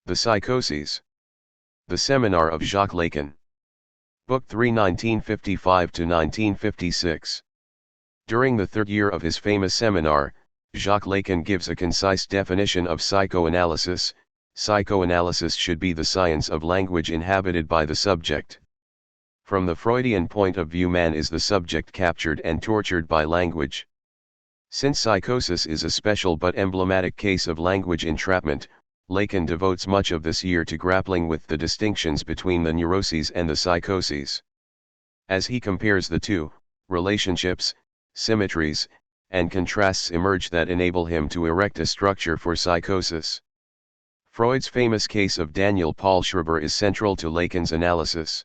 The Psychoses. The Seminar of Jacques Lacan. Book 3, 1955–1956. During the third year of his famous seminar, Jacques Lacan gives a concise definition of psychoanalysis. Psychoanalysis should be the science of language inhabited by the subject. From the Freudian point of view, man is the subject captured and tortured by language. Since psychosis is a special but emblematic case of language entrapment, Lacan devotes much of this year to grappling with the distinctions between the neuroses and the psychoses. As he compares the two, relationships, symmetries, and contrasts emerge that enable him to erect a structure for psychosis. Freud's famous case of Daniel Paul Schreiber is central to Lacan's analysis.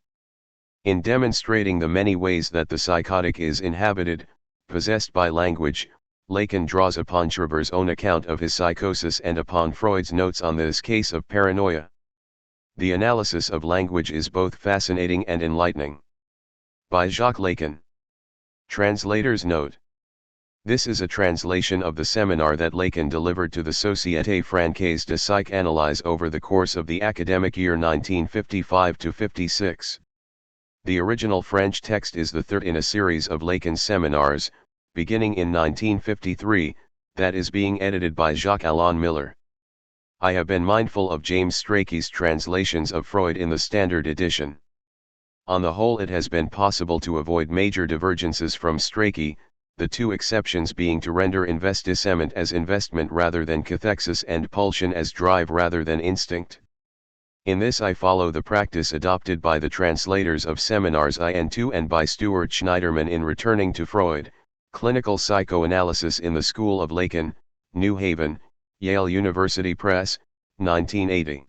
In demonstrating the many ways that the psychotic is inhabited, possessed by language, Lacan draws upon Schreiber's own account of his psychosis and upon Freud's notes on this case of paranoia. The analysis of language is both fascinating and enlightening. By Jacques Lacan. Translator's note. This is a translation of the seminar that Lacan delivered to the Société Française de Psychanalyse over the course of the academic year 1955–56. The original French text is the third in a series of Lacan's seminars, beginning in 1953, that is being edited by Jacques Alain Miller. I have been mindful of James Strachey's translations of Freud in the standard edition. On the whole, it has been possible to avoid major divergences from Strachey, the two exceptions being to render investissement as investment rather than cathexis and pulsion as drive rather than instinct. In this I follow the practice adopted by the translators of seminars IN2 and by Stuart Schneiderman in returning to Freud, Clinical Psychoanalysis in the School of Lacan, New Haven, Yale University Press, 1980.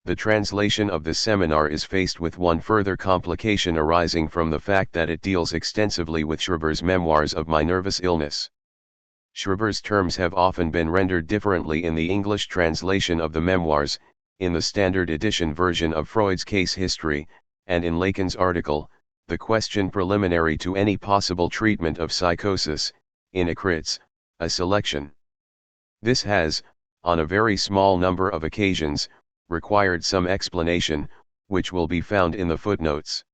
The translation of this seminar is faced with one further complication arising from the fact that it deals extensively with Schreiber's memoirs of my nervous illness. Schreiber's terms have often been rendered differently in the English translation of the memoirs, in the standard edition version of Freud's case history, and in Lacan's article, The Question Preliminary to Any Possible Treatment of Psychosis, in Acrits, a selection. This has, on a very small number of occasions, required some explanation, which will be found in the footnotes.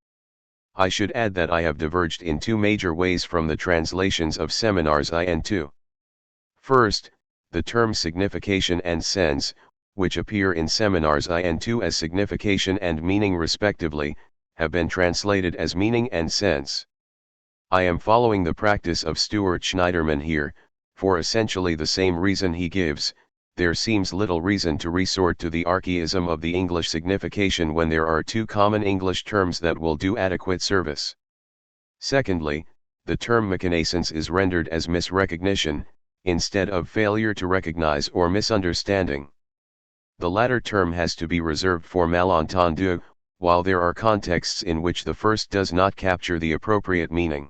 I should add that I have diverged in two major ways from the translations of seminars IN2. First, the terms signification and sense, which appear in seminars IN2 as signification and meaning respectively, have been translated as meaning and sense. I am following the practice of Stuart Schneiderman here, for essentially the same reason he gives. There seems little reason to resort to the archaism of the English signification when there are two common English terms that will do adequate service. Secondly, the term meconnaissance is rendered as misrecognition, instead of failure to recognize or misunderstanding. The latter term has to be reserved for malentendu, while there are contexts in which the first does not capture the appropriate meaning.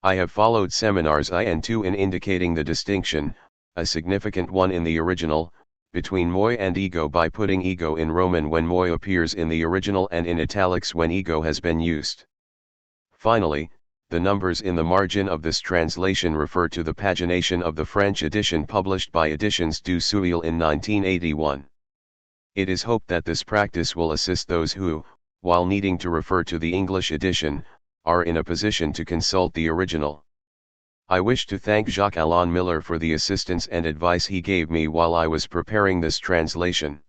I have followed seminars IN2 in indicating the distinction, a significant one in the original, between moi and ego by putting ego in Roman when moi appears in the original and in italics when ego has been used. Finally, the numbers in the margin of this translation refer to the pagination of the French edition published by Editions du Seuil in 1981. It is hoped that this practice will assist those who, while needing to refer to the English edition, are in a position to consult the original. I wish to thank Jacques Alain Miller for the assistance and advice he gave me while I was preparing this translation.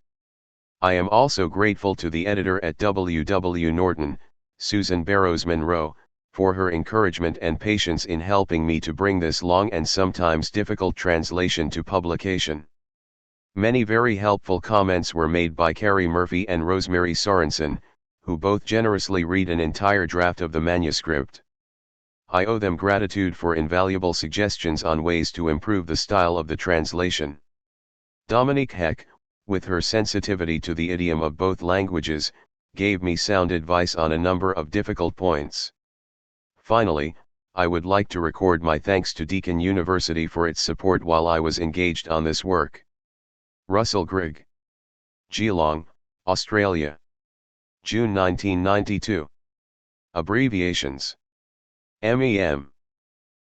I am also grateful to the editor at W.W. Norton, Susan Barrows Monroe, for her encouragement and patience in helping me to bring this long and sometimes difficult translation to publication. Many very helpful comments were made by Carrie Murphy and Rosemary Sorensen, who both generously read an entire draft of the manuscript. I owe them gratitude for invaluable suggestions on ways to improve the style of the translation. Dominique Heck, with her sensitivity to the idiom of both languages, gave me sound advice on a number of difficult points. Finally, I would like to record my thanks to Deakin University for its support while I was engaged on this work. Russell Grigg. Geelong, Australia. June 1992. Abbreviations. MEM.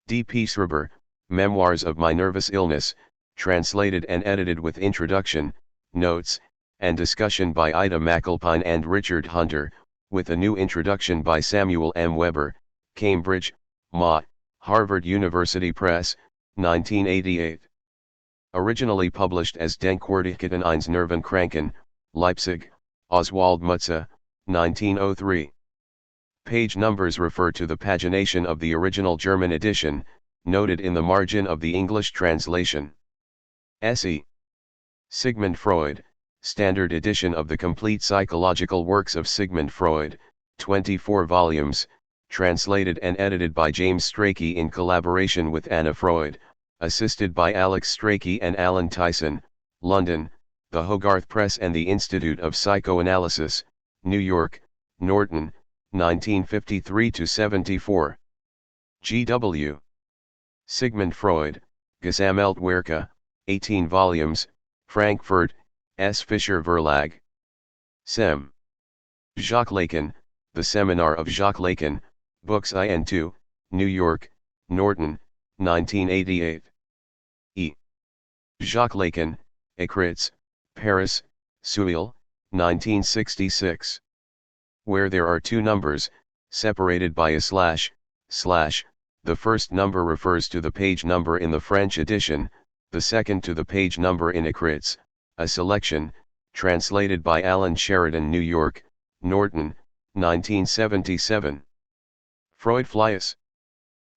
D. P. Schreiber, Memoirs of My Nervous Illness, translated and edited with introduction, notes, and discussion by Ida McAlpine and Richard Hunter, with a new introduction by Samuel M. Weber, Cambridge, Ma, Harvard University Press, 1988. Originally published as Denkwürdigkeiten eines Nervenkranken, Leipzig, Oswald Mutze, 1903. Page numbers refer to the pagination of the original German edition, noted in the margin of the English translation. S.E. Sigmund Freud, Standard Edition of the Complete Psychological Works of Sigmund Freud, 24 volumes, translated and edited by James Strachey in collaboration with Anna Freud, assisted by Alex Strachey and Alan Tyson, London, the Hogarth Press and the Institute of Psychoanalysis, New York, Norton, 1953-74. G.W. Sigmund Freud, Gesammeltwerke, 18 volumes, Frankfurt, S. Fischer Verlag. Sem. Jacques Lacan, The Seminar of Jacques Lacan, Books I and II, New York, Norton, 1988. E. Jacques Lacan, Écrits, Paris, Seuil, 1966. Where there are two numbers, separated by a slash, the first number refers to the page number in the French edition, the second to the page number in Écrits, a selection, translated by Alan Sheridan, New York, Norton, 1977. Freud Fliess.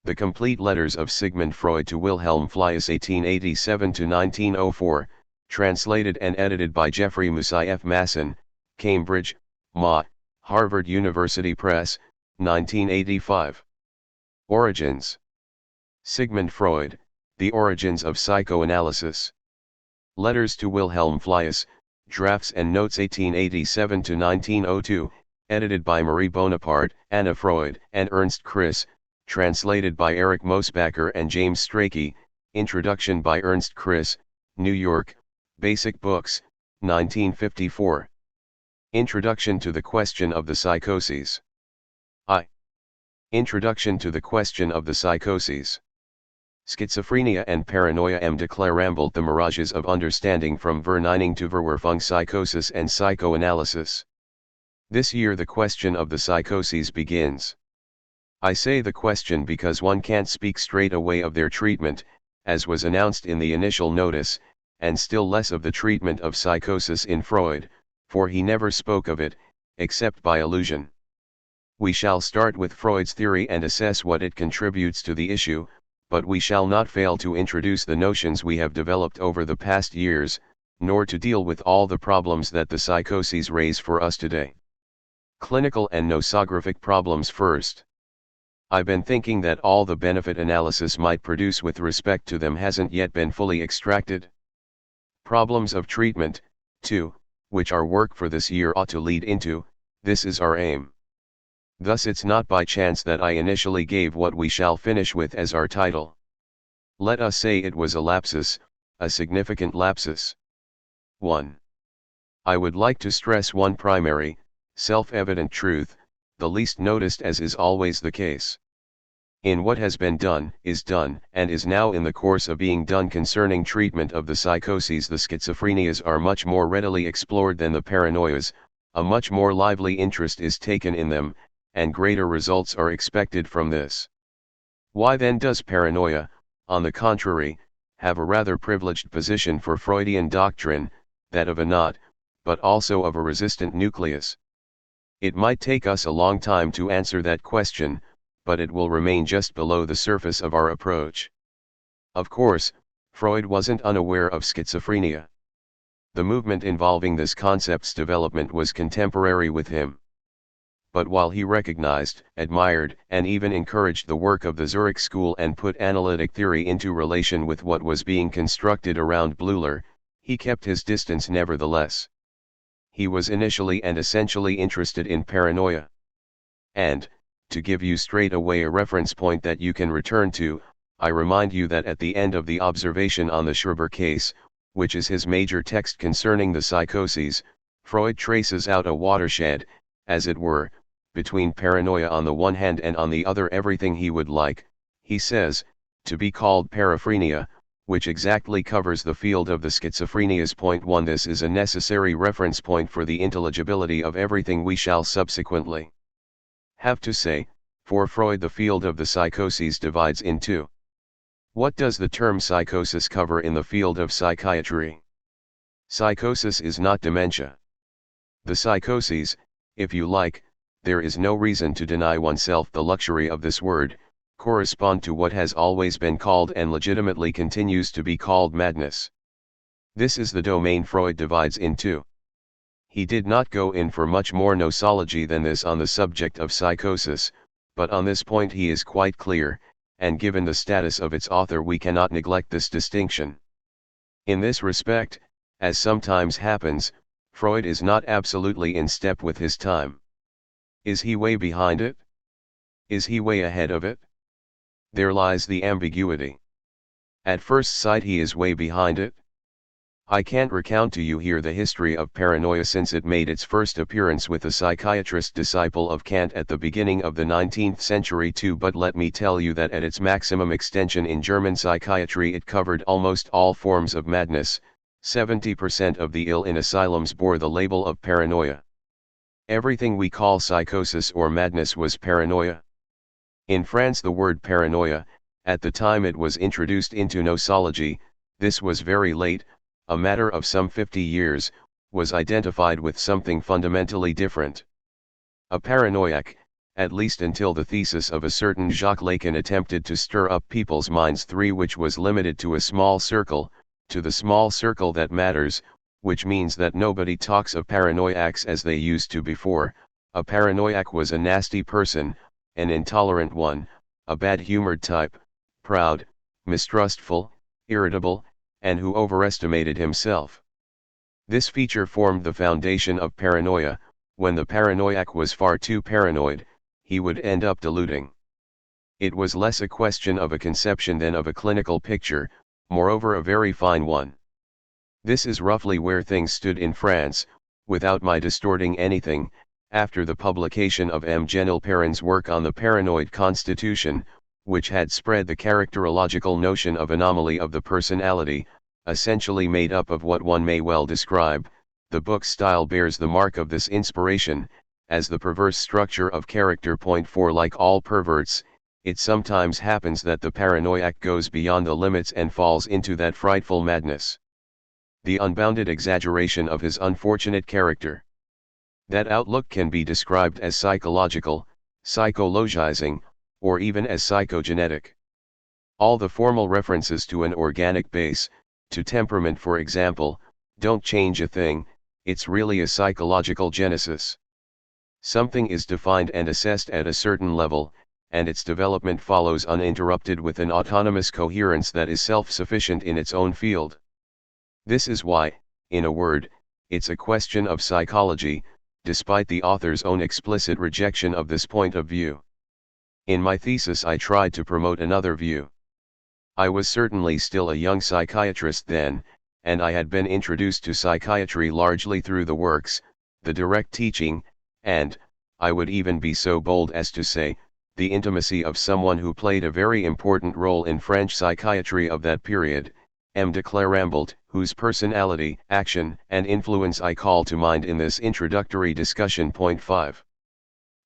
The Complete Letters of Sigmund Freud to Wilhelm Fliess 1887-1904, translated and edited by Geoffrey Musaieff Masson, Cambridge, Ma, Harvard University Press, 1985. Origins. Sigmund Freud, The Origins of Psychoanalysis. Letters to Wilhelm Fliess, Drafts and Notes 1887-1902, edited by Marie Bonaparte, Anna Freud, and Ernst Kriss, translated by Eric Mosbacher and James Strachey, introduction by Ernst Kriss, New York, Basic Books, 1954. Introduction to the Question of the Psychoses. I. Introduction to the Question of the Psychoses. Schizophrenia and paranoia declarambelt the mirages of understanding from Verneinung to Verwerfung Psychosis and Psychoanalysis. This year the question of the psychoses begins. I say the question because one can't speak straight away of their treatment, as was announced in the initial notice, and still less of the treatment of psychosis in Freud, for he never spoke of it, except by allusion. We shall start with Freud's theory and assess what it contributes to the issue, but we shall not fail to introduce the notions we have developed over the past years, nor to deal with all the problems that the psychoses raise for us today. Clinical and nosographic problems first. I've been thinking that all the benefit analysis might produce with respect to them hasn't yet been fully extracted. Problems of treatment, too, which our work for this year ought to lead into, this is our aim. Thus it's not by chance that I initially gave what we shall finish with as our title. Let us say it was a lapsus, a significant lapsus. 1. I would like to stress one primary, self-evident truth, the least noticed as is always the case. In what has been done, is done, and is now in the course of being done concerning treatment of the psychoses, the schizophrenias are much more readily explored than the paranoias, a much more lively interest is taken in them, and greater results are expected from this. Why then does paranoia, on the contrary, have a rather privileged position for Freudian doctrine, that of a not, but also of a resistant nucleus? It might take us a long time to answer that question, but it will remain just below the surface of our approach. Of course, Freud wasn't unaware of schizophrenia. The movement involving this concept's development was contemporary with him. But while he recognized, admired, and even encouraged the work of the Zurich school and put analytic theory into relation with what was being constructed around Bleuler, he kept his distance nevertheless. He was initially and essentially interested in paranoia. And, to give you straight away a reference point that you can return to, I remind you that at the end of the observation on the Schreber case, which is his major text concerning the psychoses, Freud traces out a watershed, as it were, between paranoia on the one hand and on the other everything he would like, he says, to be called paraphrenia, which exactly covers the field of the schizophrenias. Point 1. This is a necessary reference point for the intelligibility of everything we shall subsequently have to say. For Freud, the field of the psychoses divides in two. What does the term psychosis cover in the field of psychiatry? Psychosis is not dementia. The psychoses, if you like, there is no reason to deny oneself the luxury of this word, correspond to what has always been called and legitimately continues to be called madness. This is the domain Freud divides in two. He did not go in for much more nosology than this on the subject of psychosis, but on this point he is quite clear, and given the status of its author we cannot neglect this distinction. In this respect, as sometimes happens, Freud is not absolutely in step with his time. Is he way behind it? Is he way ahead of it? There lies the ambiguity. At first sight he is way behind it. I can't recount to you here the history of paranoia since it made its first appearance with a psychiatrist disciple of Kant at the beginning of the 19th century too, but let me tell you that at its maximum extension in German psychiatry it covered almost all forms of madness. 70% of the ill in asylums bore the label of paranoia. Everything we call psychosis or madness was paranoia. In France the word paranoia, at the time it was introduced into nosology, this was very late, a matter of some 50 years, was identified with something fundamentally different. A paranoiac, at least until the thesis of a certain Jacques Lacan attempted to stir up people's minds, which was limited to a small circle, to the small circle that matters, which means that nobody talks of paranoiacs as they used to before. A paranoiac was a nasty person, an intolerant one, a bad-humored type, proud, mistrustful, irritable, and who overestimated himself. This feature formed the foundation of paranoia. When the paranoiac was far too paranoid, he would end up deluding. It was less a question of a conception than of a clinical picture, moreover a very fine one. This is roughly where things stood in France, without my distorting anything, after the publication of M. Genil Perrin's work on the paranoid constitution, which had spread the characterological notion of anomaly of the personality, essentially made up of what one may well describe. The book's style bears the mark of this inspiration, as the perverse structure of character. Point 4. Like all perverts, it sometimes happens that the paranoiac goes beyond the limits and falls into that frightful madness. The unbounded exaggeration of his unfortunate character. That outlook can be described as psychological, psychologizing, or even as psychogenetic. All the formal references to an organic base, to temperament for example, don't change a thing. It's really a psychological genesis. Something is defined and assessed at a certain level, and its development follows uninterrupted with an autonomous coherence that is self-sufficient in its own field. This is why, in a word, it's a question of psychology, despite the author's own explicit rejection of this point of view. In my thesis I tried to promote another view. I was certainly still a young psychiatrist then, and I had been introduced to psychiatry largely through the works, the direct teaching, and, I would even be so bold as to say, the intimacy of someone who played a very important role in French psychiatry of that period, M. de Clerambert, whose personality, action, and influence I call to mind in this introductory discussion. Point 5.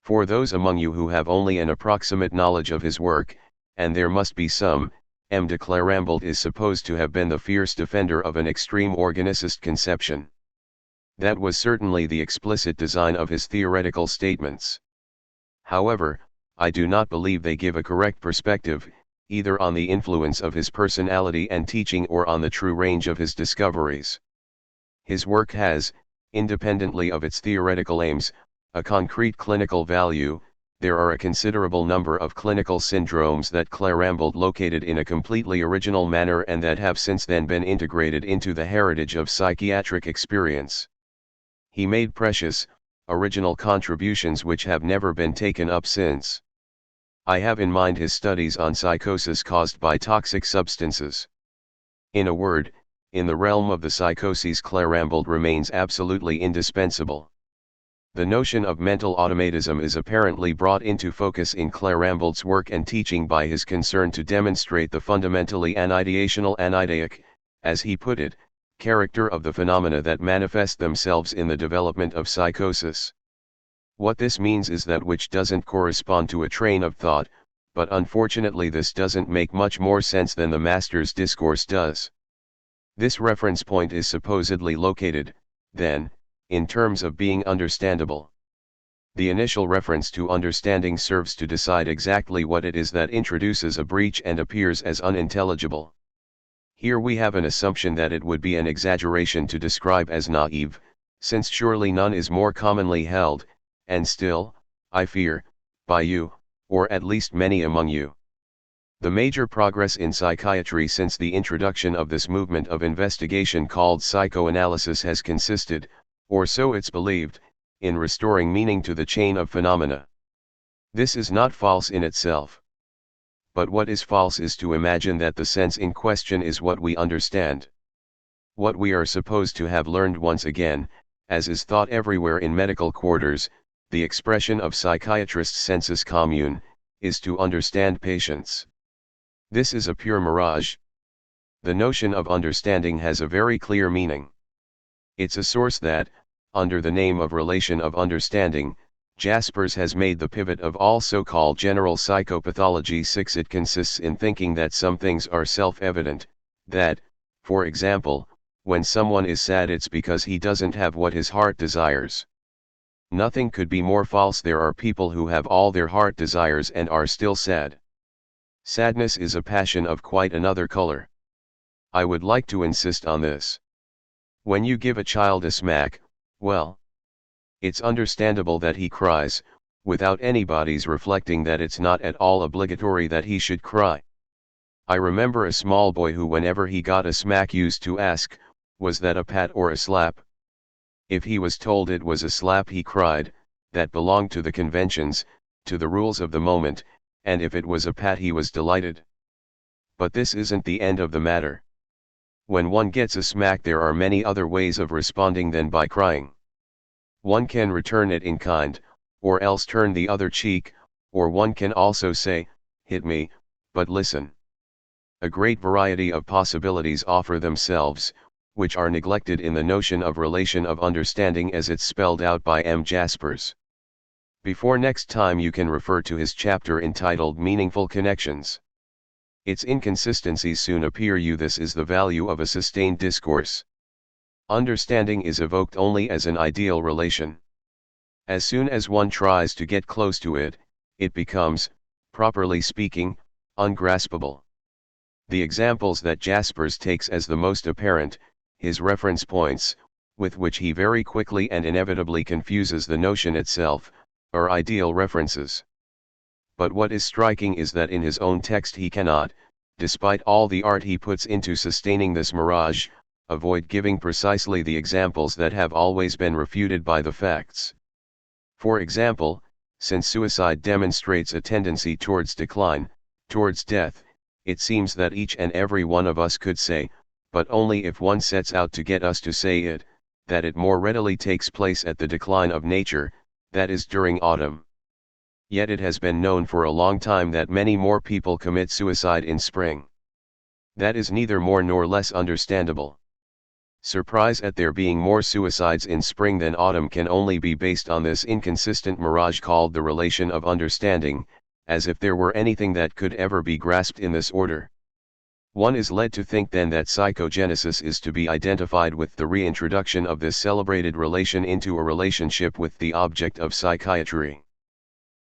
For those among you who have only an approximate knowledge of his work, and there must be some, M. de Clerambert is supposed to have been the fierce defender of an extreme organicist conception. That was certainly the explicit design of his theoretical statements. However, I do not believe they give a correct perspective, either on the influence of his personality and teaching or on the true range of his discoveries. His work has, independently of its theoretical aims, a concrete clinical value. There are a considerable number of clinical syndromes that Clerambert located in a completely original manner and that have since then been integrated into the heritage of psychiatric experience. He made precious, original contributions which have never been taken up since. I have in mind his studies on psychosis caused by toxic substances. In a word, in the realm of the psychoses Clerambert remains absolutely indispensable. The notion of mental automatism is apparently brought into focus in Claramboult's work and teaching by his concern to demonstrate the fundamentally anideational anideic, as he put it, character of the phenomena that manifest themselves in the development of psychosis. What this means is that which doesn't correspond to a train of thought, but unfortunately this doesn't make much more sense than the master's discourse does. This reference point is supposedly located, then, in terms of being understandable. The initial reference to understanding serves to decide exactly what it is that introduces a breach and appears as unintelligible. Here we have an assumption that it would be an exaggeration to describe as naive, since surely none is more commonly held, and still, I fear, by you, or at least many among you. The major progress in psychiatry since the introduction of this movement of investigation called psychoanalysis has consisted, or so it's believed, in restoring meaning to the chain of phenomena. This is not false in itself. But what is false is to imagine that the sense in question is what we understand. What we are supposed to have learned once again, as is thought everywhere in medical quarters, the expression of psychiatrists' sensus commune, is to understand patients. This is a pure mirage. The notion of understanding has a very clear meaning. It's a source that, under the name of relation of understanding, Jaspers has made the pivot of all so-called general psychopathology. 6. It consists in thinking that some things are self-evident, that, for example, when someone is sad it's because he doesn't have what his heart desires. Nothing could be more false. There are people who have all their heart desires and are still sad. Sadness is a passion of quite another color. I would like to insist on this. When you give a child a smack, well, it's understandable that he cries, without anybody's reflecting that it's not at all obligatory that he should cry. I remember a small boy who whenever he got a smack used to ask, was that a pat or a slap? If he was told it was a slap he cried, that belonged to the conventions, to the rules of the moment, and if it was a pat he was delighted. But this isn't the end of the matter. When one gets a smack there are many other ways of responding than by crying. One can return it in kind, or else turn the other cheek, or one can also say, hit me, but listen. A great variety of possibilities offer themselves, which are neglected in the notion of relation of understanding as it's spelled out by M. Jaspers. Before next time you can refer to his chapter entitled Meaningful Connections. Its inconsistencies soon appear you. This is the value of a sustained discourse. Understanding is evoked only as an ideal relation. As soon as one tries to get close to it, it becomes, properly speaking, ungraspable. The examples that Jaspers takes as the most apparent, his reference points, with which he very quickly and inevitably confuses the notion itself, are ideal references. But what is striking is that in his own text he cannot, despite all the art he puts into sustaining this mirage, avoid giving precisely the examples that have always been refuted by the facts. For example, since suicide demonstrates a tendency towards decline, towards death, it seems that each and every one of us could say, but only if one sets out to get us to say it, that it more readily takes place at the decline of nature, that is during autumn. Yet it has been known for a long time that many more people commit suicide in spring. That is neither more nor less understandable. Surprise at there being more suicides in spring than autumn can only be based on this inconsistent mirage called the relation of understanding, as if there were anything that could ever be grasped in this order. One is led to think then that psychogenesis is to be identified with the reintroduction of this celebrated relation into a relationship with the object of psychiatry.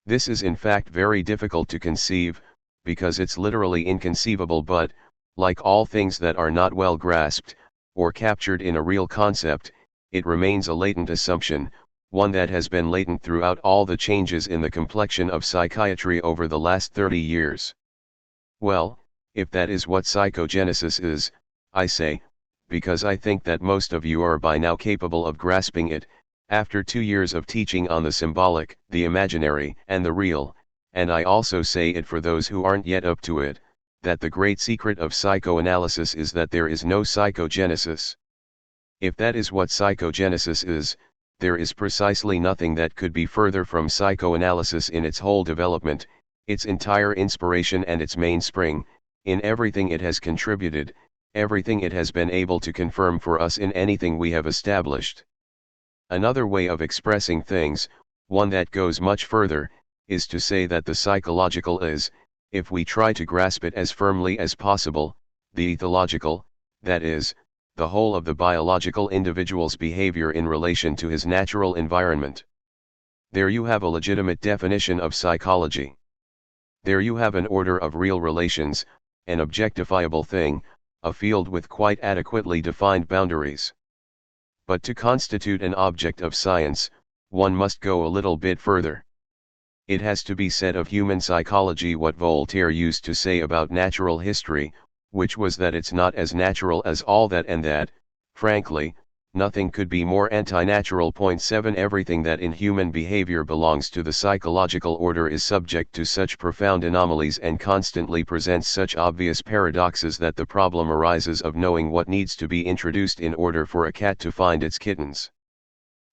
This is in fact very difficult to conceive, because it's literally inconceivable, but, like all things that are not well grasped, or captured in a real concept, it remains a latent assumption, one that has been latent throughout all the changes in the complexion of psychiatry over the last 30 years. Well, if that is what psychogenesis is, I say, because I think that most of you are by now capable of grasping it, after 2 years of teaching on the symbolic, the imaginary, and the real, and I also say it for those who aren't yet up to it, that the great secret of psychoanalysis is that there is no psychogenesis. If that is what psychogenesis is, there is precisely nothing that could be further from psychoanalysis in its whole development, its entire inspiration and its mainspring, in everything it has contributed, everything it has been able to confirm for us in anything we have established. Another way of expressing things, one that goes much further, is to say that the psychological is, if we try to grasp it as firmly as possible, the ethological, that is, the whole of the biological individual's behavior in relation to his natural environment. There you have a legitimate definition of psychology. There you have an order of real relations, an objectifiable thing, a field with quite adequately defined boundaries. But to constitute an object of science, one must go a little bit further. It has to be said of human psychology what Voltaire used to say about natural history, which was that it's not as natural as all that, and that, frankly, nothing could be more anti-natural. 7 Everything that in human behavior belongs to the psychological order is subject to such profound anomalies and constantly presents such obvious paradoxes that the problem arises of knowing what needs to be introduced in order for a cat to find its kittens.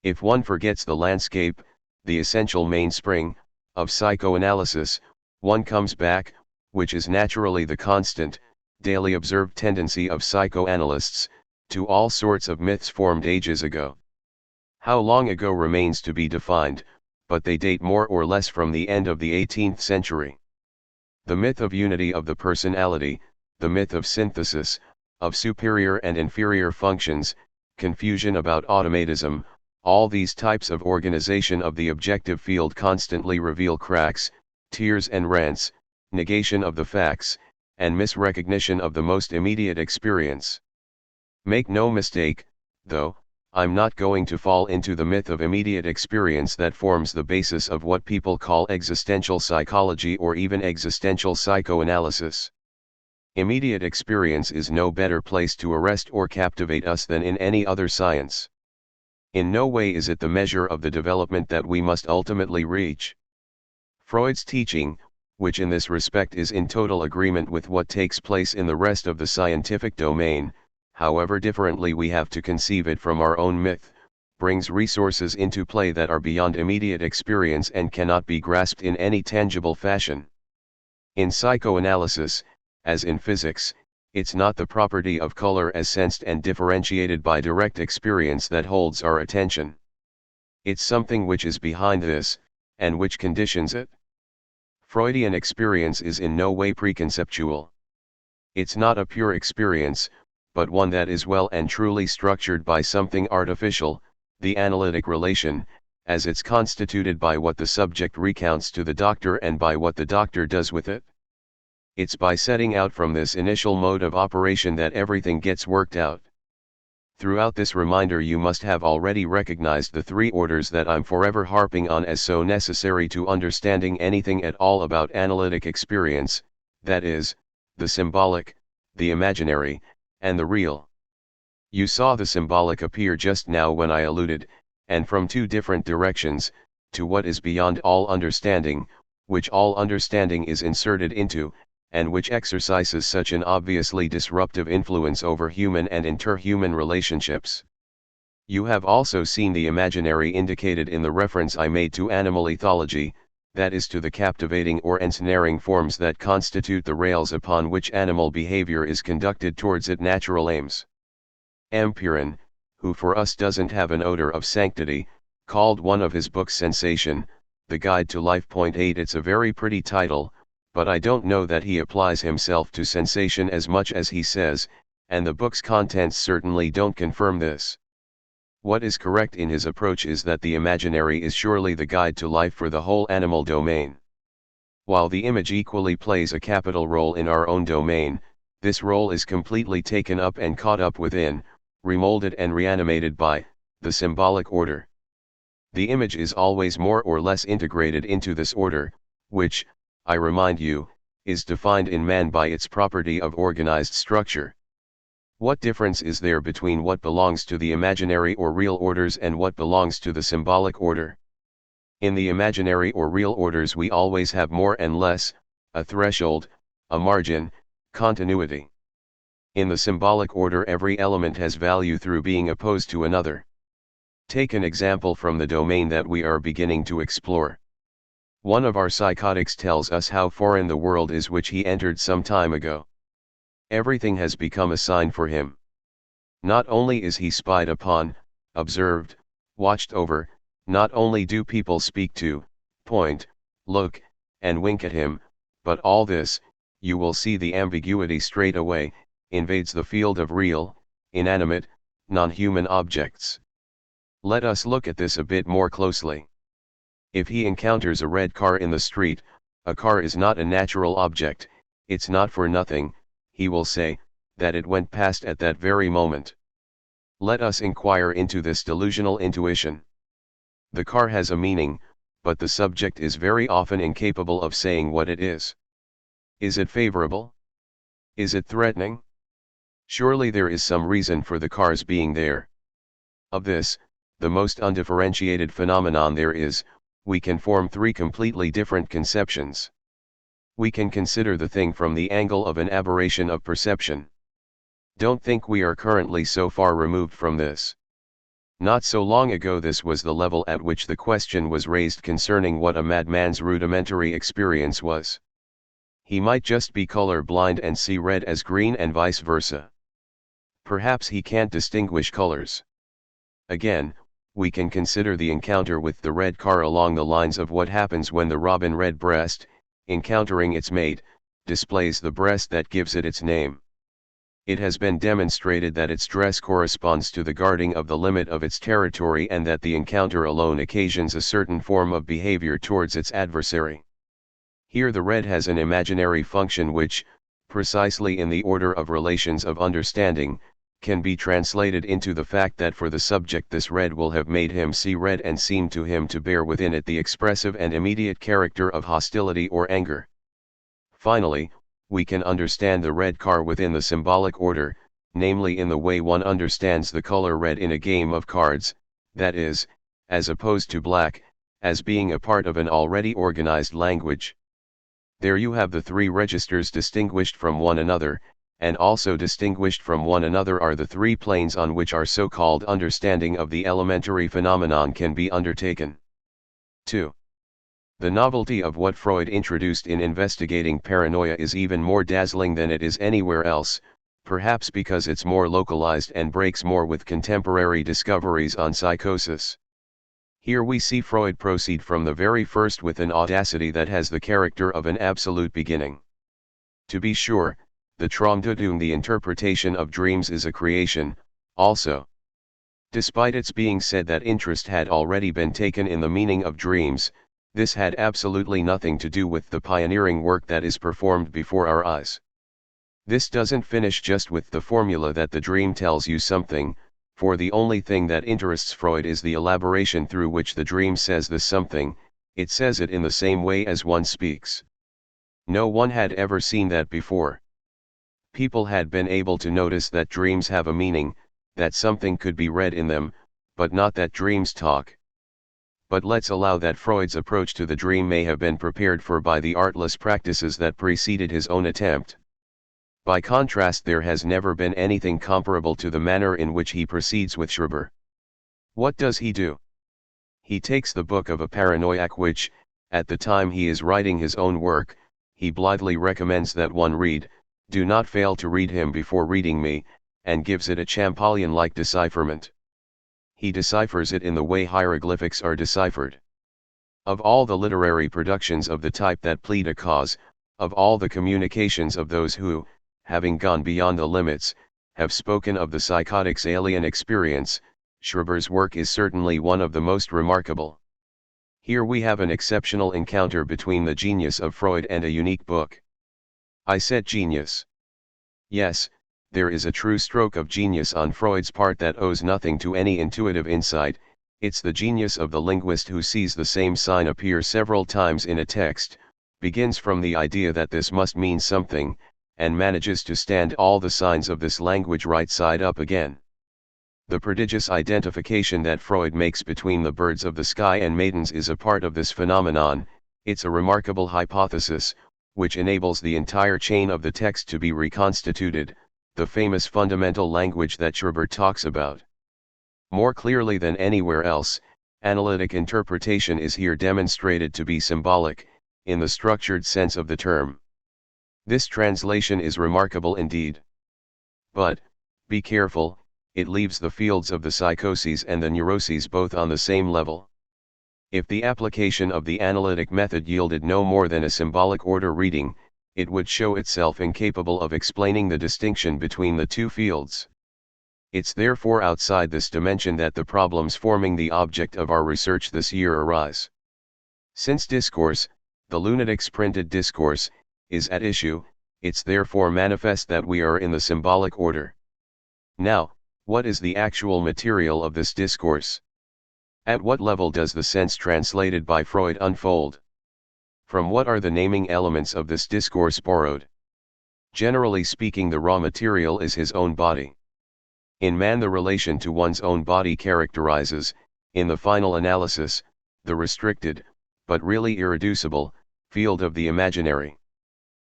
If one forgets the landscape, the essential mainspring, of psychoanalysis, one comes back, which is naturally the constant, daily observed tendency of psychoanalysts, to all sorts of myths formed ages ago. How long ago remains to be defined, but they date more or less from the end of the 18th century. The myth of unity of the personality, the myth of synthesis, of superior and inferior functions, confusion about automatism, all these types of organization of the objective field constantly reveal cracks, tears and rants, negation of the facts, and misrecognition of the most immediate experience. Make no mistake, though, I'm not going to fall into the myth of immediate experience that forms the basis of what people call existential psychology or even existential psychoanalysis. Immediate experience is no better place to arrest or captivate us than in any other science. In no way is it the measure of the development that we must ultimately reach. Freud's teaching, which in this respect is in total agreement with what takes place in the rest of the scientific domain, however differently we have to conceive it from our own myth, brings resources into play that are beyond immediate experience and cannot be grasped in any tangible fashion. In psychoanalysis, as in physics, it's not the property of color as sensed and differentiated by direct experience that holds our attention. It's something which is behind this, and which conditions it. Freudian experience is in no way preconceptual. It's not a pure experience, but one that is well and truly structured by something artificial, the analytic relation, as it's constituted by what the subject recounts to the doctor and by what the doctor does with it. It's by setting out from this initial mode of operation that everything gets worked out. Throughout this reminder you must have already recognized the three orders that I'm forever harping on as so necessary to understanding anything at all about analytic experience, that is, the symbolic, the imaginary, and the real. You saw the symbolic appear just now when I alluded, and from two different directions, to what is beyond all understanding, which all understanding is inserted into, and which exercises such an obviously disruptive influence over human and interhuman relationships. You have also seen the imaginary indicated in the reference I made to animal ethology, that is to the captivating or ensnaring forms that constitute the rails upon which animal behavior is conducted towards its natural aims. Ampirin, who for us doesn't have an odor of sanctity, called one of his books Sensation, The Guide to Life. 8 It's a very pretty title, but I don't know that he applies himself to sensation as much as he says, and the book's contents certainly don't confirm this. What is correct in his approach is that the imaginary is surely the guide to life for the whole animal domain. While the image equally plays a capital role in our own domain, this role is completely taken up and caught up within, remolded and reanimated by, the symbolic order. The image is always more or less integrated into this order, which, I remind you, is defined in man by its property of organized structure. What difference is there between what belongs to the imaginary or real orders and what belongs to the symbolic order? In the imaginary or real orders we always have more and less, a threshold, a margin, continuity. In the symbolic order every element has value through being opposed to another. Take an example from the domain that we are beginning to explore. One of our psychotics tells us how foreign the world is which he entered some time ago. Everything has become a sign for him. Not only is he spied upon, observed, watched over, not only do people speak to, point, look, and wink at him, but all this, you will see the ambiguity straight away, invades the field of real, inanimate, non-human objects. Let us look at this a bit more closely. If he encounters a red car in the street, a car is not a natural object, it's not for nothing, he will say, that it went past at that very moment. Let us inquire into this delusional intuition. The car has a meaning, but the subject is very often incapable of saying what it is. Is it favorable? Is it threatening? Surely there is some reason for the car's being there. Of this, the most undifferentiated phenomenon there is, we can form three completely different conceptions. We can consider the thing from the angle of an aberration of perception. Don't think we are currently so far removed from this. Not so long ago this was the level at which the question was raised concerning what a madman's rudimentary experience was. He might just be color blind and see red as green and vice versa. Perhaps he can't distinguish colors. Again, we can consider the encounter with the red car along the lines of what happens when the robin redbreast, encountering its mate, displays the breast that gives it its name. It has been demonstrated that its dress corresponds to the guarding of the limit of its territory and that the encounter alone occasions a certain form of behavior towards its adversary. Here the red has an imaginary function which, precisely in the order of relations of understanding, can be translated into the fact that for the subject this red will have made him see red and seem to him to bear within it the expressive and immediate character of hostility or anger. Finally, we can understand the red car within the symbolic order, namely in the way one understands the color red in a game of cards, that is, as opposed to black, as being a part of an already organized language. There you have the three registers distinguished from one another, and also distinguished from one another are the three planes on which our so-called understanding of the elementary phenomenon can be undertaken. 2. The novelty of what Freud introduced in investigating paranoia is even more dazzling than it is anywhere else, perhaps because it's more localized and breaks more with contemporary discoveries on psychosis. Here we see Freud proceed from the very first with an audacity that has the character of an absolute beginning. To be sure, the Traumdeutung, the interpretation of dreams, is a creation, also. Despite its being said that interest had already been taken in the meaning of dreams, this had absolutely nothing to do with the pioneering work that is performed before our eyes. This doesn't finish just with the formula that the dream tells you something, for the only thing that interests Freud is the elaboration through which the dream says this something. It says it in the same way as one speaks. No one had ever seen that before. People had been able to notice that dreams have a meaning, that something could be read in them, but not that dreams talk. But let's allow that Freud's approach to the dream may have been prepared for by the artless practices that preceded his own attempt. By contrast, there has never been anything comparable to the manner in which he proceeds with Schreber. What does he do? He takes the book of a paranoiac which, at the time he is writing his own work, he blithely recommends that one read. Do not fail to read him before reading me, and gives it a Champollion-like decipherment. He deciphers it in the way hieroglyphics are deciphered. Of all the literary productions of the type that plead a cause, of all the communications of those who, having gone beyond the limits, have spoken of the psychotic's alien experience, Schreber's work is certainly one of the most remarkable. Here we have an exceptional encounter between the genius of Freud and a unique book. I said genius. Yes, there is a true stroke of genius on Freud's part that owes nothing to any intuitive insight. It's the genius of the linguist who sees the same sign appear several times in a text, begins from the idea that this must mean something, and manages to stand all the signs of this language right side up again. The prodigious identification that Freud makes between the birds of the sky and maidens is a part of this phenomenon. It's a remarkable hypothesis, which enables the entire chain of the text to be reconstituted, the famous fundamental language that Schreber talks about. More clearly than anywhere else, analytic interpretation is here demonstrated to be symbolic, in the structured sense of the term. This translation is remarkable indeed. But, be careful, it leaves the fields of the psychoses and the neuroses both on the same level. If the application of the analytic method yielded no more than a symbolic order reading, it would show itself incapable of explaining the distinction between the two fields. It's therefore outside this dimension that the problems forming the object of our research this year arise. Since discourse, the lunatic's printed discourse, is at issue, it's therefore manifest that we are in the symbolic order. Now, what is the actual material of this discourse? At what level does the sense translated by Freud unfold? From what are the naming elements of this discourse borrowed? Generally speaking, the raw material is his own body. In man, the relation to one's own body characterizes, in the final analysis, the restricted, but really irreducible, field of the imaginary.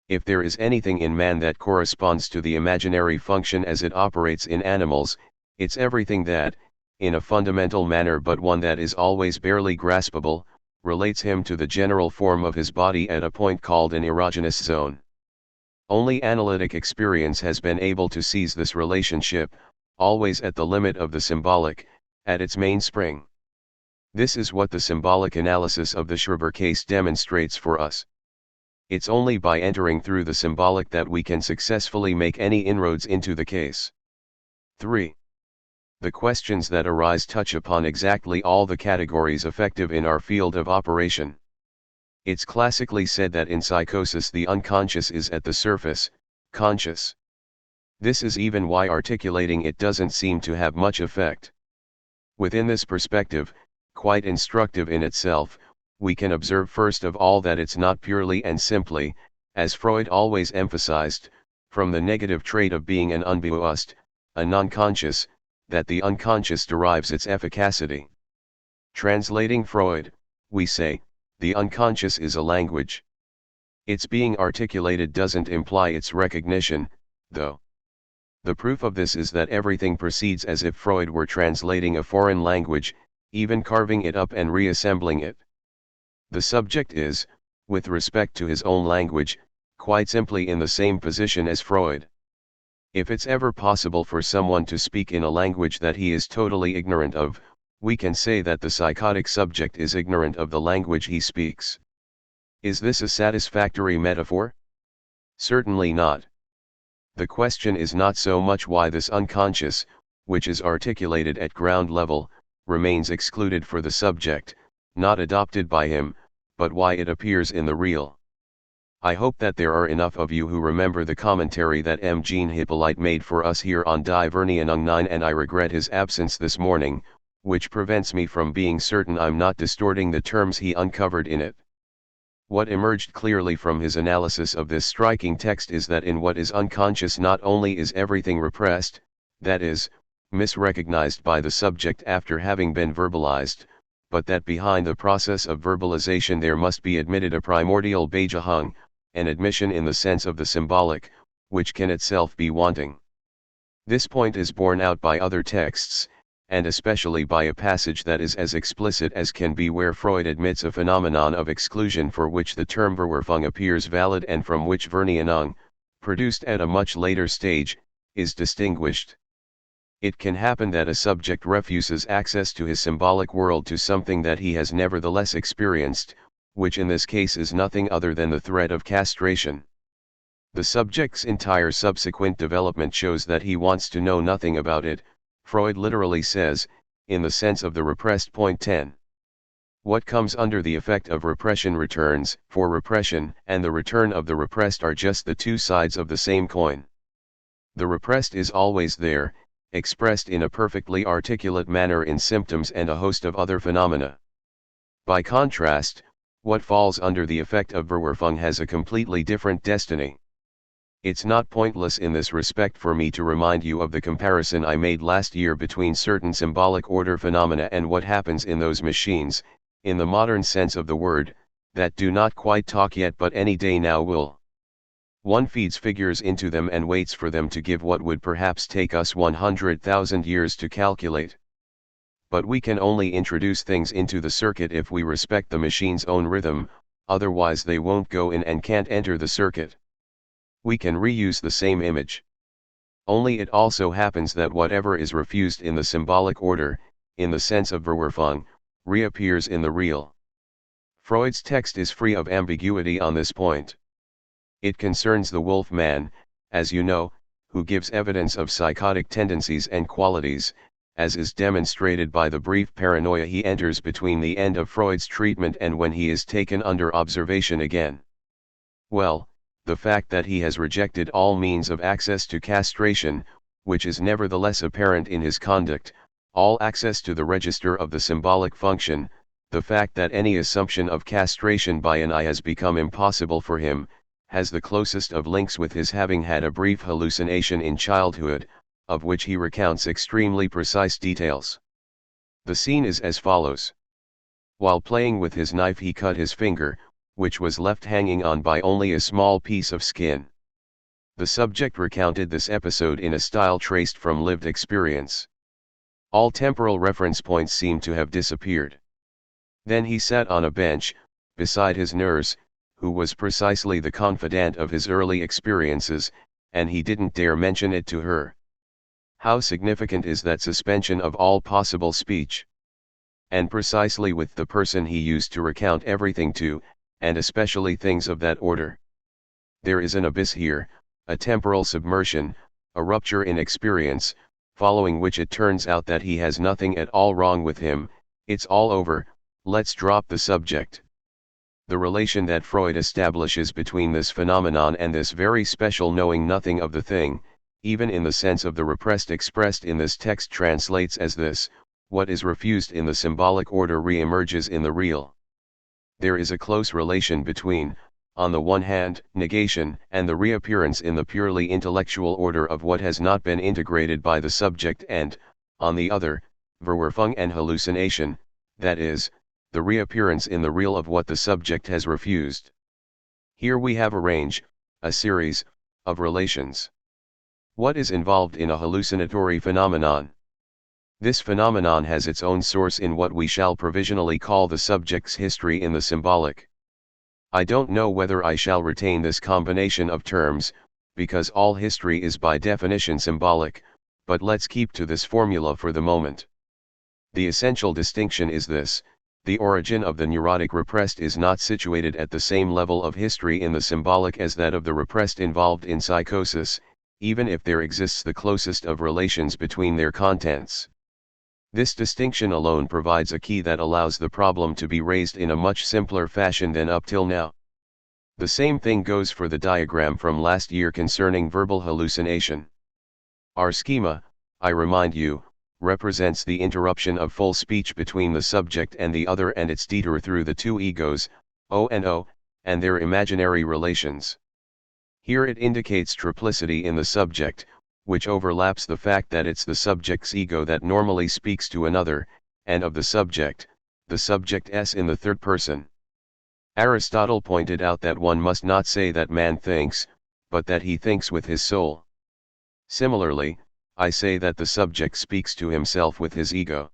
If there is anything in man that corresponds to the imaginary function as it operates in animals, it's everything that, in a fundamental manner but one that is always barely graspable, relates him to the general form of his body at a point called an erogenous zone. Only analytic experience has been able to seize this relationship, always at the limit of the symbolic, at its mainspring. This is what the symbolic analysis of the Schreiber case demonstrates for us. It's only by entering through the symbolic that we can successfully make any inroads into the case. 3. The questions that arise touch upon exactly all the categories effective in our field of operation. It's classically said that in psychosis the unconscious is at the surface, conscious. This is even why articulating it doesn't seem to have much effect. Within this perspective, quite instructive in itself, we can observe first of all that it's not purely and simply, as Freud always emphasized, from the negative trait of being an unbewusst, a non-conscious, that the unconscious derives its efficacity. Translating Freud, we say, the unconscious is a language. Its being articulated doesn't imply its recognition, though. The proof of this is that everything proceeds as if Freud were translating a foreign language, even carving it up and reassembling it. The subject is, with respect to his own language, quite simply in the same position as Freud. If it's ever possible for someone to speak in a language that he is totally ignorant of, we can say that the psychotic subject is ignorant of the language he speaks. Is this a satisfactory metaphor? Certainly not. The question is not so much why this unconscious, which is articulated at ground level, remains excluded for the subject, not adopted by him, but why it appears in the real. I hope that there are enough of you who remember the commentary that M. Jean Hippolyte made for us here on Die Vernianung 9, and I regret his absence this morning, which prevents me from being certain I'm not distorting the terms he uncovered in it. What emerged clearly from his analysis of this striking text is that in what is unconscious not only is everything repressed, that is, misrecognized by the subject after having been verbalized, but that behind the process of verbalization there must be admitted a primordial Beijahung, an admission in the sense of the symbolic, which can itself be wanting. This point is borne out by other texts, and especially by a passage that is as explicit as can be, where Freud admits a phenomenon of exclusion for which the term Verwerfung appears valid and from which Vernianung, produced at a much later stage, is distinguished. It can happen that a subject refuses access to his symbolic world to something that he has nevertheless experienced, which in this case is nothing other than the threat of castration. The subject's entire subsequent development shows that he wants to know nothing about it, Freud literally says, in the sense of the repressed. Point 10. What comes under the effect of repression returns, for repression and the return of the repressed are just the two sides of the same coin. The repressed is always there, expressed in a perfectly articulate manner in symptoms and a host of other phenomena. By contrast, what falls under the effect of Verwerfung has a completely different destiny. It's not pointless in this respect for me to remind you of the comparison I made last year between certain symbolic order phenomena and what happens in those machines, in the modern sense of the word, that do not quite talk yet but any day now will. One feeds figures into them and waits for them to give what would perhaps take us 100,000 years to calculate. But we can only introduce things into the circuit if we respect the machine's own rhythm, otherwise they won't go in and can't enter the circuit. We can reuse the same image. Only it also happens that whatever is refused in the symbolic order, in the sense of Verwerfung, reappears in the real. Freud's text is free of ambiguity on this point. It concerns the wolf man, as you know, who gives evidence of psychotic tendencies and qualities, as is demonstrated by the brief paranoia he enters between the end of Freud's treatment and when he is taken under observation again. Well, the fact that he has rejected all means of access to castration, which is nevertheless apparent in his conduct, all access to the register of the symbolic function, the fact that any assumption of castration by an I has become impossible for him, has the closest of links with his having had a brief hallucination in childhood, of which he recounts extremely precise details. The scene is as follows. While playing with his knife he cut his finger, which was left hanging on by only a small piece of skin. The subject recounted this episode in a style traced from lived experience. All temporal reference points seem to have disappeared. Then he sat on a bench, beside his nurse, who was precisely the confidant of his early experiences, and he didn't dare mention it to her. How significant is that suspension of all possible speech? And precisely with the person he used to recount everything to, and especially things of that order. There is an abyss here, a temporal submersion, a rupture in experience, following which it turns out that he has nothing at all wrong with him, it's all over, let's drop the subject. The relation that Freud establishes between this phenomenon and this very special knowing nothing of the thing, even in the sense of the repressed expressed in this text translates as this: what is refused in the symbolic order re-emerges in the real. There is a close relation between, on the one hand, negation and the reappearance in the purely intellectual order of what has not been integrated by the subject and, on the other, Verwerfung and hallucination, that is, the reappearance in the real of what the subject has refused. Here we have a range, a series, of relations. What is involved in a hallucinatory phenomenon? This phenomenon has its own source in what we shall provisionally call the subject's history in the symbolic. I don't know whether I shall retain this combination of terms, because all history is by definition symbolic, but let's keep to this formula for the moment. The essential distinction is this: the origin of the neurotic repressed is not situated at the same level of history in the symbolic as that of the repressed involved in psychosis, even if there exists the closest of relations between their contents. This distinction alone provides a key that allows the problem to be raised in a much simpler fashion than up till now. The same thing goes for the diagram from last year concerning verbal hallucination. Our schema, I remind you, represents the interruption of full speech between the subject and the other and its detour through the two egos, O and O, and their imaginary relations. Here it indicates triplicity in the subject, which overlaps the fact that it's the subject's ego that normally speaks to another, and of the subject S in the third person. Aristotle pointed out that one must not say that man thinks, but that he thinks with his soul. Similarly, I say that the subject speaks to himself with his ego.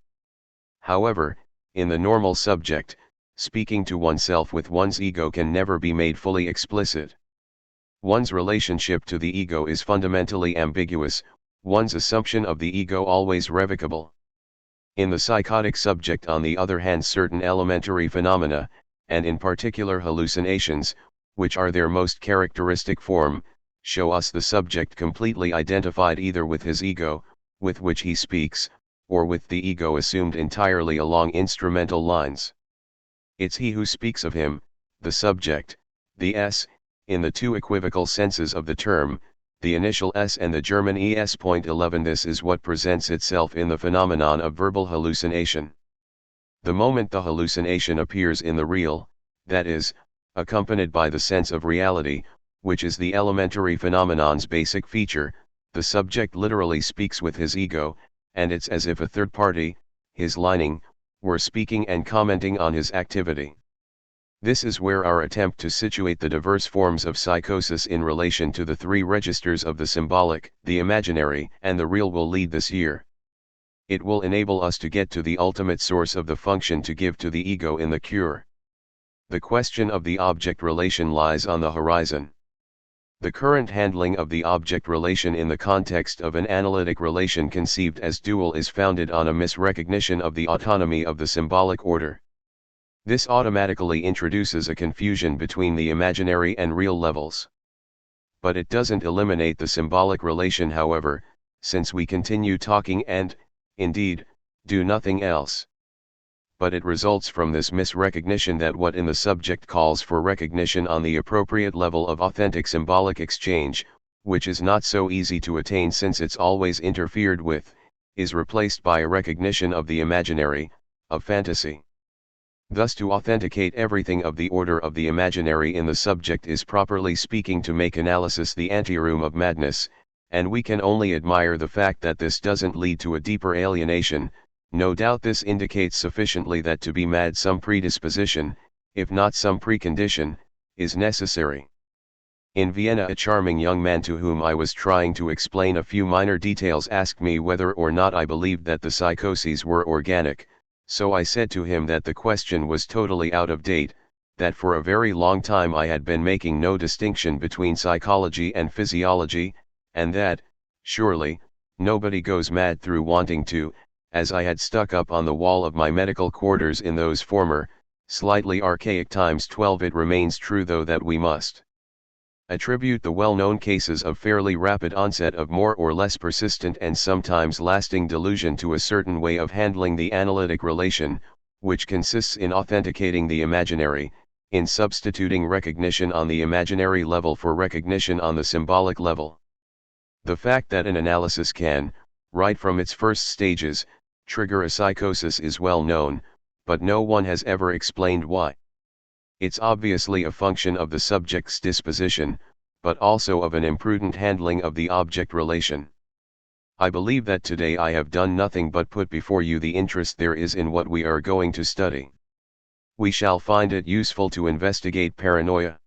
However, in the normal subject, speaking to oneself with one's ego can never be made fully explicit. One's relationship to the ego is fundamentally ambiguous, one's assumption of the ego always revocable. In the psychotic subject, on the other hand, certain elementary phenomena, and in particular hallucinations, which are their most characteristic form, show us the subject completely identified either with his ego, with which he speaks, or with the ego assumed entirely along instrumental lines. It's he who speaks of him, the subject, the S, in the two equivocal senses of the term, the initial S and the German ES.11. This is what presents itself in the phenomenon of verbal hallucination. The moment the hallucination appears in the real, that is, accompanied by the sense of reality, which is the elementary phenomenon's basic feature, the subject literally speaks with his ego, and it's as if a third party, his lining, were speaking and commenting on his activity. This is where our attempt to situate the diverse forms of psychosis in relation to the three registers of the symbolic, the imaginary, and the real will lead this year. It will enable us to get to the ultimate source of the function to give to the ego in the cure. The question of the object relation lies on the horizon. The current handling of the object relation in the context of an analytic relation conceived as dual is founded on a misrecognition of the autonomy of the symbolic order. This automatically introduces a confusion between the imaginary and real levels. But it doesn't eliminate the symbolic relation, however, since we continue talking and, indeed, do nothing else. But it results from this misrecognition that what in the subject calls for recognition on the appropriate level of authentic symbolic exchange, which is not so easy to attain since it's always interfered with, is replaced by a recognition of the imaginary, of fantasy. Thus to authenticate everything of the order of the imaginary in the subject is properly speaking to make analysis the anteroom of madness, and we can only admire the fact that this doesn't lead to a deeper alienation. No doubt this indicates sufficiently that to be mad some predisposition, if not some precondition, is necessary. In Vienna a charming young man to whom I was trying to explain a few minor details asked me whether or not I believed that the psychoses were organic, so I said to him that the question was totally out of date, that for a very long time I had been making no distinction between psychology and physiology, and that, surely, nobody goes mad through wanting to, as I had stuck up on the wall of my medical quarters in those former, slightly archaic times 12. It remains true though that we must attribute the well-known cases of fairly rapid onset of more or less persistent and sometimes lasting delusion to a certain way of handling the analytic relation, which consists in authenticating the imaginary, in substituting recognition on the imaginary level for recognition on the symbolic level. The fact that an analysis can, right from its first stages, trigger a psychosis is well known, but no one has ever explained why. It's obviously a function of the subject's disposition, but also of an imprudent handling of the object relation. I believe that today I have done nothing but put before you the interest there is in what we are going to study. We shall find it useful to investigate paranoia.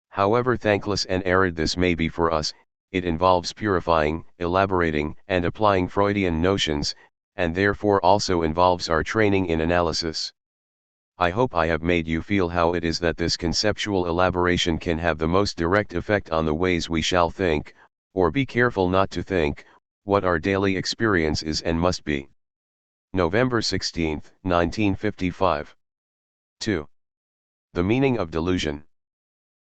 However thankless and arid this may be for us, it involves purifying, elaborating, and applying Freudian notions, and therefore also involves our training in analysis. I hope I have made you feel how it is that this conceptual elaboration can have the most direct effect on the ways we shall think, or be careful not to think, what our daily experience is and must be. November 16, 1955. 2. The meaning of delusion.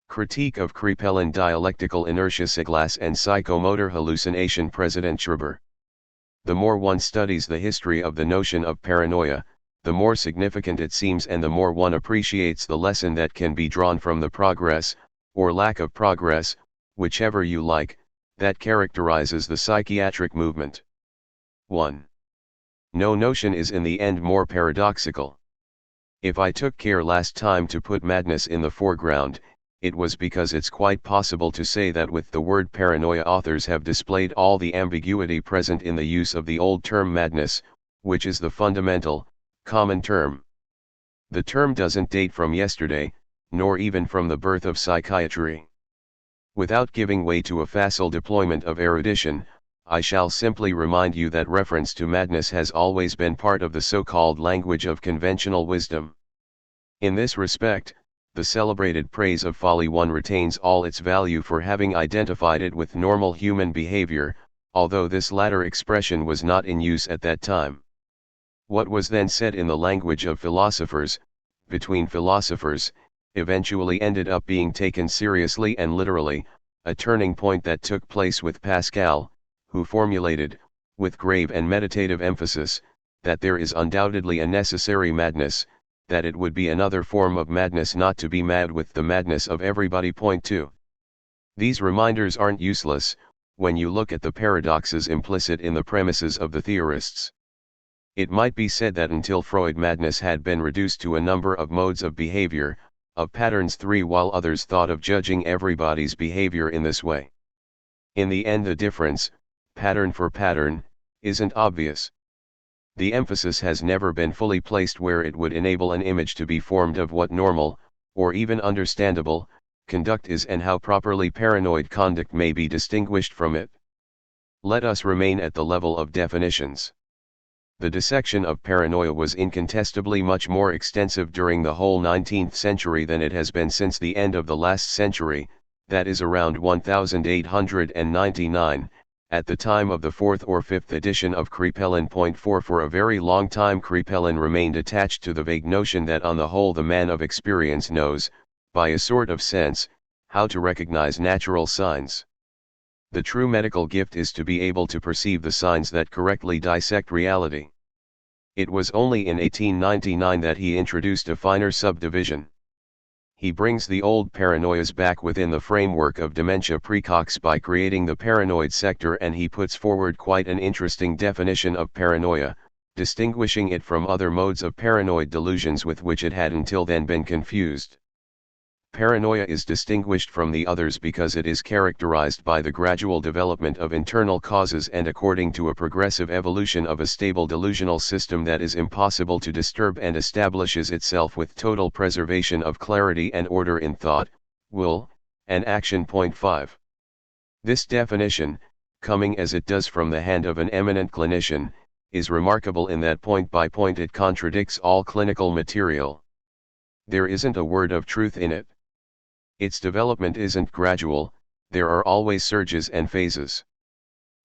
Critique of Krepelin dialectical inertia Siglass and psychomotor hallucination. President Schreiber. The more one studies the history of the notion of paranoia, the more significant it seems and the more one appreciates the lesson that can be drawn from the progress, or lack of progress, whichever you like, that characterizes the psychiatric movement. 1. No notion is in the end more paradoxical. If I took care last time to put madness in the foreground, it was because it's quite possible to say that with the word paranoia authors have displayed all the ambiguity present in the use of the old term madness, which is the fundamental, common term. The term doesn't date from yesterday, nor even from the birth of psychiatry. Without giving way to a facile deployment of erudition, I shall simply remind you that reference to madness has always been part of the so-called language of conventional wisdom. In this respect, the celebrated praise of folly one retains all its value for having identified it with normal human behavior, although this latter expression was not in use at that time. What was then said in the language of philosophers, between philosophers, eventually ended up being taken seriously and literally, a turning point that took place with Pascal, who formulated, with grave and meditative emphasis, that there is undoubtedly a necessary madness, that it would be another form of madness not to be mad with the madness of everybody. Point 2. These reminders aren't useless, when you look at the paradoxes implicit in the premises of the theorists. It might be said that until Freud madness had been reduced to a number of modes of behavior, of patterns 3, while others thought of judging everybody's behavior in this way. In the end the difference, pattern for pattern, isn't obvious. The emphasis has never been fully placed where it would enable an image to be formed of what normal, or even understandable, conduct is and how properly paranoid conduct may be distinguished from it. Let us remain at the level of definitions. The dissection of paranoia was incontestably much more extensive during the whole 19th century than it has been since the end of the last century, that is around 1899, at the time of the fourth or fifth edition of Kraepelin. 4 For a very long time Kraepelin remained attached to the vague notion that on the whole the man of experience knows, by a sort of sense, how to recognize natural signs. The true medical gift is to be able to perceive the signs that correctly dissect reality. It was only in 1899 that he introduced a finer subdivision. He brings the old paranoias back within the framework of dementia praecox by creating the paranoid sector, and he puts forward quite an interesting definition of paranoia, distinguishing it from other modes of paranoid delusions with which it had until then been confused. Paranoia is distinguished from the others because it is characterized by the gradual development of internal causes and according to a progressive evolution of a stable delusional system that is impossible to disturb and establishes itself with total preservation of clarity and order in thought, will, and action. 5. This definition, coming as it does from the hand of an eminent clinician, is remarkable in that point by point it contradicts all clinical material. There isn't a word of truth in it. Its development isn't gradual, there are always surges and phases.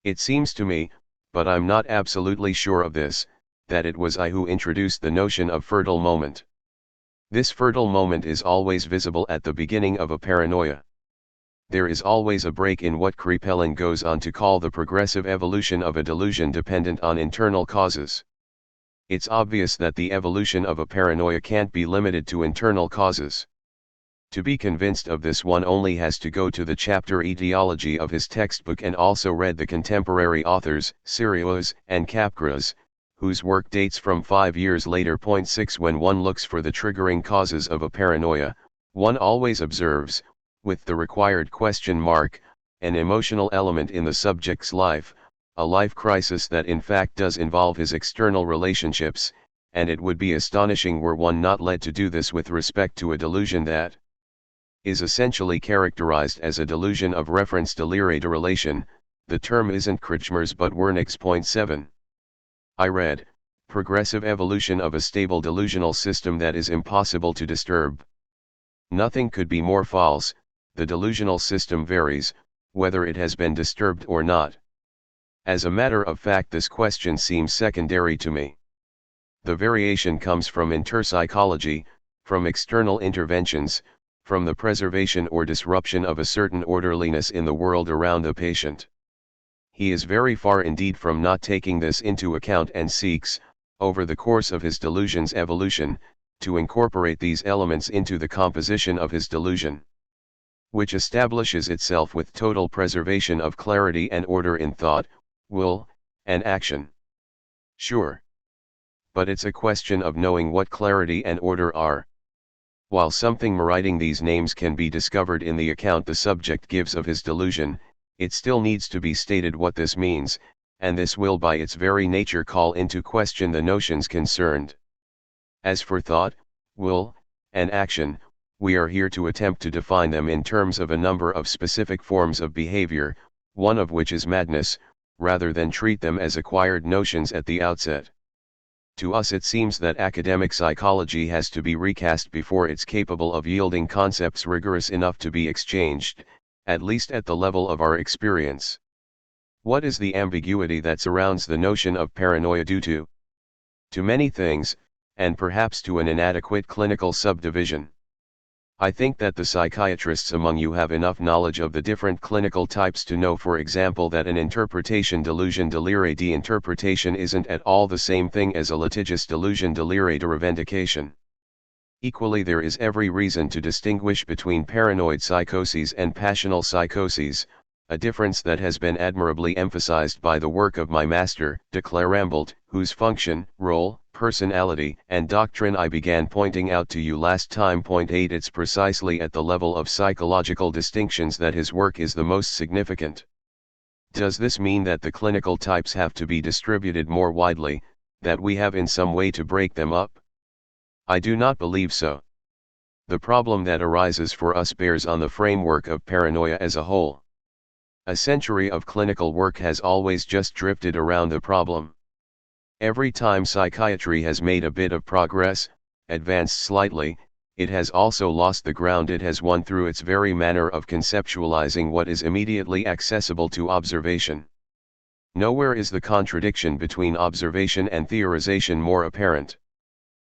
It seems to me, but I'm not absolutely sure of this, that it was I who introduced the notion of fertile moment. This fertile moment is always visible at the beginning of a paranoia. There is always a break in what Kraepelin goes on to call the progressive evolution of a delusion dependent on internal causes. It's obvious that the evolution of a paranoia can't be limited to internal causes. To be convinced of this one only has to go to the chapter Etiology of his textbook and also read the contemporary authors, Sirius and Capgras, whose work dates from 5 years later. 6 When one looks for the triggering causes of a paranoia, one always observes, with the required question mark, an emotional element in the subject's life, a life crisis that in fact does involve his external relationships, and it would be astonishing were one not led to do this with respect to a delusion that is essentially characterized as a delusion of reference delire de relation. The term isn't Kretschmer's but Wernick's. 7. I read, progressive evolution of a stable delusional system that is impossible to disturb. Nothing could be more false. The delusional system varies, whether it has been disturbed or not. As a matter of fact, this question seems secondary to me. The variation comes from interpsychology, from external interventions, from the preservation or disruption of a certain orderliness in the world around the patient. He is very far indeed from not taking this into account and seeks, over the course of his delusion's evolution, to incorporate these elements into the composition of his delusion, which establishes itself with total preservation of clarity and order in thought, will, and action. Sure. But it's a question of knowing what clarity and order are. While something meriting these names can be discovered in the account the subject gives of his delusion, it still needs to be stated what this means, and this will by its very nature call into question the notions concerned. As for thought, will, and action, we are here to attempt to define them in terms of a number of specific forms of behavior, one of which is madness, rather than treat them as acquired notions at the outset. To us it seems that academic psychology has to be recast before it's capable of yielding concepts rigorous enough to be exchanged, at least at the level of our experience. What is the ambiguity that surrounds the notion of paranoia due to? To many things, and perhaps to an inadequate clinical subdivision. I think that the psychiatrists among you have enough knowledge of the different clinical types to know, for example, that an interpretation delusion delire de interpretation isn't at all the same thing as a litigious delusion delire de revendication. Equally, there is every reason to distinguish between paranoid psychoses and passional psychoses, a difference that has been admirably emphasized by the work of my master, de Clairambelt, whose function, role, personality, and doctrine I began pointing out to you last time. 8 It's precisely at the level of psychological distinctions that his work is the most significant. Does this mean that the clinical types have to be distributed more widely, that we have in some way to break them up? I do not believe so. The problem that arises for us bears on the framework of paranoia as a whole. A century of clinical work has always just drifted around the problem. Every time psychiatry has made a bit of progress, advanced slightly, it has also lost the ground it has won through its very manner of conceptualizing what is immediately accessible to observation. Nowhere is the contradiction between observation and theorization more apparent.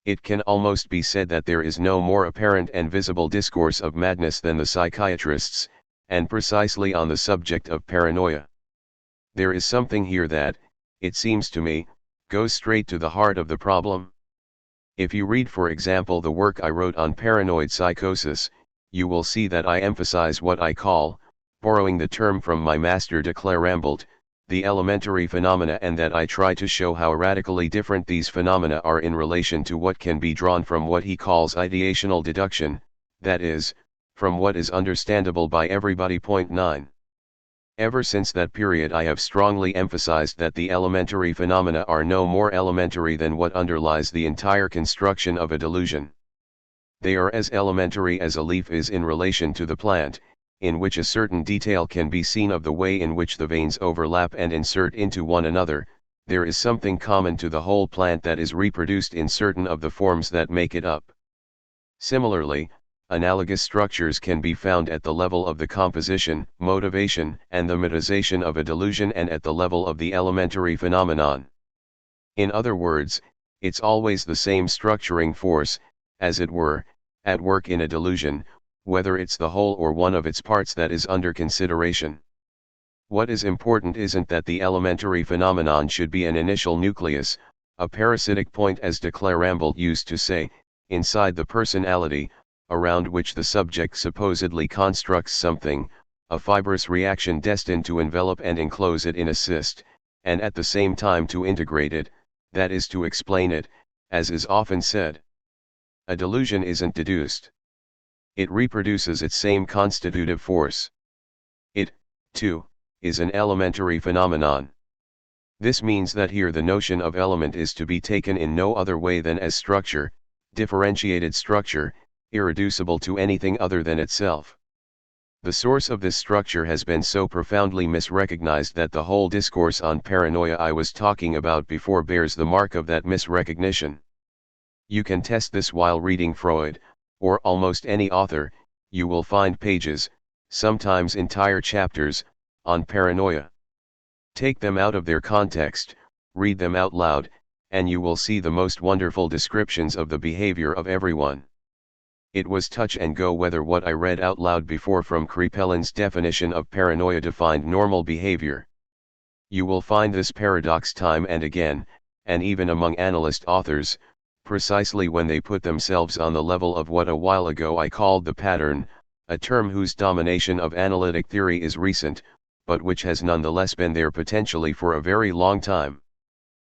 It can almost be said that there is no more apparent and visible discourse of madness than the psychiatrists', and precisely on the subject of paranoia. There is something here that, it seems to me, goes straight to the heart of the problem. If you read, for example, the work I wrote on paranoid psychosis, you will see that I emphasize what I call, borrowing the term from my master de Clerambert, the elementary phenomena, and that I try to show how radically different these phenomena are in relation to what can be drawn from what he calls ideational deduction, that is, from what is understandable by everybody. 9. Ever since that period I have strongly emphasized that the elementary phenomena are no more elementary than what underlies the entire construction of a delusion. They are as elementary as a leaf is in relation to the plant, in which a certain detail can be seen of the way in which the veins overlap and insert into one another. There is something common to the whole plant that is reproduced in certain of the forms that make it up. Similarly, analogous structures can be found at the level of the composition, motivation, and the metization of a delusion, and at the level of the elementary phenomenon. In other words, it's always the same structuring force, as it were, at work in a delusion, whether it's the whole or one of its parts that is under consideration. What is important isn't that the elementary phenomenon should be an initial nucleus, a parasitic point, as de Clerambert used to say, inside the personality, around which the subject supposedly constructs something, a fibrous reaction destined to envelop and enclose it in a cyst, and at the same time to integrate it, that is to explain it, as is often said. A delusion isn't deduced. It reproduces its same constitutive force. It, too, is an elementary phenomenon. This means that here the notion of element is to be taken in no other way than as structure, differentiated structure, irreducible to anything other than itself. The source of this structure has been so profoundly misrecognized that the whole discourse on paranoia I was talking about before bears the mark of that misrecognition. You can test this while reading Freud, or almost any author. You will find pages, sometimes entire chapters, on paranoia. Take them out of their context, read them out loud, and you will see the most wonderful descriptions of the behavior of everyone. It was touch and go whether what I read out loud before from Kripal's definition of paranoia defined normal behavior. You will find this paradox time and again, and even among analyst authors, precisely when they put themselves on the level of what a while ago I called the pattern, a term whose domination of analytic theory is recent, but which has nonetheless been there potentially for a very long time.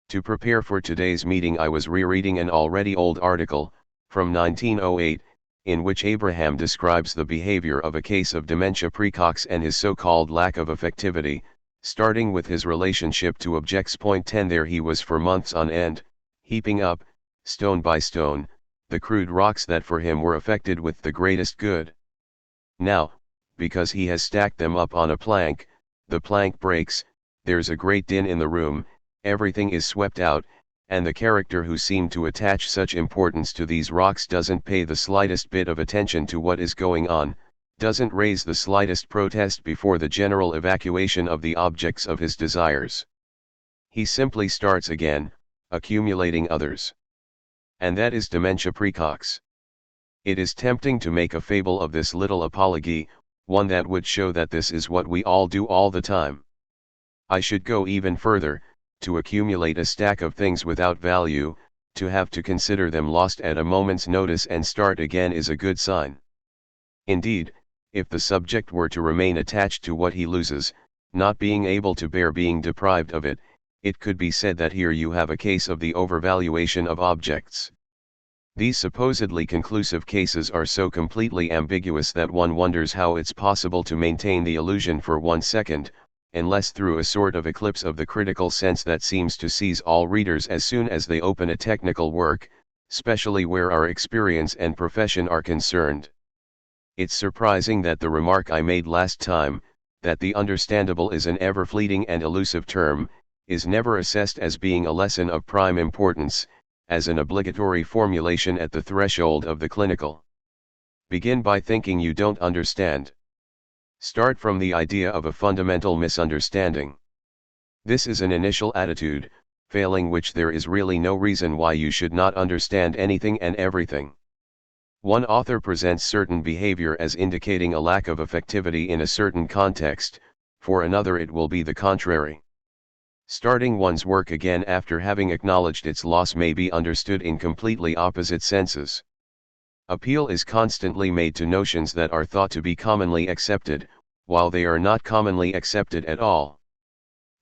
To prepare for today's meeting I was rereading an already old article, from 1908, in which Abraham describes the behavior of a case of dementia praecox and his so-called lack of affectivity, starting with his relationship to objects. 10 There he was for months on end, heaping up, stone by stone, the crude rocks that for him were affected with the greatest good. Now, because he has stacked them up on a plank, the plank breaks, there's a great din in the room, everything is swept out, and the character who seemed to attach such importance to these rocks doesn't pay the slightest bit of attention to what is going on, doesn't raise the slightest protest before the general evacuation of the objects of his desires. He simply starts again, accumulating others. And that is dementia praecox. It is tempting to make a fable of this little apology, one that would show that this is what we all do all the time. I should go even further. To accumulate a stack of things without value, to have to consider them lost at a moment's notice and start again is a good sign. Indeed, if the subject were to remain attached to what he loses, not being able to bear being deprived of it, it could be said that here you have a case of the overvaluation of objects. These supposedly conclusive cases are so completely ambiguous that one wonders how it's possible to maintain the illusion for 1 second, unless through a sort of eclipse of the critical sense that seems to seize all readers as soon as they open a technical work, especially where our experience and profession are concerned. It's surprising that the remark I made last time, that the understandable is an ever-fleeting and elusive term, is never assessed as being a lesson of prime importance, as an obligatory formulation at the threshold of the clinical. Begin by thinking you don't understand. Start from the idea of a fundamental misunderstanding. This is an initial attitude, failing which there is really no reason why you should not understand anything and everything. One author presents certain behavior as indicating a lack of effectivity in a certain context, for another it will be the contrary. Starting one's work again after having acknowledged its loss may be understood in completely opposite senses. Appeal is constantly made to notions that are thought to be commonly accepted, while they are not commonly accepted at all.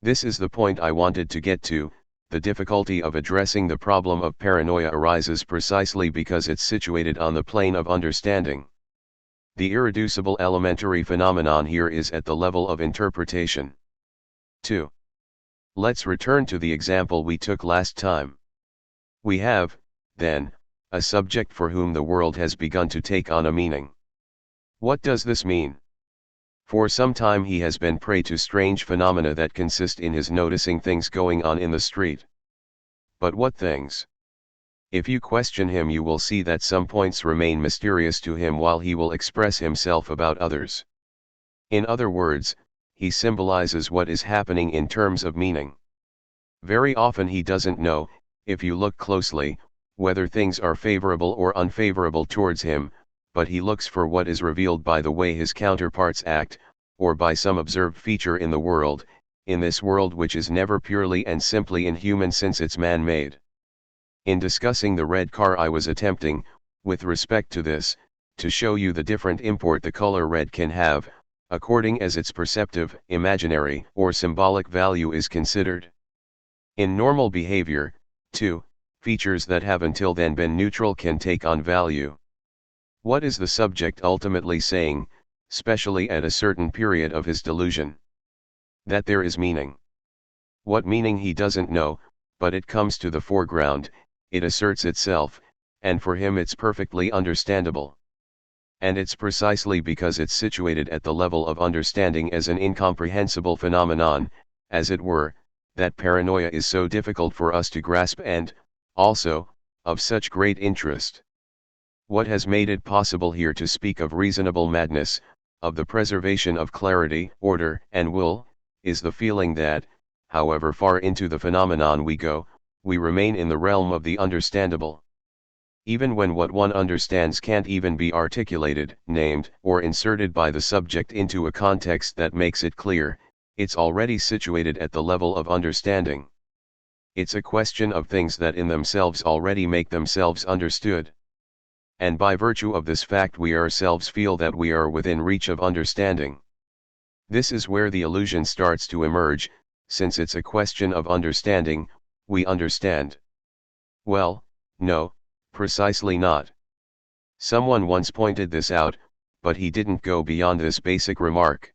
This is the point I wanted to get to. The difficulty of addressing the problem of paranoia arises precisely because it's situated on the plane of understanding. The irreducible elementary phenomenon here is at the level of interpretation. 2. Let's return to the example we took last time. We have, then, a subject for whom the world has begun to take on a meaning. What does this mean? For some time he has been prey to strange phenomena that consist in his noticing things going on in the street. But what things? If you question him you will see that some points remain mysterious to him while he will express himself about others. In other words, he symbolizes what is happening in terms of meaning. Very often he doesn't know, if you look closely, whether things are favorable or unfavorable towards him, but he looks for what is revealed by the way his counterparts act, or by some observed feature in the world, in this world which is never purely and simply inhuman since it's man-made. In discussing the red car I was attempting, with respect to this, to show you the different import the color red can have, according as its perceptive, imaginary, or symbolic value is considered. In normal behavior, too, features that have until then been neutral can take on value. What is the subject ultimately saying, specially at a certain period of his delusion? That there is meaning. What meaning he doesn't know, but it comes to the foreground, it asserts itself, and for him it's perfectly understandable. And it's precisely because it's situated at the level of understanding as an incomprehensible phenomenon, as it were, that paranoia is so difficult for us to grasp and, also, of such great interest. What has made it possible here to speak of reasonable madness, of the preservation of clarity, order, and will, is the feeling that, however far into the phenomenon we go, we remain in the realm of the understandable. Even when what one understands can't even be articulated, named, or inserted by the subject into a context that makes it clear, it's already situated at the level of understanding. It's a question of things that in themselves already make themselves understood. And by virtue of this fact we ourselves feel that we are within reach of understanding. This is where the illusion starts to emerge. Since it's a question of understanding, we understand. Well, no, precisely not. Someone once pointed this out, but he didn't go beyond this basic remark.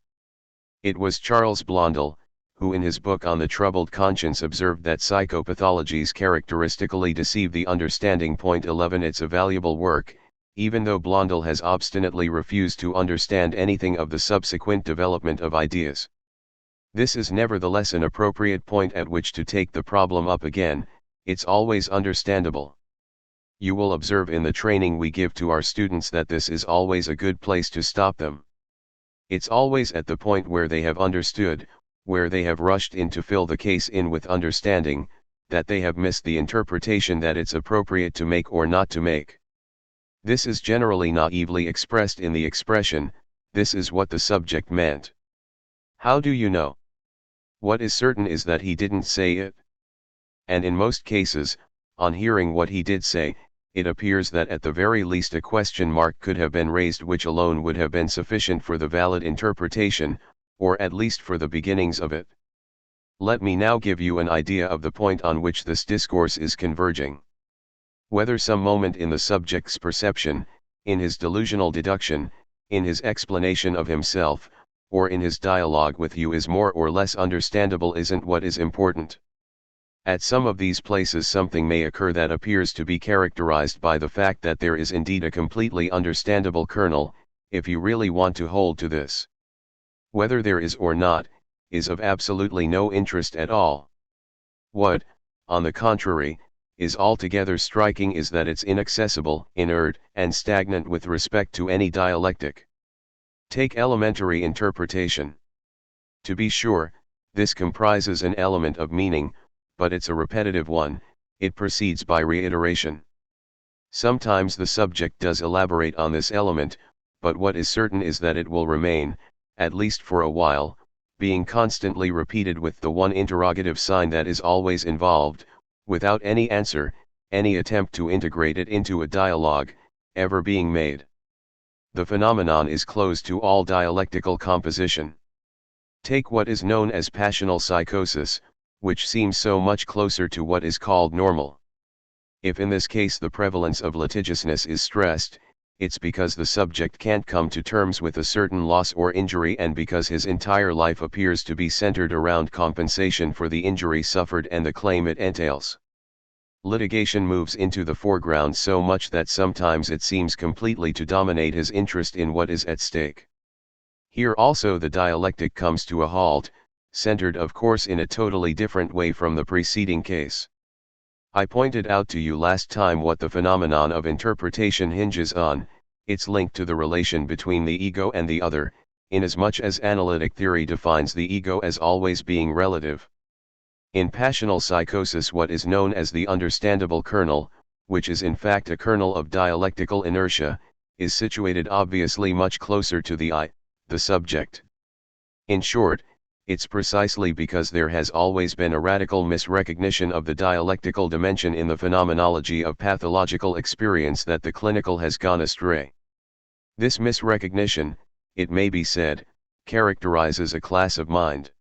It was Charles Blondel, who in his book On the Troubled Conscience observed that psychopathologies characteristically deceive the understanding. 11 It's a valuable work, even though Blondel has obstinately refused to understand anything of the subsequent development of ideas. This is nevertheless an appropriate point at which to take the problem up again. It's always understandable. You will observe in the training we give to our students that this is always a good place to stop them. It's always at the point where they have understood, where they have rushed in to fill the case in with understanding, that they have missed the interpretation that it's appropriate to make or not to make. This is generally naively expressed in the expression, "This is what the subject meant." How do you know? What is certain is that he didn't say it. And in most cases, on hearing what he did say, it appears that at the very least a question mark could have been raised which alone would have been sufficient for the valid interpretation, or at least for the beginnings of it. Let me now give you an idea of the point on which this discourse is converging. Whether some moment in the subject's perception, in his delusional deduction, in his explanation of himself, or in his dialogue with you is more or less understandable isn't what is important. At some of these places something may occur that appears to be characterized by the fact that there is indeed a completely understandable kernel, if you really want to hold to this. Whether there is or not, is of absolutely no interest at all. What, on the contrary, is altogether striking is that it's inaccessible, inert, and stagnant with respect to any dialectic. Take elementary interpretation. To be sure, this comprises an element of meaning, but it's a repetitive one, it proceeds by reiteration. Sometimes the subject does elaborate on this element, but what is certain is that it will remain, at least for a while, being constantly repeated with the one interrogative sign that is always involved, without any answer, any attempt to integrate it into a dialogue, ever being made. The phenomenon is closed to all dialectical composition. Take what is known as passional psychosis, which seems so much closer to what is called normal. If in this case the prevalence of litigiousness is stressed, it's because the subject can't come to terms with a certain loss or injury, and because his entire life appears to be centered around compensation for the injury suffered and the claim it entails. Litigation moves into the foreground so much that sometimes it seems completely to dominate his interest in what is at stake. Here also the dialectic comes to a halt, centered of course in a totally different way from the preceding case. I pointed out to you last time what the phenomenon of interpretation hinges on, its link to the relation between the ego and the other, inasmuch as analytic theory defines the ego as always being relative. In passional psychosis, what is known as the understandable kernel, which is in fact a kernel of dialectical inertia, is situated obviously much closer to the I, the subject. In short, it's precisely because there has always been a radical misrecognition of the dialectical dimension in the phenomenology of pathological experience that the clinical has gone astray. This misrecognition, it may be said, characterizes a class of mind.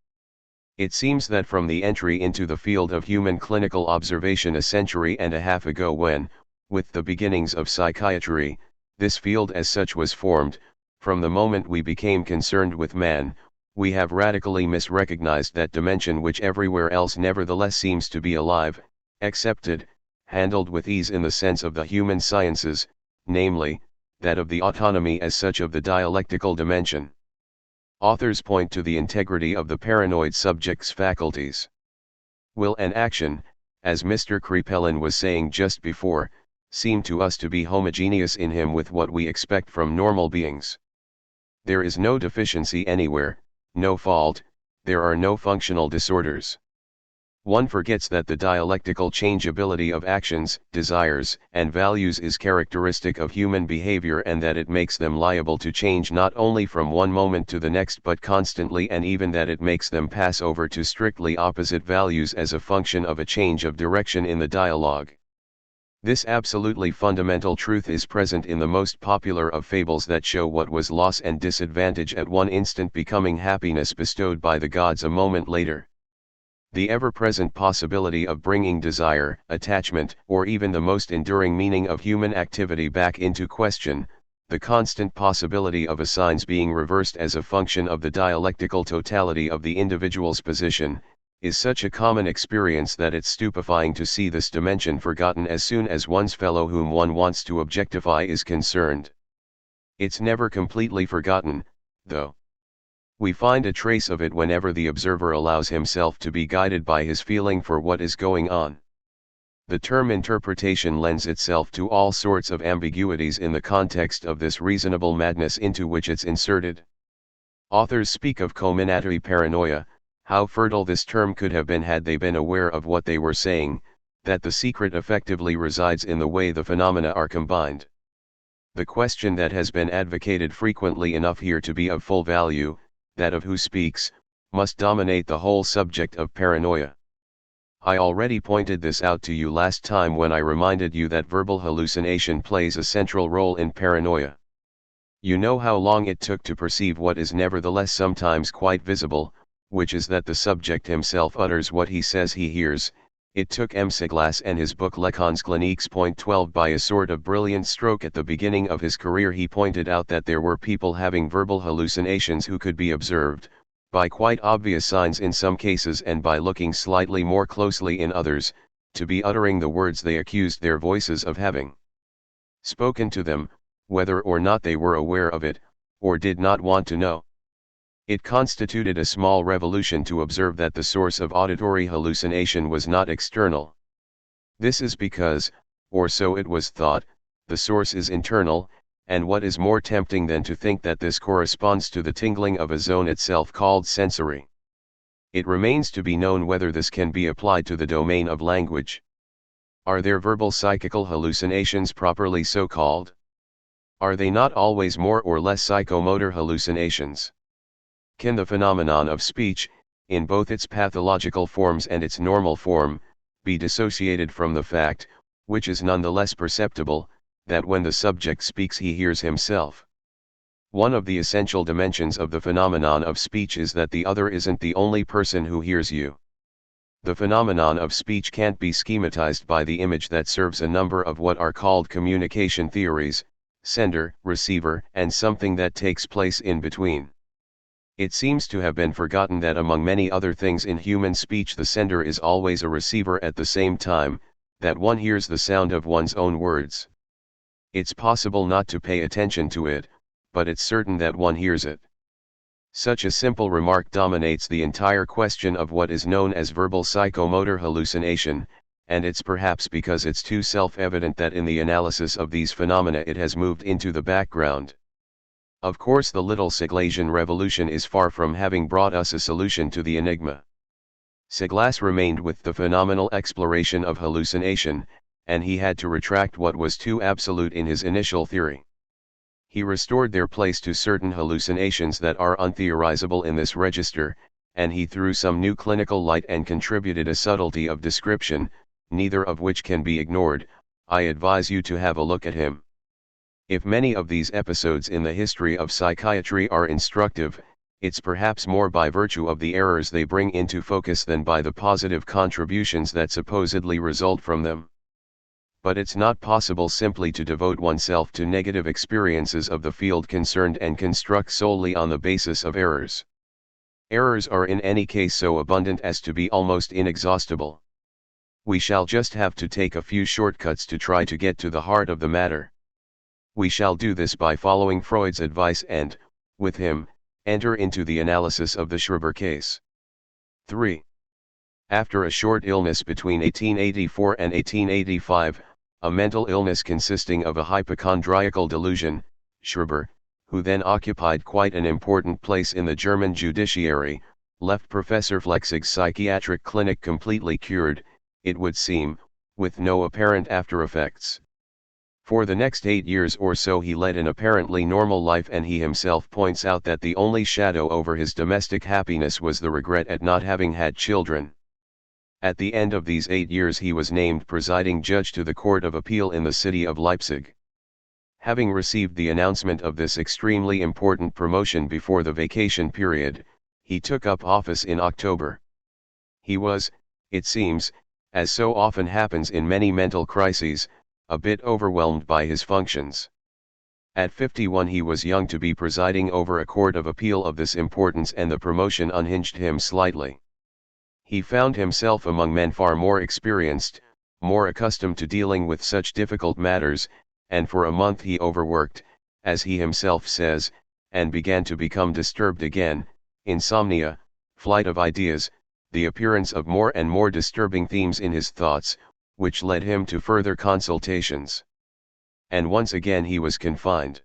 It seems that from the entry into the field of human clinical observation a century and a half ago, when, with the beginnings of psychiatry, this field as such was formed, from the moment we became concerned with man, we have radically misrecognized that dimension which everywhere else nevertheless seems to be alive, accepted, handled with ease in the sense of the human sciences, namely, that of the autonomy as such of the dialectical dimension. Authors point to the integrity of the paranoid subject's faculties. Will and action, as Mr. Kripelin was saying just before, seem to us to be homogeneous in him with what we expect from normal beings. There is no deficiency anywhere, no fault, there are no functional disorders. One forgets that the dialectical changeability of actions, desires, and values is characteristic of human behavior, and that it makes them liable to change not only from one moment to the next but constantly, and even that it makes them pass over to strictly opposite values as a function of a change of direction in the dialogue. This absolutely fundamental truth is present in the most popular of fables that show what was loss and disadvantage at one instant becoming happiness bestowed by the gods a moment later. The ever-present possibility of bringing desire, attachment, or even the most enduring meaning of human activity back into question, the constant possibility of a sign's being reversed as a function of the dialectical totality of the individual's position, is such a common experience that it's stupefying to see this dimension forgotten as soon as one's fellow whom one wants to objectify is concerned. It's never completely forgotten, though. We find a trace of it whenever the observer allows himself to be guided by his feeling for what is going on. The term interpretation lends itself to all sorts of ambiguities in the context of this reasonable madness into which it's inserted. Authors speak of combinatory paranoia. How fertile this term could have been had they been aware of what they were saying, that the secret effectively resides in the way the phenomena are combined. The question that has been advocated frequently enough here to be of full value, that of who speaks, must dominate the whole subject of paranoia. I already pointed this out to you last time when I reminded you that verbal hallucination plays a central role in paranoia. You know how long it took to perceive what is nevertheless sometimes quite visible, which is that the subject himself utters what he says he hears. It took M. Seglas and his book Lacan's Cliniques. 12 By a sort of brilliant stroke at the beginning of his career he pointed out that there were people having verbal hallucinations who could be observed, by quite obvious signs in some cases and by looking slightly more closely in others, to be uttering the words they accused their voices of having spoken to them, whether or not they were aware of it, or did not want to know. It constituted a small revolution to observe that the source of auditory hallucination was not external. This is because, or so it was thought, the source is internal, and what is more tempting than to think that this corresponds to the tingling of a zone itself called sensory? It remains to be known whether this can be applied to the domain of language. Are there verbal psychical hallucinations properly so called? Are they not always more or less psychomotor hallucinations? Can the phenomenon of speech, in both its pathological forms and its normal form, be dissociated from the fact, which is nonetheless perceptible, that when the subject speaks he hears himself? One of the essential dimensions of the phenomenon of speech is that the other isn't the only person who hears you. The phenomenon of speech can't be schematized by the image that serves a number of what are called communication theories, sender, receiver, and something that takes place in between. It seems to have been forgotten that among many other things in human speech the sender is always a receiver at the same time, that one hears the sound of one's own words. It's possible not to pay attention to it, but it's certain that one hears it. Such a simple remark dominates the entire question of what is known as verbal psychomotor hallucination, and it's perhaps because it's too self-evident that in the analysis of these phenomena it has moved into the background. Of course, the little Saglasian revolution is far from having brought us a solution to the enigma. Saglas remained with the phenomenal exploration of hallucination, and he had to retract what was too absolute in his initial theory. He restored their place to certain hallucinations that are untheorizable in this register, and he threw some new clinical light and contributed a subtlety of description, neither of which can be ignored. I advise you to have a look at him. If many of these episodes in the history of psychiatry are instructive, it's perhaps more by virtue of the errors they bring into focus than by the positive contributions that supposedly result from them. But it's not possible simply to devote oneself to negative experiences of the field concerned and construct solely on the basis of errors. Errors are in any case so abundant as to be almost inexhaustible. We shall just have to take a few shortcuts to try to get to the heart of the matter. We shall do this by following Freud's advice and, with him, enter into the analysis of the Schreiber case. 3. After a short illness between 1884 and 1885, a mental illness consisting of a hypochondriacal delusion, Schreiber, who then occupied quite an important place in the German judiciary, left Professor Flechsig's psychiatric clinic completely cured, it would seem, with no apparent after effects. For the next 8 years or so he led an apparently normal life, and he himself points out that the only shadow over his domestic happiness was the regret at not having had children. At the end of these 8 years he was named presiding judge to the Court of Appeal in the city of Leipzig. Having received the announcement of this extremely important promotion before the vacation period, he took up office in October. He was, it seems, as so often happens in many mental crises, a bit overwhelmed by his functions. At 51 he was young to be presiding over a court of appeal of this importance, and the promotion unhinged him slightly. He found himself among men far more experienced, more accustomed to dealing with such difficult matters, and for a month he overworked, as he himself says, and began to become disturbed again, insomnia, flight of ideas, the appearance of more and more disturbing themes in his thoughts, which led him to further consultations. And once again he was confined.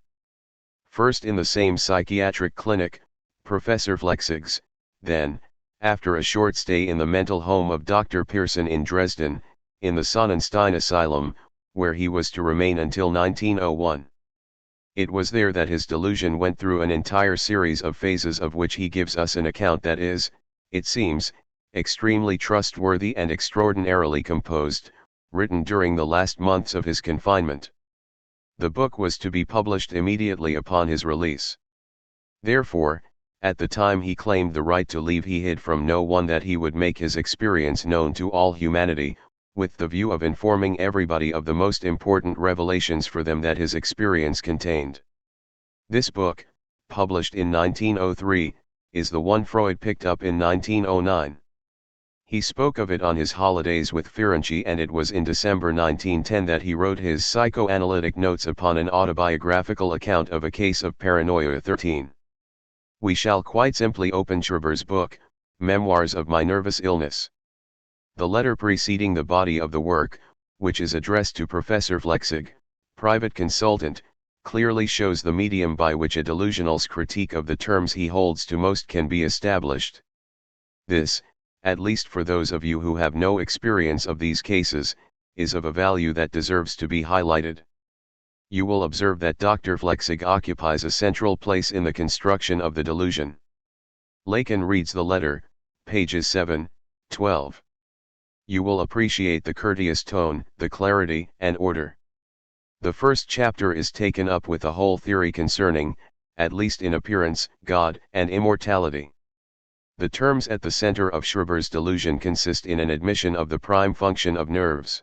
First in the same psychiatric clinic, Professor Flechsig's, then, after a short stay in the mental home of Dr. Pearson in Dresden, in the Sonnenstein Asylum, where he was to remain until 1901. It was there that his delusion went through an entire series of phases of which he gives us an account that is, it seems, extremely trustworthy and extraordinarily composed, written during the last months of his confinement. The book was to be published immediately upon his release. Therefore, at the time he claimed the right to leave, he hid from no one that he would make his experience known to all humanity, with the view of informing everybody of the most important revelations for them that his experience contained. This book, published in 1903, is the one Freud picked up in 1909. He spoke of it on his holidays with Ferenczi, and it was in December 1910 that he wrote his psychoanalytic notes upon an autobiographical account of a case of paranoia 13. We shall quite simply open Schreber's book, Memoirs of My Nervous Illness. The letter preceding the body of the work, which is addressed to Professor Flechsig, private consultant, clearly shows the medium by which a delusional's critique of the terms he holds to most can be established. This, at least for those of you who have no experience of these cases, is of a value that deserves to be highlighted. You will observe that Dr. Flechsig occupies a central place in the construction of the delusion. Lacan reads the letter, pages 7, 12. You will appreciate the courteous tone, the clarity and order. The first chapter is taken up with a whole theory concerning, at least in appearance, God and immortality. The terms at the center of Schreber's delusion consist in an admission of the prime function of nerves.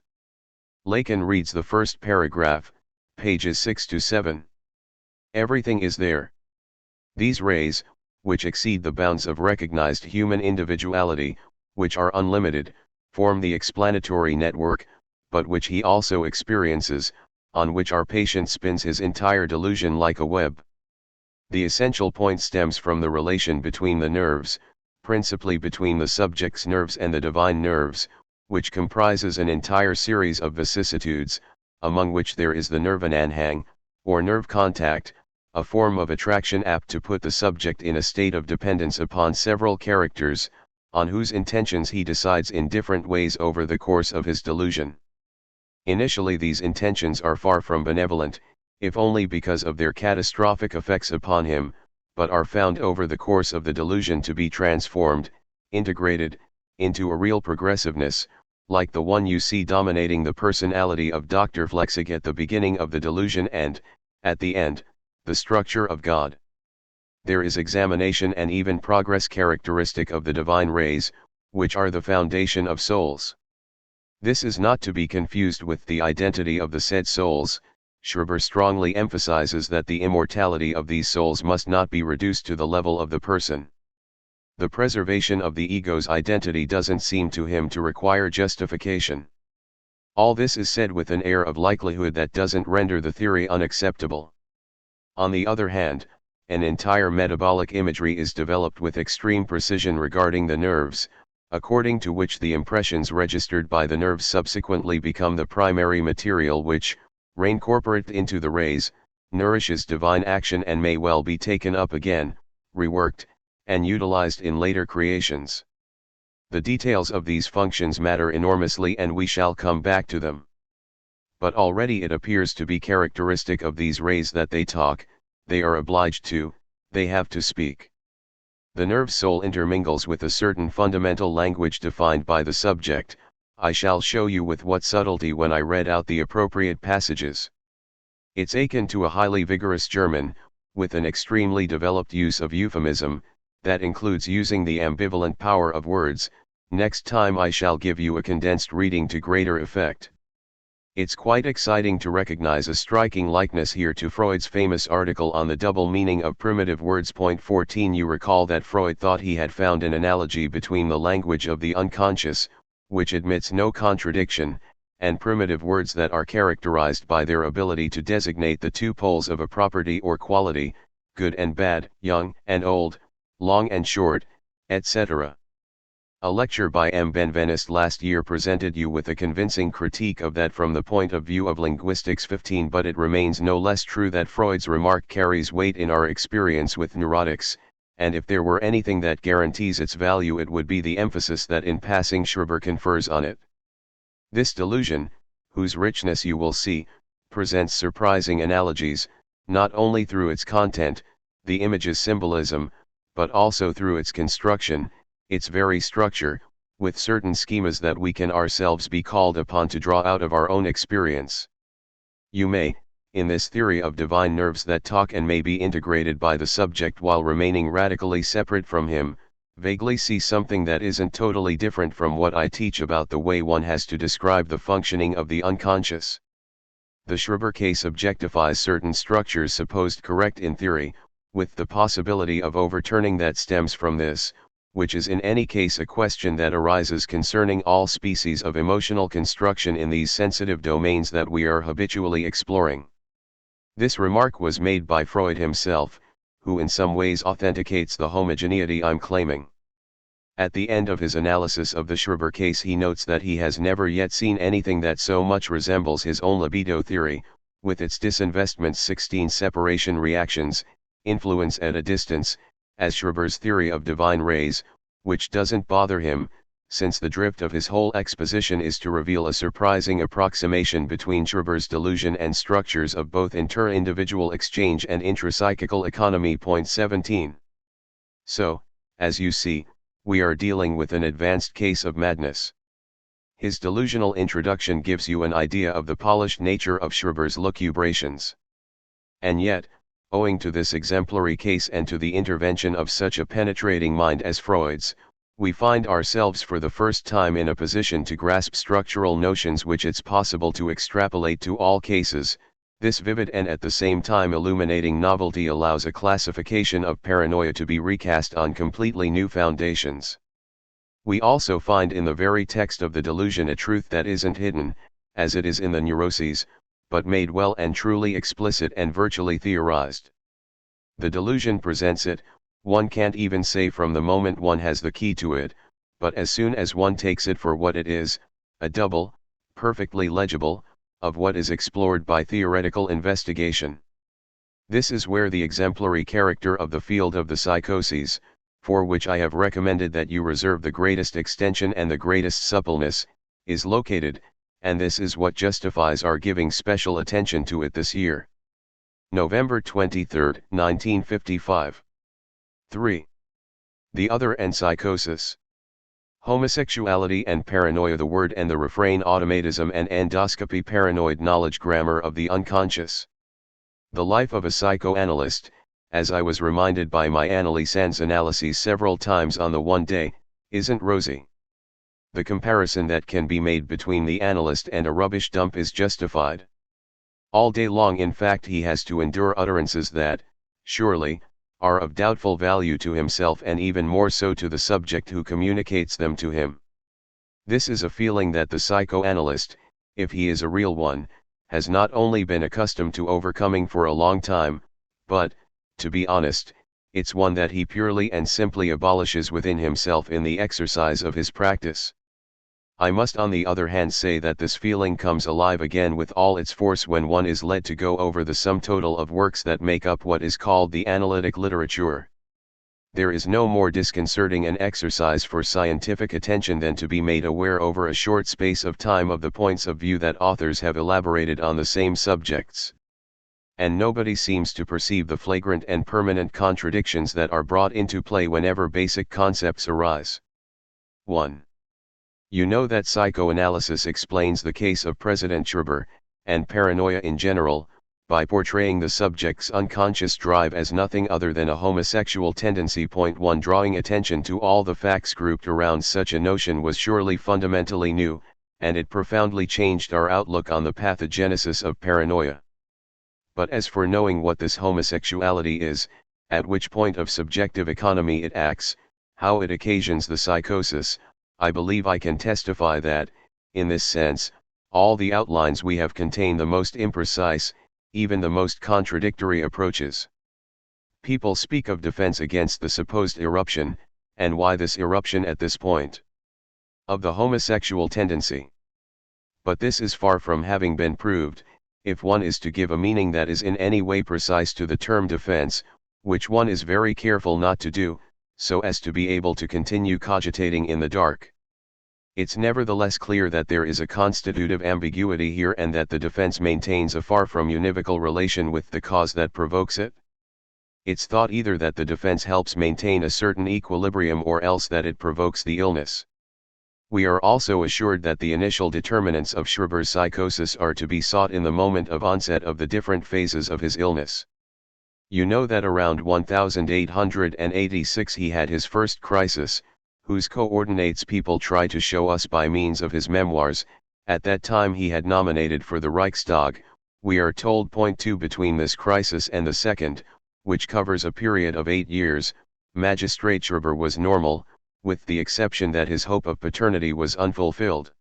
Lacan reads the first paragraph, pages 6 to 7. Everything is there. These rays, which exceed the bounds of recognized human individuality, which are unlimited, form the explanatory network, but which he also experiences, on which our patient spins his entire delusion like a web. The essential point stems from the relation between the nerves, principally between the subject's nerves and the divine nerves, which comprises an entire series of vicissitudes, among which there is the nervenanhang, or nerve contact, a form of attraction apt to put the subject in a state of dependence upon several characters, on whose intentions he decides in different ways over the course of his delusion. Initially these intentions are far from benevolent, if only because of their catastrophic effects upon him, but are found over the course of the delusion to be transformed, integrated, into a real progressiveness, like the one you see dominating the personality of Dr. Flechsig at the beginning of the delusion and, at the end, the structure of God. There is examination and even progress characteristic of the divine rays, which are the foundation of souls. This is not to be confused with the identity of the said souls. Schreber strongly emphasizes that the immortality of these souls must not be reduced to the level of the person. The preservation of the ego's identity doesn't seem to him to require justification. All this is said with an air of likelihood that doesn't render the theory unacceptable. On the other hand, an entire metabolic imagery is developed with extreme precision regarding the nerves, according to which the impressions registered by the nerves subsequently become the primary material which, reincorporate into the rays, nourishes divine action and may well be taken up again, reworked, and utilized in later creations. The details of these functions matter enormously and we shall come back to them. But already it appears to be characteristic of these rays that they talk, they are obliged to, they have to speak. The nerve soul intermingles with a certain fundamental language defined by the subject. I shall show you with what subtlety when I read out the appropriate passages. It's akin to a highly vigorous German, with an extremely developed use of euphemism, that includes using the ambivalent power of words. Next time I shall give you a condensed reading to greater effect. It's quite exciting to recognize a striking likeness here to Freud's famous article on the double meaning of primitive words. 14 You recall that Freud thought he had found an analogy between the language of the unconscious, which admits no contradiction, and primitive words that are characterized by their ability to designate the two poles of a property or quality, good and bad, young and old, long and short, etc. A lecture by M. Benveniste last year presented you with a convincing critique of that from the point of view of linguistics. 15 But it remains no less true that Freud's remark carries weight in our experience with neurotics, and if there were anything that guarantees its value it would be the emphasis that in passing Schreber confers on it. This delusion, whose richness you will see, presents surprising analogies, not only through its content, the image's symbolism, but also through its construction, its very structure, with certain schemas that we can ourselves be called upon to draw out of our own experience. You may, in this theory of divine nerves that talk and may be integrated by the subject while remaining radically separate from him, vaguely see something that isn't totally different from what I teach about the way one has to describe the functioning of the unconscious. The Schreber case objectifies certain structures supposed correct in theory, with the possibility of overturning that stems from this, which is in any case a question that arises concerning all species of emotional construction in these sensitive domains that we are habitually exploring. This remark was made by Freud himself, who in some ways authenticates the homogeneity I'm claiming. At the end of his analysis of the Schreber case, he notes that he has never yet seen anything that so much resembles his own libido theory, with its disinvestment's 16 separation reactions, influence at a distance, as Schreber's theory of divine rays, which doesn't bother him, since the drift of his whole exposition is to reveal a surprising approximation between Schreber's delusion and structures of both inter-individual exchange and intrapsychical economy. Point 17. So, as you see, we are dealing with an advanced case of madness. His delusional introduction gives you an idea of the polished nature of Schreber's lucubrations. And yet, owing to this exemplary case and to the intervention of such a penetrating mind as Freud's, we find ourselves for the first time in a position to grasp structural notions which it's possible to extrapolate to all cases. This vivid and at the same time illuminating novelty allows a classification of paranoia to be recast on completely new foundations. We also find in the very text of the delusion a truth that isn't hidden, as it is in the neuroses, but made well and truly explicit and virtually theorized. The delusion presents it, one can't even say from the moment one has the key to it, but as soon as one takes it for what it is, a double, perfectly legible, of what is explored by theoretical investigation. This is where the exemplary character of the field of the psychoses, for which I have recommended that you reserve the greatest extension and the greatest suppleness, is located, and this is what justifies our giving special attention to it this year. November 23, 1955. 3. The other and psychosis. Homosexuality and paranoia. The word and the refrain: automatism and endoscopy. Paranoid knowledge. Grammar of the unconscious. The life of a psychoanalyst, as I was reminded by my Anneliese analyses several times on the one day, isn't rosy. The comparison that can be made between the analyst and a rubbish dump is justified. All day long, in fact, he has to endure utterances that, surely, are of doubtful value to himself and even more so to the subject who communicates them to him. This is a feeling that the psychoanalyst, if he is a real one, has not only been accustomed to overcoming for a long time, but, to be honest, it's one that he purely and simply abolishes within himself in the exercise of his practice. I must on the other hand say that this feeling comes alive again with all its force when one is led to go over the sum total of works that make up what is called the analytic literature. There is no more disconcerting an exercise for scientific attention than to be made aware over a short space of time of the points of view that authors have elaborated on the same subjects. And nobody seems to perceive the flagrant and permanent contradictions that are brought into play whenever basic concepts arise. 1. You know that psychoanalysis explains the case of President Schreber, and paranoia in general, by portraying the subject's unconscious drive as nothing other than a homosexual tendency. 1. Drawing attention to all the facts grouped around such a notion was surely fundamentally new, and it profoundly changed our outlook on the pathogenesis of paranoia. But as for knowing what this homosexuality is, at which point of subjective economy it acts, how it occasions the psychosis, I believe I can testify that, in this sense, all the outlines we have contain the most imprecise, even the most contradictory approaches. People speak of defense against the supposed eruption, and why this eruption at this point of the homosexual tendency. But this is far from having been proved, if one is to give a meaning that is in any way precise to the term defense, which one is very careful not to do, so as to be able to continue cogitating in the dark. It's nevertheless clear that there is a constitutive ambiguity here and that the defense maintains a far from univocal relation with the cause that provokes it. It's thought either that the defense helps maintain a certain equilibrium or else that it provokes the illness. We are also assured that the initial determinants of Schreber's psychosis are to be sought in the moment of onset of the different phases of his illness. You know that around 1886 he had his first crisis, whose coordinates people try to show us by means of his memoirs. At that time he had nominated for the Reichstag, we are told. 2. Between this crisis and the second, which covers a period of 8 years, Magistrate Schreber was normal, with the exception that his hope of paternity was unfulfilled.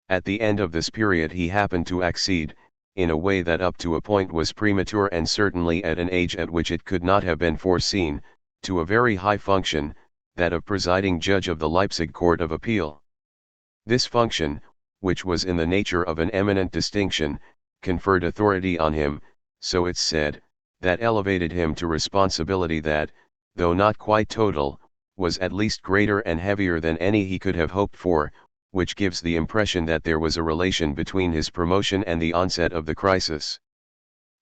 At the end of this period he happened to accede, in a way that up to a point was premature and certainly at an age at which it could not have been foreseen, to a very high function, that of presiding judge of the Leipzig Court of Appeal. This function, which was in the nature of an eminent distinction, conferred authority on him, so it's said, that elevated him to responsibility that, though not quite total, was at least greater and heavier than any he could have hoped for, which gives the impression that there was a relation between his promotion and the onset of the crisis.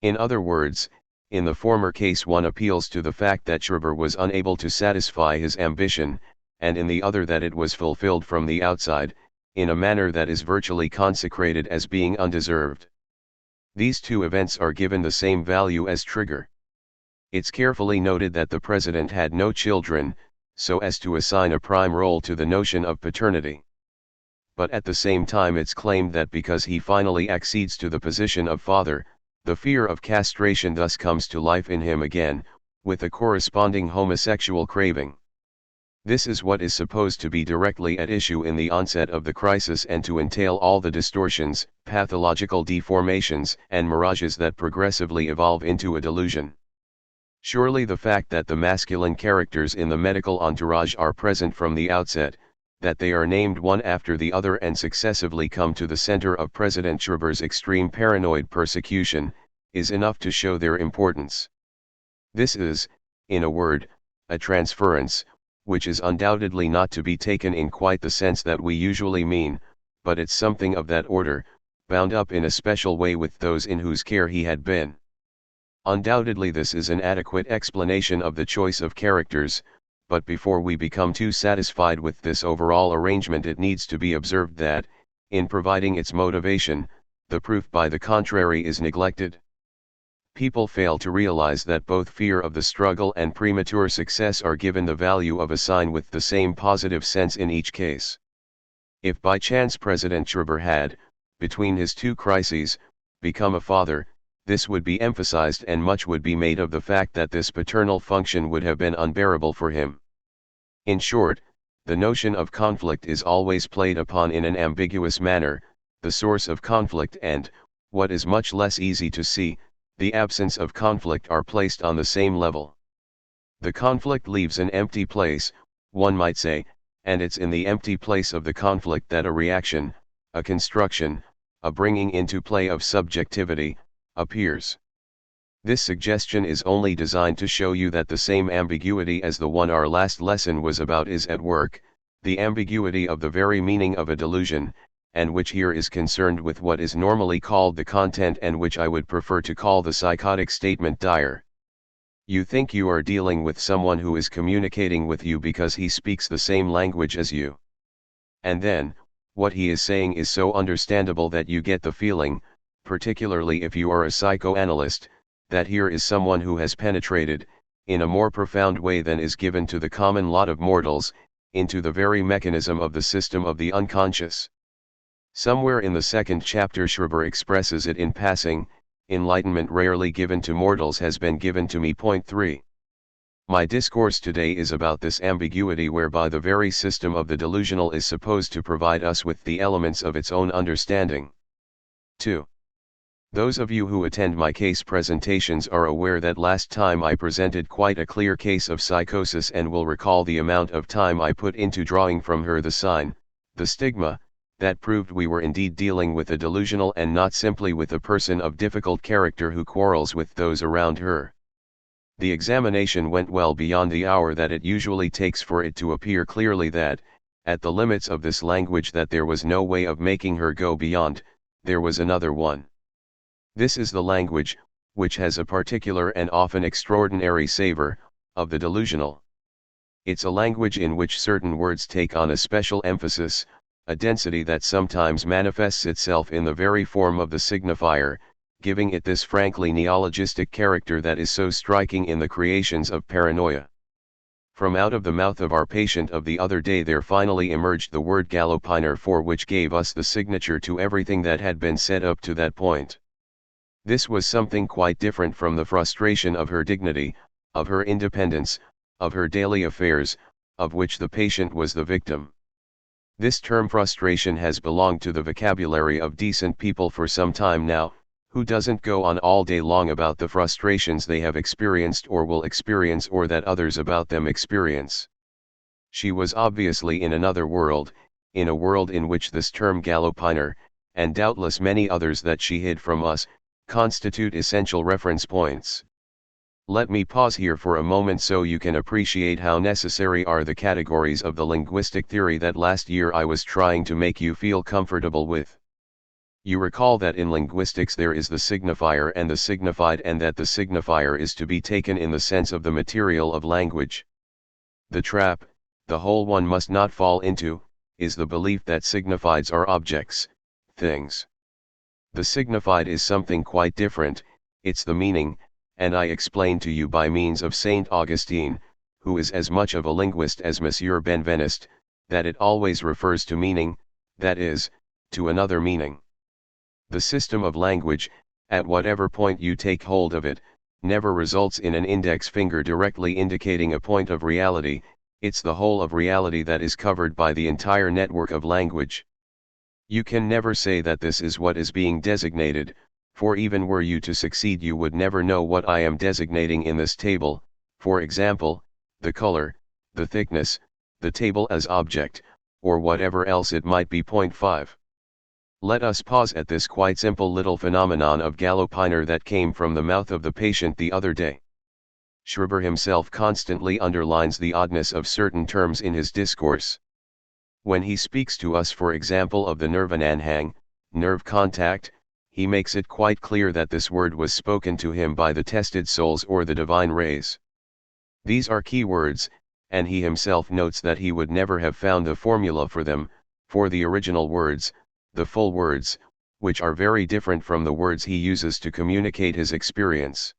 In other words, in the former case one appeals to the fact that Schreiber was unable to satisfy his ambition, and in the other that it was fulfilled from the outside, in a manner that is virtually consecrated as being undeserved. These two events are given the same value as trigger. It's carefully noted that the president had no children, so as to assign a prime role to the notion of paternity. But at the same time it's claimed that because he finally accedes to the position of father, the fear of castration thus comes to life in him again, with a corresponding homosexual craving. This is what is supposed to be directly at issue in the onset of the crisis and to entail all the distortions, pathological deformations, and mirages that progressively evolve into a delusion. Surely the fact that the masculine characters in the medical entourage are present from the outset, that they are named one after the other and successively come to the center of President Schreiber's extreme paranoid persecution, is enough to show their importance. This is, in a word, a transference, which is undoubtedly not to be taken in quite the sense that we usually mean, but it's something of that order, bound up in a special way with those in whose care he had been. Undoubtedly this is an adequate explanation of the choice of characters, but before we become too satisfied with this overall arrangement it needs to be observed that, in providing its motivation, the proof by the contrary is neglected. People fail to realize that both fear of the struggle and premature success are given the value of a sign with the same positive sense in each case. If by chance President Schreiber had, between his two crises, become a father, this would be emphasized and much would be made of the fact that this paternal function would have been unbearable for him. In short, the notion of conflict is always played upon in an ambiguous manner, the source of conflict and, what is much less easy to see, the absence of conflict are placed on the same level. The conflict leaves an empty place, one might say, and it's in the empty place of the conflict that a reaction, a construction, a bringing into play of subjectivity, appears. This suggestion is only designed to show you that the same ambiguity as the one our last lesson was about is at work, the ambiguity of the very meaning of a delusion, and which here is concerned with what is normally called the content and which I would prefer to call the psychotic statement dire. You think you are dealing with someone who is communicating with you because he speaks the same language as you. And then, what he is saying is so understandable that you get the feeling, particularly if you are a psychoanalyst, that here is someone who has penetrated, in a more profound way than is given to the common lot of mortals, into the very mechanism of the system of the unconscious. Somewhere in the second chapter Schreiber expresses it in passing, enlightenment rarely given to mortals has been given to me. Point 3. My discourse today is about this ambiguity whereby the very system of the delusional is supposed to provide us with the elements of its own understanding. 2. Those of you who attend my case presentations are aware that last time I presented quite a clear case of psychosis and will recall the amount of time I put into drawing from her the sign, the stigma, that proved we were indeed dealing with a delusional and not simply with a person of difficult character who quarrels with those around her. The examination went well beyond the hour that it usually takes for it to appear clearly that, at the limits of this language that there was no way of making her go beyond, there was another one. This is the language, which has a particular and often extraordinary savor, of the delusional. It's a language in which certain words take on a special emphasis, a density that sometimes manifests itself in the very form of the signifier, giving it this frankly neologistic character that is so striking in the creations of paranoia. From out of the mouth of our patient of the other day there finally emerged the word galopiner, for which gave us the signature to everything that had been said up to that point. This was something quite different from the frustration of her dignity, of her independence, of her daily affairs, of which the patient was the victim. This term frustration has belonged to the vocabulary of decent people for some time now, Who doesn't go on all day long about the frustrations they have experienced or will experience or that others about them experience? She was obviously in another world, in a world in which this term Galopiner, and doubtless many others that she hid from us, constitute essential reference points. Let me pause here for a moment so you can appreciate how necessary are the categories of the linguistic theory that last year I was trying to make you feel comfortable with. You recall that in linguistics there is the signifier and the signified, and that the signifier is to be taken in the sense of the material of language. The trap, the hole one must not fall into, is the belief that signifieds are objects, things. The signified is something quite different, it's the meaning, and I explained to you by means of Saint Augustine, who is as much of a linguist as Monsieur Benveniste, that it always refers to meaning, that is, to another meaning. The system of language, at whatever point you take hold of it, never results in an index finger directly indicating a point of reality, it's the whole of reality that is covered by the entire network of language. You can never say that this is what is being designated, for even were you to succeed you would never know what I am designating in this table, for example, the color, the thickness, the table as object, or whatever else it might be. 5. Let us pause at this quite simple little phenomenon of Galopiner that came from the mouth of the patient the other day. Schreber himself constantly underlines the oddness of certain terms in his discourse. When he speaks to us, for example, of the nervenanhang, nerve contact, he makes it quite clear that this word was spoken to him by the tested souls or the divine rays. These are key words, and he himself notes that he would never have found a formula for them, for the original words, the full words, which are very different from the words he uses to communicate his experience.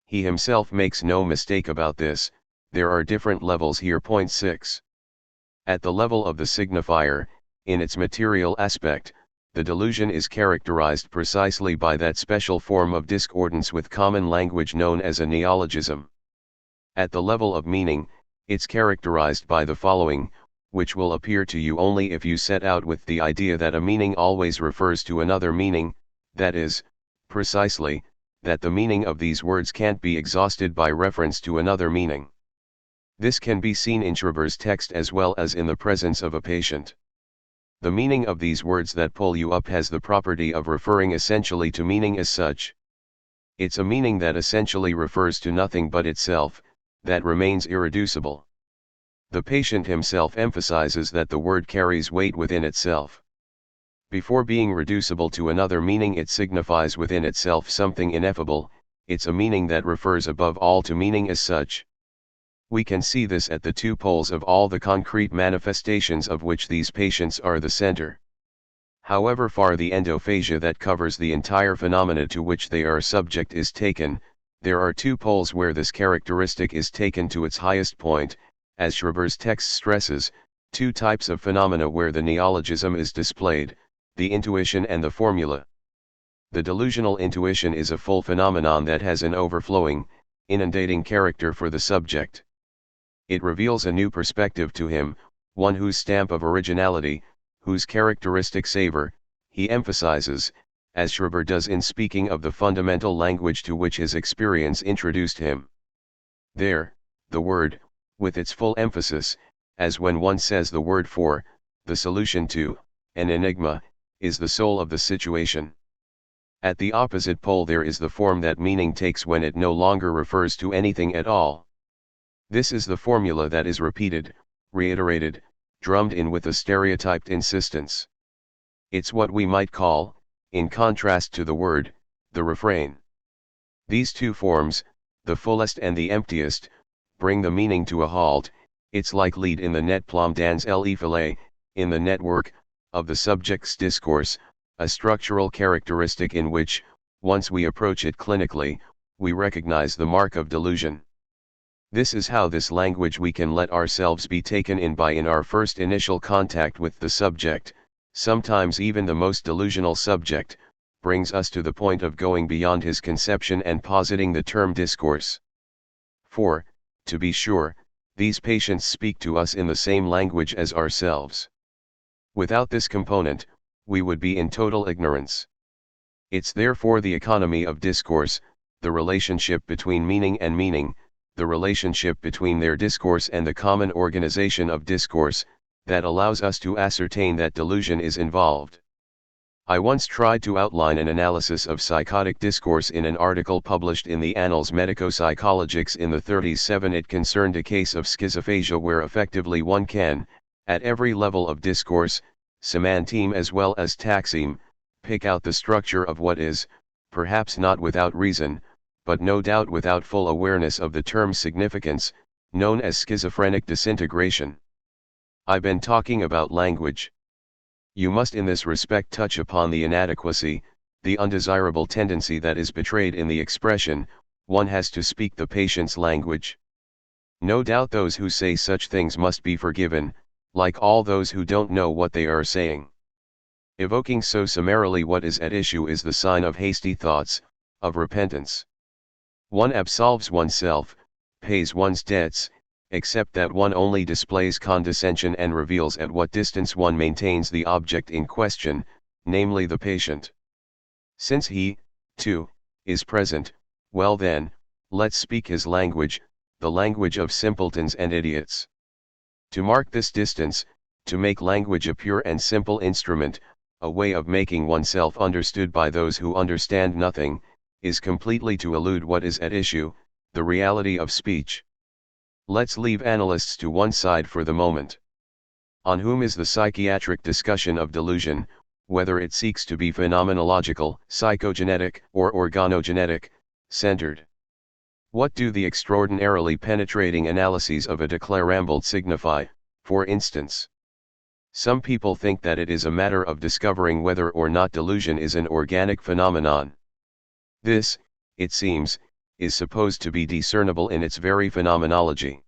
He himself makes no mistake about this, there are different levels here. 6. At the level of the signifier, in its material aspect, the delusion is characterized precisely by that special form of discordance with common language known as a neologism. At the level of meaning, it's characterized by the following, which will appear to you only if you set out with the idea that a meaning always refers to another meaning, that is, precisely, that the meaning of these words can't be exhausted by reference to another meaning. This can be seen in Schreber's text as well as in the presence of a patient. The meaning of these words that pull you up has the property of referring essentially to meaning as such. It's a meaning that essentially refers to nothing but itself, that remains irreducible. The patient himself emphasizes that the word carries weight within itself. Before being reducible to another meaning, it signifies within itself something ineffable, it's a meaning that refers above all to meaning as such. We can see this at the two poles of all the concrete manifestations of which these patients are the center. However far the endophasia that covers the entire phenomena to which they are subject is taken, there are two poles where this characteristic is taken to its highest point, as Schreber's text stresses, two types of phenomena where the neologism is displayed, the intuition and the formula. The delusional intuition is a full phenomenon that has an overflowing, inundating character for the subject. It reveals a new perspective to him, one whose stamp of originality, whose characteristic savor, he emphasizes, as Schreber does in speaking of the fundamental language to which his experience introduced him. There, the word, with its full emphasis, as when one says the word for, the solution to, an enigma, is the soul of the situation. At the opposite pole there is the form that meaning takes when it no longer refers to anything at all. This is the formula that is repeated, reiterated, drummed in with a stereotyped insistence. It's what we might call, in contrast to the word, the refrain. These two forms, the fullest and the emptiest, bring the meaning to a halt. It's like lead in the net plomb dans l'effilé, in the network, of the subject's discourse, a structural characteristic in which, once we approach it clinically, we recognize the mark of delusion. This is how this language we can let ourselves be taken in by in our first initial contact with the subject, sometimes even the most delusional subject, brings us to the point of going beyond his conception and positing the term discourse. For, to be sure, these patients speak to us in the same language as ourselves. Without this component, we would be in total ignorance. It's therefore the economy of discourse, the relationship between meaning and meaning, the relationship between their discourse and the common organization of discourse, that allows us to ascertain that delusion is involved. I once tried to outline an analysis of psychotic discourse in an article published in the Annals Medico-Psychologiques in the 1937. It concerned a case of schizophasia where effectively one can, at every level of discourse, semanteme as well as taxeme, pick out the structure of what is, perhaps not without reason, but no doubt without full awareness of the term's significance, known as schizophrenic disintegration. I've been talking about language. You must in this respect touch upon the inadequacy, the undesirable tendency that is betrayed in the expression, one has to speak the patient's language. No doubt those who say such things must be forgiven, like all those who don't know what they are saying. Evoking so summarily what is at issue is the sign of hasty thoughts, of repentance. One absolves oneself, pays one's debts, except that one only displays condescension and reveals at what distance one maintains the object in question, namely the patient. Since he, too, is present, well then, let's speak his language, the language of simpletons and idiots. To mark this distance, to make language a pure and simple instrument, a way of making oneself understood by those who understand nothing, is completely to elude what is at issue, the reality of speech. Let's leave analysts to one side for the moment. On whom is the psychiatric discussion of delusion, whether it seeks to be phenomenological, psychogenetic, or organogenetic, centered? What do the extraordinarily penetrating analyses of a declaramble signify, for instance? Some people think that it is a matter of discovering whether or not delusion is an organic phenomenon. This, it seems, is supposed to be discernible in its very phenomenology.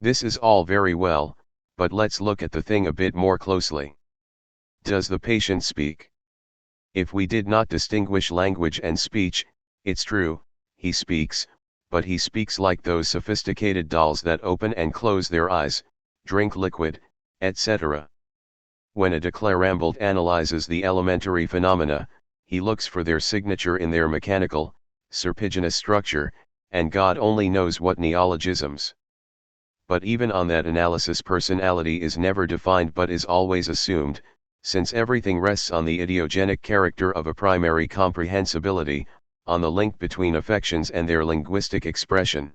This is all very well, but let's look at the thing a bit more closely. Does the patient speak? If we did not distinguish language and speech, it's true, he speaks, but he speaks like those sophisticated dolls that open and close their eyes, drink liquid, etc. When a declaramble analyzes the elementary phenomena, he looks for their signature in their mechanical, serpiginous structure, and God only knows what neologisms. But even on that analysis personality is never defined but is always assumed, since everything rests on the idiogenic character of a primary comprehensibility, on the link between affections and their linguistic expression.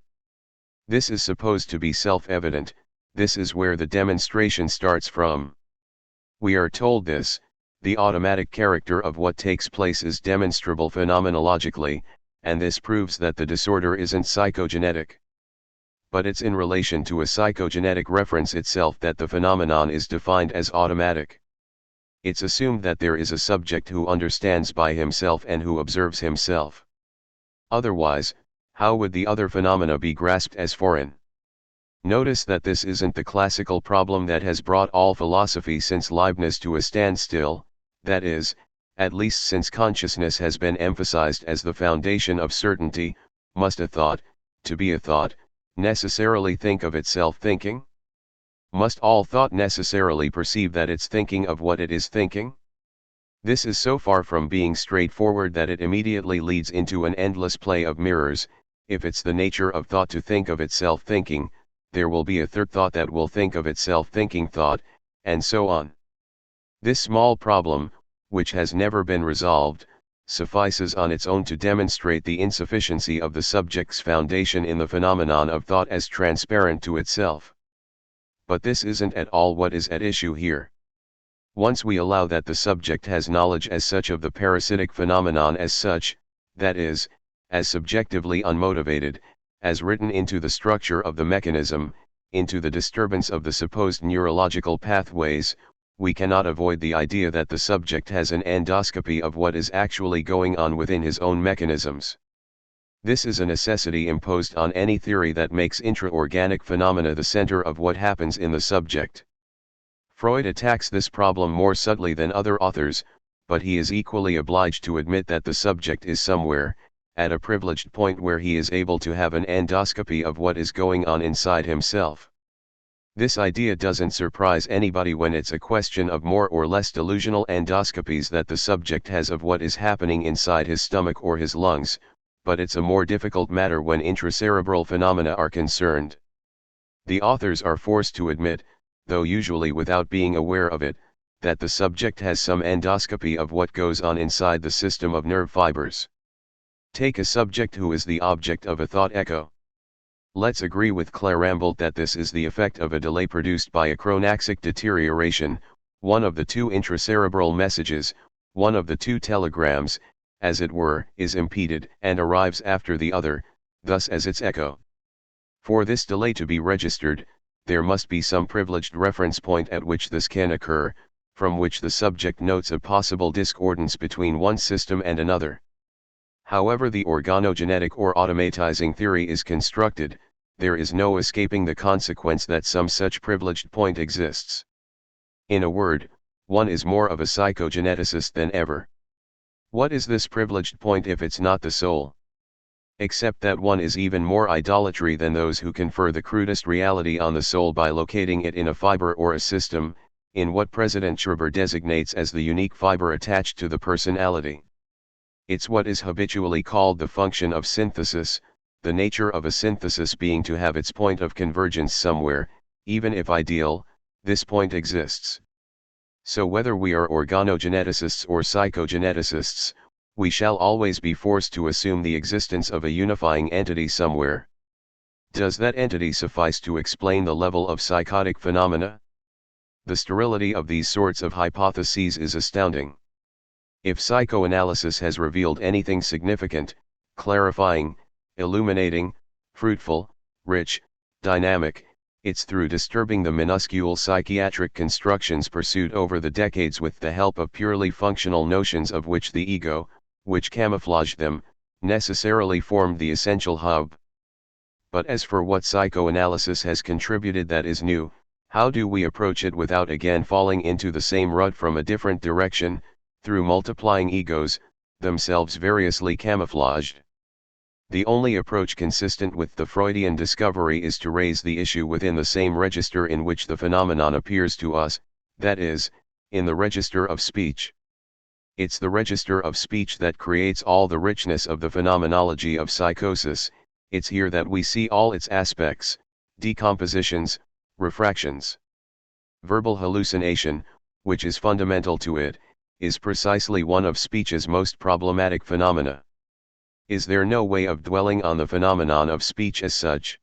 This is supposed to be self-evident, this is where the demonstration starts from. We are told this, the automatic character of what takes place is demonstrable phenomenologically, and this proves that the disorder isn't psychogenetic. But it's in relation to a psychogenetic reference itself that the phenomenon is defined as automatic. It's assumed that there is a subject who understands by himself and who observes himself. Otherwise, how would the other phenomena be grasped as foreign? Notice that this isn't the classical problem that has brought all philosophy since Leibniz to a standstill, that is, at least since consciousness has been emphasized as the foundation of certainty. Must a thought, to be a thought, necessarily think of itself thinking? Must all thought necessarily perceive that it's thinking of what it is thinking? This is so far from being straightforward that it immediately leads into an endless play of mirrors. If it's the nature of thought to think of itself thinking, there will be a third thought that will think of itself thinking thought, and so on. This small problem, which has never been resolved, suffices on its own to demonstrate the insufficiency of the subject's foundation in the phenomenon of thought as transparent to itself. But this isn't at all what is at issue here. Once we allow that the subject has knowledge as such of the parasitic phenomenon as such, that is, as subjectively unmotivated, as written into the structure of the mechanism, into the disturbance of the supposed neurological pathways, we cannot avoid the idea that the subject has an endoscopy of what is actually going on within his own mechanisms. This is a necessity imposed on any theory that makes intra-organic phenomena the center of what happens in the subject. Freud attacks this problem more subtly than other authors, but he is equally obliged to admit that the subject is somewhere, at a privileged point where he is able to have an endoscopy of what is going on inside himself. This idea doesn't surprise anybody when it's a question of more or less delusional endoscopies that the subject has of what is happening inside his stomach or his lungs, but it's a more difficult matter when intracerebral phenomena are concerned. The authors are forced to admit, though usually without being aware of it, that the subject has some endoscopy of what goes on inside the system of nerve fibers. Take a subject who is the object of a thought echo. Let's agree with Clairambelt that this is the effect of a delay produced by a chronaxic deterioration. One of the two intracerebral messages, one of the two telegrams, as it were, is impeded and arrives after the other, thus as its echo. For this delay to be registered, there must be some privileged reference point at which this can occur, from which the subject notes a possible discordance between one system and another. However the organogenetic or automatizing theory is constructed, there is no escaping the consequence that some such privileged point exists. In a word, one is more of a psychogeneticist than ever. What is this privileged point if it's not the soul? Except that one is even more idolatry than those who confer the crudest reality on the soul by locating it in a fiber or a system, in what President Schreiber designates as the unique fiber attached to the personality. It's what is habitually called the function of synthesis, the nature of a synthesis being to have its point of convergence somewhere, even if ideal, this point exists. So whether we are organogeneticists or psychogeneticists, we shall always be forced to assume the existence of a unifying entity somewhere. Does that entity suffice to explain the level of psychotic phenomena? The sterility of these sorts of hypotheses is astounding. If psychoanalysis has revealed anything significant, clarifying, illuminating, fruitful, rich, dynamic, it's through disturbing the minuscule psychiatric constructions pursued over the decades with the help of purely functional notions of which the ego, which camouflaged them, necessarily formed the essential hub. But as for what psychoanalysis has contributed that is new, how do we approach it without again falling into the same rut from a different direction, through multiplying egos, themselves variously camouflaged? The only approach consistent with the Freudian discovery is to raise the issue within the same register in which the phenomenon appears to us, that is, in the register of speech. It's the register of speech that creates all the richness of the phenomenology of psychosis. It's here that we see all its aspects, decompositions, refractions. Verbal hallucination, which is fundamental to it, is precisely one of speech's most problematic phenomena. Is there no way of dwelling on the phenomenon of speech as such?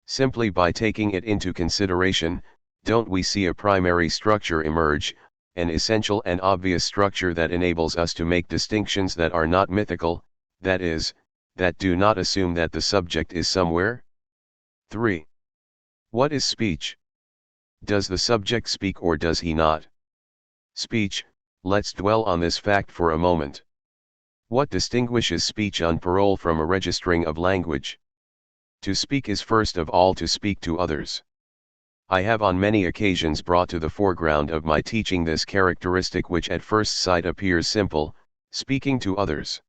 Simply by taking it into consideration, don't we see a primary structure emerge, an essential and obvious structure that enables us to make distinctions that are not mythical, that is, that do not assume that the subject is somewhere? 3. What is speech? Does the subject speak or does he not? Speech, let's dwell on this fact for a moment. What distinguishes speech on parole from a registering of language? To speak is first of all to speak to others. I have on many occasions brought to the foreground of my teaching this characteristic which at first sight appears simple, speaking to others.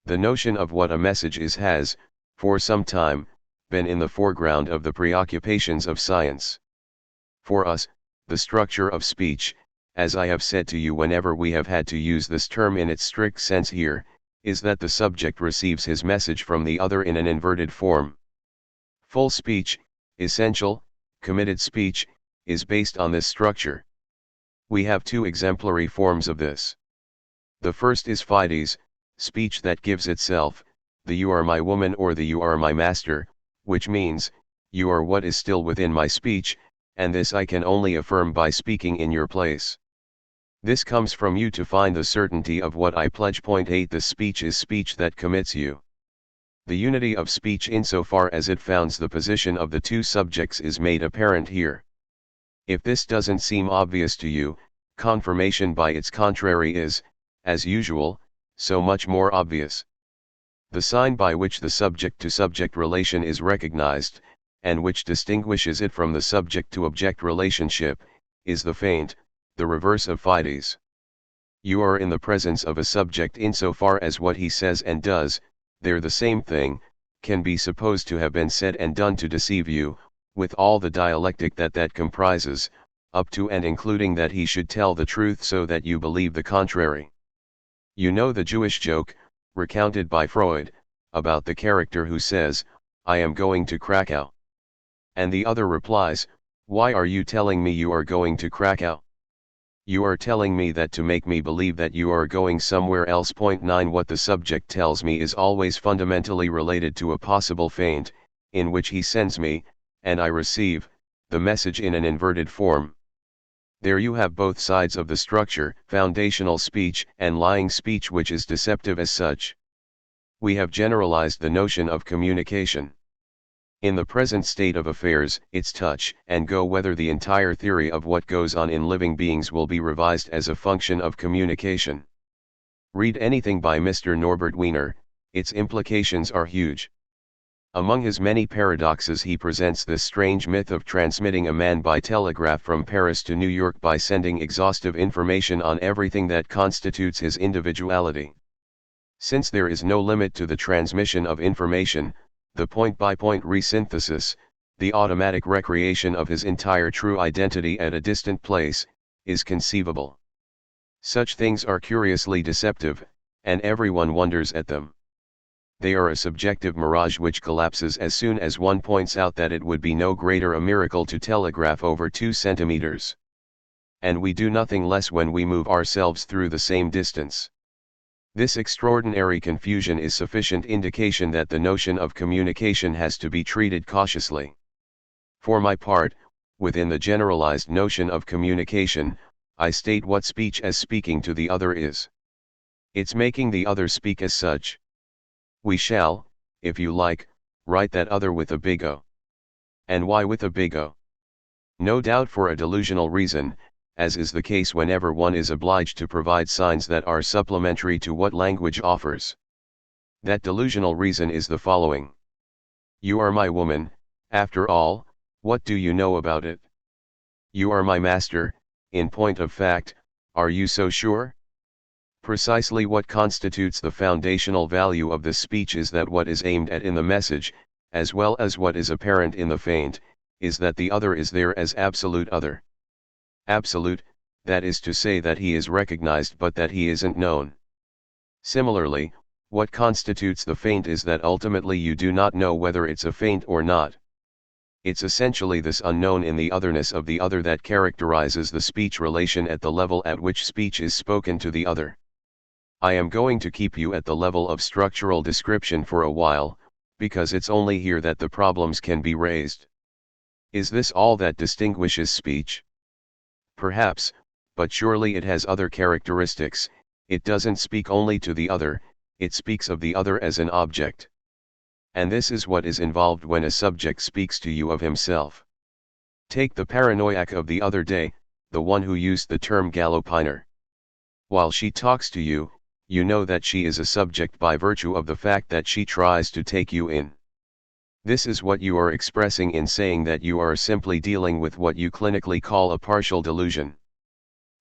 The notion of what a message is has, for some time, been in the foreground of the preoccupations of science. For us, the structure of speech, as I have said to you whenever we have had to use this term in its strict sense here, is that the subject receives his message from the other in an inverted form. Full speech, essential, committed speech, is based on this structure. We have two exemplary forms of this. The first is fides, speech that gives itself, the you are my woman or the you are my master, which means, you are what is still within my speech, and this I can only affirm by speaking in your place. This comes from you to find the certainty of what I pledge. 8 The speech is speech that commits you. The unity of speech insofar as it founds the position of the two subjects is made apparent here. If this doesn't seem obvious to you, confirmation by its contrary is, as usual, so much more obvious. The sign by which the subject-to-subject relation is recognized, and which distinguishes it from the subject-to-object relationship, is the feint, the reverse of fides. You are in the presence of a subject insofar as what he says and does, they're the same thing, can be supposed to have been said and done to deceive you, with all the dialectic that comprises, up to and including that he should tell the truth so that you believe the contrary. You know the Jewish joke, recounted by Freud, about the character who says, "I am going to Krakow." And the other replies, "Why are you telling me you are going to Krakow? You are telling me that to make me believe that you are going somewhere else. 9 What the subject tells me is always fundamentally related to a possible feint, in which he sends me, and I receive, the message in an inverted form. There you have both sides of the structure, foundational speech and lying speech, which is deceptive as such. We have generalized the notion of communication. In the present state of affairs, it's touch and go whether the entire theory of what goes on in living beings will be revised as a function of communication. Read anything by Mr. Norbert Wiener, its implications are huge. Among his many paradoxes, he presents this strange myth of transmitting a man by telegraph from Paris to New York by sending exhaustive information on everything that constitutes his individuality. Since there is no limit to the transmission of information, the point-by-point resynthesis, the automatic recreation of his entire true identity at a distant place, is conceivable. Such things are curiously deceptive, and everyone wonders at them. They are a subjective mirage which collapses as soon as one points out that it would be no greater a miracle to telegraph over 2 centimeters. And we do nothing less when we move ourselves through the same distance. This extraordinary confusion is sufficient indication that the notion of communication has to be treated cautiously. For my part, within the generalized notion of communication, I state what speech as speaking to the other is. It's making the other speak as such. We shall, if you like, write that other with a big O. And why with a big O? No doubt for a delusional reason, as is the case whenever one is obliged to provide signs that are supplementary to what language offers. That delusional reason is the following. You are my woman, after all, what do you know about it? You are my master, in point of fact, are you so sure? Precisely what constitutes the foundational value of this speech is that what is aimed at in the message, as well as what is apparent in the feint, is that the other is there as absolute other. Absolute, that is to say that he is recognized but that he isn't known. Similarly, what constitutes the feint is that ultimately you do not know whether it's a feint or not. It's essentially this unknown in the otherness of the other that characterizes the speech relation at the level at which speech is spoken to the other. I am going to keep you at the level of structural description for a while, because it's only here that the problems can be raised. Is this all that distinguishes speech? Perhaps, but surely it has other characteristics. It doesn't speak only to the other, it speaks of the other as an object. And this is what is involved when a subject speaks to you of himself. Take the paranoiac of the other day, the one who used the term galopiner. While she talks to you, you know that she is a subject by virtue of the fact that she tries to take you in. This is what you are expressing in saying that you are simply dealing with what you clinically call a partial delusion.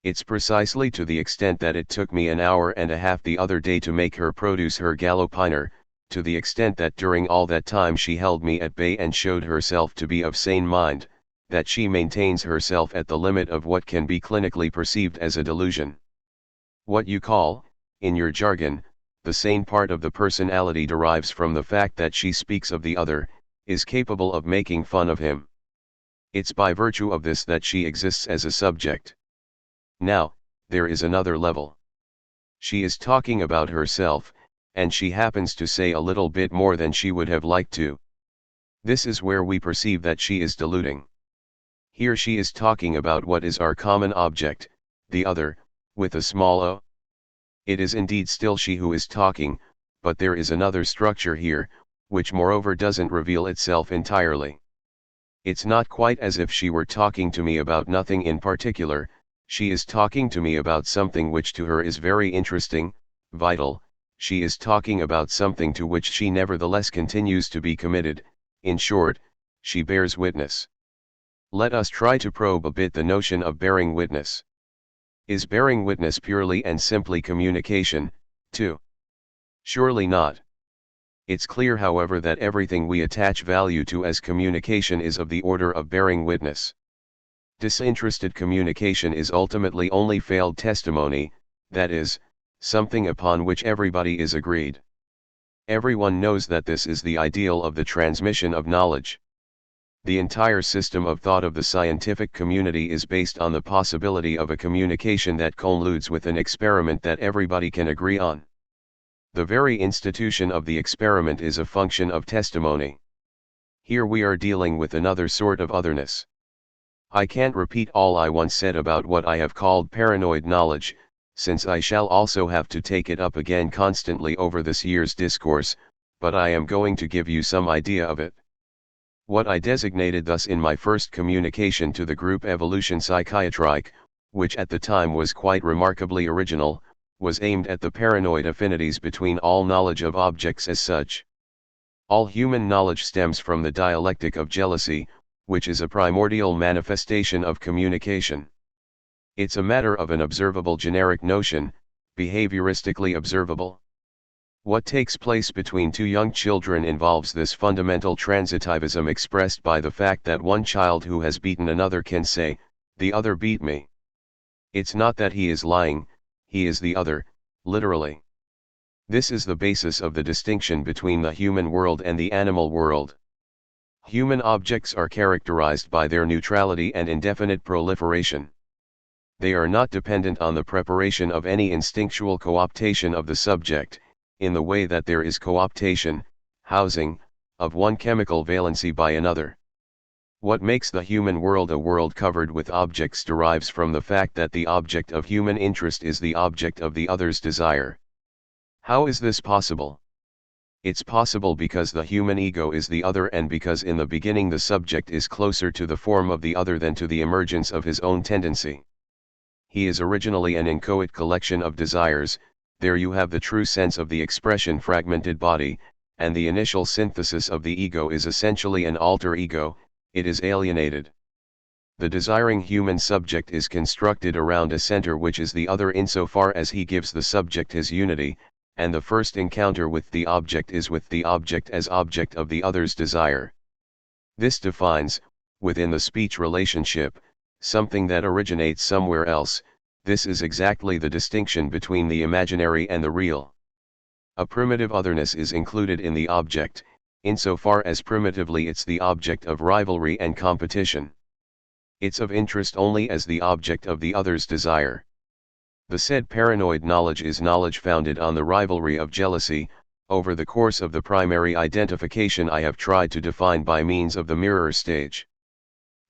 It's precisely to the extent that it took me an hour and a half the other day to make her produce her galopiner, to the extent that during all that time she held me at bay and showed herself to be of sane mind, that she maintains herself at the limit of what can be clinically perceived as a delusion. What you call, in your jargon, the sane part of the personality derives from the fact that she speaks of the other, is capable of making fun of him. It's by virtue of this that she exists as a subject. Now, there is another level. She is talking about herself, and she happens to say a little bit more than she would have liked to. This is where we perceive that she is deluding. Here she is talking about what is our common object, the other, with a small o. It is indeed still she who is talking, but there is another structure here, which moreover doesn't reveal itself entirely. It's not quite as if she were talking to me about nothing in particular, she is talking to me about something which to her is very interesting, vital, she is talking about something to which she nevertheless continues to be committed, in short, she bears witness. Let us try to probe a bit the notion of bearing witness. Is bearing witness purely and simply communication, too? Surely not. It's clear, however, that everything we attach value to as communication is of the order of bearing witness. Disinterested communication is ultimately only failed testimony, that is, something upon which everybody is agreed. Everyone knows that this is the ideal of the transmission of knowledge. The entire system of thought of the scientific community is based on the possibility of a communication that colludes with an experiment that everybody can agree on. The very institution of the experiment is a function of testimony. Here we are dealing with another sort of otherness. I can't repeat all I once said about what I have called paranoid knowledge, since I shall also have to take it up again constantly over this year's discourse, but I am going to give you some idea of it. What I designated thus in my first communication to the group Evolution Psychiatrique, which at the time was quite remarkably original, was aimed at the paranoid affinities between all knowledge of objects as such. All human knowledge stems from the dialectic of jealousy, which is a primordial manifestation of communication. It's a matter of an observable generic notion, behavioristically observable. What takes place between two young children involves this fundamental transitivism expressed by the fact that one child who has beaten another can say, "The other beat me." It's not that he is lying, he is the other, literally. This is the basis of the distinction between the human world and the animal world. Human objects are characterized by their neutrality and indefinite proliferation. They are not dependent on the preparation of any instinctual cooptation of the subject, in the way that there is cooptation, housing, of one chemical valency by another. What makes the human world a world covered with objects derives from the fact that the object of human interest is the object of the other's desire. How is this possible? It's possible because the human ego is the other, and because in the beginning the subject is closer to the form of the other than to the emergence of his own tendency. He is originally an inchoate collection of desires. There you have the true sense of the expression fragmented body, and the initial synthesis of the ego is essentially an alter ego. It is alienated. The desiring human subject is constructed around a center which is the other insofar as he gives the subject his unity, and the first encounter with the object is with the object as object of the other's desire. This defines, within the speech relationship, something that originates somewhere else. This is exactly the distinction between the imaginary and the real. A primitive otherness is included in the object, insofar as primitively it's the object of rivalry and competition. It's of interest only as the object of the other's desire. The said paranoid knowledge is knowledge founded on the rivalry of jealousy. Over the course of the primary identification I have tried to define by means of the mirror stage.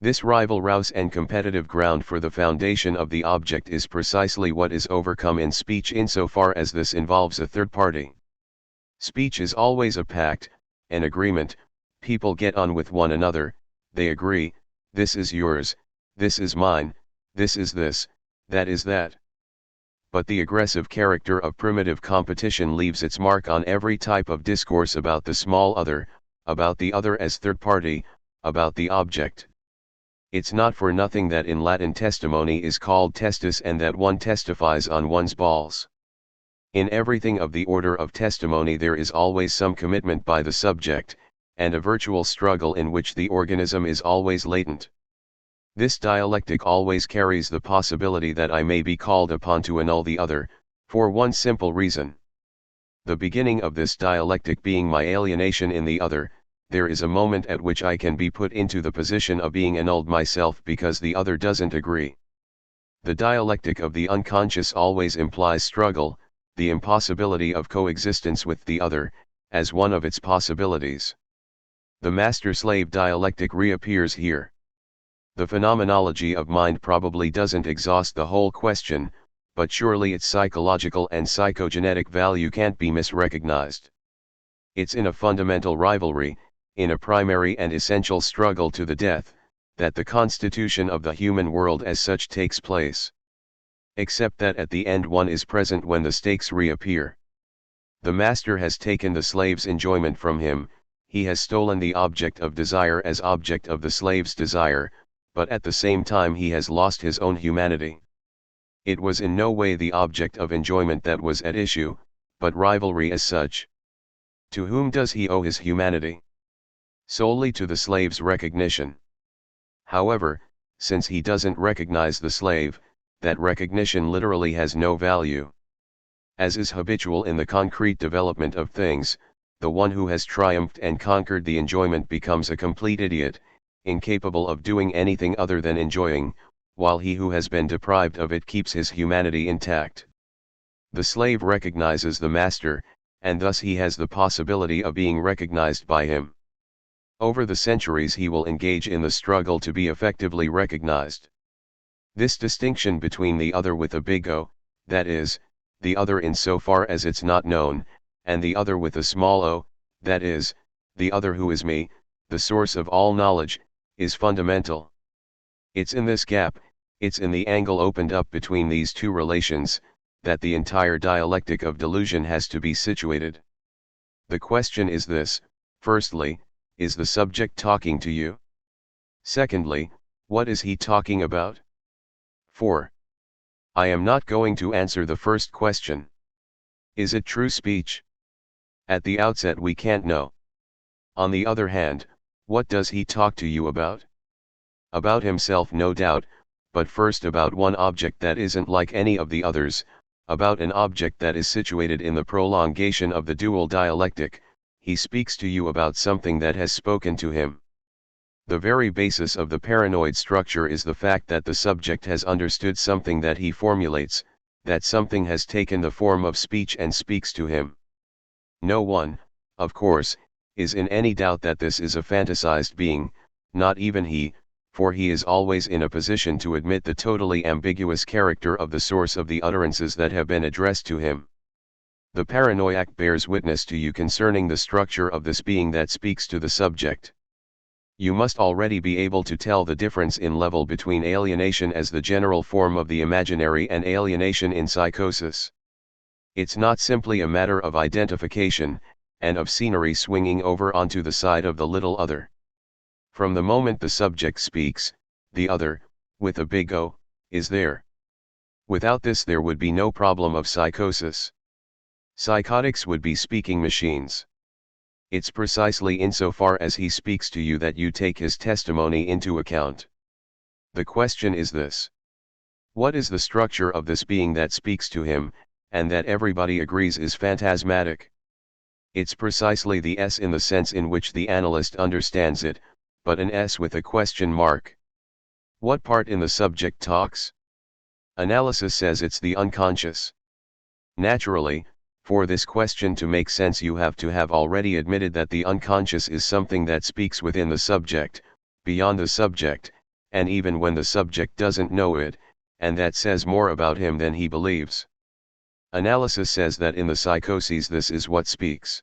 This rival rouse and competitive ground for the foundation of the object is precisely what is overcome in speech insofar as this involves a third party. Speech is always a pact, an agreement. People get on with one another, they agree, this is yours, this is mine, this is this, that is that. But the aggressive character of primitive competition leaves its mark on every type of discourse about the small other, about the other as third party, about the object. It's not for nothing that in Latin testimony is called testis and that one testifies on one's balls. In everything of the order of testimony there is always some commitment by the subject, and a virtual struggle in which the organism is always latent. This dialectic always carries the possibility that I may be called upon to annul the other, for one simple reason. The beginning of this dialectic being my alienation in the other, there is a moment at which I can be put into the position of being annulled myself because the other doesn't agree. The dialectic of the unconscious always implies struggle, the impossibility of coexistence with the other, as one of its possibilities. The master-slave dialectic reappears here. The phenomenology of mind probably doesn't exhaust the whole question, but surely its psychological and psychogenetic value can't be misrecognized. It's in a fundamental rivalry, in a primary and essential struggle to the death, that the constitution of the human world as such takes place. Except that at the end one is present when the stakes reappear. The master has taken the slave's enjoyment from him, he has stolen the object of desire as object of the slave's desire, but at the same time he has lost his own humanity. It was in no way the object of enjoyment that was at issue, but rivalry as such. To whom does he owe his humanity? Solely to the slave's recognition. However, since he doesn't recognize the slave, that recognition literally has no value. As is habitual in the concrete development of things, the one who has triumphed and conquered the enjoyment becomes a complete idiot, incapable of doing anything other than enjoying, while he who has been deprived of it keeps his humanity intact. The slave recognizes the master, and thus he has the possibility of being recognized by him. Over the centuries he will engage in the struggle to be effectively recognized. This distinction between the other with a big O, that is, the other insofar as it's not known, and the other with a small o, that is, the other who is me, the source of all knowledge, is fundamental. It's in this gap, it's in the angle opened up between these two relations, that the entire dialectic of delusion has to be situated. The question is this: firstly, is the subject talking to you? Secondly, what is he talking about? 4. I am not going to answer the first question. Is it true speech? At the outset we can't know. On the other hand, what does he talk to you about? About himself no doubt, but first about one object that isn't like any of the others, about an object that is situated in the prolongation of the dual dialectic. He speaks to you about something that has spoken to him. The very basis of the paranoid structure is the fact that the subject has understood something that he formulates, that something has taken the form of speech and speaks to him. No one, of course, is in any doubt that this is a fantasized being, not even he, for he is always in a position to admit the totally ambiguous character of the source of the utterances that have been addressed to him. The paranoiac bears witness to you concerning the structure of this being that speaks to the subject. You must already be able to tell the difference in level between alienation as the general form of the imaginary and alienation in psychosis. It's not simply a matter of identification, and of scenery swinging over onto the side of the little other. From the moment the subject speaks, the other, with a big O, is there. Without this there would be no problem of psychosis. Psychotics would be speaking machines. It's precisely insofar as he speaks to you that you take his testimony into account. The question is this: what is the structure of this being that speaks to him, and that everybody agrees is phantasmatic? It's precisely the S in the sense in which the analyst understands it, but an S with a question mark. What part in the subject talks? Analysis says it's the unconscious. Naturally, for this question to make sense you have to have already admitted that the unconscious is something that speaks within the subject, beyond the subject, and even when the subject doesn't know it, and that says more about him than he believes. Analysis says that in the psychoses this is what speaks.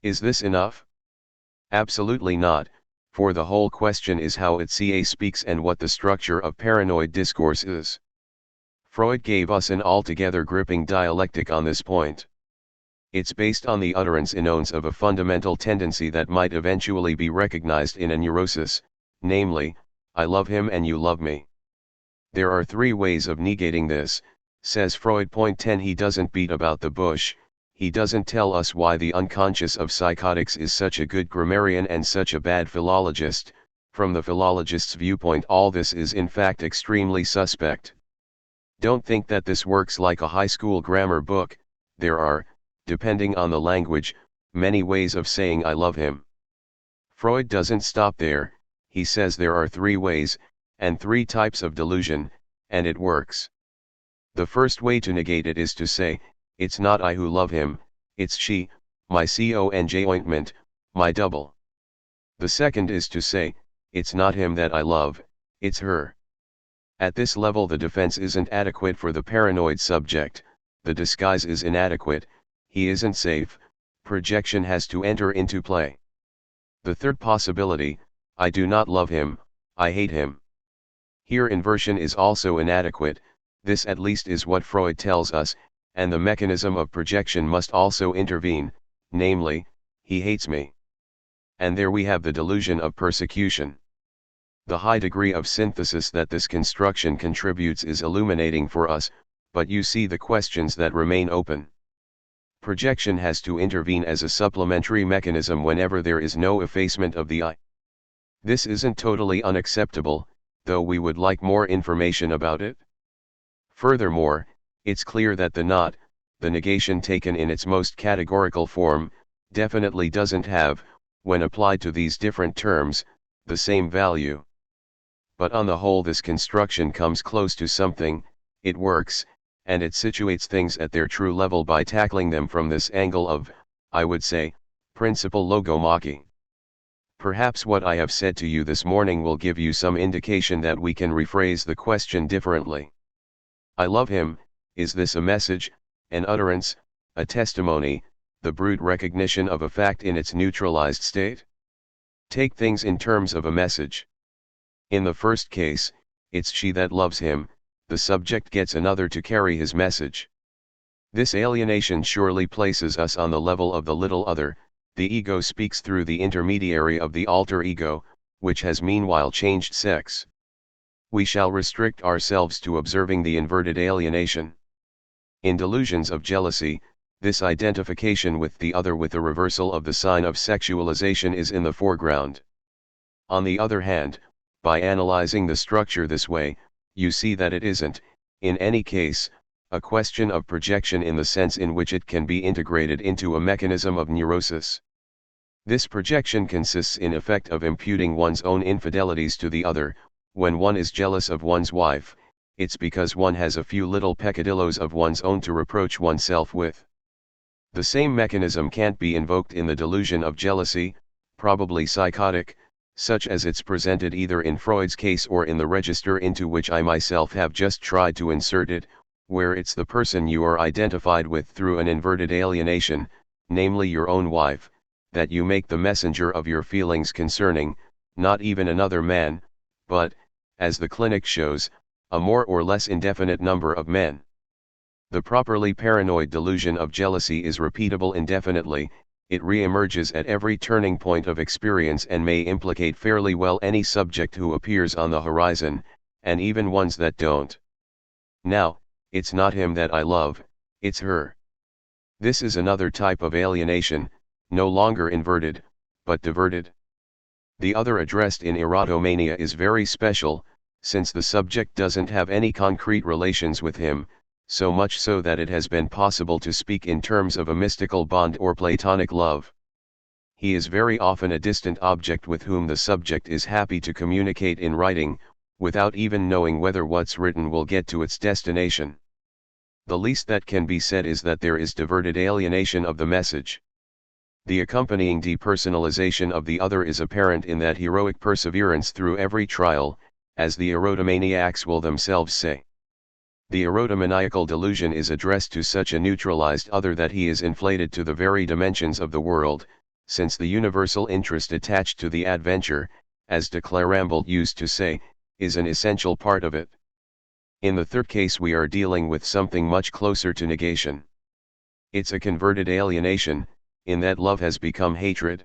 Is this enough? Absolutely not, for the whole question is how it speaks and what the structure of paranoid discourse is. Freud gave us an altogether gripping dialectic on this point. It's based on the utterance in ons of a fundamental tendency that might eventually be recognized in a neurosis, namely, I love him and you love me. There are 3 ways of negating this, says Freud. 10 He doesn't beat about the bush, he doesn't tell us why the unconscious of psychotics is such a good grammarian and such a bad philologist. From the philologist's viewpoint all this is in fact extremely suspect. Don't think that this works like a high school grammar book. There are, depending on the language, many ways of saying I love him. Freud doesn't stop there, he says there are 3 ways, and 3 types of delusion, and it works. The first way to negate it is to say, it's not I who love him, it's she, my conj ointment, my double. The second is to say, it's not him that I love, it's her. At this level the defense isn't adequate for the paranoid subject, the disguise is inadequate, he isn't safe, projection has to enter into play. The third possibility, I do not love him, I hate him. Here inversion is also inadequate, this at least is what Freud tells us, and the mechanism of projection must also intervene, namely, he hates me. And there we have the delusion of persecution. The high degree of synthesis that this construction contributes is illuminating for us, but you see the questions that remain open. Projection has to intervene as a supplementary mechanism whenever there is no effacement of the I. This isn't totally unacceptable, though we would like more information about it. Furthermore, it's clear that the not, the negation taken in its most categorical form, definitely doesn't have, when applied to these different terms, the same value. But on the whole this construction comes close to something, it works, and it situates things at their true level by tackling them from this angle of, I would say, principal logomachy. Perhaps what I have said to you this morning will give you some indication that we can rephrase the question differently. I love him, is this a message, an utterance, a testimony, the brute recognition of a fact in its neutralized state? Take things in terms of a message. In the first case, it's she that loves him, the subject gets another to carry his message. This alienation surely places us on the level of the little other. The ego speaks through the intermediary of the alter ego, which has meanwhile changed sex. We shall restrict ourselves to observing the inverted alienation. In delusions of jealousy, this identification with the other with a reversal of the sign of sexualization is in the foreground. On the other hand, by analyzing the structure this way, you see that it isn't, in any case, a question of projection in the sense in which it can be integrated into a mechanism of neurosis. This projection consists in effect of imputing one's own infidelities to the other. When one is jealous of one's wife, it's because one has a few little peccadillos of one's own to reproach oneself with. The same mechanism can't be invoked in the delusion of jealousy, probably psychotic, such as it's presented either in Freud's case or in the register into which I myself have just tried to insert it, where it's the person you are identified with through an inverted alienation, namely your own wife, that you make the messenger of your feelings concerning, not even another man, but, as the clinic shows, a more or less indefinite number of men. The properly paranoid delusion of jealousy is repeatable indefinitely. It re-emerges at every turning point of experience and may implicate fairly well any subject who appears on the horizon, and even ones that don't. Now, it's not him that I love, it's her. This is another type of alienation, no longer inverted, but diverted. The other addressed in erotomania is very special, since the subject doesn't have any concrete relations with him, so much so that it has been possible to speak in terms of a mystical bond or platonic love. He is very often a distant object with whom the subject is happy to communicate in writing, without even knowing whether what's written will get to its destination. The least that can be said is that there is diverted alienation of the message. The accompanying depersonalization of the other is apparent in that heroic perseverance through every trial, as the erotomaniacs will themselves say. The erotomaniacal delusion is addressed to such a neutralized other that he is inflated to the very dimensions of the world, since the universal interest attached to the adventure, as de Clerambault used to say, is an essential part of it. In the third case we are dealing with something much closer to negation. It's a converted alienation, in that love has become hatred.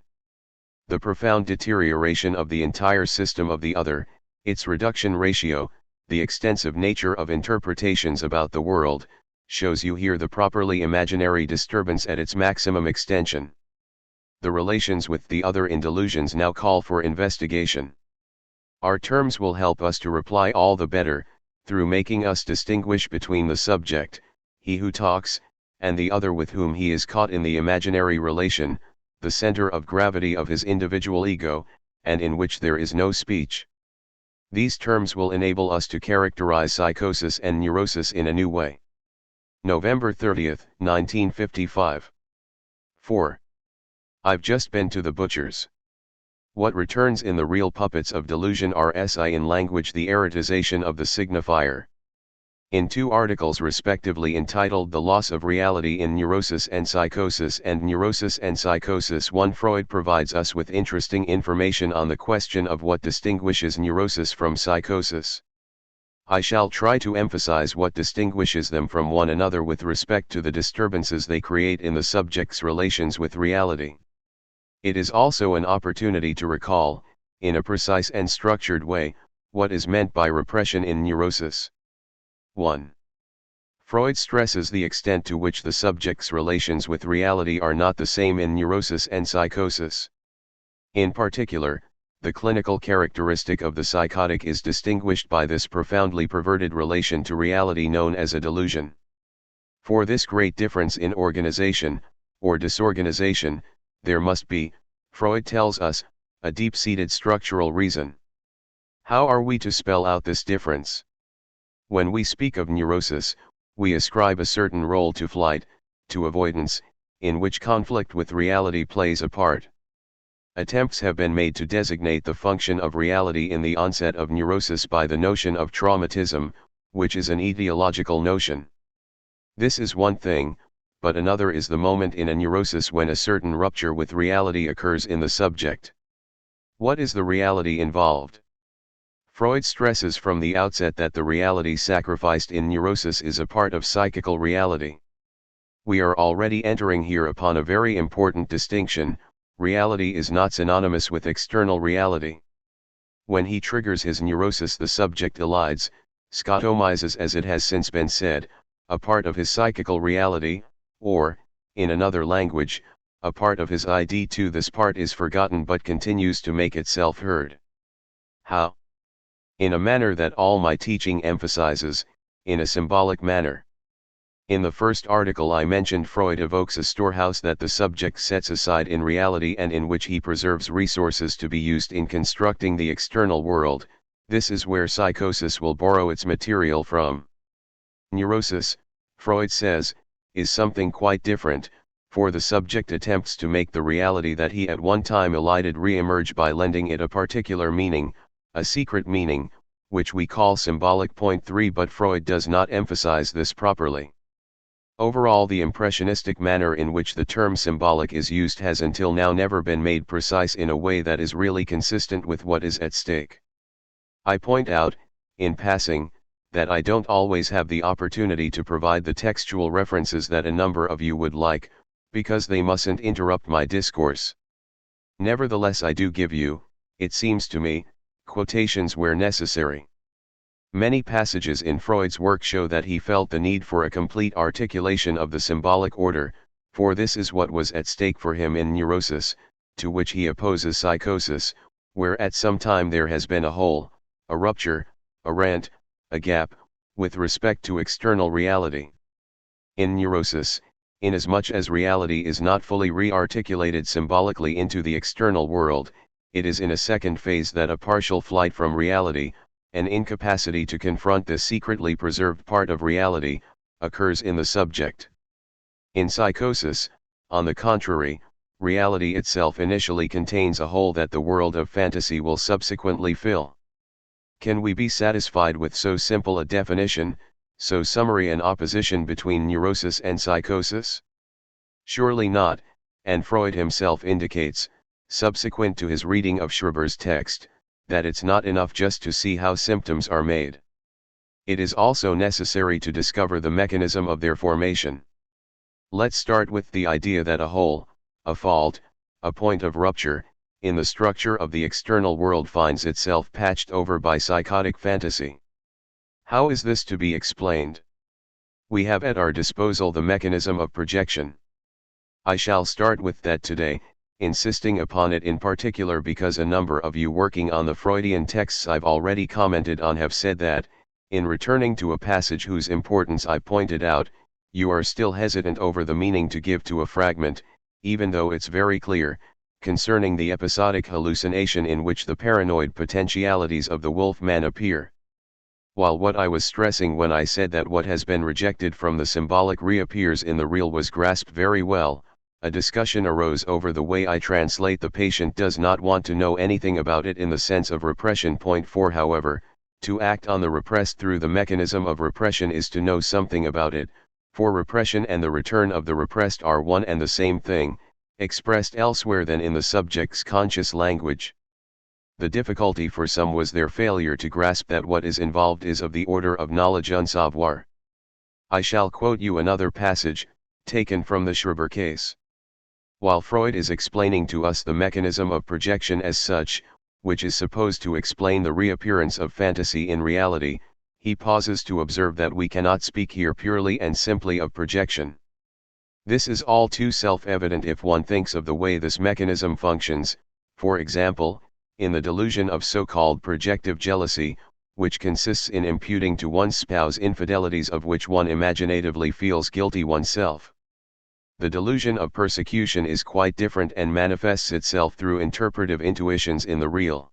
The profound deterioration of the entire system of the other, its reduction ratio, the extensive nature of interpretations about the world, shows you here the properly imaginary disturbance at its maximum extension. The relations with the other in delusions now call for investigation. Our terms will help us to reply all the better, through making us distinguish between the subject, he who talks, and the other with whom he is caught in the imaginary relation, the center of gravity of his individual ego, and in which there is no speech. These terms will enable us to characterize psychosis and neurosis in a new way. November 30, 1955. 4. I've just been to the butcher's. What returns in the real puppets of delusion are in language the erotization of the signifier. In two articles respectively entitled The Loss of Reality in Neurosis and Psychosis and Neurosis and Psychosis 1, Freud provides us with interesting information on the question of what distinguishes neurosis from psychosis. I shall try to emphasize what distinguishes them from one another with respect to the disturbances they create in the subject's relations with reality. It is also an opportunity to recall, in a precise and structured way, what is meant by repression in neurosis. 1. Freud stresses the extent to which the subject's relations with reality are not the same in neurosis and psychosis. In particular, the clinical characteristic of the psychotic is distinguished by this profoundly perverted relation to reality known as a delusion. For this great difference in organization, or disorganization, there must be, Freud tells us, a deep-seated structural reason. How are we to spell out this difference? When we speak of neurosis, we ascribe a certain role to flight, to avoidance, in which conflict with reality plays a part. Attempts have been made to designate the function of reality in the onset of neurosis by the notion of traumatism, which is an etiological notion. This is one thing, but another is the moment in a neurosis when a certain rupture with reality occurs in the subject. What is the reality involved? Freud stresses from the outset that the reality sacrificed in neurosis is a part of psychical reality. We are already entering here upon a very important distinction. Reality is not synonymous with external reality. When he triggers his neurosis, the subject elides, scotomizes, as it has since been said, a part of his psychical reality, or, in another language, a part of his ID2. This part is forgotten but continues to make itself heard. How? In a manner that all my teaching emphasizes, in a symbolic manner. In the first article I mentioned Freud evokes a storehouse that the subject sets aside in reality and in which he preserves resources to be used in constructing the external world. This is where psychosis will borrow its material from. Neurosis, Freud says, is something quite different, for the subject attempts to make the reality that he at one time elided re-emerge by lending it a particular meaning, a secret meaning, which we call symbolic. Point 3. But Freud does not emphasize this properly. Overall, the impressionistic manner in which the term symbolic is used has until now never been made precise in a way that is really consistent with what is at stake. I point out, in passing, that I don't always have the opportunity to provide the textual references that a number of you would like, because they mustn't interrupt my discourse. Nevertheless, I do give you, it seems to me, quotations where necessary. Many passages in Freud's work show that he felt the need for a complete articulation of the symbolic order, for this is what was at stake for him in neurosis, to which he opposes psychosis, where at some time there has been a hole, a rupture, a rent, a gap, with respect to external reality. In neurosis, inasmuch as reality is not fully re-articulated symbolically into the external world, it is in a second phase that a partial flight from reality, an incapacity to confront this secretly preserved part of reality, occurs in the subject. In psychosis, on the contrary, reality itself initially contains a hole that the world of fantasy will subsequently fill. Can we be satisfied with so simple a definition, so summary an opposition between neurosis and psychosis? Surely not, and Freud himself indicates, subsequent to his reading of Schreber's text, that it's not enough just to see how symptoms are made. It is also necessary to discover the mechanism of their formation. Let's start with the idea that a hole, a fault, a point of rupture, in the structure of the external world finds itself patched over by psychotic fantasy. How is this to be explained? We have at our disposal the mechanism of projection. I shall start with that today, insisting upon it in particular because a number of you working on the Freudian texts I've already commented on have said that, in returning to a passage whose importance I pointed out, you are still hesitant over the meaning to give to a fragment, even though it's very clear, concerning the episodic hallucination in which the paranoid potentialities of the wolf-man appear. While what I was stressing when I said that what has been rejected from the symbolic reappears in the real was grasped very well, a discussion arose over the way I translate "the patient does not want to know anything about it" in the sense of repression. Point 4. However, to act on the repressed through the mechanism of repression is to know something about it, for repression and the return of the repressed are one and the same thing, expressed elsewhere than in the subject's conscious language. The difficulty for some was their failure to grasp that what is involved is of the order of knowledge un savoir. I shall quote you another passage, taken from the Schreber case. While Freud is explaining to us the mechanism of projection as such, which is supposed to explain the reappearance of fantasy in reality, he pauses to observe that we cannot speak here purely and simply of projection. This is all too self-evident if one thinks of the way this mechanism functions, for example, in the delusion of so-called projective jealousy, which consists in imputing to one's spouse infidelities of which one imaginatively feels guilty oneself. The delusion of persecution is quite different and manifests itself through interpretive intuitions in the real.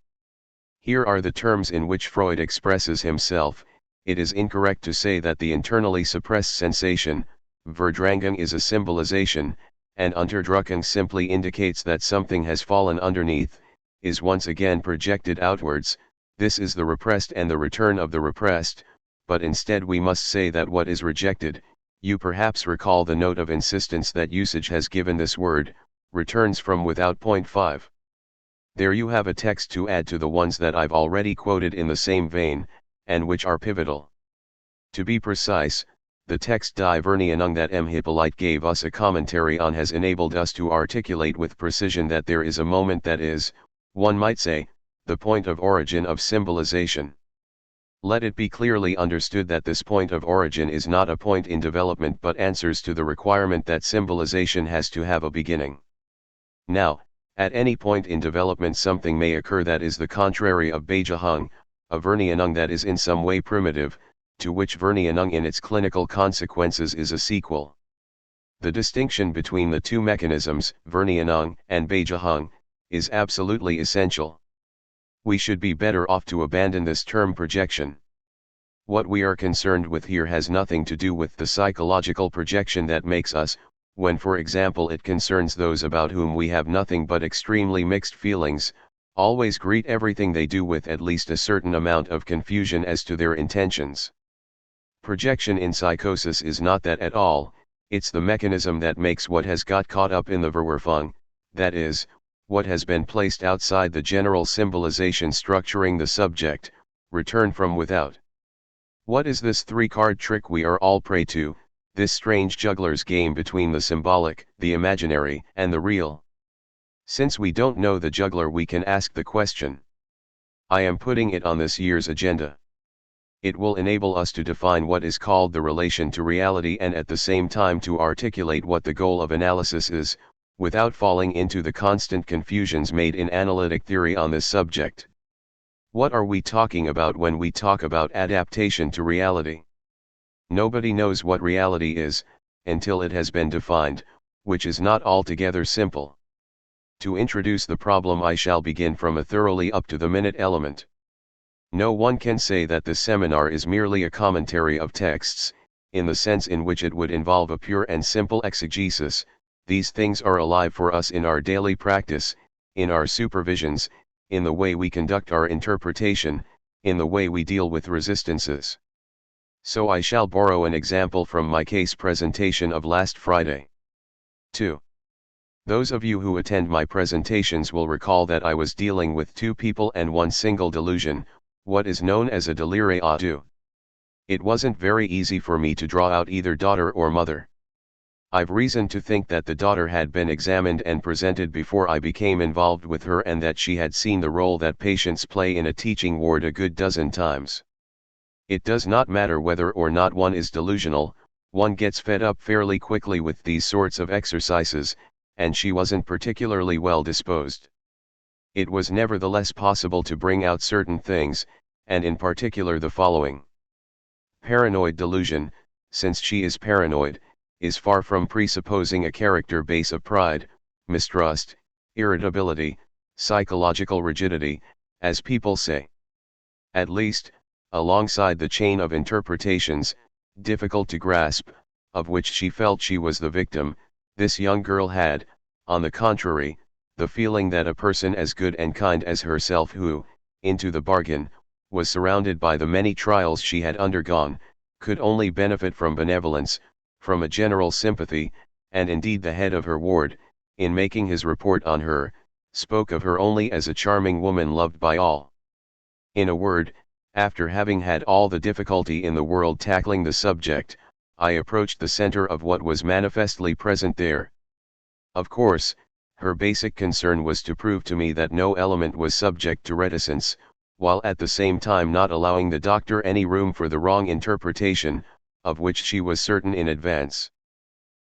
Here are the terms in which Freud expresses himself. It is incorrect to say that the internally suppressed sensation, Verdrängung, is a symbolization, and Unterdrückung simply indicates that something has fallen underneath, is once again projected outwards. This is the repressed and the return of the repressed, but instead we must say that what is rejected, you perhaps recall the note of insistence that usage has given this word, returns from without. 5. There you have a text to add to the ones that I've already quoted in the same vein, and which are pivotal. To be precise, the text Die Verneinung that M. Hippolyte gave us a commentary on has enabled us to articulate with precision that there is a moment that is, one might say, the point of origin of symbolization. Let it be clearly understood that this point of origin is not a point in development but answers to the requirement that symbolization has to have a beginning. Now, at any point in development something may occur that is the contrary of Beijahung, a Verneinung that is in some way primitive, to which Verneinung in its clinical consequences is a sequel. The distinction between the two mechanisms, Verneinung and Beijahung, is absolutely essential. We should be better off to abandon this term projection. What we are concerned with here has nothing to do with the psychological projection that makes us, when for example it concerns those about whom we have nothing but extremely mixed feelings, always greet everything they do with at least a certain amount of confusion as to their intentions. Projection in psychosis is not that at all, it's the mechanism that makes what has got caught up in the Verwerfung, that is, what has been placed outside the general symbolization structuring the subject, return from without. What is this three-card trick we are all prey to, this strange juggler's game between the symbolic, the imaginary, and the real? Since we don't know the juggler, we can ask the question. I am putting it on this year's agenda. It will enable us to define what is called the relation to reality and at the same time to articulate what the goal of analysis is, without falling into the constant confusions made in analytic theory on this subject. What are we talking about when we talk about adaptation to reality? Nobody knows what reality is, until it has been defined, which is not altogether simple. To introduce the problem I shall begin from a thoroughly up-to-the-minute element. No one can say that this seminar is merely a commentary of texts, in the sense in which it would involve a pure and simple exegesis. These things are alive for us in our daily practice, in our supervisions, in the way we conduct our interpretation, in the way we deal with resistances. So I shall borrow an example from my case presentation of last Friday. 2. Those of you who attend my presentations will recall that I was dealing with two people and one single delusion, what is known as a delire à deux. It wasn't very easy for me to draw out either daughter or mother. I've reason to think that the daughter had been examined and presented before I became involved with her and that she had seen the role that patients play in a teaching ward a good dozen times. It does not matter whether or not one is delusional, one gets fed up fairly quickly with these sorts of exercises, and she wasn't particularly well disposed. It was nevertheless possible to bring out certain things, and in particular the following. Paranoid delusion, since she is paranoid, is far from presupposing a character base of pride, mistrust, irritability, psychological rigidity, as people say. At least, alongside the chain of interpretations, difficult to grasp, of which she felt she was the victim, this young girl had, on the contrary, the feeling that a person as good and kind as herself who, into the bargain, was surrounded by the many trials she had undergone, could only benefit from benevolence, from a general sympathy, and indeed the head of her ward, in making his report on her, spoke of her only as a charming woman loved by all. In a word, after having had all the difficulty in the world tackling the subject, I approached the center of what was manifestly present there. Of course, her basic concern was to prove to me that no element was subject to reticence, while at the same time not allowing the doctor any room for the wrong interpretation, of which she was certain in advance.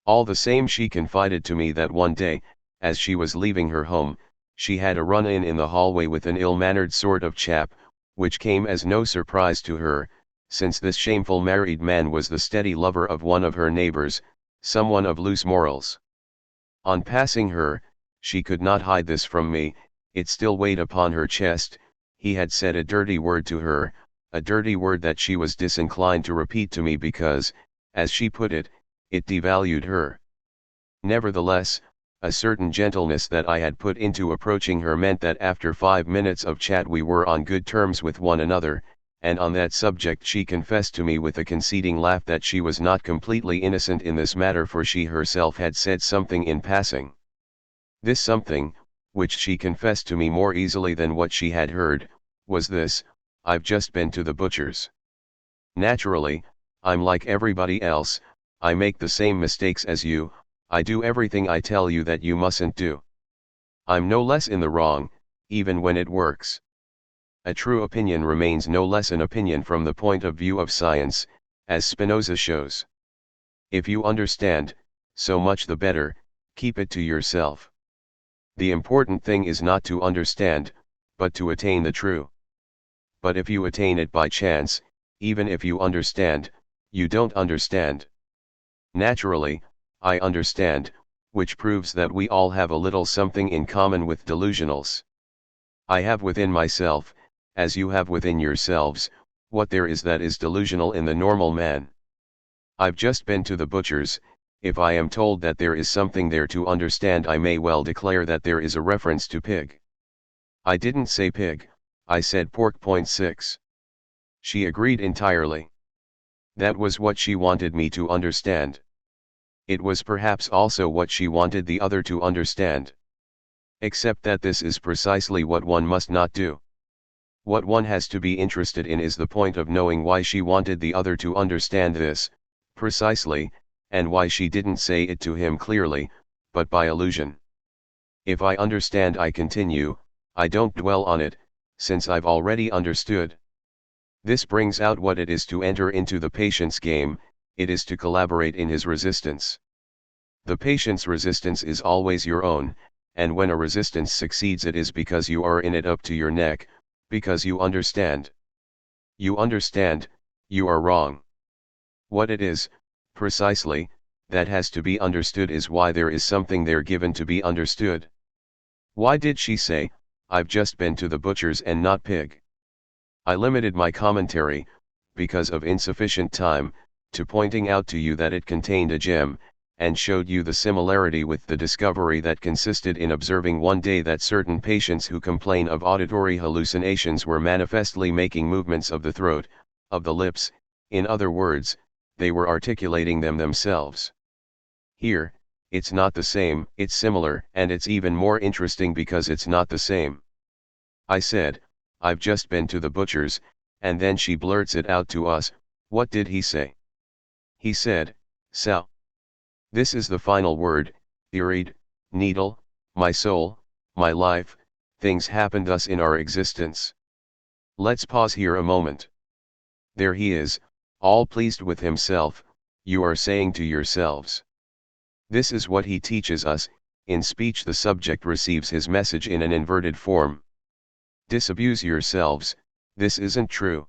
All the same, she confided to me that one day, as she was leaving her home, she had a run-in in the hallway with an ill-mannered sort of chap, which came as no surprise to her, since this shameful married man was the steady lover of one of her neighbors, someone of loose morals. On passing her, she could not hide this from me, it still weighed upon her chest. He had said a dirty word to her, a dirty word that she was disinclined to repeat to me because, as she put it, it devalued her. Nevertheless, a certain gentleness that I had put into approaching her meant that after 5 minutes of chat we were on good terms with one another, and on that subject she confessed to me with a conceding laugh that she was not completely innocent in this matter, for she herself had said something in passing. This something, which she confessed to me more easily than what she had heard, was this: "I've just been to the butcher's. Naturally, I'm like everybody else, I make the same mistakes as you, I do everything I tell you that you mustn't do. I'm no less in the wrong, even when it works. A true opinion remains no less an opinion from the point of view of science, as Spinoza shows. If you understand, so much the better, keep it to yourself. The important thing is not to understand, but to attain the true. But if you attain it by chance, even if you understand, you don't understand. Naturally, I understand, which proves that we all have a little something in common with delusionals. I have within myself, as you have within yourselves, what there is that is delusional in the normal man. I've just been to the butcher's. If I am told that there is something there to understand, I may well declare that there is a reference to pig. I didn't say pig, I said pork. 6. She agreed entirely. That was what she wanted me to understand. It was perhaps also what she wanted the other to understand. Except that this is precisely what one must not do. What one has to be interested in is the point of knowing why she wanted the other to understand this, precisely, and why she didn't say it to him clearly, but by allusion. If I understand, I continue, I don't dwell on it, since I've already understood. This brings out what it is to enter into the patient's game, it is to collaborate in his resistance. The patient's resistance is always your own, and when a resistance succeeds, it is because you are in it up to your neck, because you understand. You understand, you are wrong. What it is, precisely, that has to be understood is why there is something there given to be understood. Why did she say, I've just been to the butcher's, and not pig? I limited my commentary, because of insufficient time, to pointing out to you that it contained a gem, and showed you the similarity with the discovery that consisted in observing one day that certain patients who complain of auditory hallucinations were manifestly making movements of the throat, of the lips, in other words, they were articulating them themselves. Here, it's not the same, it's similar, and it's even more interesting because it's not the same. I said, I've just been to the butcher's, and then she blurts it out to us, what did he say? He said, sow. This is the final word, iried, needle, my soul, my life, things happen thus in our existence. Let's pause here a moment. There he is, all pleased with himself, you are saying to yourselves. This is what he teaches us, in speech the subject receives his message in an inverted form. Disabuse yourselves, this isn't true.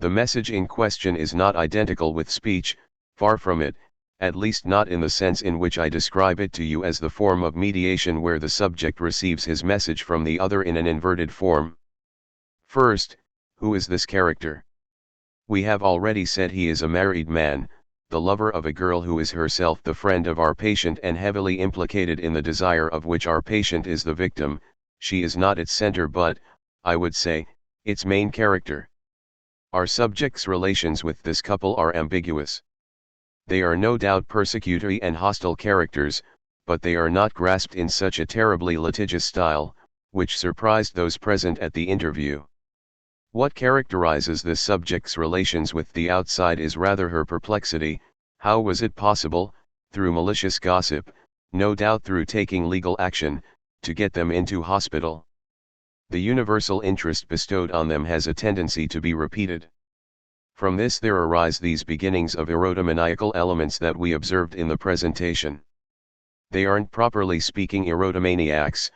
The message in question is not identical with speech, far from it, at least not in the sense in which I describe it to you as the form of mediation where the subject receives his message from the other in an inverted form. First, who is this character? We have already said he is a married man, the lover of a girl who is herself the friend of our patient and heavily implicated in the desire of which our patient is the victim. She is not its center but, I would say, its main character. Our subject's relations with this couple are ambiguous. They are no doubt persecutory and hostile characters, but they are not grasped in such a terribly litigious style, which surprised those present at the interview. What characterizes this subject's relations with the outside is rather her perplexity. How was it possible, through malicious gossip, no doubt through taking legal action, to get them into hospital? The universal interest bestowed on them has a tendency to be repeated. From this there arise these beginnings of erotomaniacal elements that we observed in the presentation. They aren't properly speaking erotomaniacs,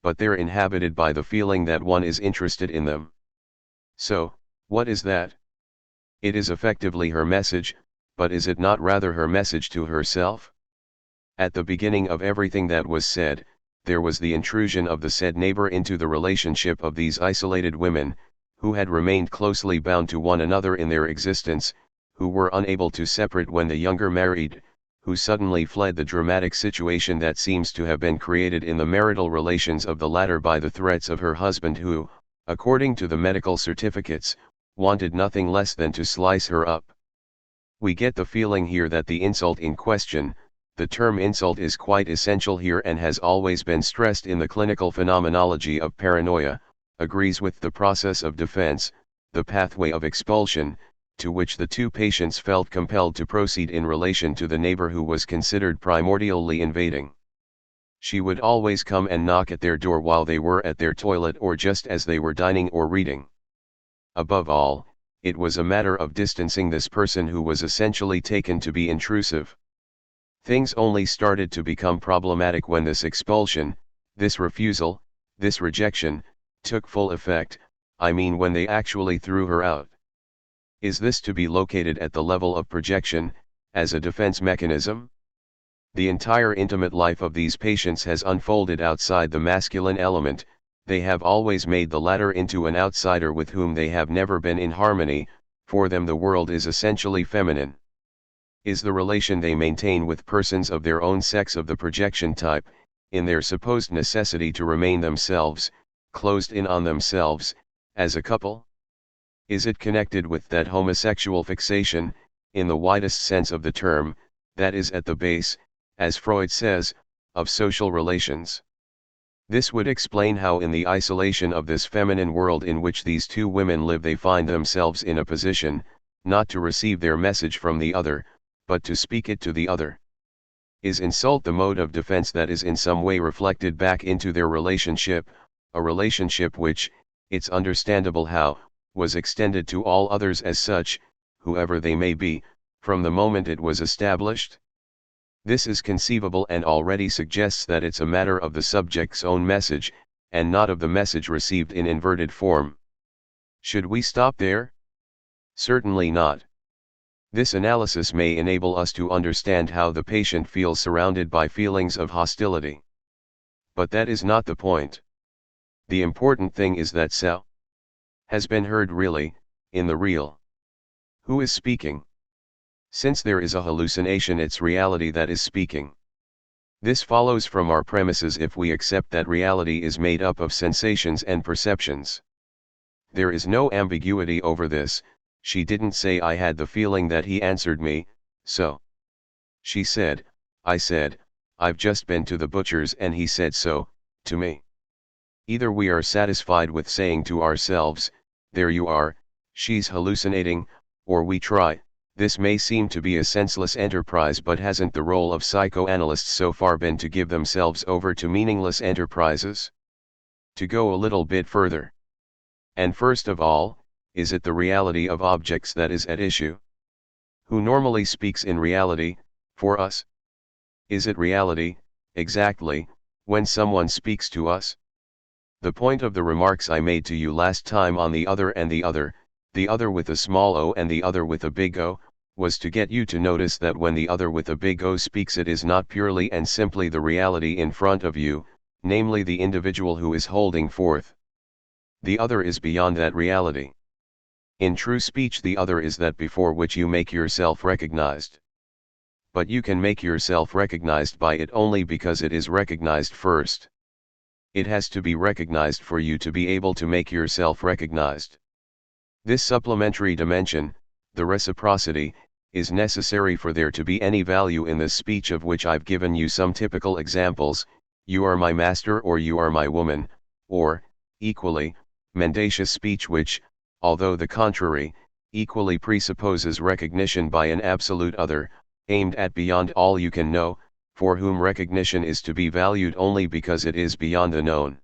but they're inhabited by the feeling that one is interested in them. So, what is that? It is effectively her message, but is it not rather her message to herself? At the beginning of everything that was said, there was the intrusion of the said neighbor into the relationship of these isolated women, who had remained closely bound to one another in their existence, who were unable to separate when the younger married, who suddenly fled the dramatic situation that seems to have been created in the marital relations of the latter by the threats of her husband who, according to the medical certificates, wanted nothing less than to slice her up. We get the feeling here that the insult in question, the term insult is quite essential here and has always been stressed in the clinical phenomenology of paranoia, agrees with the process of defense, the pathway of expulsion, to which the two patients felt compelled to proceed in relation to the neighbor who was considered primordially invading. She would always come and knock at their door while they were at their toilet or just as they were dining or reading. Above all, it was a matter of distancing this person who was essentially taken to be intrusive. Things only started to become problematic when this expulsion, this refusal, this rejection, took full effect, I mean when they actually threw her out. Is this to be located at the level of projection, as a defense mechanism? The entire intimate life of these patients has unfolded outside the masculine element, they have always made the latter into an outsider with whom they have never been in harmony, for them the world is essentially feminine. Is the relation they maintain with persons of their own sex of the projection type, in their supposed necessity to remain themselves, closed in on themselves, as a couple? Is it connected with that homosexual fixation, in the widest sense of the term, that is at the base, as Freud says, of social relations? This would explain how in the isolation of this feminine world in which these two women live they find themselves in a position, not to receive their message from the other, but to speak it to the other. Is insult the mode of defense that is in some way reflected back into their relationship, a relationship which, it's understandable how, was extended to all others as such, whoever they may be, from the moment it was established? This is conceivable and already suggests that it's a matter of the subject's own message, and not of the message received in inverted form. Should we stop there? Certainly not. This analysis may enable us to understand how the patient feels surrounded by feelings of hostility. But that is not the point. The important thing is that so has been heard really, in the real. Who is speaking? Since there is a hallucination, it's reality that is speaking. This follows from our premises if we accept that reality is made up of sensations and perceptions. There is no ambiguity over this. She didn't say I had the feeling that he answered me, so. She said, I said, I've just been to the butcher's and he said so, to me. Either we are satisfied with saying to ourselves, there you are, she's hallucinating, or we try. This may seem to be a senseless enterprise, but hasn't the role of psychoanalysts so far been to give themselves over to meaningless enterprises? To go a little bit further. And first of all, is it the reality of objects that is at issue? Who normally speaks in reality, for us? Is it reality, exactly, when someone speaks to us? The point of the remarks I made to you last time on the other and the other with a small o and the other with a big O, was to get you to notice that when the other with a big O speaks, it is not purely and simply the reality in front of you, namely the individual who is holding forth. The other is beyond that reality. In true speech, the other is that before which you make yourself recognized. But you can make yourself recognized by it only because it is recognized first. It has to be recognized for you to be able to make yourself recognized. This supplementary dimension, the reciprocity, is necessary for there to be any value in this speech, of which I've given you some typical examples: you are my master, or you are my woman, or, equally, mendacious speech which, although the contrary, equally presupposes recognition by an absolute other, aimed at beyond all you can know, for whom recognition is to be valued only because it is beyond the known.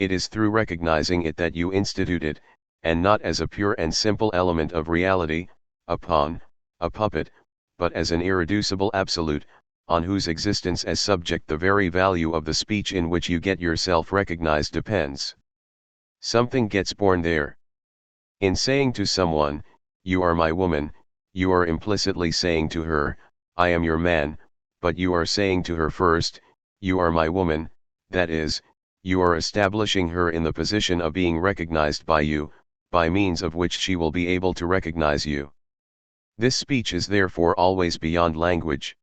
It is through recognizing it that you institute it, and not as a pure and simple element of reality, a pawn, a puppet, but as an irreducible absolute, on whose existence as subject the very value of the speech in which you get yourself recognized depends. Something gets born there. In saying to someone, "You are my woman," you are implicitly saying to her, "I am your man," but you are saying to her first, "You are my woman," that is, you are establishing her in the position of being recognized by you, by means of which she will be able to recognize you. This speech is therefore always beyond language.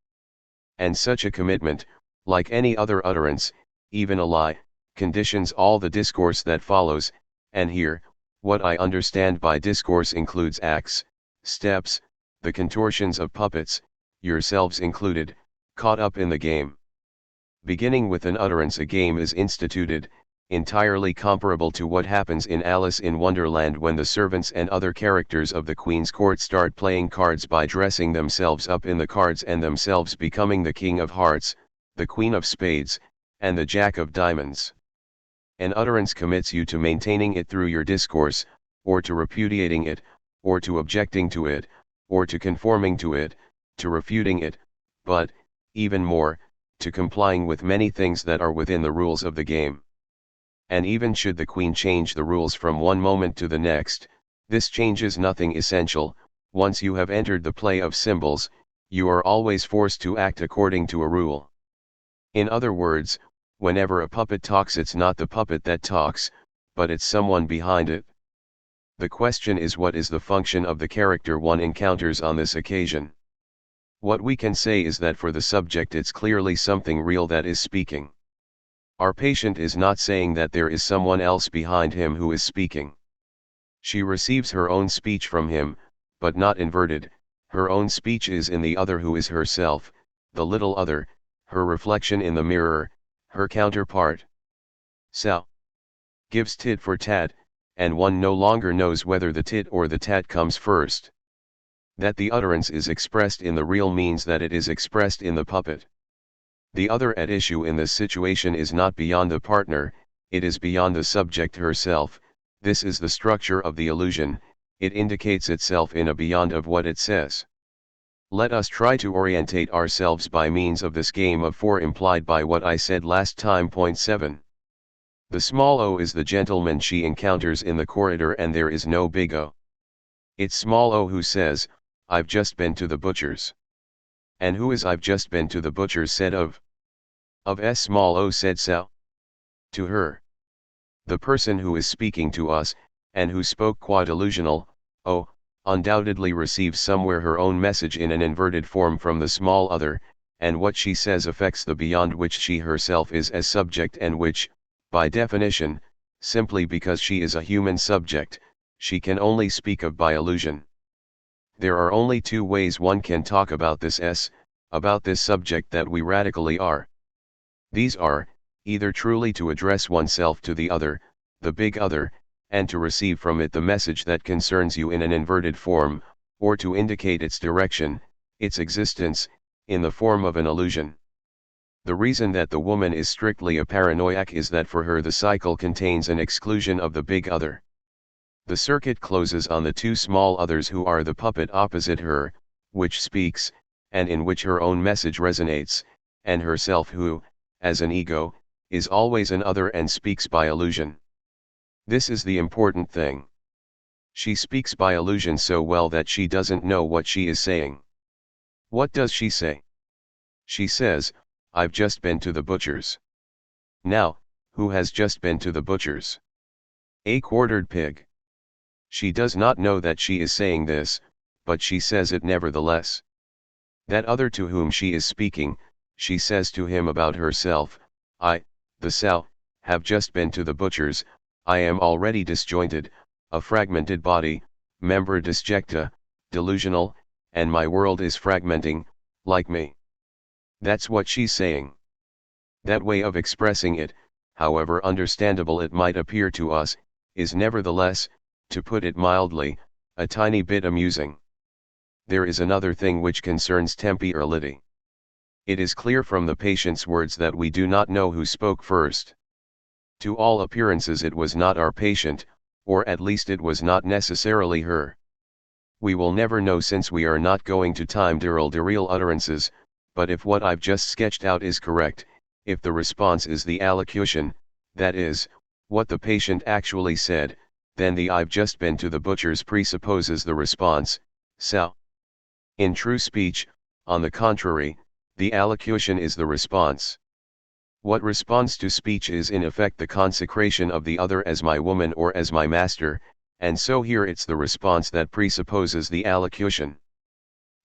And such a commitment, like any other utterance, even a lie, conditions all the discourse that follows, and here, what I understand by discourse includes acts, steps, the contortions of puppets, yourselves included, caught up in the game. Beginning with an utterance, a game is instituted, entirely comparable to what happens in Alice in Wonderland when the servants and other characters of the Queen's court start playing cards by dressing themselves up in the cards and themselves becoming the King of Hearts, the Queen of Spades, and the Jack of Diamonds. An utterance commits you to maintaining it through your discourse, or to repudiating it, or to objecting to it, or to conforming to it, to refuting it, but, even more, to complying with many things that are within the rules of the game. And even should the Queen change the rules from one moment to the next, this changes nothing essential. Once you have entered the play of symbols, you are always forced to act according to a rule. In other words, whenever a puppet talks, it's not the puppet that talks, but it's someone behind it. The question is, what is the function of the character one encounters on this occasion? What we can say is that for the subject it's clearly something real that is speaking. Our patient is not saying that there is someone else behind him who is speaking. She receives her own speech from him, but not inverted. Her own speech is in the other who is herself, the little other, her reflection in the mirror, her counterpart. So gives tit for tat, and one no longer knows whether the tit or the tat comes first. That the utterance is expressed in the real means that it is expressed in the puppet. The other at issue in this situation is not beyond the partner, it is beyond the subject herself. This is the structure of the illusion, it indicates itself in a beyond of what it says. Let us try to orientate ourselves by means of this game of four implied by what I said last time. Point 7. The small o is the gentleman she encounters in the corridor, and there is no big O. It's small o who says, "I've just been to the butcher's." And who is "I've just been to the butcher's" said of? Of S small o said so? To her. The person who is speaking to us, and who spoke qua delusional, O, undoubtedly receives somewhere her own message in an inverted form from the small other, and what she says affects the beyond which she herself is as subject, and which, by definition, simply because she is a human subject, she can only speak of by illusion. There are only two ways one can talk about this about this subject that we radically are. These are, either truly to address oneself to the other, the big other, and to receive from it the message that concerns you in an inverted form, or to indicate its direction, its existence, in the form of an illusion. The reason that the woman is strictly a paranoiac is that for her the cycle contains an exclusion of the big other. The circuit closes on the two small others who are the puppet opposite her, which speaks, and in which her own message resonates, and herself who, as an ego, is always an other and speaks by illusion. This is the important thing. She speaks by illusion so well that she doesn't know what she is saying. What does she say? She says, "I've just been to the butcher's." Now, who has just been to the butcher's? A quartered pig. She does not know that she is saying this, but she says it nevertheless. That other to whom she is speaking, she says to him about herself, "I, the sow, have just been to the butcher's. I am already disjointed, a fragmented body, membra disjecta, delusional, and my world is fragmenting, like me." That's what she's saying. That way of expressing it, however understandable it might appear to us, is nevertheless, to put it mildly, a tiny bit amusing. There is another thing which concerns temporality. It is clear from the patient's words that we do not know who spoke first. To all appearances it was not our patient, or at least it was not necessarily her. We will never know since we are not going to time the real utterances, but if what I've just sketched out is correct, if the response is the allocution, that is, what the patient actually said, then the "I've just been to the butcher's" presupposes the response, so. In true speech, on the contrary, the allocution is the response. What responds to speech is in effect the consecration of the other as my woman or as my master, and so here it's the response that presupposes the allocution.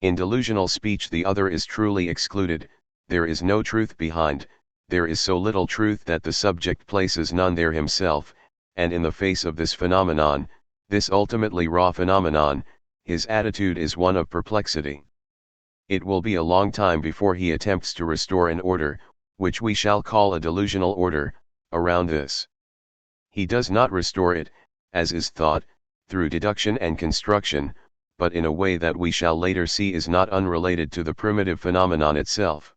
In delusional speech the other is truly excluded, there is no truth behind, there is so little truth that the subject places none there himself, and in the face of this phenomenon, this ultimately raw phenomenon, his attitude is one of perplexity. It will be a long time before he attempts to restore an order, which we shall call a delusional order, around this. He does not restore it, as is thought, through deduction and construction, but in a way that we shall later see is not unrelated to the primitive phenomenon itself.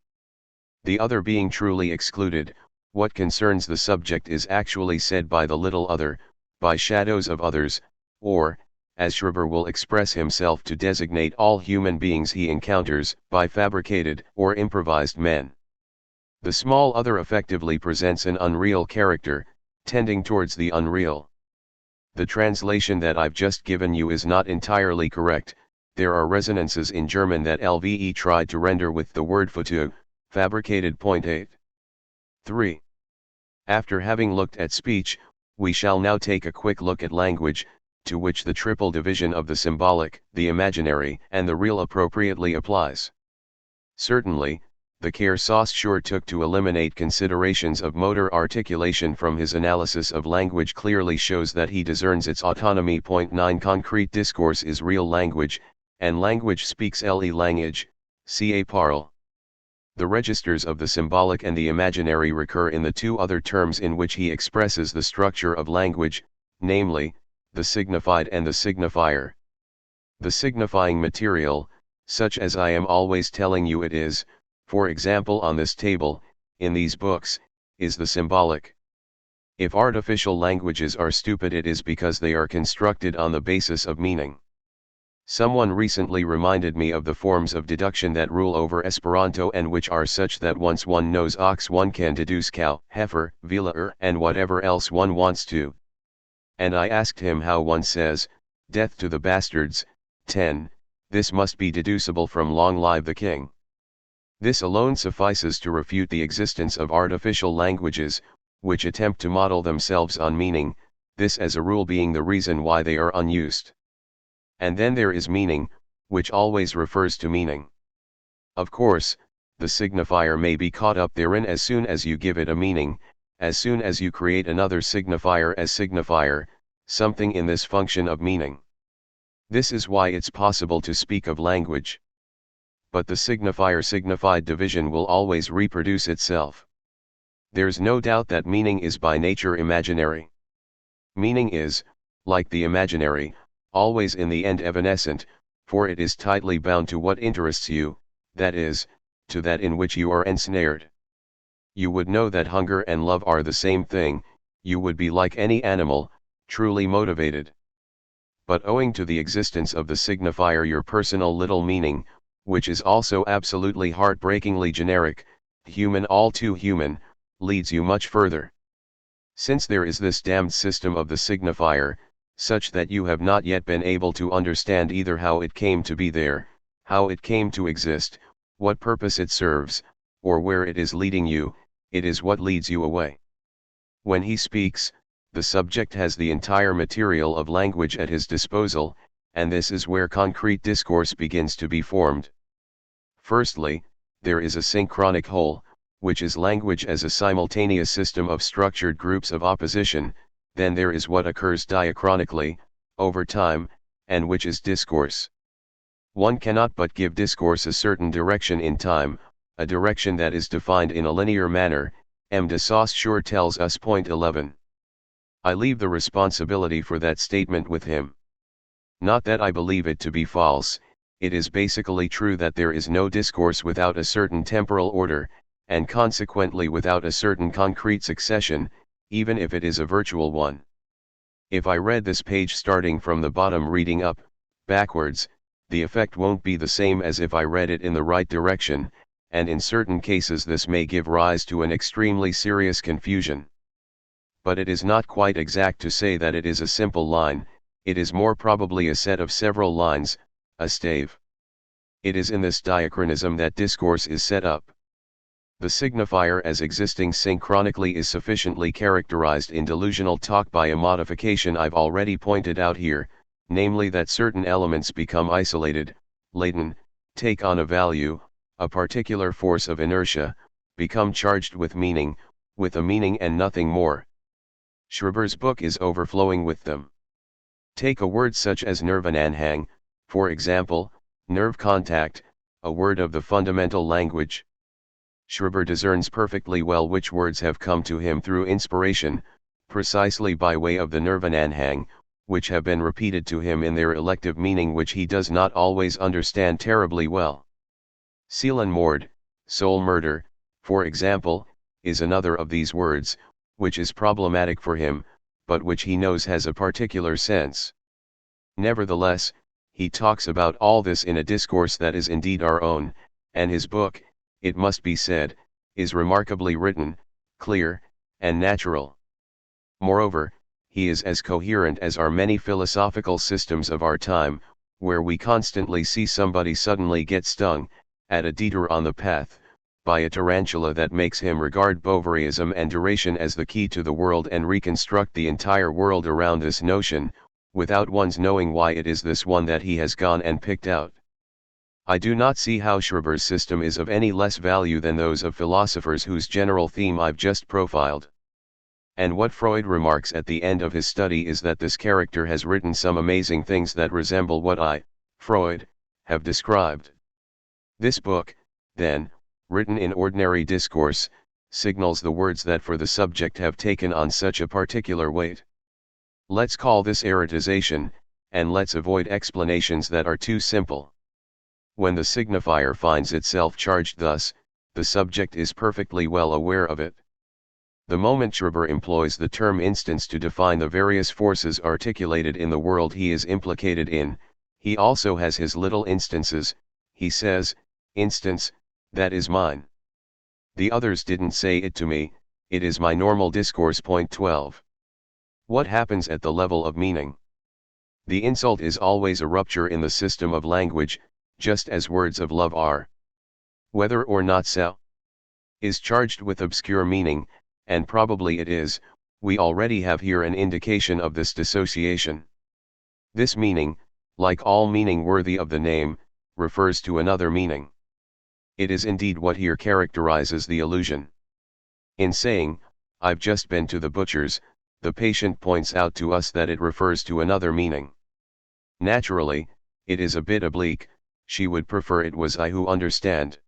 The other being truly excluded, what concerns the subject is actually said by the little other, by shadows of others, or, as Schreber will express himself to designate all human beings he encounters, by fabricated or improvised men. The small other effectively presents an unreal character, tending towards the unreal. The translation that I've just given you is not entirely correct, there are resonances in German that LVE tried to render with the word Foto, fabricated. 8. 3. After having looked at speech, we shall now take a quick look at language, to which the triple division of the symbolic, the imaginary, and the real appropriately applies. Certainly, the care Saussure took to eliminate considerations of motor articulation from his analysis of language clearly shows that he discerns its autonomy. 9 Concrete discourse is real language, and language speaks language, ca parle. The registers of the symbolic and the imaginary recur in the two other terms in which he expresses the structure of language, namely, the signified and the signifier. The signifying material, such as I am always telling you it is, for example on this table, in these books, is the symbolic. If artificial languages are stupid it is because they are constructed on the basis of meaning. Someone recently reminded me of the forms of deduction that rule over Esperanto and which are such that once one knows ox one can deduce cow, heifer, villa and whatever else one wants to. And I asked him how one says, "Death to the bastards, 10, this must be deducible from long live the king." This alone suffices to refute the existence of artificial languages, which attempt to model themselves on meaning, this as a rule being the reason why they are unused. And then there is meaning, which always refers to meaning. Of course, the signifier may be caught up therein as soon as you give it a meaning, as soon as you create another signifier as signifier, something in this function of meaning. This is why it's possible to speak of language. But the signifier-signified division will always reproduce itself. There's no doubt that meaning is by nature imaginary. Meaning is, like the imaginary, always in the end evanescent, for it is tightly bound to what interests you, that is, to that in which you are ensnared. You would know that hunger and love are the same thing, you would be like any animal, truly motivated. But owing to the existence of the signifier your personal little meaning, which is also absolutely heartbreakingly generic, human all too human, leads you much further. Since there is this damned system of the signifier, such that you have not yet been able to understand either how it came to be there, how it came to exist, what purpose it serves, or where it is leading you, it is what leads you away. When he speaks, the subject has the entire material of language at his disposal, and this is where concrete discourse begins to be formed. Firstly, there is a synchronic whole, which is language as a simultaneous system of structured groups of opposition, then there is what occurs diachronically, over time, and which is discourse. One cannot but give discourse a certain direction in time, a direction that is defined in a linear manner, M. de Saussure tells us. 11. I leave the responsibility for that statement with him. Not that I believe it to be false, it is basically true that there is no discourse without a certain temporal order, and consequently without a certain concrete succession, even if it is a virtual one. If I read this page starting from the bottom reading up, backwards, the effect won't be the same as if I read it in the right direction, and in certain cases this may give rise to an extremely serious confusion. But it is not quite exact to say that it is a simple line, it is more probably a set of several lines, a stave. It is in this diachronism that discourse is set up. The signifier as existing synchronically is sufficiently characterized in delusional talk by a modification I've already pointed out here, namely that certain elements become isolated, latent, take on a value, a particular force of inertia, become charged with a meaning and nothing more. Schreber's book is overflowing with them. Take a word such as nervenanhang, for example, nerve contact, a word of the fundamental language. Schreber discerns perfectly well which words have come to him through inspiration, precisely by way of the nervenanhang, which have been repeated to him in their elective meaning which he does not always understand terribly well. Seelenmoord, soul murder, for example, is another of these words, which is problematic for him, but which he knows has a particular sense. Nevertheless, he talks about all this in a discourse that is indeed our own, and his book, it must be said, is remarkably written, clear, and natural. Moreover, he is as coherent as are many philosophical systems of our time, where we constantly see somebody suddenly get stung, at a detour on the path, by a tarantula that makes him regard Bovaryism and duration as the key to the world and reconstruct the entire world around this notion, without one's knowing why it is this one that he has gone and picked out. I do not see how Schreber's system is of any less value than those of philosophers whose general theme I've just profiled. And what Freud remarks at the end of his study is that this character has written some amazing things that resemble what I, Freud, have described. This book, then, written in ordinary discourse, signals the words that for the subject have taken on such a particular weight. Let's call this erotization, and let's avoid explanations that are too simple. When the signifier finds itself charged thus, the subject is perfectly well aware of it. The moment Schreber employs the term instance to define the various forces articulated in the world he is implicated in, he also has his little instances. He says, instance, that is mine. The others didn't say it to me, it is my normal discourse. Point 12. What happens at the level of meaning? The insult is always a rupture in the system of language, just as words of love are. Whether or not so is charged with obscure meaning, and probably it is, we already have here an indication of this dissociation. This meaning, like all meaning worthy of the name, refers to another meaning. It is indeed what here characterizes the illusion. In saying, I've just been to the butcher's, the patient points out to us that it refers to another meaning. Naturally, it is a bit oblique, she would prefer it was I who understand.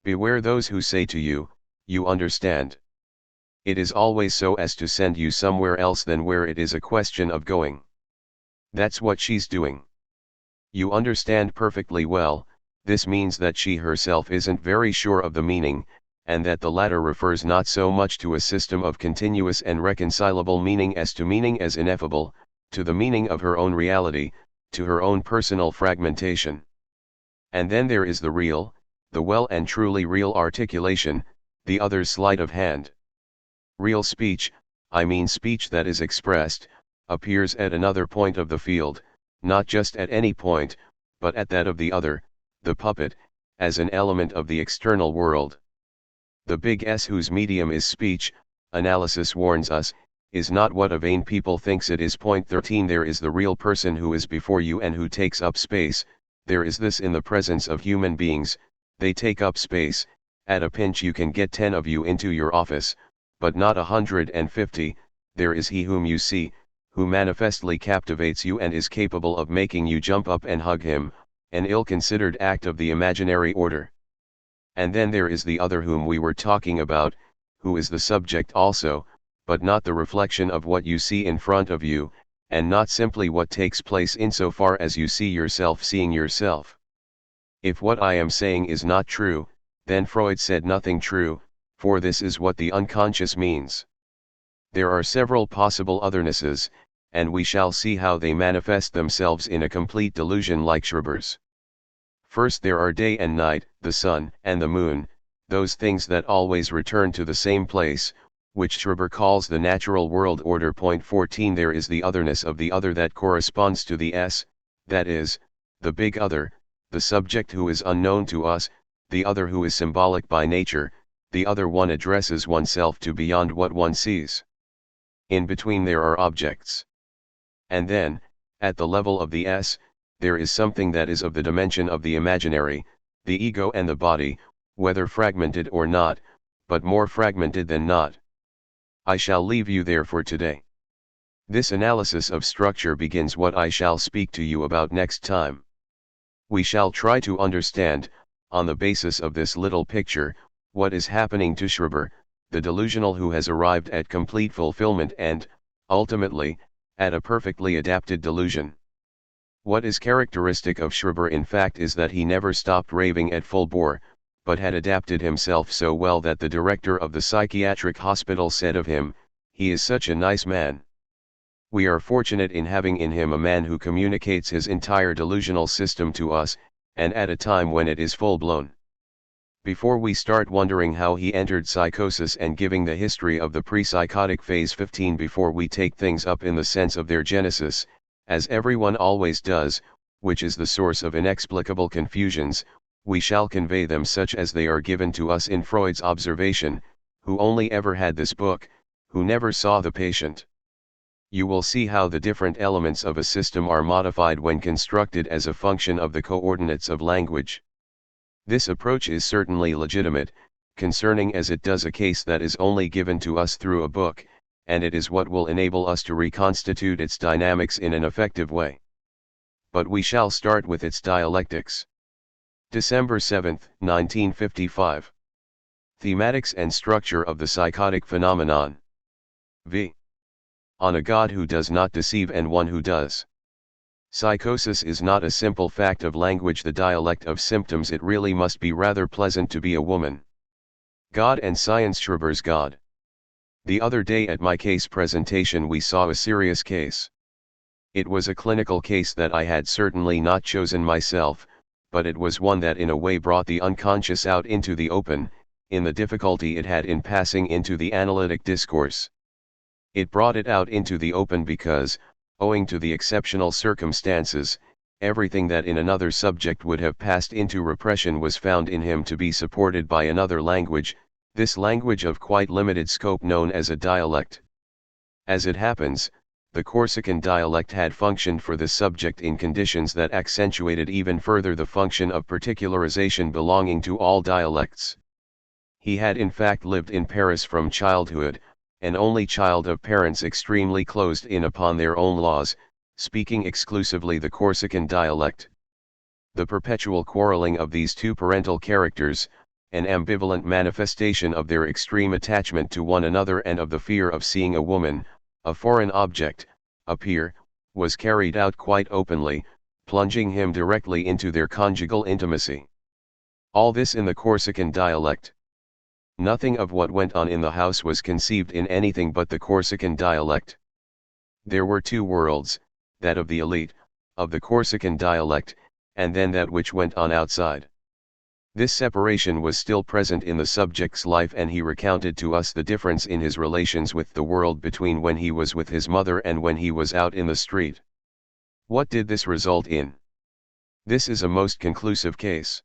Beware those who say to you, you understand. It is always so as to send you somewhere else than where it is a question of going. That's what she's doing. You understand perfectly well, this means that she herself isn't very sure of the meaning, and that the latter refers not so much to a system of continuous and reconcilable meaning as to meaning as ineffable, to the meaning of her own reality, to her own personal fragmentation. And then there is the real, the well and truly real articulation, the other sleight of hand. Real speech, I mean speech that is expressed, appears at another point of the field, not just at any point, but at that of the other, the puppet, as an element of the external world. The big S whose medium is speech, analysis warns us, is not what a vain people thinks it is. Point 13. There is the real person who is before you and who takes up space. There is this in the presence of human beings, they take up space. At a pinch you can get 10 of you into your office, but not 150, there is he whom you see, who manifestly captivates you and is capable of making you jump up and hug him, an ill-considered act of the imaginary order. And then there is the other whom we were talking about, who is the subject also, but not the reflection of what you see in front of you, and not simply what takes place insofar as you see yourself seeing yourself. If what I am saying is not true, then Freud said nothing true, for this is what the unconscious means. There are several possible othernesses, and we shall see how they manifest themselves in a complete delusion like Schreber's. First there are day and night, the sun and the moon, those things that always return to the same place, which Schreber calls the natural world order. Point 14 There is the otherness of the other that corresponds to the S, that is, the big other, the subject who is unknown to us, the other who is symbolic by nature, the other one addresses oneself to beyond what one sees. In between there are objects. And then, at the level of the S, there is something that is of the dimension of the imaginary, the ego and the body, whether fragmented or not, but more fragmented than not. I shall leave you there for today. This analysis of structure begins what I shall speak to you about next time. We shall try to understand, on the basis of this little picture, what is happening to Schreber, the delusional who has arrived at complete fulfillment and, ultimately, at a perfectly adapted delusion. What is characteristic of Schreber in fact is that he never stopped raving at full bore, but had adapted himself so well that the director of the psychiatric hospital said of him, "He is such a nice man." We are fortunate in having in him a man who communicates his entire delusional system to us, and at a time when it is full-blown. Before we start wondering how he entered psychosis and giving the history of the pre-psychotic phase 15 before we take things up in the sense of their genesis, as everyone always does, which is the source of inexplicable confusions, we shall convey them such as they are given to us in Freud's observation, who only ever had this book, who never saw the patient. You will see how the different elements of a system are modified when constructed as a function of the coordinates of language. This approach is certainly legitimate, concerning as it does a case that is only given to us through a book, and it is what will enable us to reconstitute its dynamics in an effective way. But we shall start with its dialectics. December 7, 1955. Thematics and structure of the psychotic phenomenon. V. On a God who does not deceive and one who does. Psychosis is not a simple fact of language, the dialect of symptoms. It really must be rather pleasant to be a woman. God and Science. Schreber's God. The other day at my case presentation we saw a serious case. It was a clinical case that I had certainly not chosen myself, but it was one that in a way brought the unconscious out into the open, in the difficulty it had in passing into the analytic discourse. It brought it out into the open because, owing to the exceptional circumstances, everything that in another subject would have passed into repression was found in him to be supported by another language, this language of quite limited scope known as a dialect. As it happens, the Corsican dialect had functioned for this subject in conditions that accentuated even further the function of particularization belonging to all dialects. He had in fact lived in Paris from childhood, an only child of parents extremely closed in upon their own laws, speaking exclusively the Corsican dialect. The perpetual quarreling of these two parental characters, an ambivalent manifestation of their extreme attachment to one another and of the fear of seeing a woman, a foreign object, appear, was carried out quite openly, plunging him directly into their conjugal intimacy. All this in the Corsican dialect. Nothing of what went on in the house was conceived in anything but the Corsican dialect. There were two worlds, that of the elite, of the Corsican dialect, and then that which went on outside. This separation was still present in the subject's life, and he recounted to us the difference in his relations with the world between when he was with his mother and when he was out in the street. What did this result in? This is a most conclusive case.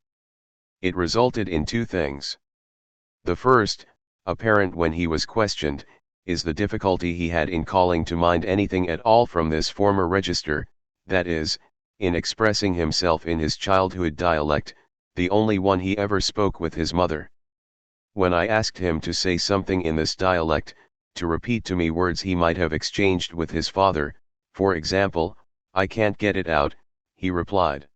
It resulted in two things. The first, apparent when he was questioned, is the difficulty he had in calling to mind anything at all from this former register, that is, in expressing himself in his childhood dialect, the only one he ever spoke with his mother. When I asked him to say something in this dialect, to repeat to me words he might have exchanged with his father, for example, "I can't get it out," he replied.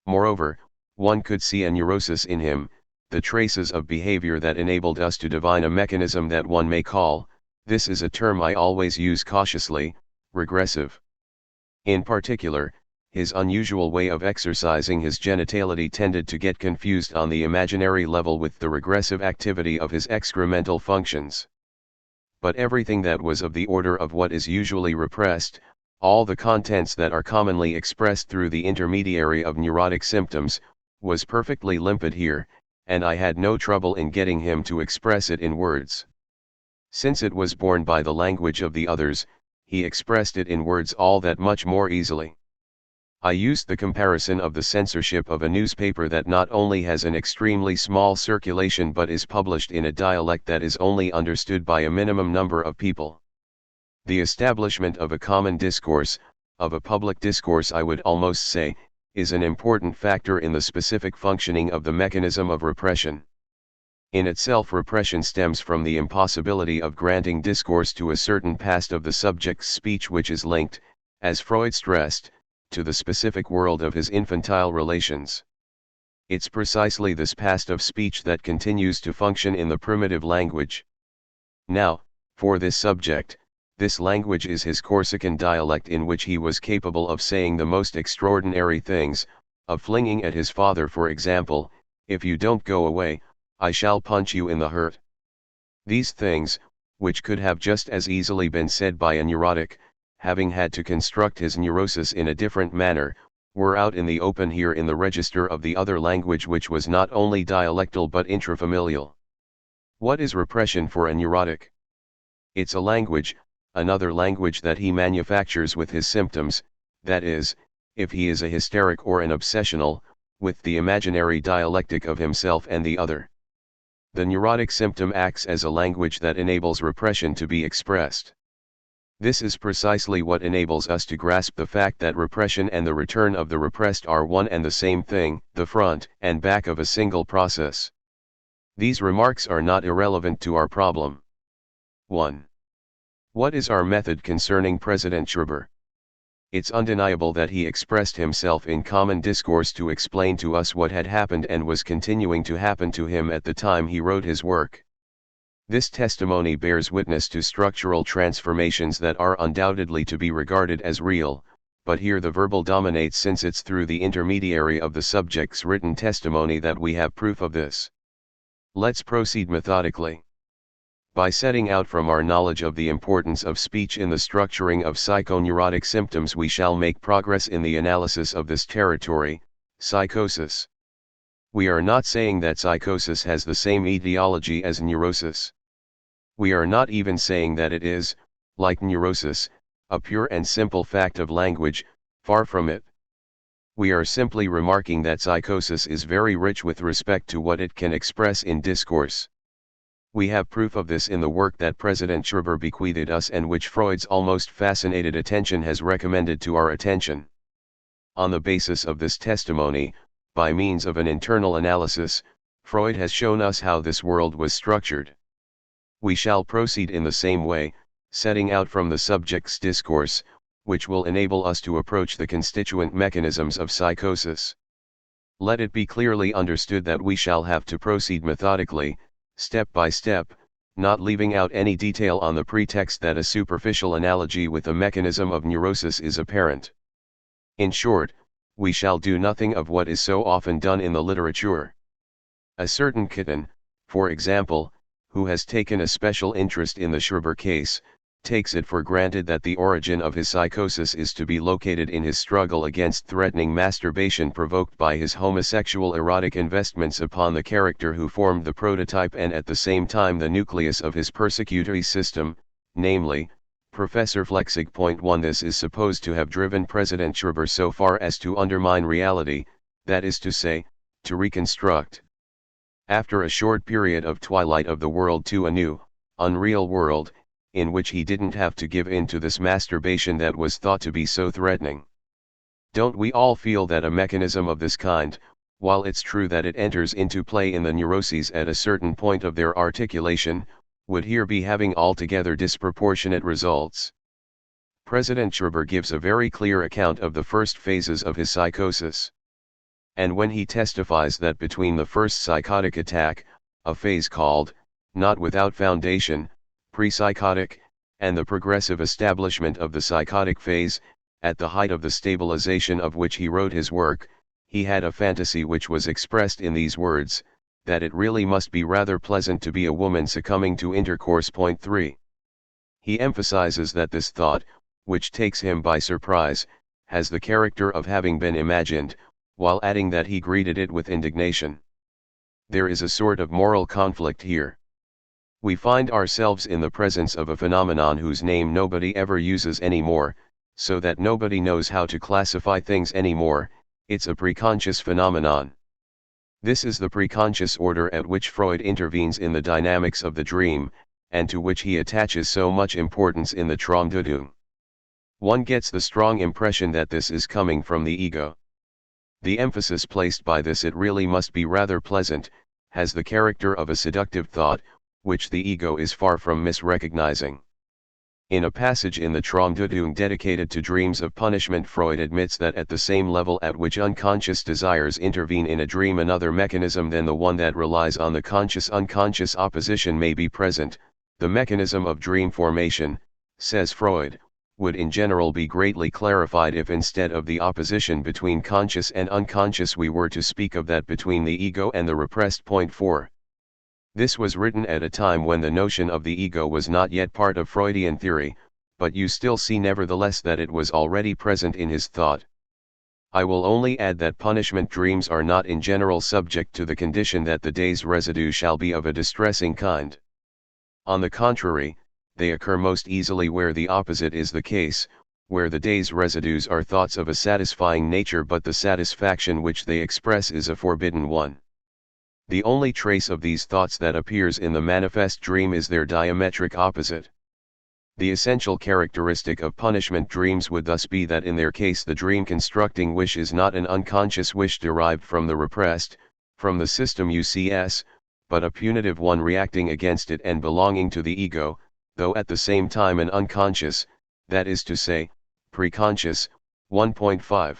Moreover, one could see a neurosis in him, the traces of behavior that enabled us to divine a mechanism that one may call, this is a term I always use cautiously, regressive. In particular, his unusual way of exercising his genitality tended to get confused on the imaginary level with the regressive activity of his excremental functions. but everything that was of the order of what is usually repressed, all the contents that are commonly expressed through the intermediary of neurotic symptoms, was perfectly limpid here, and I had no trouble in getting him to express it in words. Since it was borne by the language of the others, he expressed it in words all that much more easily. I used the comparison of the censorship of a newspaper that not only has an extremely small circulation but is published in a dialect that is only understood by a minimum number of people. The establishment of a common discourse, of a public discourse I would almost say, is an important factor in the specific functioning of the mechanism of repression. In itself, repression stems from the impossibility of granting discourse to a certain past of the subject's speech which is linked, as Freud stressed, to the specific world of his infantile relations. It's precisely this past of speech that continues to function in the primitive language. Now, for this subject, this language is his Corsican dialect, in which he was capable of saying the most extraordinary things, of flinging at his father, for example, "If you don't go away, I shall punch you in the hurt." These things, which could have just as easily been said by a neurotic, having had to construct his neurosis in a different manner, were out in the open here in the register of the other language, which was not only dialectal but intrafamilial. What is repression for a neurotic? It's a language, another language that he manufactures with his symptoms, that is, if he is a hysteric or an obsessional, with the imaginary dialectic of himself and the other. The neurotic symptom acts as a language that enables repression to be expressed. This is precisely what enables us to grasp the fact that repression and the return of the repressed are one and the same thing, the front and back of a single process. These remarks are not irrelevant to our problem. 1. What is our method concerning President Schreiber? It's undeniable that he expressed himself in common discourse to explain to us what had happened and was continuing to happen to him at the time he wrote his work. This testimony bears witness to structural transformations that are undoubtedly to be regarded as real, but here the verbal dominates, since it's through the intermediary of the subject's written testimony that we have proof of this. Let's proceed methodically. By setting out from our knowledge of the importance of speech in the structuring of psychoneurotic symptoms, we shall make progress in the analysis of this territory, psychosis. We are not saying that psychosis has the same etiology as neurosis. We are not even saying that it is, like neurosis, a pure and simple fact of language, far from it. We are simply remarking that psychosis is very rich with respect to what it can express in discourse. We have proof of this in the work that President Schreiber bequeathed us, and which Freud's almost fascinated attention has recommended to our attention. On the basis of this testimony, by means of an internal analysis, Freud has shown us how this world was structured. We shall proceed in the same way, setting out from the subject's discourse, which will enable us to approach the constituent mechanisms of psychosis. Let it be clearly understood that we shall have to proceed methodically, step by step, not leaving out any detail on the pretext that a superficial analogy with the mechanism of neurosis is apparent. In short, we shall do nothing of what is so often done in the literature. A certain kitten, for example, who has taken a special interest in the Schreiber case, takes it for granted that the origin of his psychosis is to be located in his struggle against threatening masturbation provoked by his homosexual erotic investments upon the character who formed the prototype and at the same time the nucleus of his persecutory system, namely, Professor Flechsig. 1. This is supposed to have driven President Schreiber so far as to undermine reality, that is to say, to reconstruct, after a short period of twilight of the world, to a new, unreal world, in which he didn't have to give in to this masturbation that was thought to be so threatening. Don't we all feel that a mechanism of this kind, while it's true that it enters into play in the neuroses at a certain point of their articulation, would here be having altogether disproportionate results? President Schreiber gives a very clear account of the first phases of his psychosis. And when he testifies that between the first psychotic attack, a phase called, not without foundation, pre-psychotic, and the progressive establishment of the psychotic phase, at the height of the stabilization of which he wrote his work, he had a fantasy which was expressed in these words, that it really must be rather pleasant to be a woman succumbing to intercourse. 3. He emphasizes that this thought, which takes him by surprise, has the character of having been imagined, while adding that he greeted it with indignation. There is a sort of moral conflict here. We find ourselves in the presence of a phenomenon whose name nobody ever uses anymore, so that nobody knows how to classify things anymore. It's a preconscious phenomenon. This is the preconscious order at which Freud intervenes in the dynamics of the dream, and to which he attaches so much importance in the THIRD-WORLDISM. One gets the strong impression that this is coming from the ego. The emphasis placed by this "it really must be rather pleasant" has the character of a seductive thought, which the ego is far from misrecognizing. In a passage in the THIRD-WORLDISM dedicated to dreams of punishment, Freud admits that at the same level at which unconscious desires intervene in a dream, another mechanism than the one that relies on the conscious-unconscious opposition may be present. The mechanism of dream formation, says Freud, would in general be greatly clarified if instead of the opposition between conscious and unconscious we were to speak of that between the ego and the repressed. Point 4. This was written at a time when the notion of the ego was not yet part of Freudian theory, but you still see nevertheless that it was already present in his thought. I will only add that punishment dreams are not in general subject to the condition that the day's residue shall be of a distressing kind. On the contrary, they occur most easily where the opposite is the case, where the day's residues are thoughts of a satisfying nature, but the satisfaction which they express is a forbidden one. The only trace of these thoughts that appears in the manifest dream is their diametric opposite. The essential characteristic of punishment dreams would thus be that in their case the dream-constructing wish is not an unconscious wish derived from the repressed, from the system UCS, but a punitive one reacting against it and belonging to the ego, though at the same time an unconscious, that is to say, preconscious. 1.5.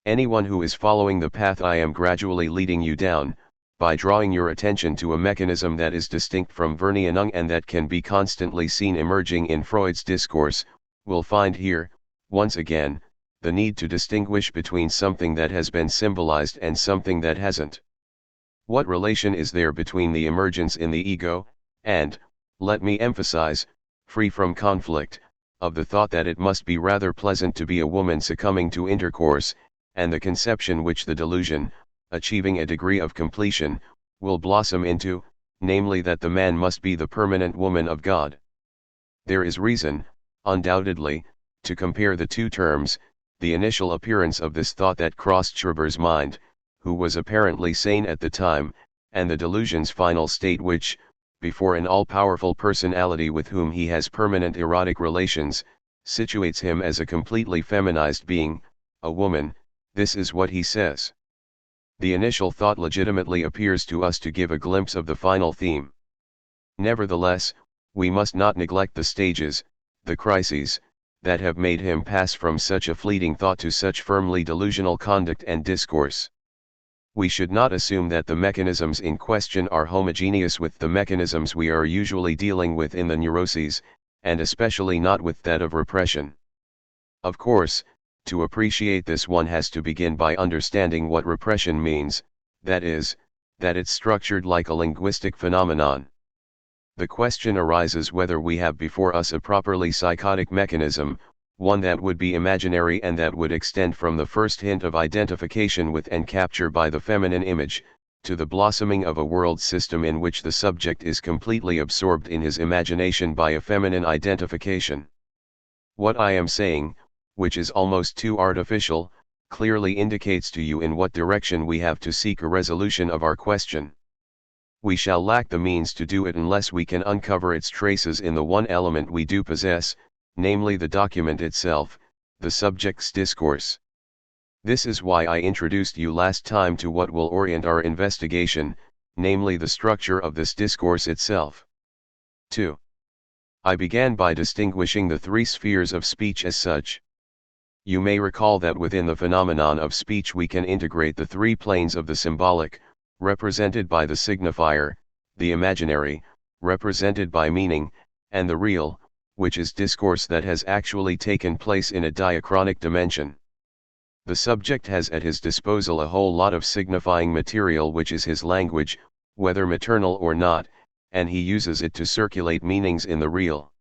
Anyone who is following the path I am gradually leading you down, by drawing your attention to a mechanism that is distinct from Verneinung and that can be constantly seen emerging in Freud's discourse, will find here, once again, the need to distinguish between something that has been symbolized and something that hasn't. What relation is there between the emergence in the ego, and, let me emphasize, free from conflict, of the thought that it must be rather pleasant to be a woman succumbing to intercourse, and the conception which the delusion, achieving a degree of completion, will blossom into, namely that the man must be the permanent woman of God? There is reason, undoubtedly, to compare the two terms. The initial appearance of this thought that crossed Schreber's mind, who was apparently sane at the time, and the delusion's final state which, before an all-powerful personality with whom he has permanent erotic relations, situates him as a completely feminized being, a woman. This is what he says. The initial thought legitimately appears to us to give a glimpse of the final theme. Nevertheless, we must not neglect the stages, the crises, that have made him pass from such a fleeting thought to such firmly delusional conduct and discourse. We should not assume that the mechanisms in question are homogeneous with the mechanisms we are usually dealing with in the neuroses, and especially not with that of repression. Of course, to appreciate this one has to begin by understanding what repression means, that is, that it's structured like a linguistic phenomenon. The question arises whether we have before us a properly psychotic mechanism, one that would be imaginary and that would extend from the first hint of identification with and capture by the feminine image, to the blossoming of a world system in which the subject is completely absorbed in his imagination by a feminine identification. What I am saying, which is almost too artificial, clearly indicates to you in what direction we have to seek a resolution of our question. We shall lack the means to do it unless we can uncover its traces in the one element we do possess, namely the document itself, the subject's discourse. This is why I introduced you last time to what will orient our investigation, namely the structure of this discourse itself. 2. I began by distinguishing the three spheres of speech as such. You may recall that within the phenomenon of speech we can integrate the three planes of the symbolic, represented by the signifier, the imaginary, represented by meaning, and the real, which is discourse that has actually taken place in a diachronic dimension. The subject has at his disposal a whole lot of signifying material which is his language, whether maternal or not, and he uses it to circulate meanings in the real.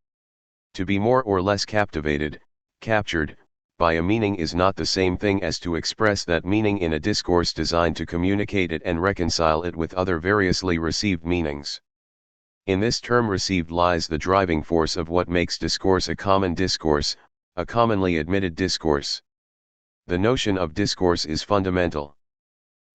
To be more or less captivated, captured, by a meaning is not the same thing as to express that meaning in a discourse designed to communicate it and reconcile it with other variously received meanings. In this term received lies the driving force of what makes discourse, a commonly admitted discourse. The notion of discourse is fundamental.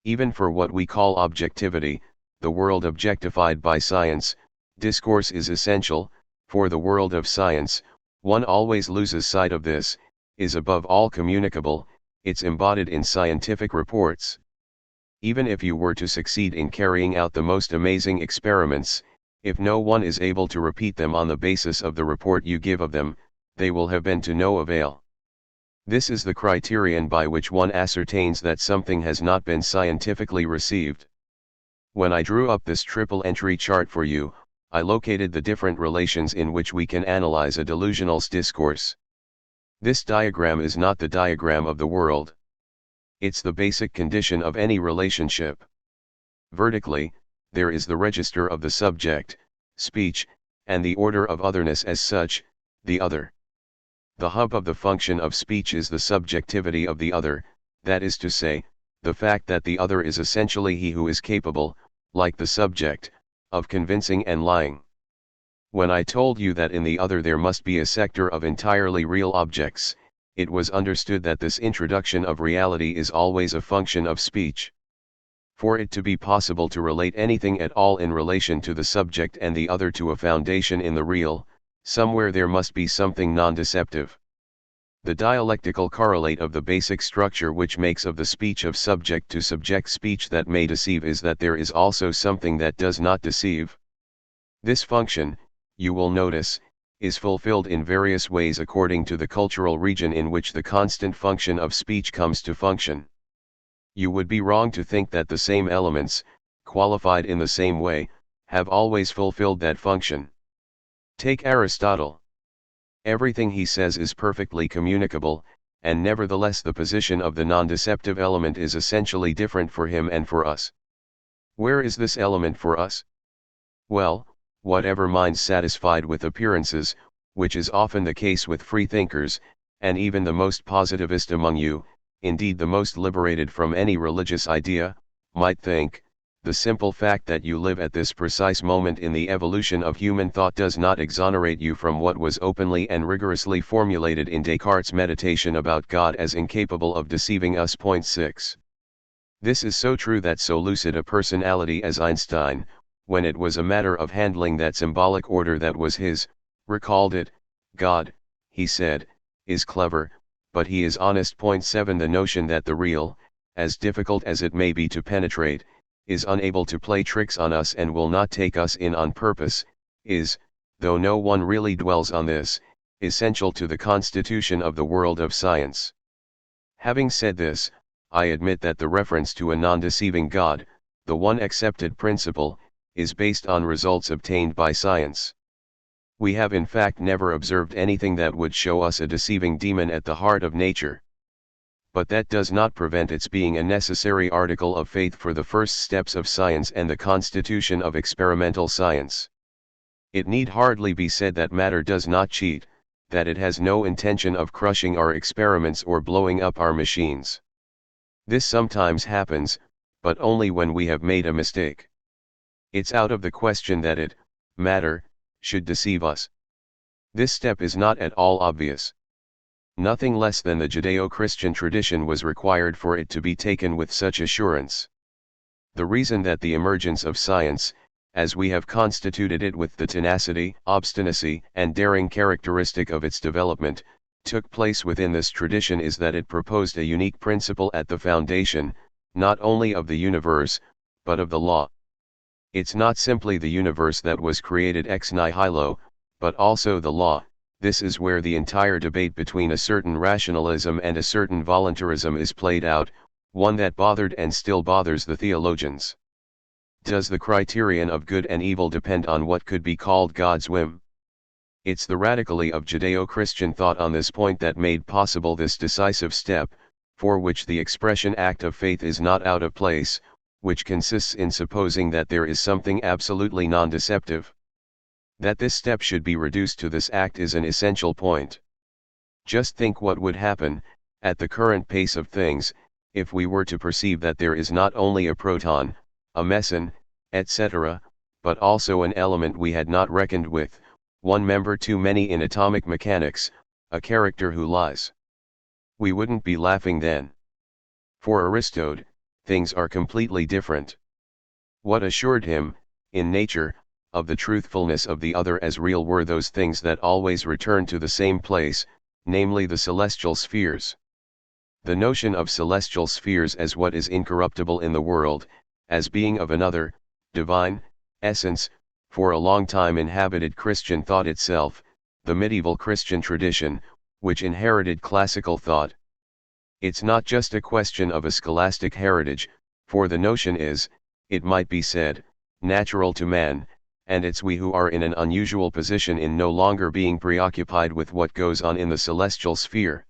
Even for what we call objectivity, the world objectified by science, discourse is essential. For the world of science, one always loses sight of this, is above all communicable, it's embodied in scientific reports. Even if you were to succeed in carrying out the most amazing experiments, if no one is able to repeat them on the basis of the report you give of them, they will have been to no avail. This is the criterion by which one ascertains that something has not been scientifically received. When I drew up this triple entry chart for you, I located the different relations in which we can analyze a delusional discourse. This diagram is not the diagram of the world. It's the basic condition of any relationship. Vertically, there is the register of the subject, speech, and the order of otherness as such, the other. The hub of the function of speech is the subjectivity of the other, that is to say, the fact that the other is essentially he who is capable, like the subject, of convincing and lying. When I told you that in the other there must be a sector of entirely real objects, it was understood that this introduction of reality is always a function of speech. For it to be possible to relate anything at all in relation to the subject and the other to a foundation in the real, somewhere there must be something non-deceptive. The dialectical correlate of the basic structure which makes of the speech of subject to subject speech that may deceive is that there is also something that does not deceive. This function, you will notice, is fulfilled in various ways according to the cultural region in which the constant function of speech comes to function. You would be wrong to think that the same elements, qualified in the same way, have always fulfilled that function. Take Aristotle. Everything he says is perfectly communicable, and nevertheless the position of the non-deceptive element is essentially different for him and for us. Where is this element for us? Well, whatever mind satisfied with appearances, which is often the case with free thinkers, and even the most positivist among you, indeed the most liberated from any religious idea, might think, the simple fact that you live at this precise moment in the evolution of human thought does not exonerate you from what was openly and rigorously formulated in Descartes' meditation about God as incapable of deceiving us. 6. This is so true that so lucid a personality as Einstein, when it was a matter of handling that symbolic order that was his, recalled it. God, he said, is clever, but he is honest. 7. The notion that the real, as difficult as it may be to penetrate, is unable to play tricks on us and will not take us in on purpose, is, though no one really dwells on this, essential to the constitution of the world of science. Having said this, I admit that the reference to a non-deceiving God, the one accepted principle, is based on results obtained by science. We have in fact never observed anything that would show us a deceiving demon at the heart of nature. But that does not prevent its being a necessary article of faith for the first steps of science and the constitution of experimental science. It need hardly be said that matter does not cheat, that it has no intention of crushing our experiments or blowing up our machines. This sometimes happens, but only when we have made a mistake. It's out of the question that it, matter, should deceive us. This step is not at all obvious. Nothing less than the Judeo-Christian tradition was required for it to be taken with such assurance. The reason that the emergence of science, as we have constituted it with the tenacity, obstinacy, and daring characteristic of its development, took place within this tradition is that it proposed a unique principle at the foundation, not only of the universe, but of the law. It's not simply the universe that was created ex nihilo, but also the law. This is where the entire debate between a certain rationalism and a certain voluntarism is played out, one that bothered and still bothers the theologians. Does the criterion of good and evil depend on what could be called God's whim? It's the radically of Judeo-Christian thought on this point that made possible this decisive step, for which the expression act of faith is not out of place, which consists in supposing that there is something absolutely non-deceptive. That this step should be reduced to this act is an essential point. Just think what would happen, at the current pace of things, if we were to perceive that there is not only a proton, a meson, etc., but also an element we had not reckoned with, one member too many in atomic mechanics, a character who lies. We wouldn't be laughing then. For Aristotle, things are completely different. What assured him, in nature, of the truthfulness of the other as real were those things that always return to the same place, namely the celestial spheres. The notion of celestial spheres as what is incorruptible in the world, as being of another, divine, essence, for a long time inhabited Christian thought itself, the medieval Christian tradition, which inherited classical thought. It's not just a question of a scholastic heritage, for the notion is, it might be said, natural to man, and it's we who are in an unusual position in no longer being preoccupied with what goes on in the celestial sphere.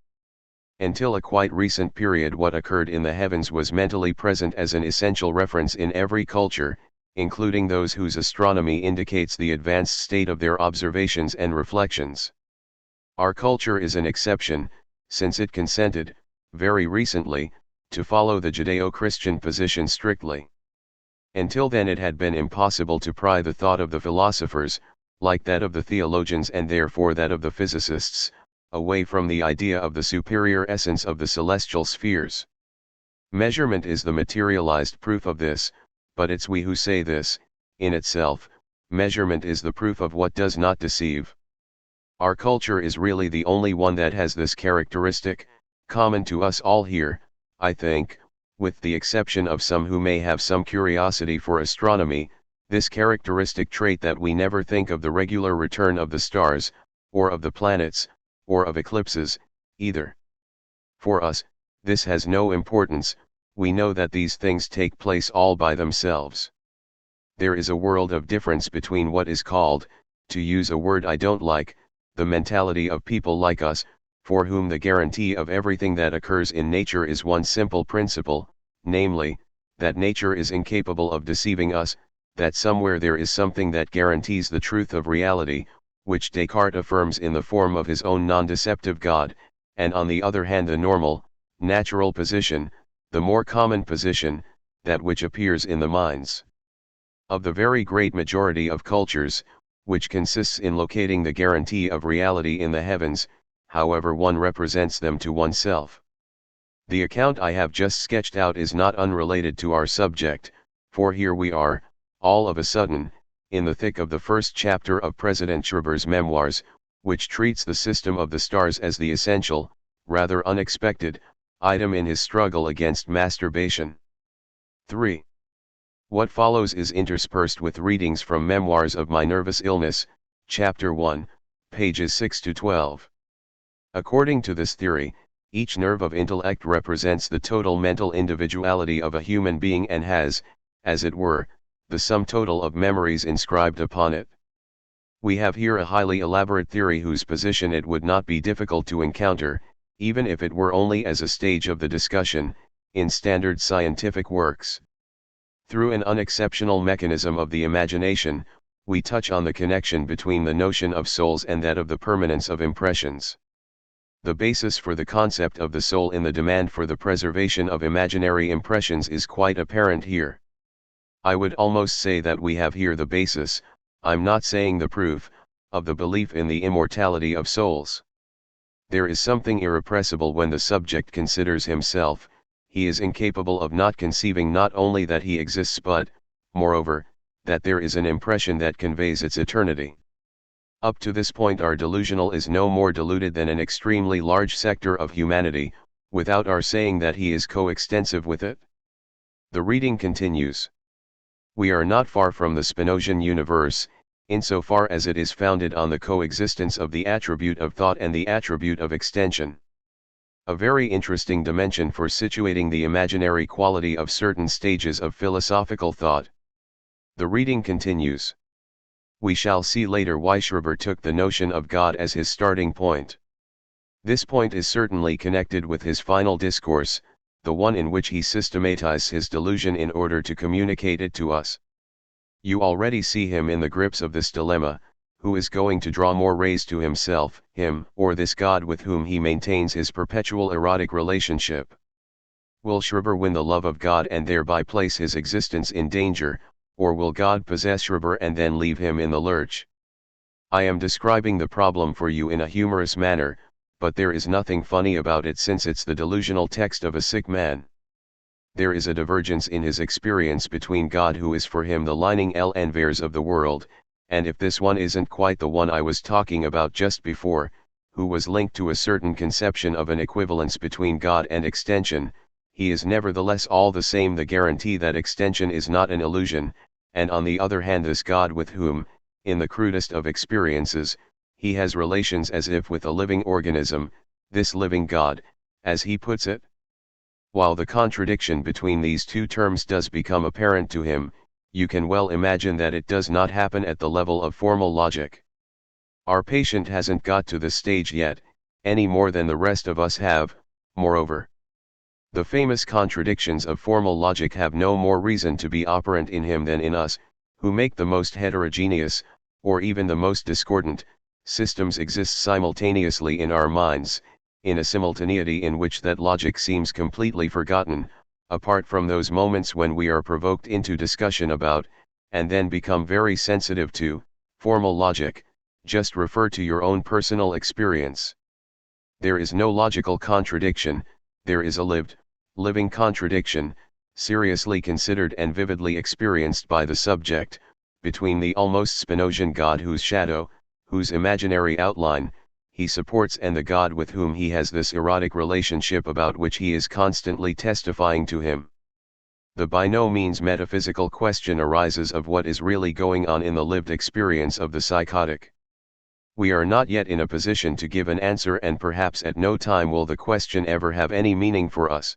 Until a quite recent period, what occurred in the heavens was mentally present as an essential reference in every culture, including those whose astronomy indicates the advanced state of their observations and reflections. Our culture is an exception, since it consented, very recently, to follow the Judeo-Christian position strictly. Until then it had been impossible to pry the thought of the philosophers, like that of the theologians and therefore that of the physicists, away from the idea of the superior essence of the celestial spheres. Measurement is the materialized proof of this, but it's we who say this. In itself, measurement is the proof of what does not deceive. Our culture is really the only one that has this characteristic, common to us all here, I think, with the exception of some who may have some curiosity for astronomy, this characteristic trait that we never think of the regular return of the stars, or of the planets, or of eclipses, either. For us, this has no importance, we know that these things take place all by themselves. There is a world of difference between what is called, to use a word I don't like, the mentality of people like us, for whom the guarantee of everything that occurs in nature is one simple principle, namely, that nature is incapable of deceiving us, that somewhere there is something that guarantees the truth of reality, which Descartes affirms in the form of his own non-deceptive God, and on the other hand the normal, natural position, the more common position, that which appears in the minds of the very great majority of cultures, which consists in locating the guarantee of reality in the heavens, however one represents them to oneself. The account I have just sketched out is not unrelated to our subject, for here we are, all of a sudden, in the thick of the first chapter of President Schreber's memoirs, which treats the system of the stars as the essential, rather unexpected, item in his struggle against masturbation. 3. What follows is interspersed with readings from Memoirs of My Nervous Illness, Chapter 1, pages 6 to 12. According to this theory, each nerve of intellect represents the total mental individuality of a human being and has, as it were, the sum total of memories inscribed upon it. We have here a highly elaborate theory whose position it would not be difficult to encounter, even if it were only as a stage of the discussion, in standard scientific works. Through an unexceptional mechanism of the imagination, we touch on the connection between the notion of souls and that of the permanence of impressions. The basis for the concept of the soul in the demand for the preservation of imaginary impressions is quite apparent here. I would almost say that we have here the basis, I'm not saying the proof, of the belief in the immortality of souls. There is something irrepressible when the subject considers himself, he is incapable of not conceiving not only that he exists but, moreover, that there is an impression that conveys its eternity. Up to this point our delusional is no more deluded than an extremely large sector of humanity, without our saying that he is coextensive with it. The reading continues. We are not far from the Spinozian universe, insofar as it is founded on the coexistence of the attribute of thought and the attribute of extension. A very interesting dimension for situating the imaginary quality of certain stages of philosophical thought. The reading continues. We shall see later why Schreber took the notion of God as his starting point. This point is certainly connected with his final discourse, the one in which he systematizes his delusion in order to communicate it to us. You already see him in the grips of this dilemma, who is going to draw more rays to himself, him, or this God with whom he maintains his perpetual erotic relationship? Will Schreiber win the love of God and thereby place his existence in danger, or will God possess Schreiber and then leave him in the lurch? I am describing the problem for you in a humorous manner, but there is nothing funny about it since it's the delusional text of a sick man. There is a divergence in his experience between God, who is for him the lining l'envers of the world, and if this one isn't quite the one I was talking about just before, who was linked to a certain conception of an equivalence between God and extension, he is nevertheless all the same the guarantee that extension is not an illusion, and on the other hand this God with whom, in the crudest of experiences, he has relations as if with a living organism, this living God, as he puts it. While the contradiction between these two terms does become apparent to him, you can well imagine that it does not happen at the level of formal logic. Our patient hasn't got to this stage yet, any more than the rest of us have, moreover. The famous contradictions of formal logic have no more reason to be operant in him than in us, who make the most heterogeneous, or even the most discordant, systems exist simultaneously in our minds, in a simultaneity in which that logic seems completely forgotten, apart from those moments when we are provoked into discussion about, and then become very sensitive to, formal logic. Just refer to your own personal experience. There is no logical contradiction, there is a living contradiction, seriously considered and vividly experienced by the subject, between the almost Spinozian God whose shadow, whose imaginary outline, he supports and the God with whom he has this erotic relationship about which he is constantly testifying to him. The by no means metaphysical question arises of what is really going on in the lived experience of the psychotic. We are not yet in a position to give an answer, and perhaps at no time will the question ever have any meaning for us.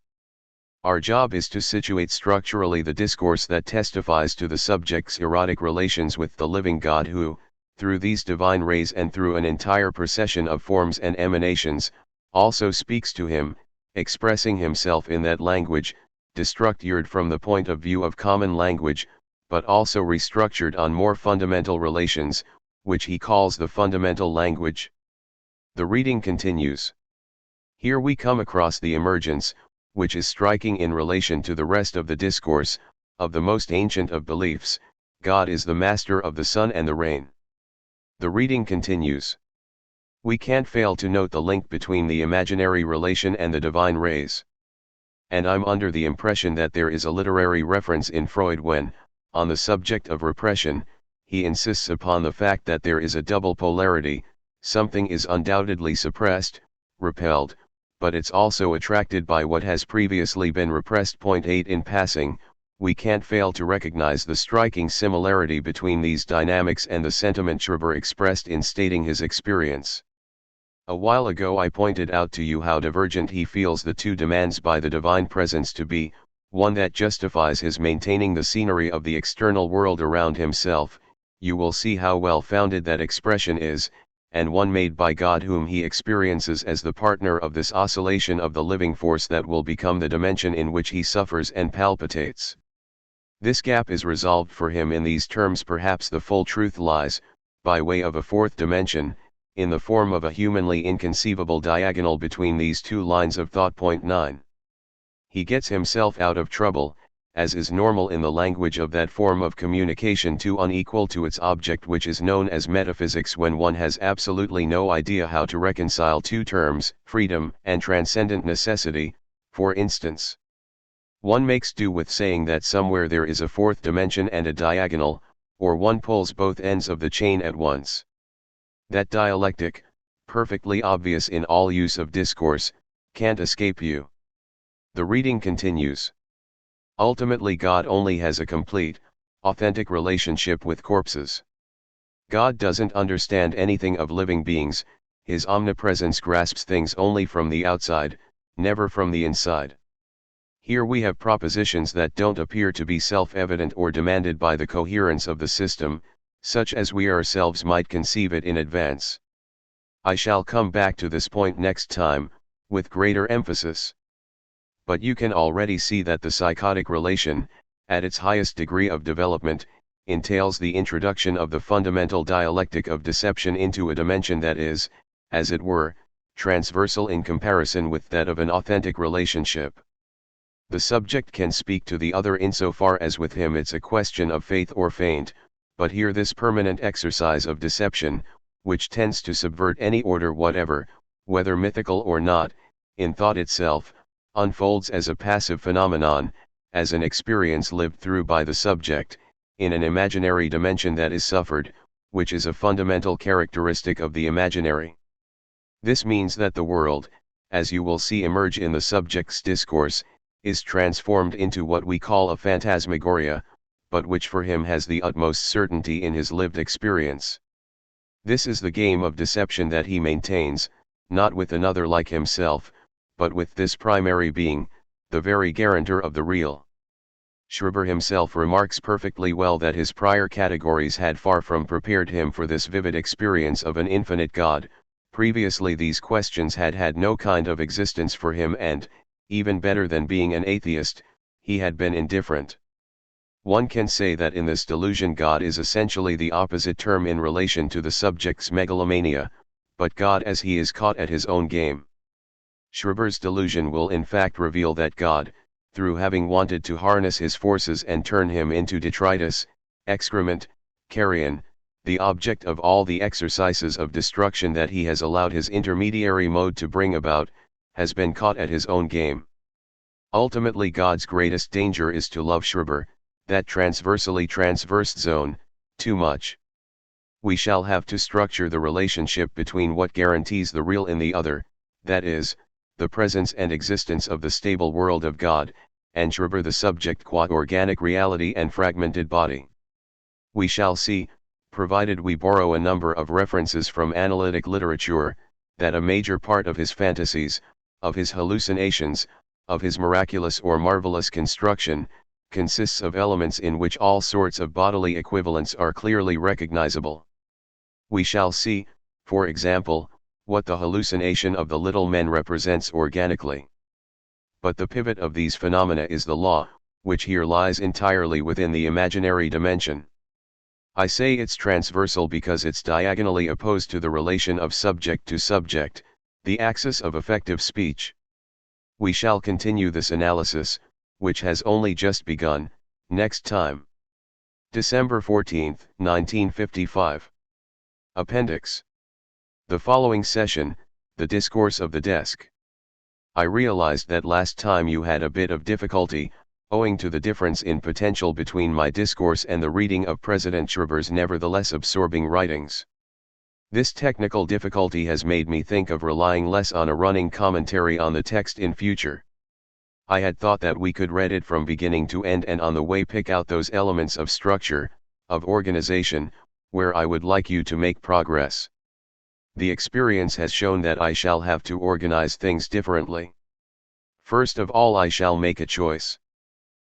Our job is to situate structurally the discourse that testifies to the subject's erotic relations with the living God who, through these divine rays and through an entire procession of forms and emanations, also speaks to him, expressing himself in that language, destructured from the point of view of common language, but also restructured on more fundamental relations, which he calls the fundamental language. The reading continues. Here we come across the emergence, which is striking in relation to the rest of the discourse, of the most ancient of beliefs: God is the master of the sun and the rain. The reading continues. We can't fail to note the link between the imaginary relation and the divine rays. And I'm under the impression that there is a literary reference in Freud when, on the subject of repression, he insists upon the fact that there is a double polarity: something is undoubtedly suppressed, repelled, but it's also attracted by what has previously been repressed. 8 In passing, we can't fail to recognize the striking similarity between these dynamics and the sentiment Schreiber expressed in stating his experience. A while ago I pointed out to you how divergent he feels the two demands by the divine presence to be, one that justifies his maintaining the scenery of the external world around himself. You will see how well founded that expression is, and one made by God whom he experiences as the partner of this oscillation of the living force that will become the dimension in which he suffers and palpitates. This gap is resolved for him in these terms: perhaps the full truth lies, by way of a fourth dimension, in the form of a humanly inconceivable diagonal between these two lines of thought. 9. He gets himself out of trouble, as is normal in the language of that form of communication too unequal to its object, which is known as metaphysics, when one has absolutely no idea how to reconcile two terms, freedom and transcendent necessity. For instance, one makes do with saying that somewhere there is a fourth dimension and a diagonal, or one pulls both ends of the chain at once. That dialectic, perfectly obvious in all use of discourse, can't escape you. The reading continues. Ultimately, God only has a complete, authentic relationship with corpses. God doesn't understand anything of living beings, his omnipresence grasps things only from the outside, never from the inside. Here we have propositions that don't appear to be self-evident or demanded by the coherence of the system, such as we ourselves might conceive it in advance. I shall come back to this point next time, with greater emphasis. But you can already see that the psychotic relation, at its highest degree of development, entails the introduction of the fundamental dialectic of deception into a dimension that is, as it were, transversal in comparison with that of an authentic relationship. The subject can speak to the other insofar as with him it's a question of faith or feint, but here this permanent exercise of deception, which tends to subvert any order whatever, whether mythical or not, in thought itself, unfolds as a passive phenomenon, as an experience lived through by the subject, in an imaginary dimension that is suffered, which is a fundamental characteristic of the imaginary. This means that the world, as you will see emerge in the subject's discourse, is transformed into what we call a phantasmagoria, but which for him has the utmost certainty in his lived experience. This is the game of deception that he maintains, not with another like himself, but with this primary being, the very guarantor of the real. Schreber himself remarks perfectly well that his prior categories had far from prepared him for this vivid experience of an infinite God. Previously these questions had had no kind of existence for him and, even better than being an atheist, he had been indifferent. One can say that in this delusion God is essentially the opposite term in relation to the subject's megalomania, but God as he is caught at his own game. Schreber's delusion will in fact reveal that God, through having wanted to harness his forces and turn him into detritus, excrement, carrion, the object of all the exercises of destruction that he has allowed his intermediary mode to bring about, has been caught at his own game. Ultimately God's greatest danger is to love Schreber, that transversely transversed zone, too much. We shall have to structure the relationship between what guarantees the real in the other, that is, the presence and existence of the stable world of God, and Schreber the subject qua organic reality and fragmented body. We shall see, provided we borrow a number of references from analytic literature, that a major part of his fantasies, of his hallucinations, of his miraculous or marvelous construction, consists of elements in which all sorts of bodily equivalents are clearly recognizable. We shall see, for example, what the hallucination of the little men represents organically. But the pivot of these phenomena is the law, which here lies entirely within the imaginary dimension. I say it's transversal because it's diagonally opposed to the relation of subject to subject, the axis of effective speech. We shall continue this analysis, which has only just begun, next time. December 14, 1955. Appendix. The following session, the discourse of the desk. I realized that last time you had a bit of difficulty, owing to the difference in potential between my discourse and the reading of President Schreber's nevertheless absorbing writings. This technical difficulty has made me think of relying less on a running commentary on the text in future. I had thought that we could read it from beginning to end and on the way pick out those elements of structure, of organization, where I would like you to make progress. The experience has shown that I shall have to organize things differently. First of all, I shall make a choice.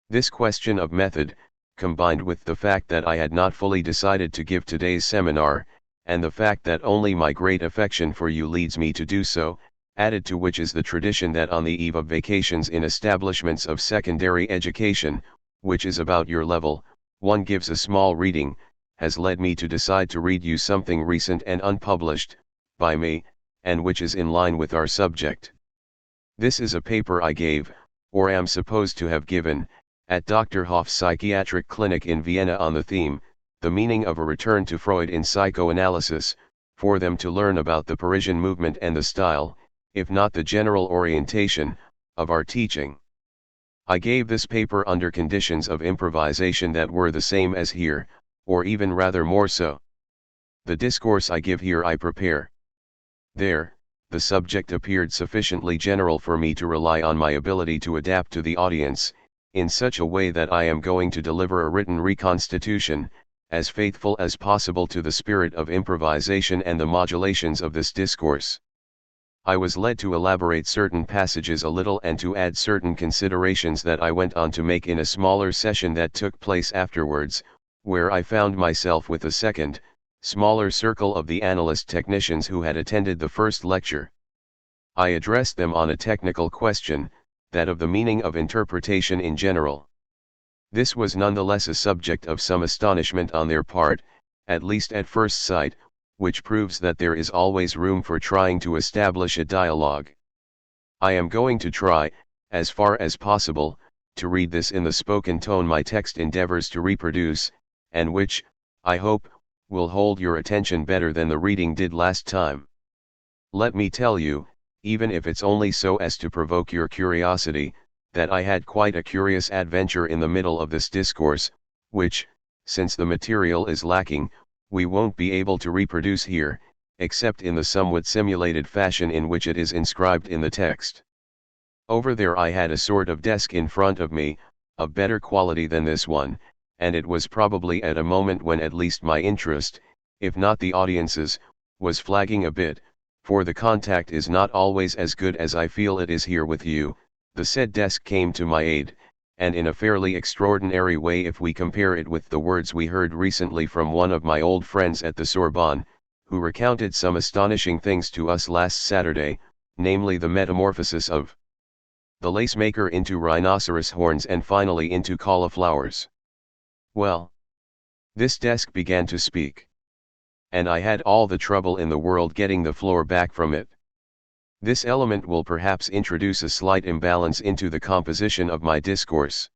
This question of method, combined with the fact that I had not fully decided to give today's seminar, and the fact that only my great affection for you leads me to do so, added to which is the tradition that on the eve of vacations in establishments of secondary education, which is about your level, one gives a small reading, has led me to decide to read you something recent and unpublished, by me, and which is in line with our subject. This is a paper I gave, or am supposed to have given, at Dr. Hoff's psychiatric clinic in Vienna on the theme, The Meaning of a Return to Freud in Psychoanalysis, for them to learn about the Parisian movement and the style, if not the general orientation, of our teaching. I gave this paper under conditions of improvisation that were the same as here, or even rather more so. The discourse I give here I prepare. There, the subject appeared sufficiently general for me to rely on my ability to adapt to the audience, in such a way that I am going to deliver a written reconstitution, as faithful as possible to the spirit of improvisation and the modulations of this discourse. I was led to elaborate certain passages a little and to add certain considerations that I went on to make in a smaller session that took place afterwards, where I found myself with a second, smaller circle of the analyst technicians who had attended the first lecture. I addressed them on a technical question, that of the meaning of interpretation in general. This was nonetheless a subject of some astonishment on their part, at least at first sight, which proves that there is always room for trying to establish a dialogue. I am going to try, as far as possible, to read this in the spoken tone my text endeavors to reproduce, and which, I hope, will hold your attention better than the reading did last time. Let me tell you, even if it's only so as to provoke your curiosity, that I had quite a curious adventure in the middle of this discourse, which, since the material is lacking, we won't be able to reproduce here, except in the somewhat simulated fashion in which it is inscribed in the text. Over there I had a sort of desk in front of me, of better quality than this one, and it was probably at a moment when at least my interest, if not the audience's, was flagging a bit, for the contact is not always as good as I feel it is here with you. The said desk came to my aid, and in a fairly extraordinary way if we compare it with the words we heard recently from one of my old friends at the Sorbonne, who recounted some astonishing things to us last Saturday, namely the metamorphosis of the lace-maker into rhinoceros horns and finally into cauliflowers. Well, this desk began to speak. And I had all the trouble in the world getting the floor back from it. This element will perhaps introduce a slight imbalance into the composition of my discourse.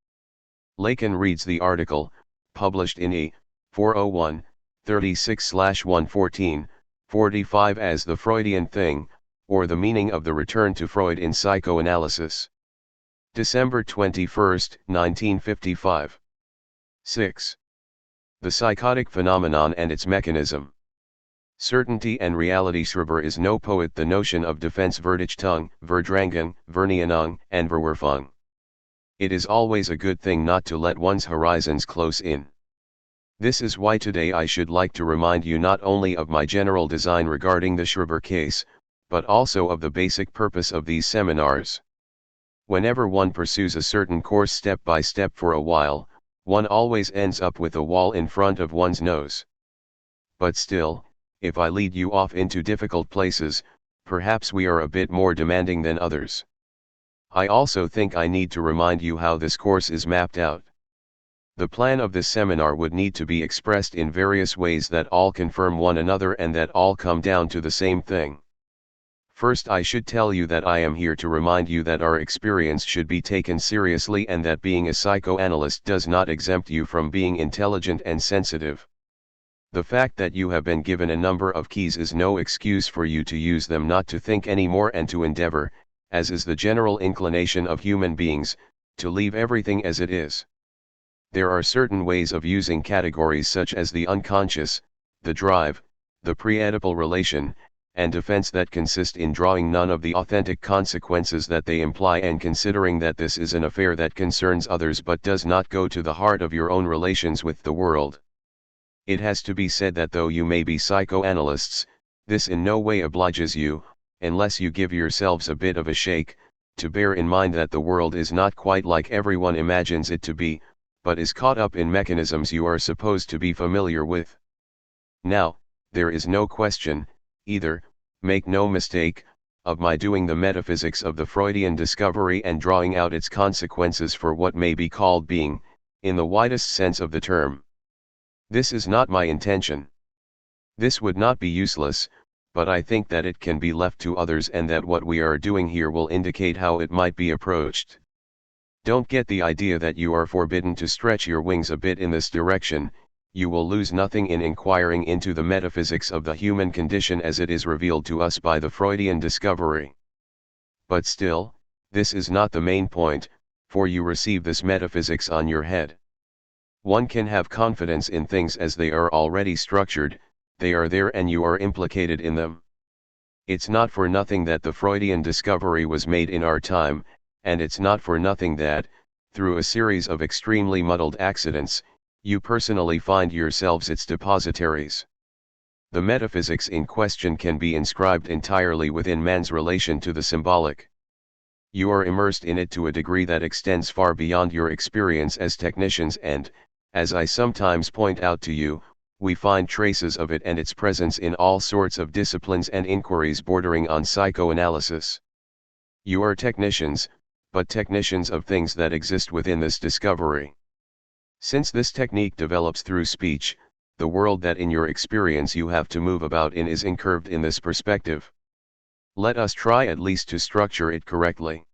Lacan reads the article, published in E. 401, 36/114, 45 as the Freudian thing, or the meaning of the return to Freud in psychoanalysis. December 21, 1955. 6. The psychotic phenomenon and its mechanism. Certainty and reality. Schreber is no poet. The notion of defense Verdichtung, Verdrängung, Vernianung, and Verwerfung. It is always a good thing not to let one's horizons close in. This is why today I should like to remind you not only of my general design regarding the Schreber case, but also of the basic purpose of these seminars. Whenever one pursues a certain course step by step for a while, one always ends up with a wall in front of one's nose. But still, if I lead you off into difficult places, perhaps we are a bit more demanding than others. I also think I need to remind you how this course is mapped out. The plan of this seminar would need to be expressed in various ways that all confirm one another and that all come down to the same thing. First, I should tell you that I am here to remind you that our experience should be taken seriously and that being a psychoanalyst does not exempt you from being intelligent and sensitive. The fact that you have been given a number of keys is no excuse for you to use them not to think anymore and to endeavor, as is the general inclination of human beings, to leave everything as it is. There are certain ways of using categories such as the unconscious, the drive, the pre-Oedipal relation, and defense that consist in drawing none of the authentic consequences that they imply and considering that this is an affair that concerns others but does not go to the heart of your own relations with the world. It has to be said that though you may be psychoanalysts, this in no way obliges you, unless you give yourselves a bit of a shake, to bear in mind that the world is not quite like everyone imagines it to be, but is caught up in mechanisms you are supposed to be familiar with. Now, there is no question, either, make no mistake, of my doing the metaphysics of the Freudian discovery and drawing out its consequences for what may be called being, in the widest sense of the term. This is not my intention. This would not be useless, but I think that it can be left to others and that what we are doing here will indicate how it might be approached. Don't get the idea that you are forbidden to stretch your wings a bit in this direction. You will lose nothing in inquiring into the metaphysics of the human condition as it is revealed to us by the Freudian discovery. But still, this is not the main point, for you receive this metaphysics on your head. One can have confidence in things as they are already structured, they are there and you are implicated in them. It's not for nothing that the Freudian discovery was made in our time, and it's not for nothing that, through a series of extremely muddled accidents, you personally find yourselves its depositaries. The metaphysics in question can be inscribed entirely within man's relation to the symbolic. You are immersed in it to a degree that extends far beyond your experience as technicians and, as I sometimes point out to you, we find traces of it and its presence in all sorts of disciplines and inquiries bordering on psychoanalysis. You are technicians, but technicians of things that exist within this discovery. Since this technique develops through speech, the world that in your experience you have to move about in is incurved in this perspective. Let us try at least to structure it correctly.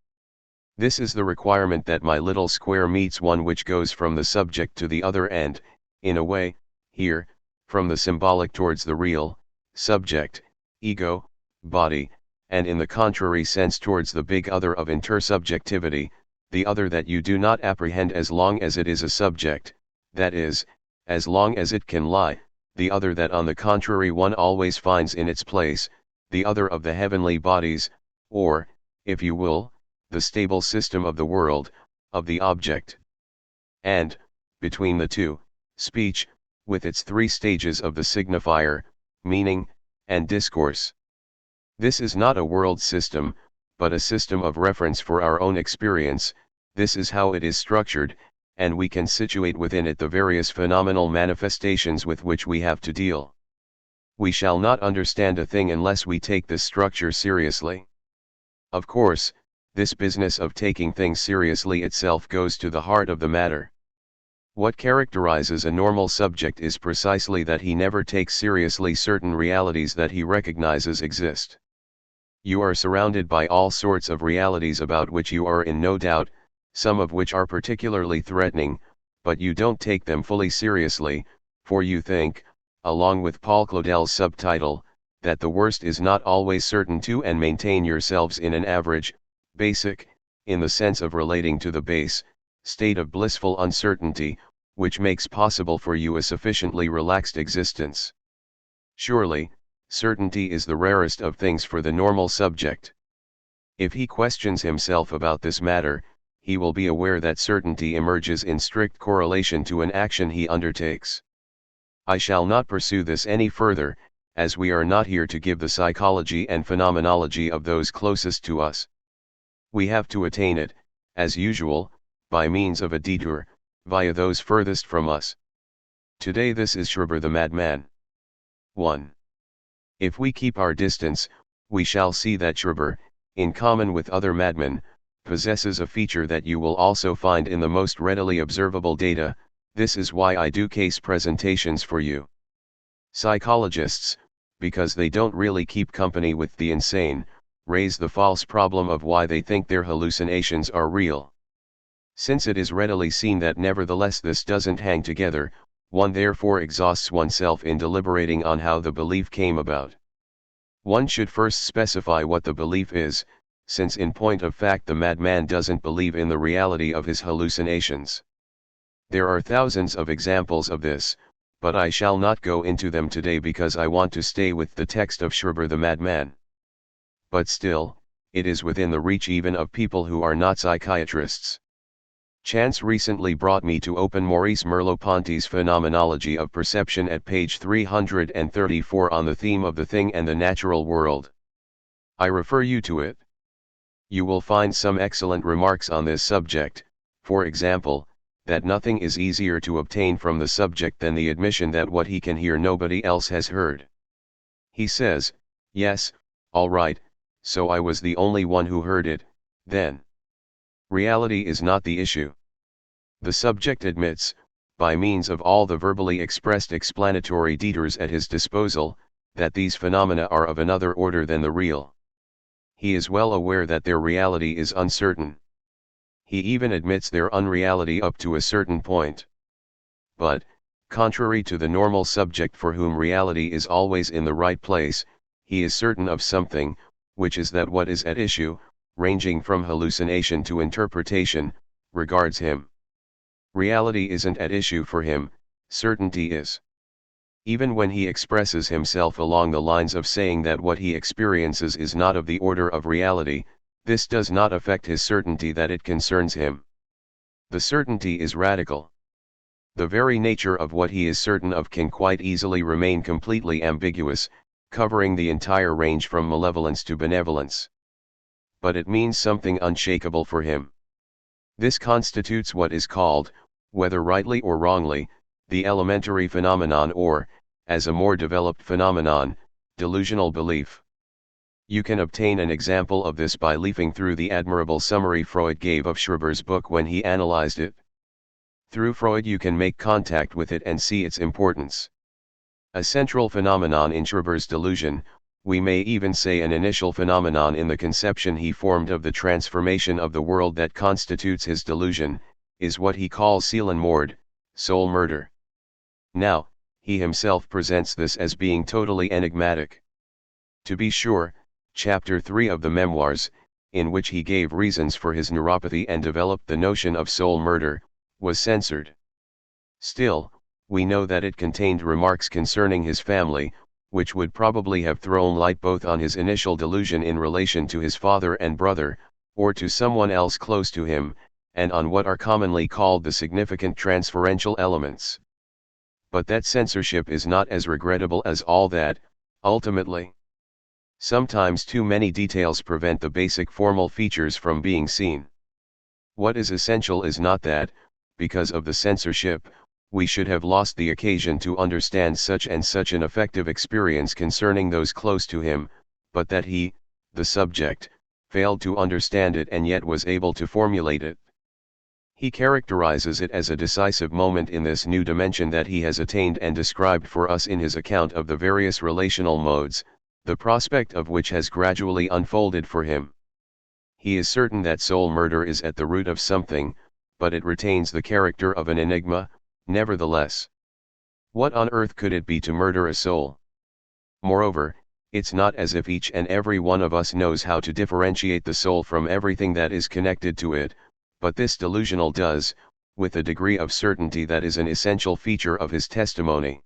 This is the requirement that my little square meets one which goes from the subject to the other and, in a way, here, from the symbolic towards the real, subject, ego, body, and in the contrary sense towards the big other of intersubjectivity, the other that you do not apprehend as long as it is a subject, that is, as long as it can lie, the other that on the contrary one always finds in its place, the other of the heavenly bodies, or, if you will, the stable system of the world, of the object. And, between the two, speech, with its three stages of the signifier, meaning, and discourse. This is not a world system, but a system of reference for our own experience. This is how it is structured, and we can situate within it the various phenomenal manifestations with which we have to deal. We shall not understand a thing unless we take this structure seriously. Of course, this business of taking things seriously itself goes to the heart of the matter. What characterizes a normal subject is precisely that he never takes seriously certain realities that he recognizes exist. You are surrounded by all sorts of realities about which you are in no doubt, some of which are particularly threatening, but you don't take them fully seriously, for you think, along with Paul Claudel's subtitle, that the worst is not always certain to and maintain yourselves in an average, basic, in the sense of relating to the base, state of blissful uncertainty, which makes possible for you a sufficiently relaxed existence. Surely, certainty is the rarest of things for the normal subject. If he questions himself about this matter, he will be aware that certainty emerges in strict correlation to an action he undertakes. I shall not pursue this any further, as we are not here to give the psychology and phenomenology of those closest to us. We have to attain it, as usual, by means of a detour, via those furthest from us. Today this is Schreiber the madman. 1. If we keep our distance, we shall see that Schreiber, in common with other madmen, possesses a feature that you will also find in the most readily observable data. This is why I do case presentations for you. Psychologists, because they don't really keep company with the insane, raise the false problem of why they think their hallucinations are real. Since it is readily seen that nevertheless this doesn't hang together, one therefore exhausts oneself in deliberating on how the belief came about. One should first specify what the belief is, since in point of fact the madman doesn't believe in the reality of his hallucinations. There are thousands of examples of this, but I shall not go into them today because I want to stay with the text of Schreiber the madman. But still, it is within the reach even of people who are not psychiatrists. Chance recently brought me to open Maurice Merleau-Ponty's Phenomenology of Perception at page 334 on the theme of the thing and the natural world. I refer you to it. You will find some excellent remarks on this subject, for example, that nothing is easier to obtain from the subject than the admission that what he can hear nobody else has heard. He says, yes, all right, so I was the only one who heard it, then. Reality is not the issue. The subject admits, by means of all the verbally expressed explanatory detours at his disposal, that these phenomena are of another order than the real. He is well aware that their reality is uncertain. He even admits their unreality up to a certain point. But, contrary to the normal subject for whom reality is always in the right place, he is certain of something, which is that what is at issue, ranging from hallucination to interpretation, regards him. Reality isn't at issue for him, certainty is. Even when he expresses himself along the lines of saying that what he experiences is not of the order of reality, this does not affect his certainty that it concerns him. The certainty is radical. The very nature of what he is certain of can quite easily remain completely ambiguous, covering the entire range from malevolence to benevolence. But it means something unshakable for him. This constitutes what is called, whether rightly or wrongly, the elementary phenomenon or, as a more developed phenomenon, delusional belief. You can obtain an example of this by leafing through the admirable summary Freud gave of Schreiber's book when he analyzed it. Through Freud you can make contact with it and see its importance. A central phenomenon in Schreber's delusion, we may even say an initial phenomenon in the conception he formed of the transformation of the world that constitutes his delusion, is what he calls Seelenmord, soul murder. Now, he himself presents this as being totally enigmatic. To be sure, chapter 3 of the Memoirs, in which he gave reasons for his neuropathy and developed the notion of soul murder, was censored. Still, we know that it contained remarks concerning his family, which would probably have thrown light both on his initial delusion in relation to his father and brother, or to someone else close to him, and on what are commonly called the significant transferential elements. But that censorship is not as regrettable as all that, ultimately. Sometimes too many details prevent the basic formal features from being seen. What is essential is not that, because of the censorship, we should have lost the occasion to understand such and such an effective experience concerning those close to him, but that he, the subject, failed to understand it and yet was able to formulate it. He characterizes it as a decisive moment in this new dimension that he has attained and described for us in his account of the various relational modes, the prospect of which has gradually unfolded for him. He is certain that soul murder is at the root of something, but it retains the character of an enigma, nevertheless. What on earth could it be to murder a soul? Moreover, it's not as if each and every one of us knows how to differentiate the soul from everything that is connected to it, but this delusional does, with a degree of certainty that is an essential feature of his testimony.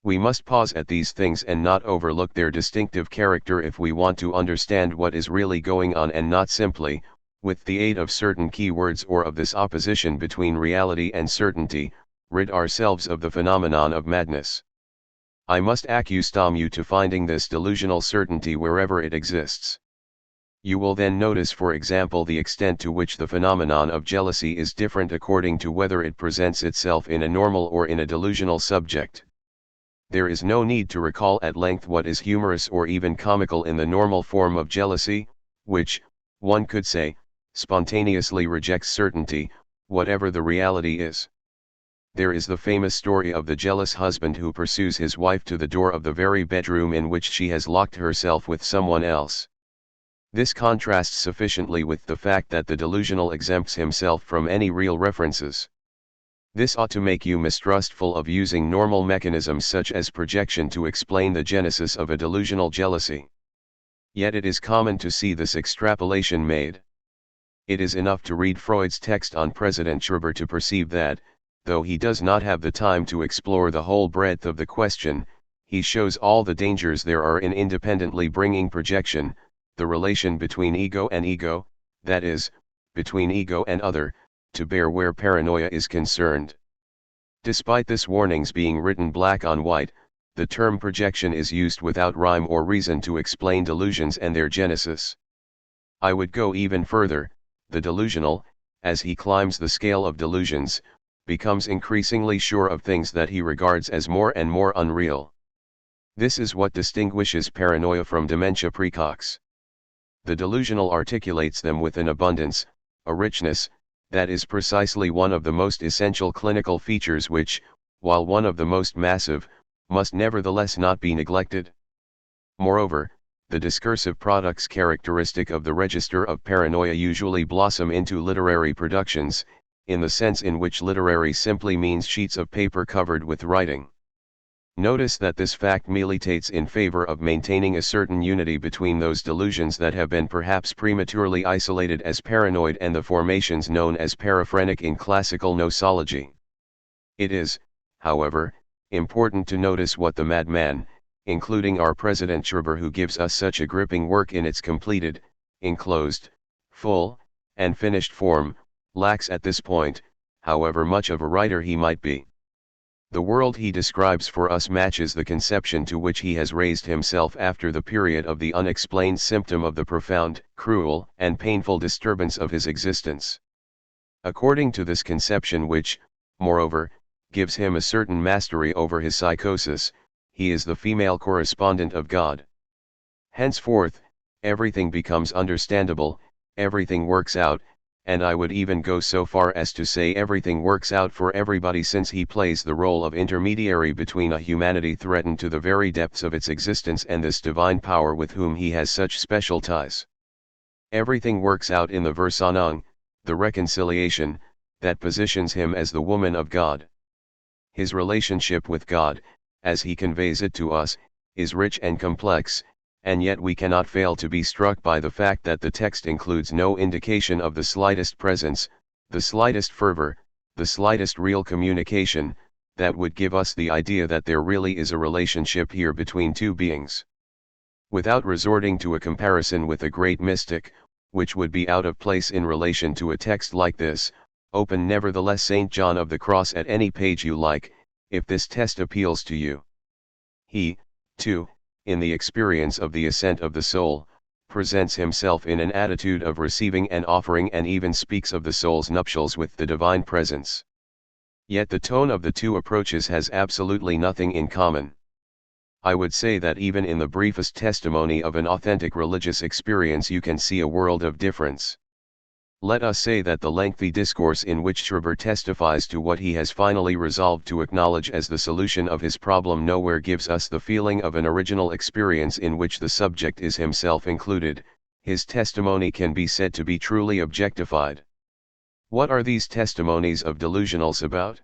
We must pause at these things and not overlook their distinctive character if we want to understand what is really going on and not simply, with the aid of certain key words or of this opposition between reality and certainty, rid ourselves of the phenomenon of madness. I must accustom you to finding this delusional certainty wherever it exists. You will then notice, for example, the extent to which the phenomenon of jealousy is different according to whether it presents itself in a normal or in a delusional subject. There is no need to recall at length what is humorous or even comical in the normal form of jealousy, which, one could say, spontaneously rejects certainty, whatever the reality is. There is the famous story of the jealous husband who pursues his wife to the door of the very bedroom in which she has locked herself with someone else. This contrasts sufficiently with the fact that the delusional exempts himself from any real references. This ought to make you mistrustful of using normal mechanisms such as projection to explain the genesis of a delusional jealousy. Yet it is common to see this extrapolation made. It is enough to read Freud's text on President Schreber to perceive that, though he does not have the time to explore the whole breadth of the question, he shows all the dangers there are in independently bringing projection, the relation between ego and ego, that is, between ego and other, to bear where paranoia is concerned. Despite this warning's being written black on white, the term projection is used without rhyme or reason to explain delusions and their genesis. I would go even further. The delusional, as he climbs the scale of delusions, becomes increasingly sure of things that he regards as more and more unreal. This is what distinguishes paranoia from dementia praecox. The delusional articulates them with an abundance, a richness, that is precisely one of the most essential clinical features which, while one of the most massive, must nevertheless not be neglected. Moreover, the discursive products characteristic of the register of paranoia usually blossom into literary productions, in the sense in which literary simply means sheets of paper covered with writing. Notice that this fact militates in favor of maintaining a certain unity between those delusions that have been perhaps prematurely isolated as paranoid and the formations known as paraphrenic in classical nosology. It is, however, important to notice what the madman, including our President Schreber, who gives us such a gripping work in its completed, enclosed, full, and finished form, lacks at this point, however much of a writer he might be. The world he describes for us matches the conception to which he has raised himself after the period of the unexplained symptom of the profound, cruel, and painful disturbance of his existence. According to this conception, which, moreover, gives him a certain mastery over his psychosis, he is the female correspondent of God. Henceforth, everything becomes understandable, everything works out, and I would even go so far as to say everything works out for everybody, since he plays the role of intermediary between a humanity threatened to the very depths of its existence and this divine power with whom he has such special ties. Everything works out in the Versöhnung, the reconciliation, that positions him as the woman of God. His relationship with God, as he conveys it to us, is rich and complex, and yet we cannot fail to be struck by the fact that the text includes no indication of the slightest presence, the slightest fervor, the slightest real communication, that would give us the idea that there really is a relationship here between two beings. Without resorting to a comparison with a great mystic, which would be out of place in relation to a text like this, open nevertheless St. John of the Cross at any page you like, if this test appeals to you. He, too, in the experience of the ascent of the soul, presents himself in an attitude of receiving and offering, and even speaks of the soul's nuptials with the divine presence. Yet the tone of the two approaches has absolutely nothing in common. I would say that even in the briefest testimony of an authentic religious experience you can see a world of difference. Let us say that the lengthy discourse in which Schreber testifies to what he has finally resolved to acknowledge as the solution of his problem nowhere gives us the feeling of an original experience in which the subject is himself included. His testimony can be said to be truly objectified. What are these testimonies of delusionals about?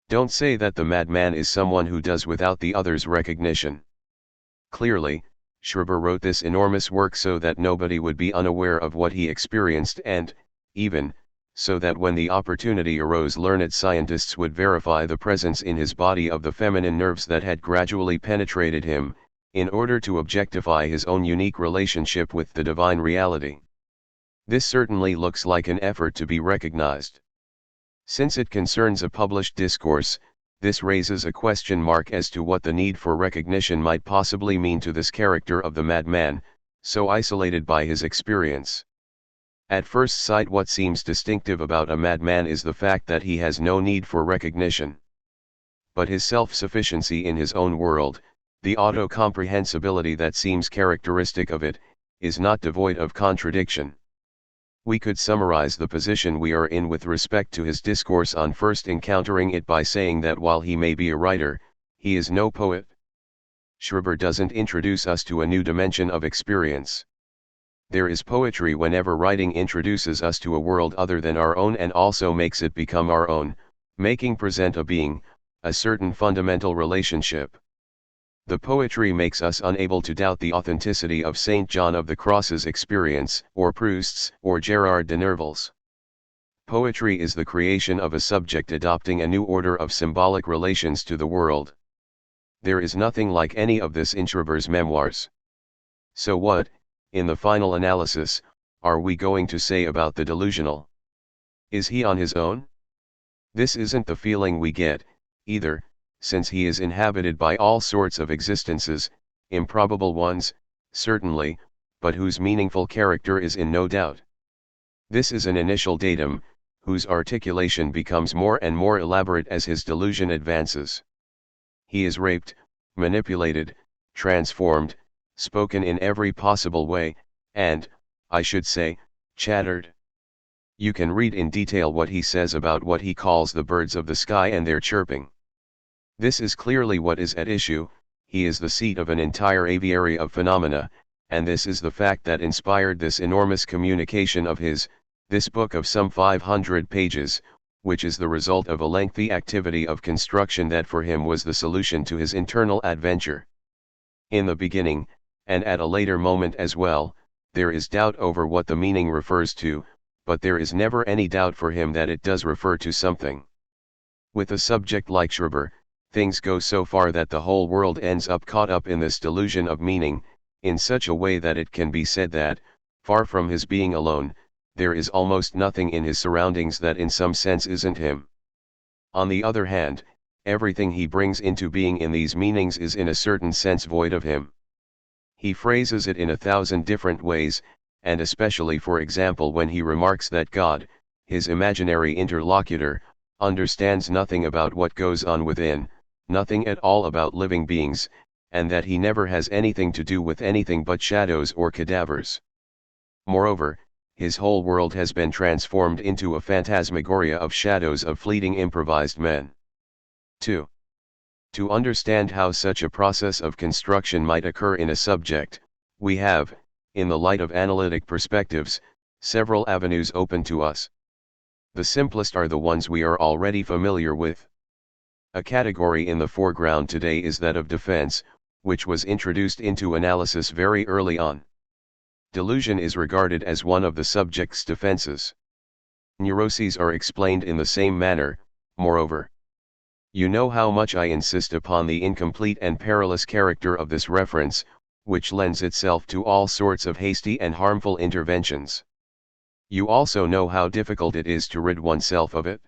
Don't say that the madman is someone who does without the other's recognition. Clearly, Schreber wrote this enormous work so that nobody would be unaware of what he experienced, and, even, so that when the opportunity arose learned scientists would verify the presence in his body of the feminine nerves that had gradually penetrated him, in order to objectify his own unique relationship with the divine reality. This certainly looks like an effort to be recognized. Since it concerns a published discourse, this raises a question mark as to what the need for recognition might possibly mean to this character of the madman, so isolated by his experience. At first sight, what seems distinctive about a madman is the fact that he has no need for recognition. But his self-sufficiency in his own world, the auto-comprehensibility that seems characteristic of it, is not devoid of contradiction. We could summarize the position we are in with respect to his discourse on first encountering it by saying that while he may be a writer, he is no poet. Schreber doesn't introduce us to a new dimension of experience. There is poetry whenever writing introduces us to a world other than our own and also makes it become our own, making present a being, a certain fundamental relationship. The poetry makes us unable to doubt the authenticity of St. John of the Cross's experience, or Proust's, or Gerard de Nerval's. Poetry is the creation of a subject adopting a new order of symbolic relations to the world. There is nothing like any of this in Schreber's memoirs. So what, in the final analysis, are we going to say about the delusional? Is he on his own? This isn't the feeling we get, either, since he is inhabited by all sorts of existences, improbable ones, certainly, but whose meaningful character is in no doubt. This is an initial datum, whose articulation becomes more and more elaborate as his delusion advances. He is raped, manipulated, transformed, spoken in every possible way, and, I should say, chattered. You can read in detail what he says about what he calls the birds of the sky and their chirping. This is clearly what is at issue. He is the seat of an entire aviary of phenomena, and this is the fact that inspired this enormous communication of his, this book of some 500 pages, which is the result of a lengthy activity of construction that for him was the solution to his internal adventure. In the beginning, and at a later moment as well, there is doubt over what the meaning refers to, but there is never any doubt for him that it does refer to something. With a subject like Schreber, things go so far that the whole world ends up caught up in this delusion of meaning, in such a way that it can be said that, far from his being alone, there is almost nothing in his surroundings that in some sense isn't him. On the other hand, everything he brings into being in these meanings is in a certain sense void of him. He phrases it in 1,000 different ways, and especially for example when he remarks that God, his imaginary interlocutor, understands nothing about what goes on within, nothing at all about living beings, and that he never has anything to do with anything but shadows or cadavers. Moreover, his whole world has been transformed into a phantasmagoria of shadows of fleeting improvised men. 2. To understand how such a process of construction might occur in a subject, we have, in the light of analytic perspectives, several avenues open to us. The simplest are the ones we are already familiar with. A category in the foreground today is that of defense, which was introduced into analysis very early on. Delusion is regarded as one of the subject's defenses. Neuroses are explained in the same manner, moreover. You know how much I insist upon the incomplete and perilous character of this reference, which lends itself to all sorts of hasty and harmful interventions. You also know how difficult it is to rid oneself of it.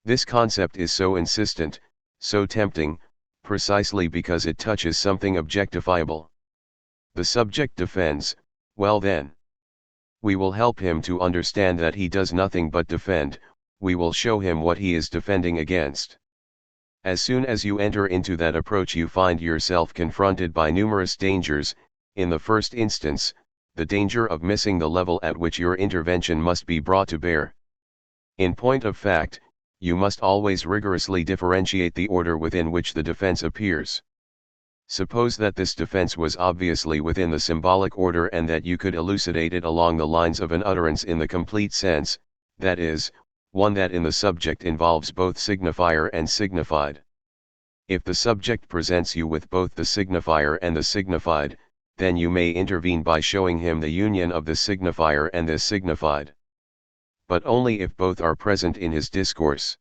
This concept is so insistent, so tempting, precisely because it touches something objectifiable. The subject defends, well then. We will help him to understand that he does nothing but defend, we will show him what he is defending against. As soon as you enter into that approach you find yourself confronted by numerous dangers, in the first instance, the danger of missing the level at which your intervention must be brought to bear. In point of fact, you must always rigorously differentiate the order within which the defense appears. Suppose that this defense was obviously within the symbolic order and that you could elucidate it along the lines of an utterance in the complete sense, that is, one that in the subject involves both signifier and signified. If the subject presents you with both the signifier and the signified, then you may intervene by showing him the union of the signifier and the signified. But only if both are present in his discourse.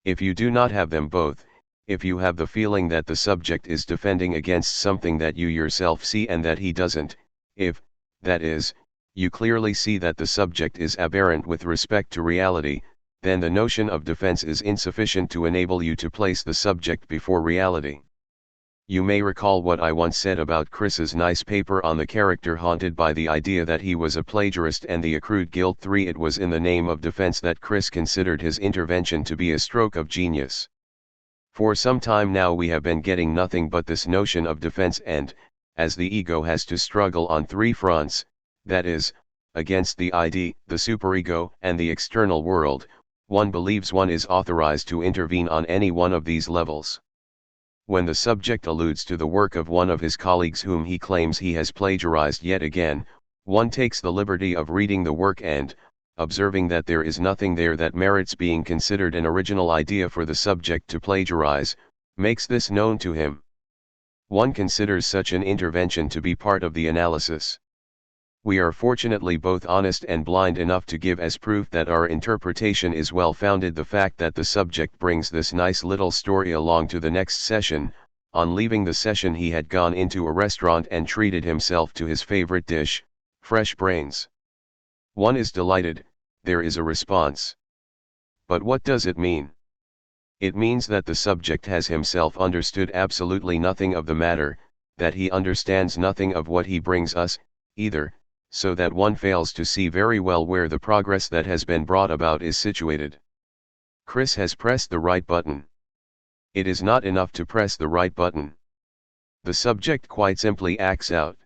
If you do not have them both, if you have the feeling that the subject is defending against something that you yourself see and that he doesn't, if, that is, you clearly see that the subject is aberrant with respect to reality, then the notion of defense is insufficient to enable you to place the subject before reality. You may recall what I once said about Chris's nice paper on the character haunted by the idea that he was a plagiarist and the accrued guilt. 3. It was in the name of defense that Chris considered his intervention to be a stroke of genius. For some time now we have been getting nothing but this notion of defense and, as the ego has to struggle on three fronts, that is, against the ID, the superego, and the external world, one believes one is authorized to intervene on any one of these levels. When the subject alludes to the work of one of his colleagues whom he claims he has plagiarized yet again, one takes the liberty of reading the work and, observing that there is nothing there that merits being considered an original idea for the subject to plagiarize, makes this known to him. One considers such an intervention to be part of the analysis. We are fortunately both honest and blind enough to give as proof that our interpretation is well founded the fact that the subject brings this nice little story along to the next session. On leaving the session he had gone into a restaurant and treated himself to his favorite dish, fresh brains. One is delighted, there is a response. But what does it mean? It means that the subject has himself understood absolutely nothing of the matter, that he understands nothing of what he brings us, either, so that one fails to see very well where the progress that has been brought about is situated. Chris has pressed the right button. It is not enough to press the right button. The subject quite simply acts out.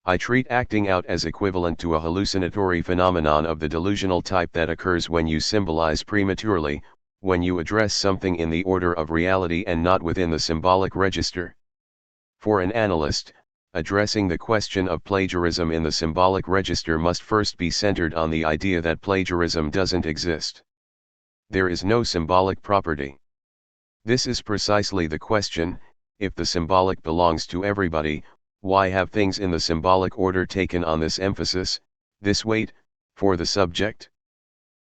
I treat acting out as equivalent to a hallucinatory phenomenon of the delusional type that occurs when you symbolize prematurely, when you address something in the order of reality and not within the symbolic register. For an analyst, addressing the question of plagiarism in the symbolic register must first be centered on the idea that plagiarism doesn't exist. There is no symbolic property. This is precisely the question: if the symbolic belongs to everybody, why have things in the symbolic order taken on this emphasis, this weight, for the subject?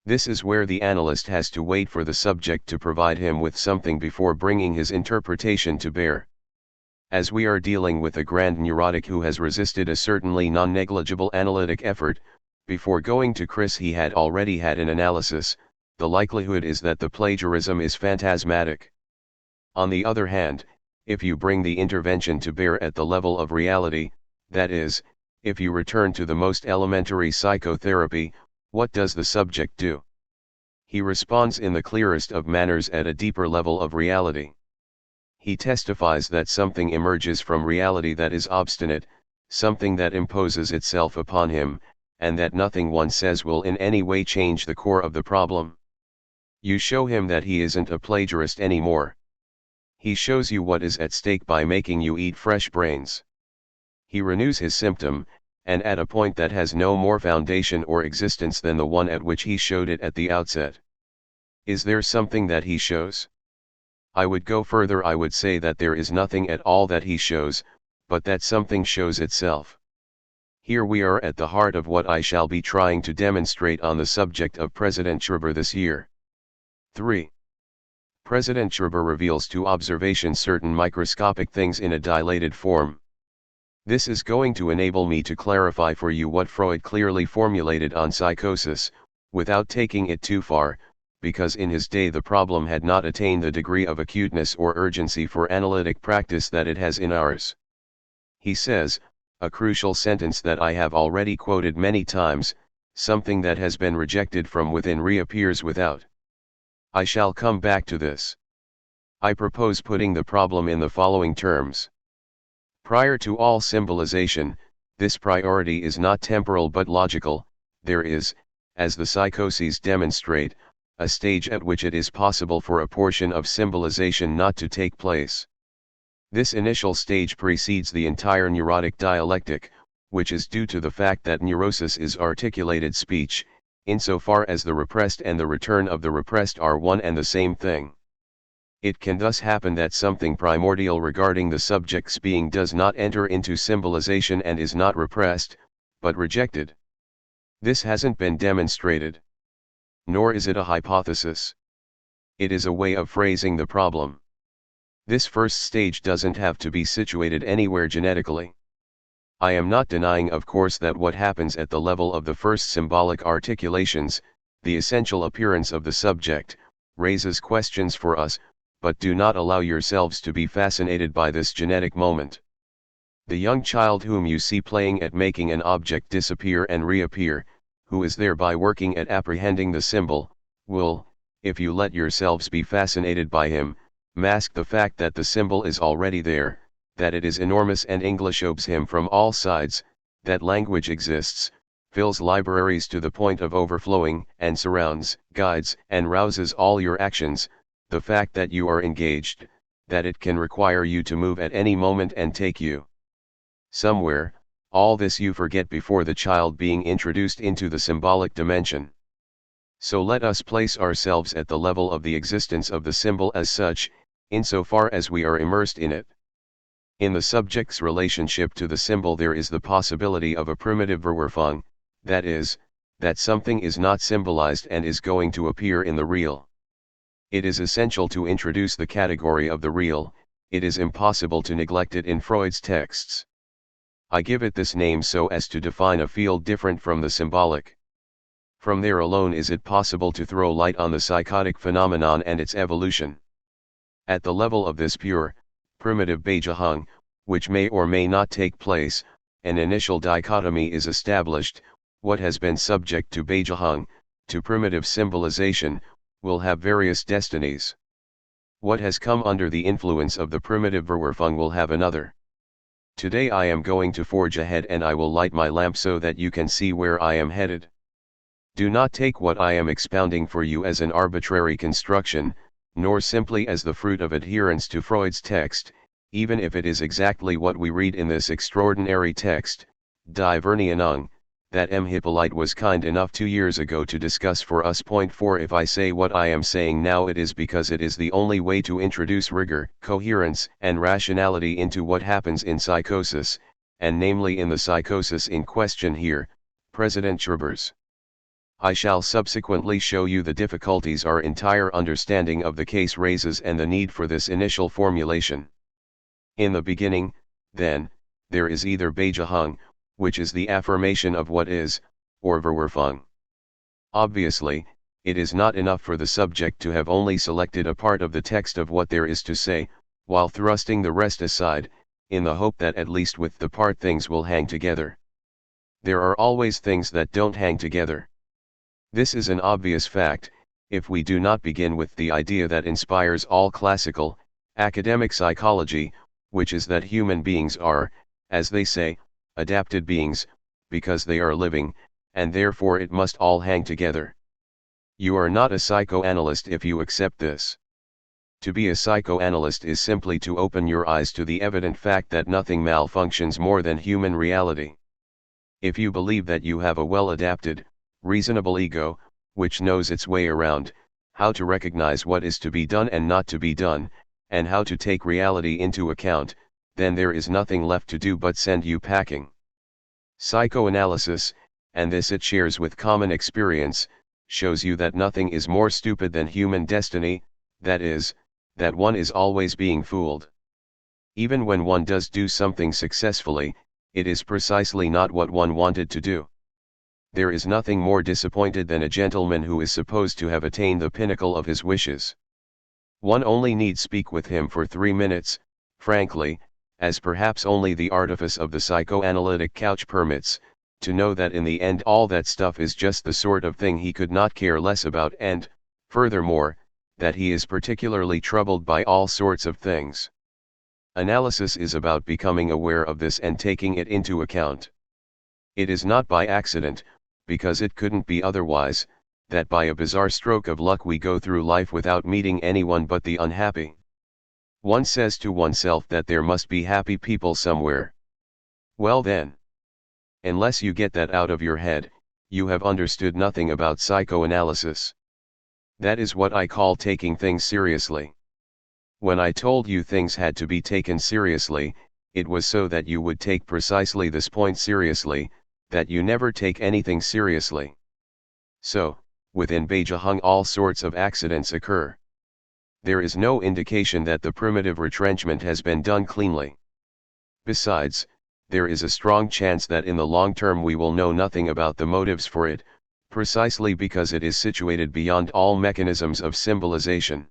This is where the analyst has to wait for the subject to provide him with something before bringing his interpretation to bear. As we are dealing with a grand neurotic who has resisted a certainly non-negligible analytic effort, before going to Chris he had already had an analysis, the likelihood is that the plagiarism is phantasmatic. On the other hand, if you bring the intervention to bear at the level of reality, that is, if you return to the most elementary psychotherapy, what does the subject do? He responds in the clearest of manners at a deeper level of reality. He testifies that something emerges from reality that is obstinate, something that imposes itself upon him, and that nothing one says will in any way change the core of the problem. You show him that he isn't a plagiarist anymore. He shows you what is at stake by making you eat fresh brains. He renews his symptom, and at a point that has no more foundation or existence than the one at which he showed it at the outset. Is there something that he shows? I would go further, I would say that there is nothing at all that he shows, but that something shows itself. Here we are at the heart of what I shall be trying to demonstrate on the subject of President Schreiber this year. 3. President Schreiber reveals to observation certain microscopic things in a dilated form. This is going to enable me to clarify for you what Freud clearly formulated on psychosis, without taking it too far, because in his day the problem had not attained the degree of acuteness or urgency for analytic practice that it has in ours. He says, a crucial sentence that I have already quoted many times, something that has been rejected from within reappears without. I shall come back to this. I propose putting the problem in the following terms. Prior to all symbolization, this priority is not temporal but logical. There is, as the psychoses demonstrate, a stage at which it is possible for a portion of symbolization not to take place. This initial stage precedes the entire neurotic dialectic, which is due to the fact that neurosis is articulated speech, insofar as the repressed and the return of the repressed are one and the same thing. It can thus happen that something primordial regarding the subject's being does not enter into symbolization and is not repressed, but rejected. This hasn't been demonstrated. Nor is it a hypothesis. It is a way of phrasing the problem. This first stage doesn't have to be situated anywhere genetically. I am not denying, of course, that what happens at the level of the first symbolic articulations, the essential appearance of the subject, raises questions for us, but do not allow yourselves to be fascinated by this genetic moment. The young child whom you see playing at making an object disappear and reappear, who is thereby working at apprehending the symbol, will, if you let yourselves be fascinated by him, mask the fact that the symbol is already there, that it is enormous and englishobes him from all sides, that language exists, fills libraries to the point of overflowing, and surrounds, guides, and rouses all your actions, the fact that you are engaged, that it can require you to move at any moment and take you somewhere. All this you forget before the child being introduced into the symbolic dimension. So let us place ourselves at the level of the existence of the symbol as such, insofar as we are immersed in it. In the subject's relationship to the symbol there is the possibility of a primitive Verwerfung, that is, that something is not symbolized and is going to appear in the real. It is essential to introduce the category of the real, it is impossible to neglect it in Freud's texts. I give it this name so as to define a field different from the symbolic. From there alone is it possible to throw light on the psychotic phenomenon and its evolution. At the level of this pure, primitive Beijahung, which may or may not take place, an initial dichotomy is established. What has been subject to Beijahung, to primitive symbolization, will have various destinies. What has come under the influence of the primitive Verwerfung will have another. Today I am going to forge ahead and I will light my lamp so that you can see where I am headed. Do not take what I am expounding for you as an arbitrary construction, nor simply as the fruit of adherence to Freud's text, even if it is exactly what we read in this extraordinary text, Die Verneinung, that M. Hippolyte was kind enough 2 years ago to discuss for us. Point 4. If I say what I am saying now, it is because it is the only way to introduce rigor, coherence, and rationality into what happens in psychosis, and namely in the psychosis in question here, President Schreiber's. I shall subsequently show you the difficulties our entire understanding of the case raises and the need for this initial formulation. In the beginning, then, there is either Beijahung, which is the affirmation of what is, or Verwerfung. Obviously, it is not enough for the subject to have only selected a part of the text of what there is to say, while thrusting the rest aside, in the hope that at least with the part things will hang together. There are always things that don't hang together. This is an obvious fact, if we do not begin with the idea that inspires all classical, academic psychology, which is that human beings are, as they say, adapted beings, because they are living, and therefore it must all hang together. You are not a psychoanalyst if you accept this. To be a psychoanalyst is simply to open your eyes to the evident fact that nothing malfunctions more than human reality. If you believe that you have a well-adapted, reasonable ego, which knows its way around, how to recognize what is to be done and not to be done, and how to take reality into account, then there is nothing left to do but send you packing. Psychoanalysis, and this it shares with common experience, shows you that nothing is more stupid than human destiny, that is, that one is always being fooled. Even when one does do something successfully, it is precisely not what one wanted to do. There is nothing more disappointed than a gentleman who is supposed to have attained the pinnacle of his wishes. One only need speak with him for 3 minutes, frankly, as perhaps only the artifice of the psychoanalytic couch permits, to know that in the end all that stuff is just the sort of thing he could not care less about, and, furthermore, that he is particularly troubled by all sorts of things. Analysis is about becoming aware of this and taking it into account. It is not by accident, because it couldn't be otherwise, that by a bizarre stroke of luck we go through life without meeting anyone but the unhappy. One says to oneself that there must be happy people somewhere. Well then, unless you get that out of your head, you have understood nothing about psychoanalysis. That is what I call taking things seriously. When I told you things had to be taken seriously, it was so that you would take precisely this point seriously, that you never take anything seriously. So, within Beijing all sorts of accidents occur. There is no indication that the primitive retrenchment has been done cleanly. Besides, there is a strong chance that in the long term we will know nothing about the motives for it, precisely because it is situated beyond all mechanisms of symbolization.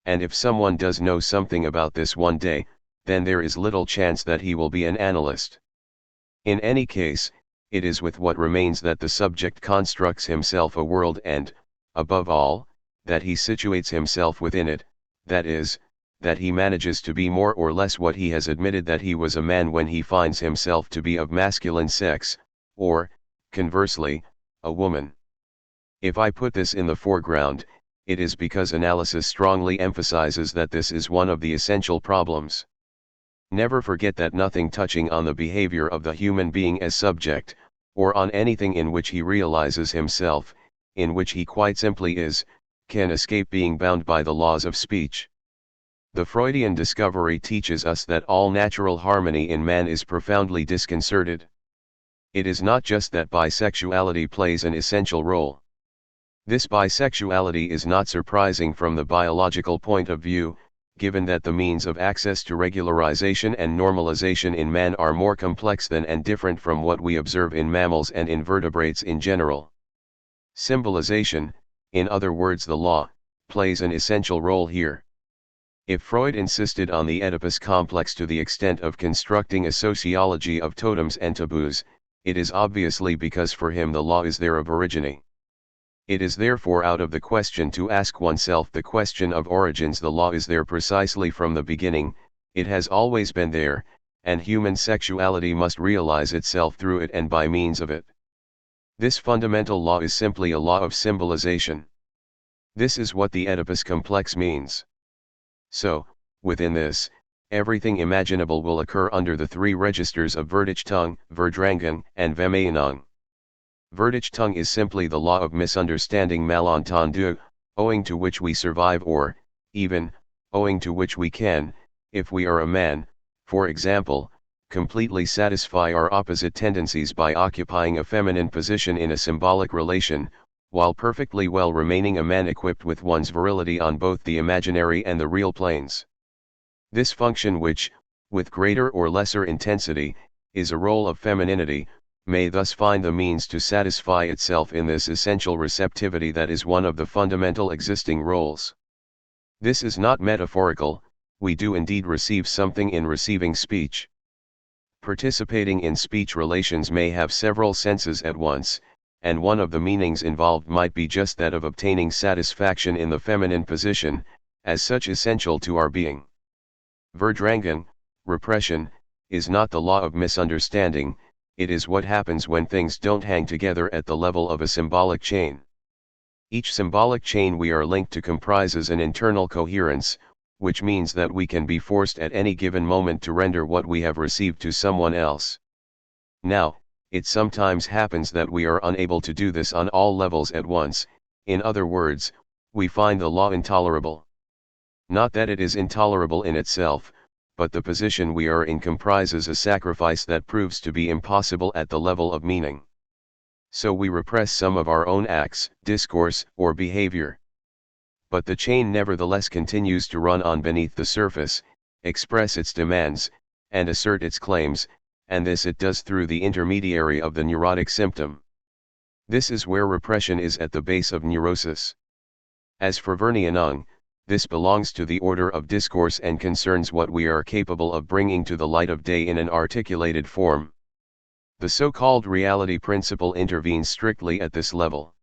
And if someone does know something about this one day, then there is little chance that he will be an analyst. In any case, it is with what remains that the subject constructs himself a world and, above all, that he situates himself within it, that is, that he manages to be more or less what he has admitted that he was a man when he finds himself to be of masculine sex, or, conversely, a woman. If I put this in the foreground, it is because analysis strongly emphasizes that this is one of the essential problems. Never forget that nothing touching on the behavior of the human being as subject, or on anything in which he realizes himself, in which he quite simply is, can escape being bound by the laws of speech. The Freudian discovery teaches us that all natural harmony in man is profoundly disconcerted. It is not just that bisexuality plays an essential role. This bisexuality is not surprising from the biological point of view, given that the means of access to regularization and normalization in man are more complex than and different from what we observe in mammals and invertebrates in general. Symbolization, in other words the law, plays an essential role here. If Freud insisted on the Oedipus complex to the extent of constructing a sociology of totems and taboos, it is obviously because for him the law is their aborigine. It is therefore out of the question to ask oneself the question of origins. The law is there precisely from the beginning, it has always been there, and human sexuality must realize itself through it and by means of it. This fundamental law is simply a law of symbolization. This is what the Oedipus complex means. So, within this, everything imaginable will occur under the 3 registers of Verdichtung, Verdrängung, and Vermeinung. Verdichtung is simply the law of misunderstanding, malentendu, owing to which we survive, or, even, owing to which we can, if we are a man, for example, completely satisfy our opposite tendencies by occupying a feminine position in a symbolic relation, while perfectly well remaining a man equipped with one's virility on both the imaginary and the real planes. This function, which, with greater or lesser intensity, is a role of femininity, may thus find the means to satisfy itself in this essential receptivity that is one of the fundamental existing roles. This is not metaphorical, we do indeed receive something in receiving speech. Participating in speech relations may have several senses at once, and one of the meanings involved might be just that of obtaining satisfaction in the feminine position, as such essential to our being. Verdrängung, repression, is not the law of misunderstanding, it is what happens when things don't hang together at the level of a symbolic chain. Each symbolic chain we are linked to comprises an internal coherence, which means that we can be forced at any given moment to render what we have received to someone else. Now, it sometimes happens that we are unable to do this on all levels at once. In other words, we find the law intolerable. Not that it is intolerable in itself, but the position we are in comprises a sacrifice that proves to be impossible at the level of meaning. So we repress some of our own acts, discourse, or behavior. But the chain nevertheless continues to run on beneath the surface, express its demands, and assert its claims, and this it does through the intermediary of the neurotic symptom. This is where repression is at the base of neurosis. As for Vernionung, this belongs to the order of discourse and concerns what we are capable of bringing to the light of day in an articulated form. The so-called reality principle intervenes strictly at this level.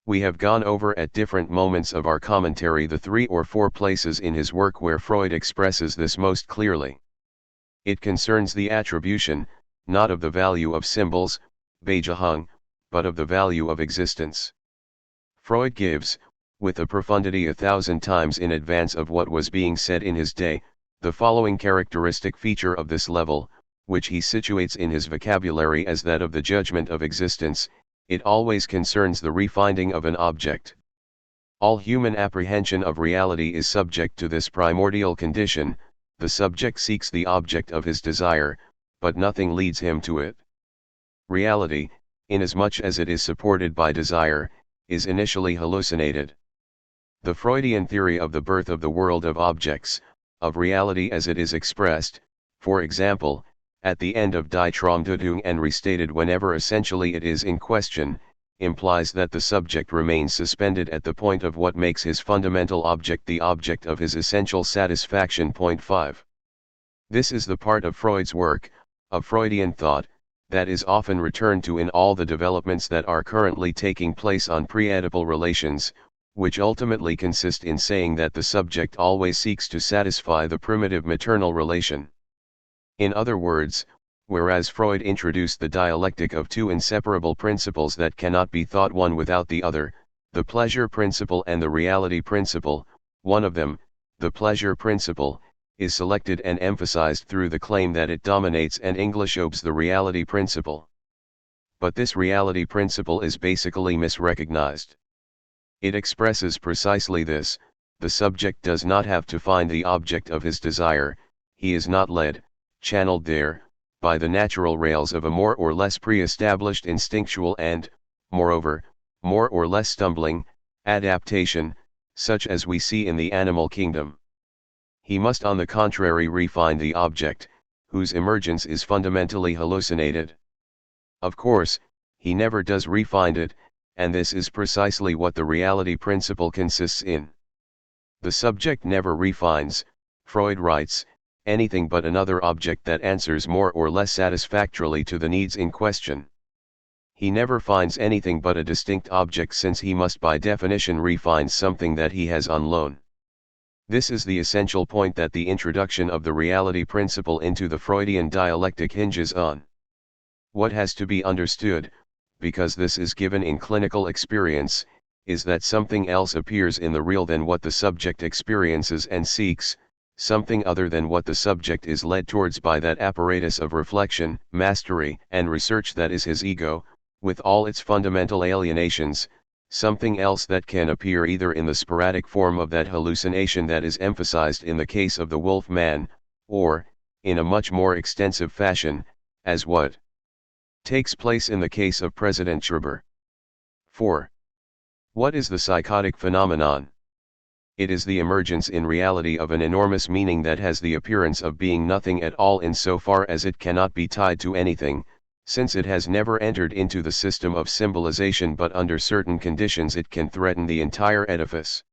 We have gone over at different moments of our commentary the 3 or 4 places in his work where Freud expresses this most clearly. It concerns the attribution, not of the value of symbols, Beijahung, but of the value of existence. Freud gives, with a profundity 1,000 times in advance of what was being said in his day, the following characteristic feature of this level, which he situates in his vocabulary as that of the judgment of existence. It always concerns the refinding of an object. All human apprehension of reality is subject to this primordial condition: the subject seeks the object of his desire, but nothing leads him to it. Reality, inasmuch as it is supported by desire, is initially hallucinated. The Freudian theory of the birth of the world of objects, of reality as it is expressed, for example, at the end of Die Traumdeutung and restated whenever essentially it is in question, implies that the subject remains suspended at the point of what makes his fundamental object the object of his essential satisfaction. Point 5. This is the part of Freud's work, of Freudian thought, that is often returned to in all the developments that are currently taking place on pre-Oedipal relations, which ultimately consist in saying that the subject always seeks to satisfy the primitive maternal relation. In other words, whereas Freud introduced the dialectic of 2 inseparable principles that cannot be thought one without the other, the pleasure principle and the reality principle, one of them, the pleasure principle, is selected and emphasized through the claim that it dominates and Englishobes the reality principle. But this reality principle is basically misrecognized. It expresses precisely this: the subject does not have to find the object of his desire, he is not led, channeled there, by the natural rails of a more or less pre-established instinctual and, moreover, more or less stumbling, adaptation, such as we see in the animal kingdom. He must on the contrary refine the object, whose emergence is fundamentally hallucinated. Of course, he never does refine it, and this is precisely what the reality principle consists in. The subject never refines, Freud writes, anything but another object that answers more or less satisfactorily to the needs in question. He never finds anything but a distinct object, since he must by definition refine something that he has on loan. This is the essential point that the introduction of the reality principle into the Freudian dialectic hinges on. What has to be understood, because this is given in clinical experience, is that something else appears in the real than what the subject experiences and seeks, something other than what the subject is led towards by that apparatus of reflection, mastery, and research that is his ego, with all its fundamental alienations, something else that can appear either in the sporadic form of that hallucination that is emphasized in the case of the wolf man, or, in a much more extensive fashion, as what takes place in the case of President Schreiber. 4. What is the psychotic phenomenon? It is the emergence in reality of an enormous meaning that has the appearance of being nothing at all insofar as it cannot be tied to anything, since it has never entered into the system of symbolization, but under certain conditions it can threaten the entire edifice.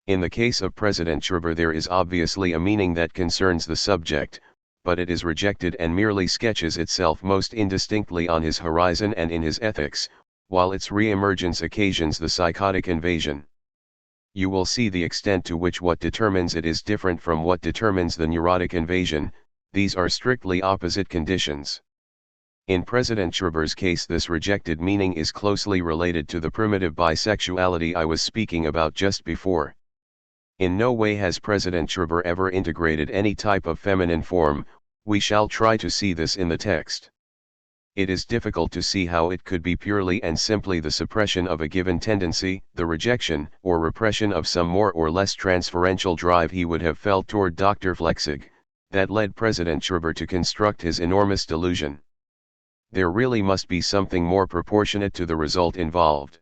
In the case of President Schreiber there is obviously a meaning that concerns the subject, but it is rejected and merely sketches itself most indistinctly on his horizon and in his ethics, while its re-emergence occasions the psychotic invasion. You will see the extent to which what determines it is different from what determines the neurotic invasion. These are strictly opposite conditions. In President Schreber's case, this rejected meaning is closely related to the primitive bisexuality I was speaking about just before. In no way has President Schreber ever integrated any type of feminine form. We shall try to see this in the text. It is difficult to see how it could be purely and simply the suppression of a given tendency, the rejection or repression of some more or less transferential drive he would have felt toward Dr. Flechsig, that led President Schreber to construct his enormous delusion. There really must be something more proportionate to the result involved.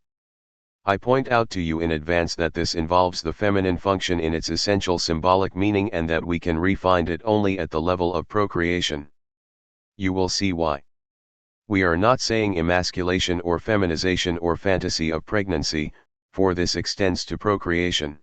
I point out to you in advance that this involves the feminine function in its essential symbolic meaning, and that we can refine it only at the level of procreation. You will see why. We are not saying emasculation or feminization or fantasy of pregnancy, for this extends to procreation.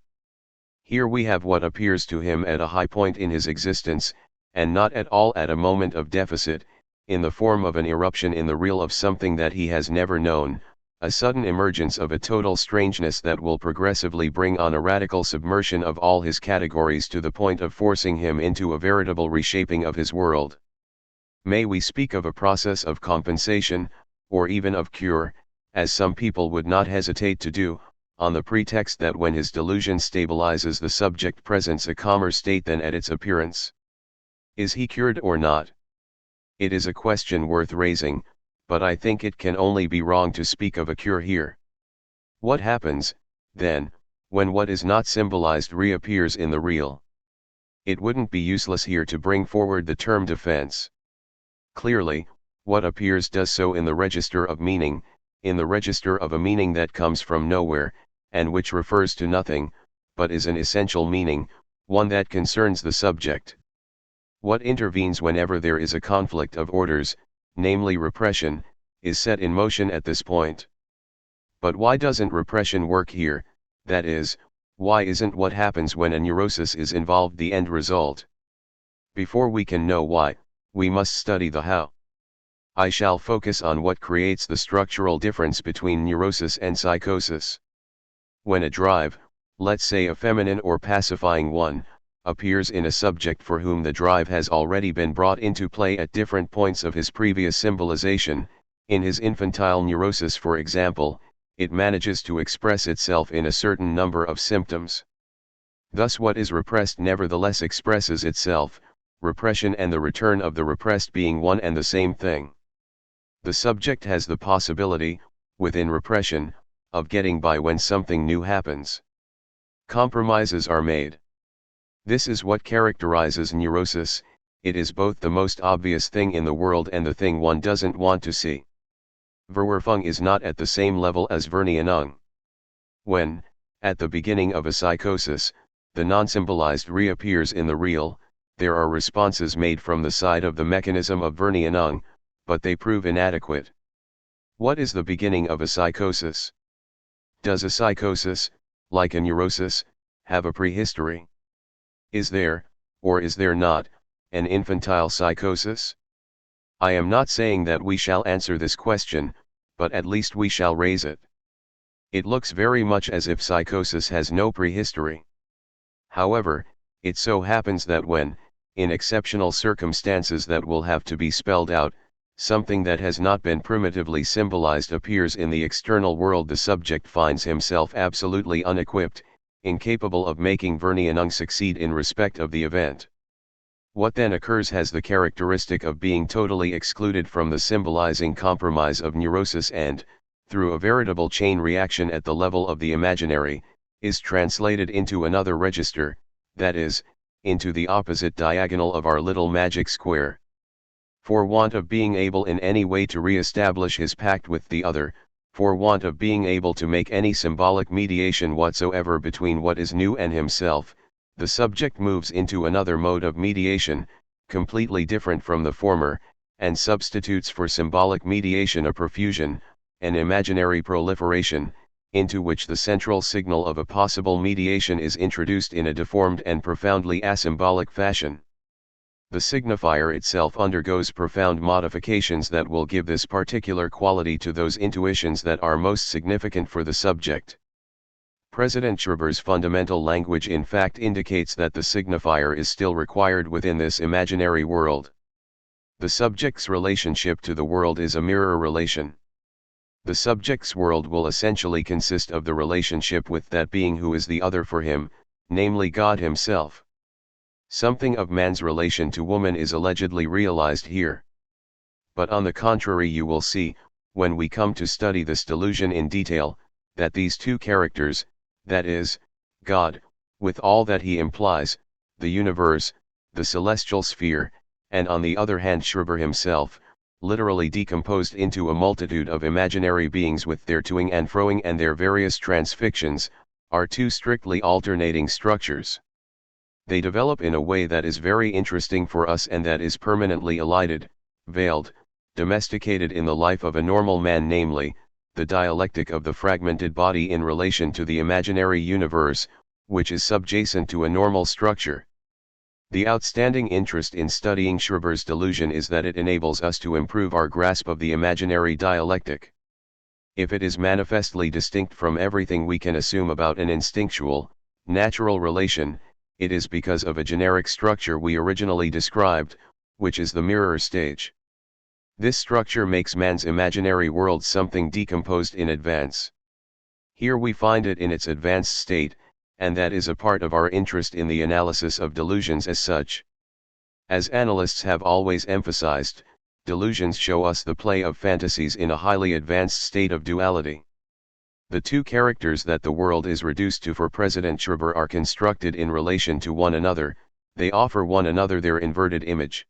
Here we have what appears to him at a high point in his existence, and not at all at a moment of deficit, in the form of an eruption in the real of something that he has never known, a sudden emergence of a total strangeness that will progressively bring on a radical submersion of all his categories to the point of forcing him into a veritable reshaping of his world. May we speak of a process of compensation, or even of cure, as some people would not hesitate to do, on the pretext that when his delusion stabilizes the subject presents a calmer state than at its appearance. Is he cured or not? It is a question worth raising, but I think it can only be wrong to speak of a cure here. What happens, then, when what is not symbolized reappears in the real? It wouldn't be useless here to bring forward the term defense. Clearly, what appears does so in the register of meaning, in the register of a meaning that comes from nowhere, and which refers to nothing, but is an essential meaning, one that concerns the subject. What intervenes whenever there is a conflict of orders, namely repression, is set in motion at this point. But why doesn't repression work here? That is, why isn't what happens when a neurosis is involved the end result? Before we can know why, we must study the how. I shall focus on what creates the structural difference between neurosis and psychosis. When a drive, let's say a feminine or pacifying one, appears in a subject for whom the drive has already been brought into play at different points of his previous symbolization, in his infantile neurosis for example, it manages to express itself in a certain number of symptoms. Thus what is repressed nevertheless expresses itself, repression and the return of the repressed being one and the same thing. The subject has the possibility, within repression, of getting by when something new happens. Compromises are made. This is what characterizes neurosis. It is both the most obvious thing in the world and the thing one doesn't want to see. Verwerfung is not at the same level as Verneinung. When, at the beginning of a psychosis, the non-symbolized reappears in the real, there are responses made from the side of the mechanism of Verneinung, but they prove inadequate. What is the beginning of a psychosis? Does a psychosis, like a neurosis, have a prehistory? Is there, or is there not, an infantile psychosis? I am not saying that we shall answer this question, but at least we shall raise it. It looks very much as if psychosis has no prehistory. However, it so happens that when, in exceptional circumstances that will have to be spelled out, something that has not been primitively symbolized appears in the external world, the subject finds himself absolutely unequipped, incapable of making Verneinung succeed in respect of the event. What then occurs has the characteristic of being totally excluded from the symbolizing compromise of neurosis and, through a veritable chain reaction at the level of the imaginary, is translated into another register, that is, into the opposite diagonal of our little magic square. For want of being able in any way to re-establish his pact with the other, for want of being able to make any symbolic mediation whatsoever between what is new and himself, the subject moves into another mode of mediation, completely different from the former, and substitutes for symbolic mediation a profusion, an imaginary proliferation, into which the central signal of a possible mediation is introduced in a deformed and profoundly asymbolic fashion. The signifier itself undergoes profound modifications that will give this particular quality to those intuitions that are most significant for the subject. President Schreber's fundamental language in fact indicates that the signifier is still required within this imaginary world. The subject's relationship to the world is a mirror relation. The subject's world will essentially consist of the relationship with that being who is the other for him, namely God himself. Something of man's relation to woman is allegedly realized here. But on the contrary, you will see, when we come to study this delusion in detail, that these two characters, that is, God, with all that he implies, the universe, the celestial sphere, and on the other hand Schreber himself, literally decomposed into a multitude of imaginary beings with their toing and froing and their various transfictions, are two strictly alternating structures. They develop in a way that is very interesting for us and that is permanently elided, veiled, domesticated in the life of a normal man, namely, the dialectic of the fragmented body in relation to the imaginary universe, which is subjacent to a normal structure. The outstanding interest in studying Schreber's delusion is that it enables us to improve our grasp of the imaginary dialectic. If it is manifestly distinct from everything we can assume about an instinctual, natural relation, it is because of a generic structure we originally described, which is the mirror stage. This structure makes man's imaginary world something decomposed in advance. Here we find it in its advanced state, and that is a part of our interest in the analysis of delusions as such. As analysts have always emphasized, delusions show us the play of fantasies in a highly advanced state of duality. The two characters that the world is reduced to for President Schreber are constructed in relation to one another, they offer one another their inverted image.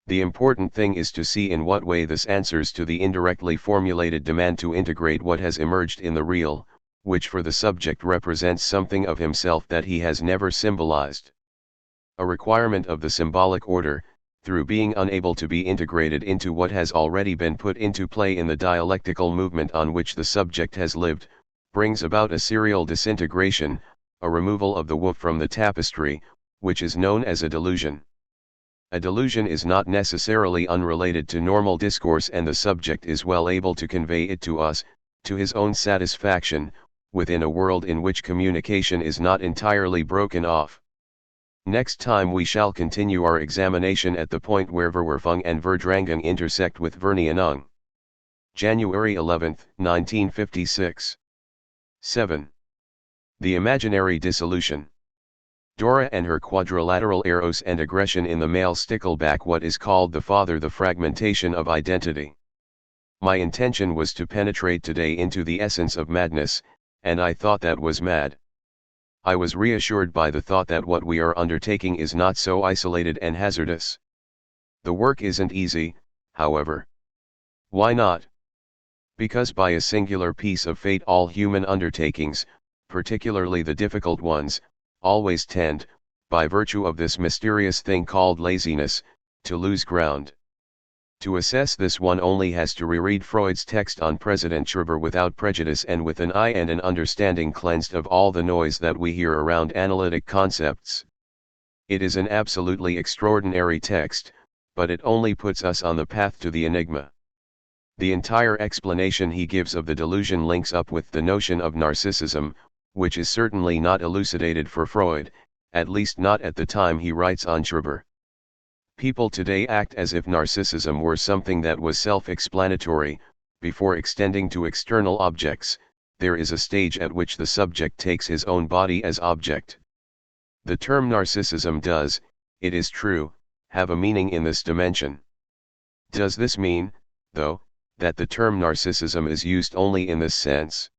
The important thing is to see in what way this answers to the indirectly formulated demand to integrate what has emerged in the real, which for the subject represents something of himself that he has never symbolized. A requirement of the symbolic order, through being unable to be integrated into what has already been put into play in the dialectical movement on which the subject has lived, brings about a serial disintegration, a removal of the woof from the tapestry, which is known as a delusion. A delusion is not necessarily unrelated to normal discourse, and the subject is well able to convey it to us, to his own satisfaction, within a world in which communication is not entirely broken off. Next time we shall continue our examination at the point where Verwerfung and Verdrängung intersect with Verneinung. January 11, 1956. 7. The imaginary dissolution. Dora and her quadrilateral eros and aggression in the male stickleback, what is called the father, the fragmentation of identity. My intention was to penetrate today into the essence of madness, and I thought that was mad. I was reassured by the thought that what we are undertaking is not so isolated and hazardous. The work isn't easy, however. Why not? Because by a singular piece of fate all human undertakings, particularly the difficult ones, always tend, by virtue of this mysterious thing called laziness, to lose ground. To assess this, one only has to reread Freud's text on President Schreber without prejudice and with an eye and an understanding cleansed of all the noise that we hear around analytic concepts. It is an absolutely extraordinary text, but it only puts us on the path to the enigma. The entire explanation he gives of the delusion links up with the notion of narcissism, which is certainly not elucidated for Freud, at least not at the time he writes on Schreber. People today act as if narcissism were something that was self-explanatory. Before extending to external objects, there is a stage at which the subject takes his own body as object. The term narcissism does, it is true, have a meaning in this dimension. Does this mean, though, that the term narcissism is used only in this sense?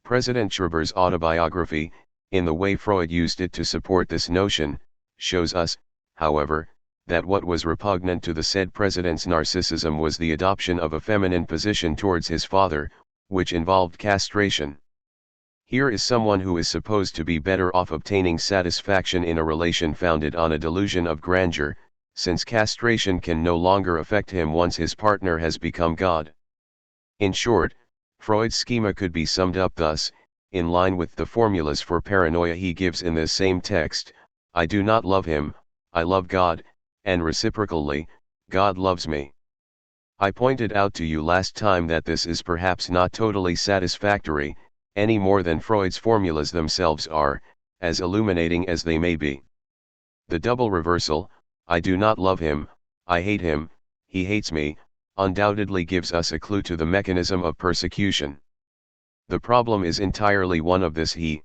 President Schreber's autobiography, in the way Freud used it to support this notion, shows us, however, that what was repugnant to the said president's narcissism was the adoption of a feminine position towards his father, which involved castration. Here is someone who is supposed to be better off obtaining satisfaction in a relation founded on a delusion of grandeur, since castration can no longer affect him once his partner has become God. In short, Freud's schema could be summed up thus, in line with the formulas for paranoia he gives in this same text: I do not love him, I love God, and reciprocally, God loves me. I pointed out to you last time that this is perhaps not totally satisfactory, any more than Freud's formulas themselves are, as illuminating as they may be. The double reversal, I do not love him, I hate him, he hates me, undoubtedly gives us a clue to the mechanism of persecution. The problem is entirely one of this he.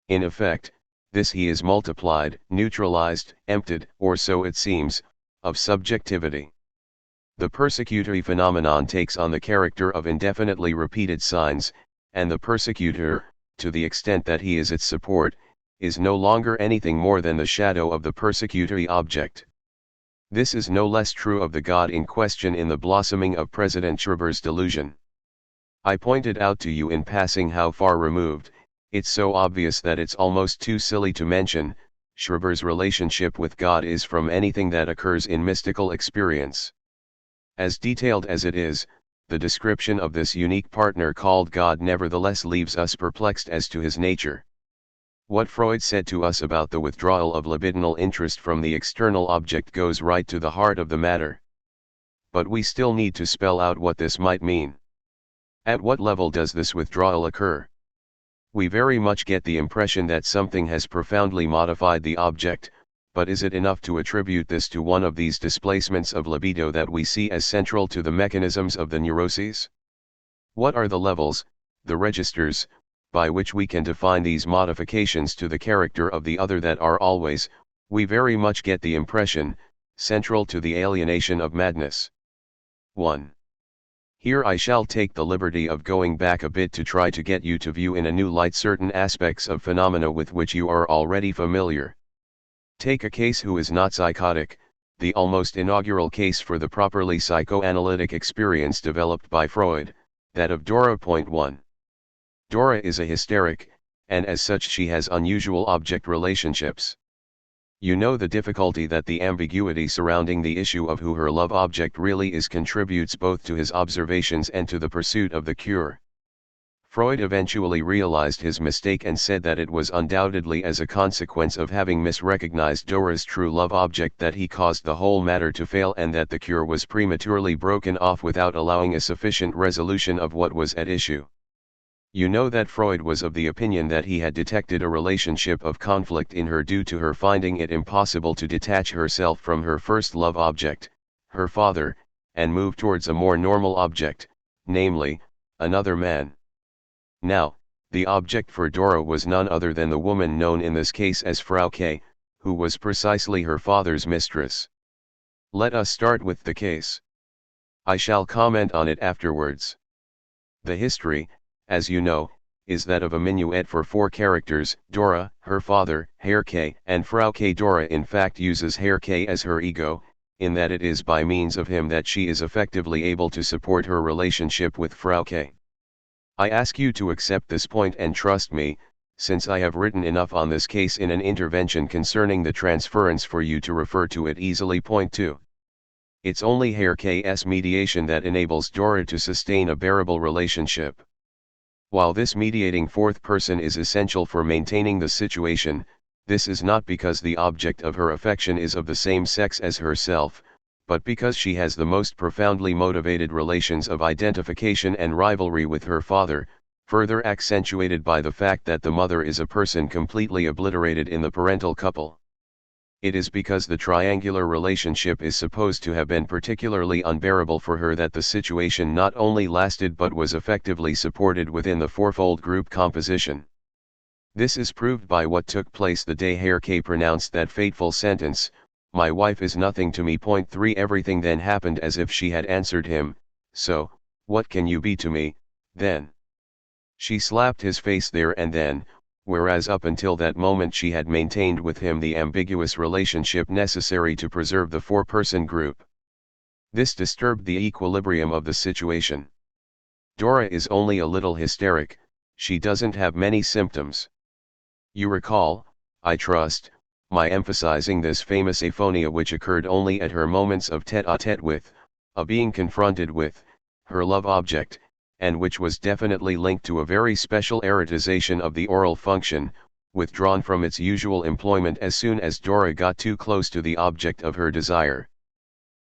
In effect, this he is multiplied, neutralized, emptied, or so it seems, of subjectivity. The persecutory phenomenon takes on the character of indefinitely repeated signs, and the persecutor, to the extent that he is its support, is no longer anything more than the shadow of the persecutory object. This is no less true of the God in question in the blossoming of President Schreber's delusion. I pointed out to you in passing how far removed, it's so obvious that it's almost too silly to mention, Schreber's relationship with God is from anything that occurs in mystical experience. As detailed as it is, the description of this unique partner called God nevertheless leaves us perplexed as to his nature. What Freud said to us about the withdrawal of libidinal interest from the external object goes right to the heart of the matter. But we still need to spell out what this might mean. At what level does this withdrawal occur? We very much get the impression that something has profoundly modified the object, but is it enough to attribute this to one of these displacements of libido that we see as central to the mechanisms of the neuroses? What are the levels, the registers, by which we can define these modifications to the character of the other that are always, we very much get the impression, central to the alienation of madness? 1. Here I shall take the liberty of going back a bit to try to get you to view in a new light certain aspects of phenomena with which you are already familiar. Take a case who is not psychotic, the almost inaugural case for the properly psychoanalytic experience developed by Freud, that of Dora. 1. Dora is a hysteric, and as such she has unusual object relationships. You know the difficulty that the ambiguity surrounding the issue of who her love object really is contributes both to his observations and to the pursuit of the cure. Freud eventually realized his mistake and said that it was undoubtedly as a consequence of having misrecognized Dora's true love object that he caused the whole matter to fail and that the cure was prematurely broken off without allowing a sufficient resolution of what was at issue. You know that Freud was of the opinion that he had detected a relationship of conflict in her due to her finding it impossible to detach herself from her first love object, her father, and move towards a more normal object, namely, another man. Now, the object for Dora was none other than the woman known in this case as Frau K., who was precisely her father's mistress. Let us start with the case. I shall comment on it afterwards. The history, as you know, is that of a minuet for 4 characters, Dora, her father, Herr K, and Frau K. Dora in fact uses Herr K as her ego, in that it is by means of him that she is effectively able to support her relationship with Frau K. I ask you to accept this point and trust me, since I have written enough on this case in an intervention concerning the transference for you to refer to it easily. Point 2. It's only Herr K's mediation that enables Dora to sustain a bearable relationship. While this mediating fourth person is essential for maintaining the situation, this is not because the object of her affection is of the same sex as herself, but because she has the most profoundly motivated relations of identification and rivalry with her father, further accentuated by the fact that the mother is a person completely obliterated in the parental couple. It is because the triangular relationship is supposed to have been particularly unbearable for her that the situation not only lasted but was effectively supported within the fourfold group composition. This is proved by what took place the day Herr K pronounced that fateful sentence, "My wife is nothing to me." Point 3. Everything then happened as if she had answered him, "So, what can you be to me, then?" She slapped his face there and then, whereas up until that moment she had maintained with him the ambiguous relationship necessary to preserve the 4-person group. This disturbed the equilibrium of the situation. Dora is only a little hysteric, she doesn't have many symptoms. You recall, I trust, my emphasizing this famous aphonia which occurred only at her moments of tête-à-tête with, being confronted with, her love object, and which was definitely linked to a very special erotization of the oral function, withdrawn from its usual employment as soon as Dora got too close to the object of her desire.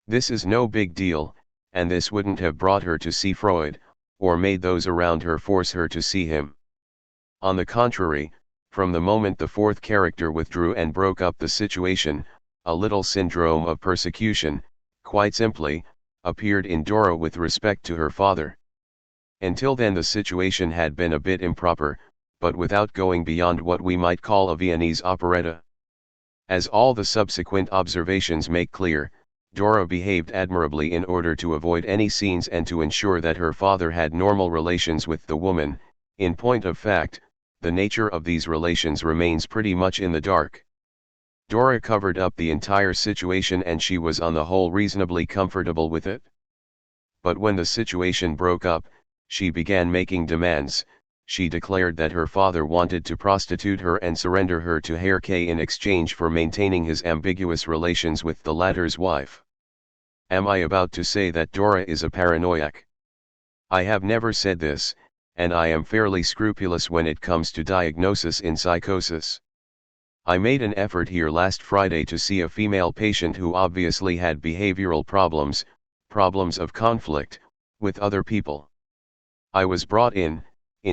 This is no big deal, and this wouldn't have brought her to see Freud, or made those around her force her to see him. On the contrary, from the moment the fourth character withdrew and broke up the situation, a little syndrome of persecution, quite simply, appeared in Dora with respect to her father. Until then the situation had been a bit improper, but without going beyond what we might call a Viennese operetta. As all the subsequent observations make clear, Dora behaved admirably in order to avoid any scenes and to ensure that her father had normal relations with the woman. In point of fact, the nature of these relations remains pretty much in the dark. Dora covered up the entire situation and she was on the whole reasonably comfortable with it. But when the situation broke up, she began making demands. She declared that her father wanted to prostitute her and surrender her to Herr K in exchange for maintaining his ambiguous relations with the latter's wife. Am I about to say that Dora is a paranoiac? I have never said this, and I am fairly scrupulous when it comes to diagnosis in psychosis. I made an effort here last Friday to see a female patient who obviously had behavioral problems of conflict, with other people. I was brought in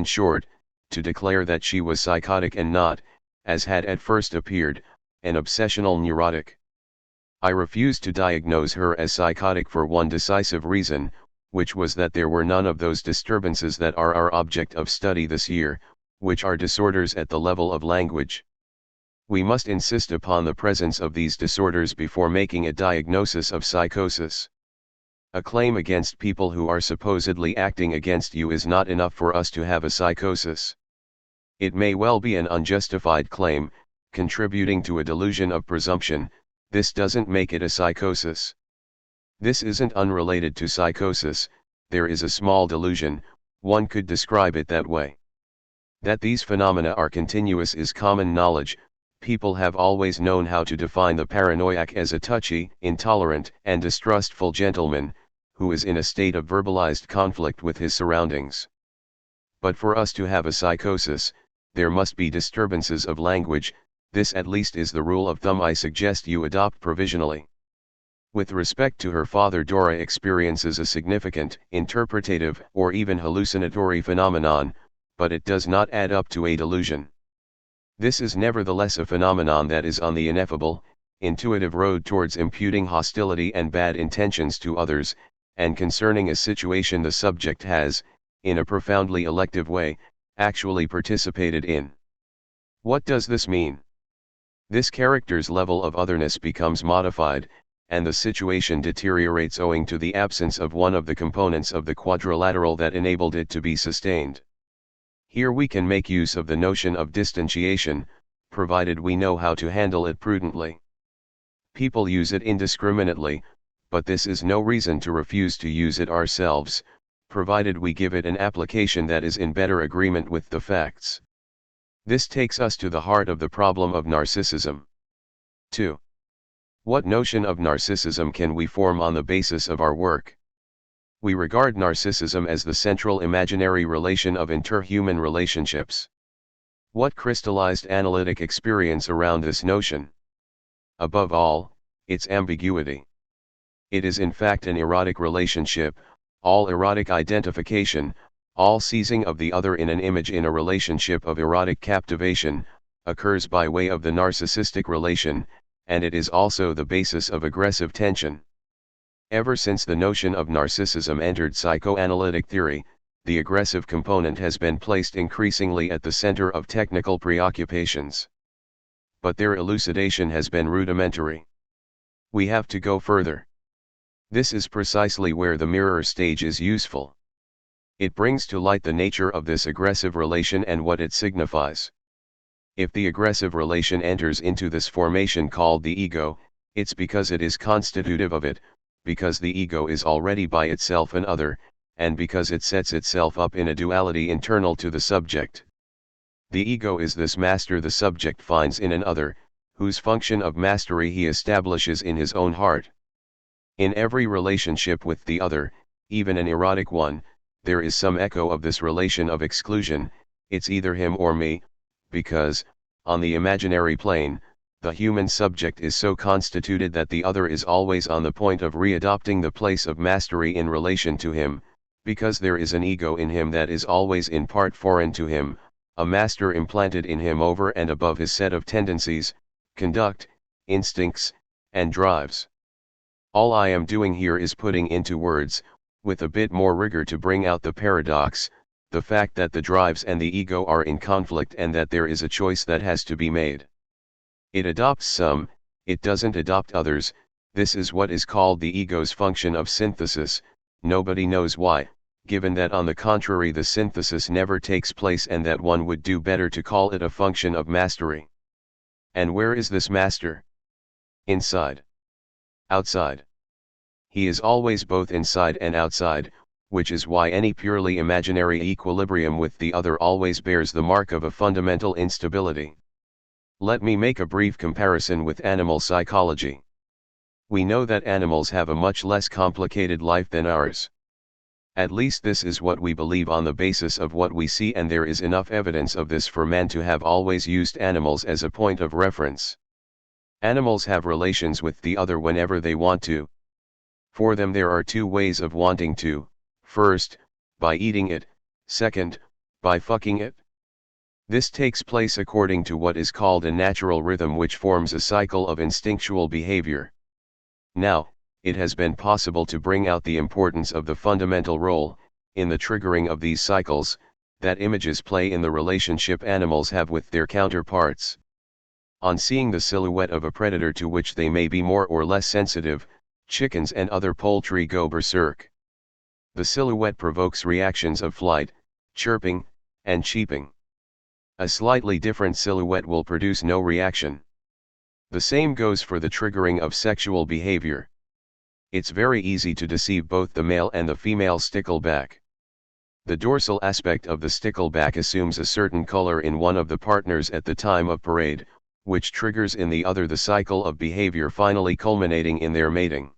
short, to declare that she was psychotic and not, as had at first appeared, an obsessional neurotic. I refused to diagnose her as psychotic for one decisive reason, which was that there were none of those disturbances that are our object of study this year, which are disorders at the level of language. We must insist upon the presence of these disorders before making a diagnosis of psychosis. A claim against people who are supposedly acting against you is not enough for us to have a psychosis. It may well be an unjustified claim, contributing to a delusion of presumption. This doesn't make it a psychosis. This isn't unrelated to psychosis. There is a small delusion, one could describe it that way. That these phenomena are continuous is common knowledge. People have always known how to define the paranoiac as a touchy, intolerant, and distrustful gentleman, who is in a state of verbalized conflict with his surroundings. But for us to have a psychosis, there must be disturbances of language. This at least is the rule of thumb I suggest you adopt provisionally. With respect to her father, Dora experiences a significant, interpretative, or even hallucinatory phenomenon, but it does not add up to a delusion. This is nevertheless a phenomenon that is on the ineffable, intuitive road towards imputing hostility and bad intentions to others, and concerning a situation the subject has, in a profoundly elective way, actually participated in. What does this mean? This character's level of otherness becomes modified, and the situation deteriorates owing to the absence of one of the components of the quadrilateral that enabled it to be sustained. Here we can make use of the notion of distantiation, provided we know how to handle it prudently. People use it indiscriminately, but this is no reason to refuse to use it ourselves, provided we give it an application that is in better agreement with the facts. This takes us to the heart of the problem of narcissism. 2. What notion of narcissism can we form on the basis of our work? We regard narcissism as the central imaginary relation of interhuman relationships. What crystallized analytic experience around this notion? Above all, its ambiguity. It is in fact an erotic relationship. All erotic identification, all seizing of the other in an image in a relationship of erotic captivation, occurs by way of the narcissistic relation, and it is also the basis of aggressive tension. Ever since the notion of narcissism entered psychoanalytic theory, the aggressive component has been placed increasingly at the center of technical preoccupations. But their elucidation has been rudimentary. We have to go further. This is precisely where the mirror stage is useful. It brings to light the nature of this aggressive relation and what it signifies. If the aggressive relation enters into this formation called the ego, it's because it is constitutive of it, because the ego is already by itself an other, and because it sets itself up in a duality internal to the subject. The ego is this master the subject finds in an other, whose function of mastery he establishes in his own heart. In every relationship with the other, even an erotic one, there is some echo of this relation of exclusion. It's either him or me, because, on the imaginary plane, the human subject is so constituted that the other is always on the point of readopting the place of mastery in relation to him, because there is an ego in him that is always in part foreign to him, a master implanted in him over and above his set of tendencies, conduct, instincts, and drives. All I am doing here is putting into words, with a bit more rigor to bring out the paradox, the fact that the drives and the ego are in conflict and that there is a choice that has to be made. It adopts some, it doesn't adopt others. This is what is called the ego's function of synthesis. Nobody knows why, given that on the contrary the synthesis never takes place and that one would do better to call it a function of mastery. And where is this master? Inside. Outside. He is always both inside and outside, which is why any purely imaginary equilibrium with the other always bears the mark of a fundamental instability. Let me make a brief comparison with animal psychology. We know that animals have a much less complicated life than ours. At least this is what we believe on the basis of what we see, and there is enough evidence of this for man to have always used animals as a point of reference. Animals have relations with the other whenever they want to. For them there are two ways of wanting to: first, by eating it; second, by fucking it. This takes place according to what is called a natural rhythm, which forms a cycle of instinctual behavior. Now, it has been possible to bring out the importance of the fundamental role, in the triggering of these cycles, that images play in the relationship animals have with their counterparts. On seeing the silhouette of a predator to which they may be more or less sensitive, chickens and other poultry go berserk. The silhouette provokes reactions of flight, chirping, and cheeping. A slightly different silhouette will produce no reaction. The same goes for the triggering of sexual behavior. It's very easy to deceive both the male and the female stickleback. The dorsal aspect of the stickleback assumes a certain color in one of the partners at the time of parade, which triggers in the other the cycle of behavior, finally culminating in their mating.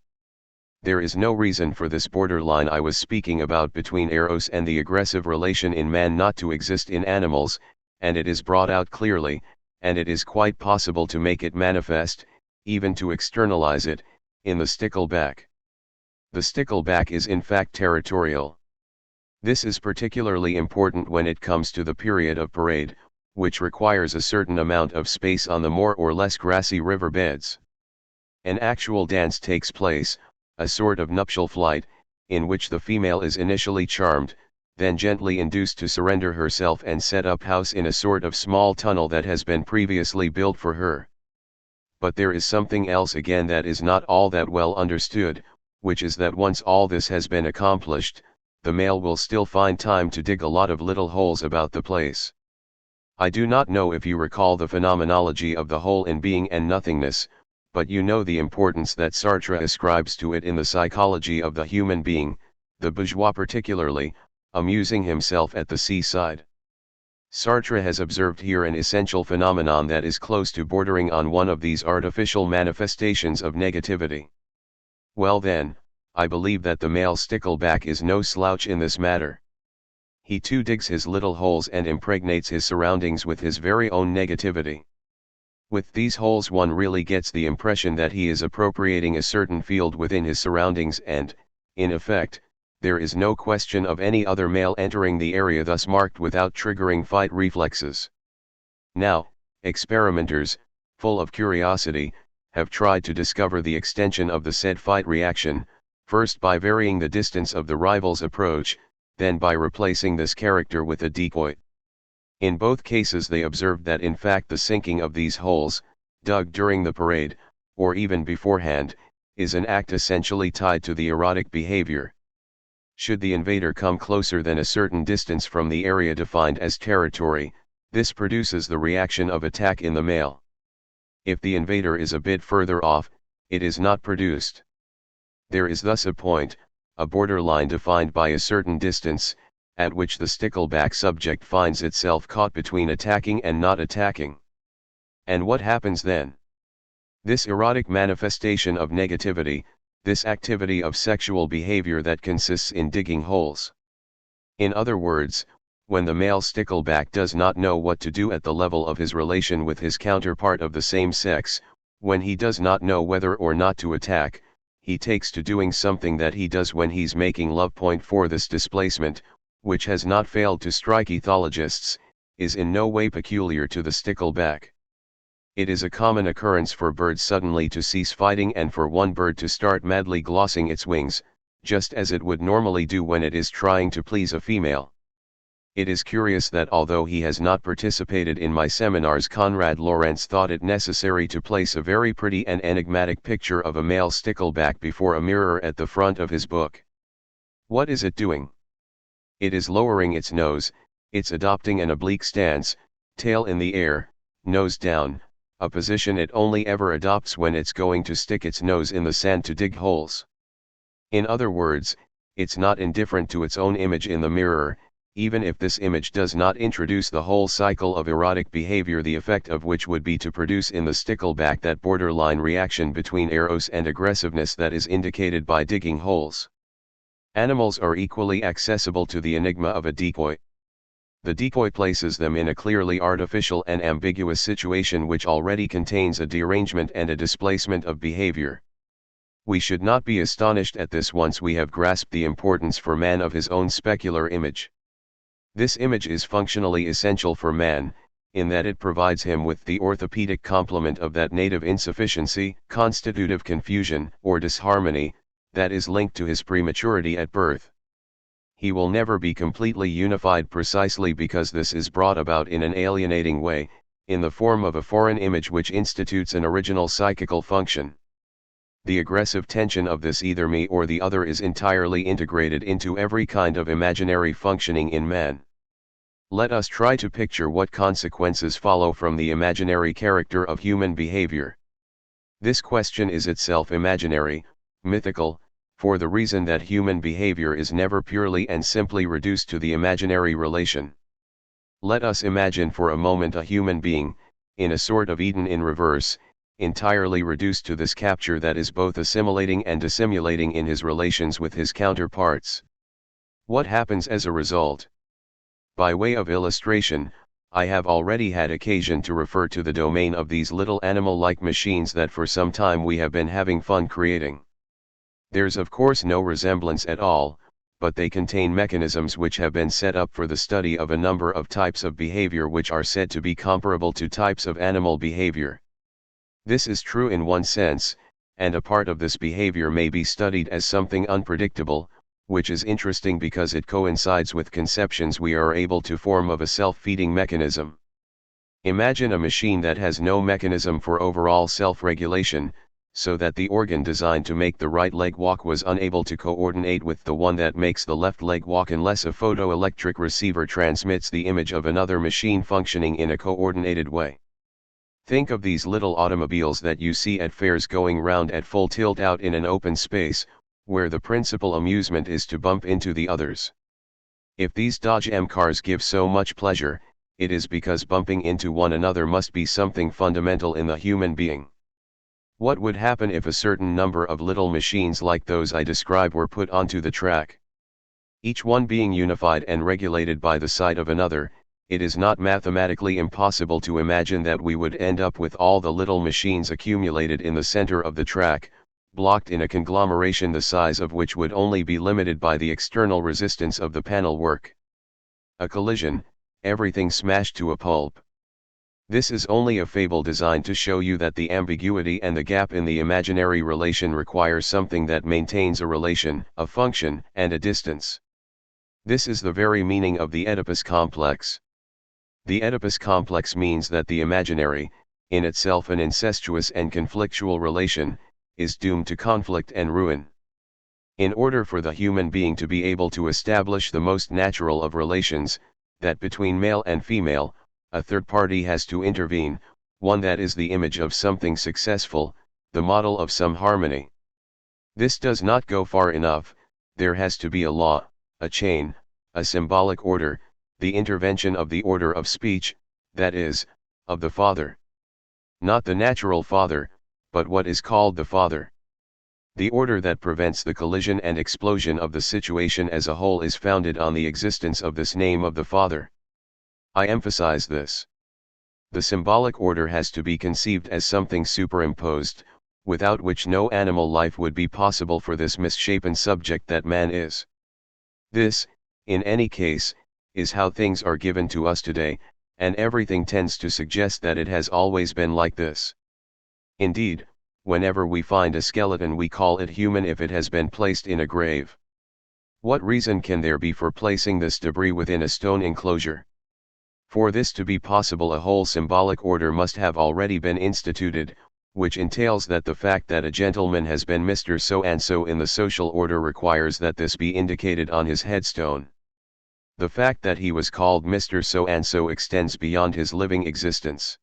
There is no reason for this borderline I was speaking about between eros and the aggressive relation in man not to exist in animals, and it is brought out clearly, and it is quite possible to make it manifest, even to externalize it, in the stickleback. The stickleback is in fact territorial. This is particularly important when it comes to the period of parade, which requires a certain amount of space on the more or less grassy river beds. An actual dance takes place, a sort of nuptial flight, in which the female is initially charmed, then gently induced to surrender herself and set up house in a sort of small tunnel that has been previously built for her. But there is something else again that is not all that well understood, which is that once all this has been accomplished, the male will still find time to dig a lot of little holes about the place. I do not know if you recall the phenomenology of the whole in being and nothingness, but you know the importance that Sartre ascribes to it in the psychology of the human being, the bourgeois particularly, amusing himself at the seaside. Sartre has observed here an essential phenomenon that is close to bordering on one of these artificial manifestations of negativity. Well then, I believe that the male stickleback is no slouch in this matter. He too digs his little holes and impregnates his surroundings with his very own negativity. With these holes one really gets the impression that he is appropriating a certain field within his surroundings and, in effect, there is no question of any other male entering the area thus marked without triggering fight reflexes. Now, experimenters, full of curiosity, have tried to discover the extension of the said fight reaction, first by varying the distance of the rival's approach, then by replacing this character with a decoy. In both cases they observed that in fact the sinking of these holes, dug during the parade, or even beforehand, is an act essentially tied to the erotic behavior. Should the invader come closer than a certain distance from the area defined as territory, this produces the reaction of attack in the male. If the invader is a bit further off, it is not produced. There is thus a point, a borderline defined by a certain distance, at which the stickleback subject finds itself caught between attacking and not attacking. And what happens then? This erotic manifestation of negativity, this activity of sexual behavior that consists in digging holes. In other words, when the male stickleback does not know what to do at the level of his relation with his counterpart of the same sex, when he does not know whether or not to attack, he takes to doing something that he does when he's making love. For this displacement, which has not failed to strike ethologists, is in no way peculiar to the stickleback. It is a common occurrence for birds suddenly to cease fighting and for one bird to start madly glossing its wings, just as it would normally do when it is trying to please a female. It is curious that although he has not participated in my seminars, Konrad Lorenz thought it necessary to place a very pretty and enigmatic picture of a male stickleback before a mirror at the front of his book. What is it doing? It is lowering its nose, it's adopting an oblique stance, tail in the air, nose down, a position it only ever adopts when it's going to stick its nose in the sand to dig holes. In other words, it's not indifferent to its own image in the mirror, even if this image does not introduce the whole cycle of erotic behavior, the effect of which would be to produce in the stickleback that borderline reaction between eros and aggressiveness that is indicated by digging holes. Animals are equally accessible to the enigma of a decoy. The decoy places them in a clearly artificial and ambiguous situation which already contains a derangement and a displacement of behavior. We should not be astonished at this once we have grasped the importance for man of his own specular image. This image is functionally essential for man, in that it provides him with the orthopedic complement of that native insufficiency, constitutive confusion, or disharmony, that is linked to his prematurity at birth. He will never be completely unified precisely because this is brought about in an alienating way, in the form of a foreign image which institutes an original psychical function. The aggressive tension of this either me or the other is entirely integrated into every kind of imaginary functioning in man. Let us try to picture what consequences follow from the imaginary character of human behavior. This question is itself imaginary, mythical, for the reason that human behavior is never purely and simply reduced to the imaginary relation. Let us imagine for a moment a human being, in a sort of Eden in reverse, entirely reduced to this capture that is both assimilating and dissimulating in his relations with his counterparts. What happens as a result? By way of illustration, I have already had occasion to refer to the domain of these little animal-like machines that for some time we have been having fun creating. There's of course no resemblance at all, but they contain mechanisms which have been set up for the study of a number of types of behavior which are said to be comparable to types of animal behavior. This is true in one sense, and a part of this behavior may be studied as something unpredictable, which is interesting because it coincides with conceptions we are able to form of a self-feeding mechanism. Imagine a machine that has no mechanism for overall self-regulation, so that the organ designed to make the right leg walk was unable to coordinate with the one that makes the left leg walk unless a photoelectric receiver transmits the image of another machine functioning in a coordinated way. Think of these little automobiles that you see at fairs going round at full tilt out in an open space, where the principal amusement is to bump into the others. If these Dodge M cars give so much pleasure, it is because bumping into one another must be something fundamental in the human being. What would happen if a certain number of little machines like those I describe were put onto the track? Each one being unified and regulated by the sight of another, it is not mathematically impossible to imagine that we would end up with all the little machines accumulated in the center of the track, blocked in a conglomeration the size of which would only be limited by the external resistance of the panel work. A collision, everything smashed to a pulp. This is only a fable designed to show you that the ambiguity and the gap in the imaginary relation require something that maintains a relation, a function, and a distance. This is the very meaning of the Oedipus complex. The Oedipus complex means that the imaginary, in itself an incestuous and conflictual relation, is doomed to conflict and ruin. In order for the human being to be able to establish the most natural of relations, that between male and female, a third party has to intervene, one that is the image of something successful, the model of some harmony. This does not go far enough, there has to be a law, a chain, a symbolic order, the intervention of the order of speech, that is, of the father. Not the natural father, but what is called the father. The order that prevents the collision and explosion of the situation as a whole is founded on the existence of this name of the father. I emphasize this. The symbolic order has to be conceived as something superimposed, without which no animal life would be possible for this misshapen subject that man is. This, in any case, is how things are given to us today, and everything tends to suggest that it has always been like this. Indeed, whenever we find a skeleton we call it human if it has been placed in a grave. What reason can there be for placing this debris within a stone enclosure? For this to be possible, a whole symbolic order must have already been instituted, which entails that the fact that a gentleman has been Mr. So-and-so in the social order requires that this be indicated on his headstone. The fact that he was called Mr. So-and-so extends beyond his living existence.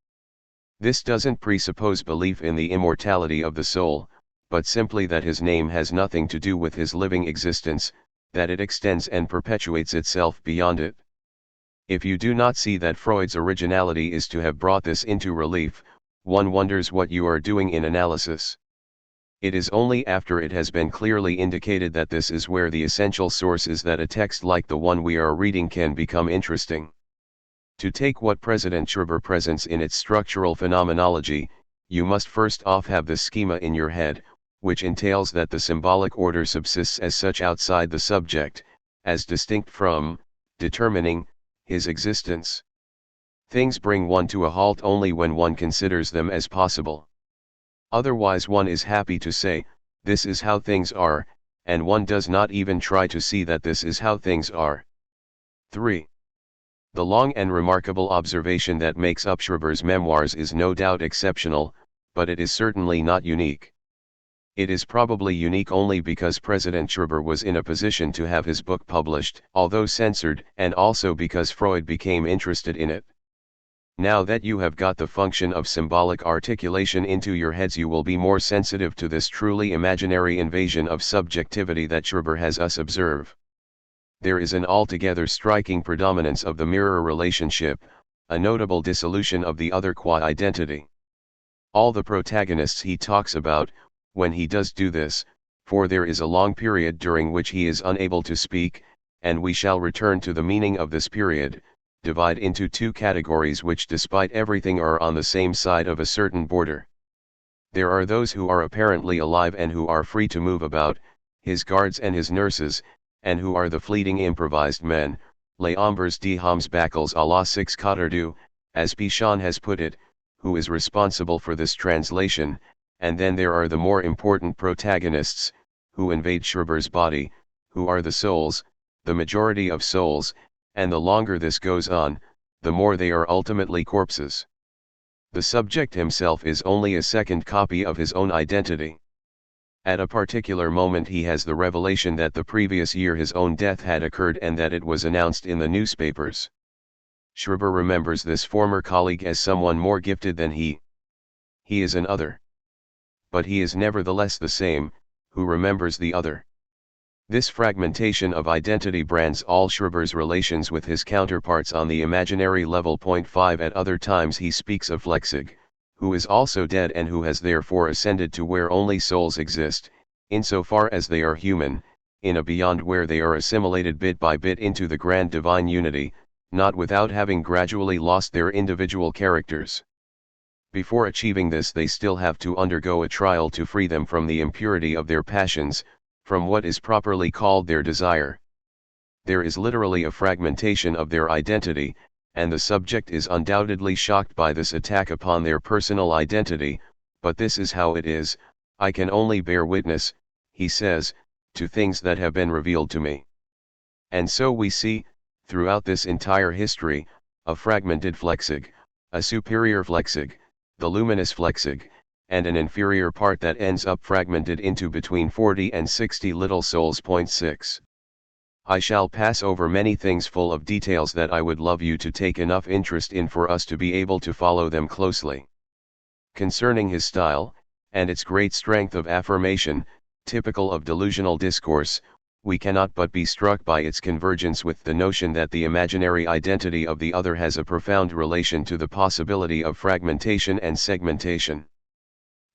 This doesn't presuppose belief in the immortality of the soul, but simply that his name has nothing to do with his living existence, that it extends and perpetuates itself beyond it. If you do not see that Freud's originality is to have brought this into relief, one wonders what you are doing in analysis. It is only after it has been clearly indicated that this is where the essential source is that a text like the one we are reading can become interesting. To take what President Schreber presents in its structural phenomenology, you must first off have the schema in your head, which entails that the symbolic order subsists as such outside the subject, as distinct from, determining, his existence. Things bring one to a halt only when one considers them as possible. Otherwise one is happy to say, this is how things are, and one does not even try to see that this is how things are. 3. The long and remarkable observation that makes up Schreber's memoirs is no doubt exceptional, but it is certainly not unique. It is probably unique only because President Schreber was in a position to have his book published, although censored, and also because Freud became interested in it. Now that you have got the function of symbolic articulation into your heads, you will be more sensitive to this truly imaginary invasion of subjectivity that Schreber has us observe. There is an altogether striking predominance of the mirror relationship, a notable dissolution of the other qua identity. All the protagonists he talks about, when he does do this, for there is a long period during which he is unable to speak, and we shall return to the meaning of this period, divide into two categories which despite everything are on the same side of a certain border. There are those who are apparently alive and who are free to move about, his guards and his nurses, and who are the fleeting improvised men, les ombres de hommes bâcles à la six quarts, as Pichon has put it, who is responsible for this translation. And then there are the more important protagonists, who invade Schreber's body, who are the souls, the majority of souls, and the longer this goes on, the more they are ultimately corpses. The subject himself is only a second copy of his own identity. At a particular moment he has the revelation that the previous year his own death had occurred and that it was announced in the newspapers. Schreber remembers this former colleague as someone more gifted than he. He is an other. But he is nevertheless the same, who remembers the other. This fragmentation of identity brands all Schreber's relations with his counterparts on the imaginary level. 5 At other times he speaks of Flechsig, who is also dead and who has therefore ascended to where only souls exist, insofar as they are human, in a beyond where they are assimilated bit by bit into the grand divine unity, not without having gradually lost their individual characters. Before achieving this they still have to undergo a trial to free them from the impurity of their passions, from what is properly called their desire. There is literally a fragmentation of their identity, and the subject is undoubtedly shocked by this attack upon their personal identity, but this is how it is. I can only bear witness, he says, to things that have been revealed to me. And so we see, throughout this entire history, a fragmented Flechsig, a superior Flechsig, the luminous Flechsig, and an inferior part that ends up fragmented into between 40 and 60 little souls. 6. I shall pass over many things full of details that I would love you to take enough interest in for us to be able to follow them closely. Concerning his style, and its great strength of affirmation, typical of delusional discourse, we cannot but be struck by its convergence with the notion that the imaginary identity of the other has a profound relation to the possibility of fragmentation and segmentation.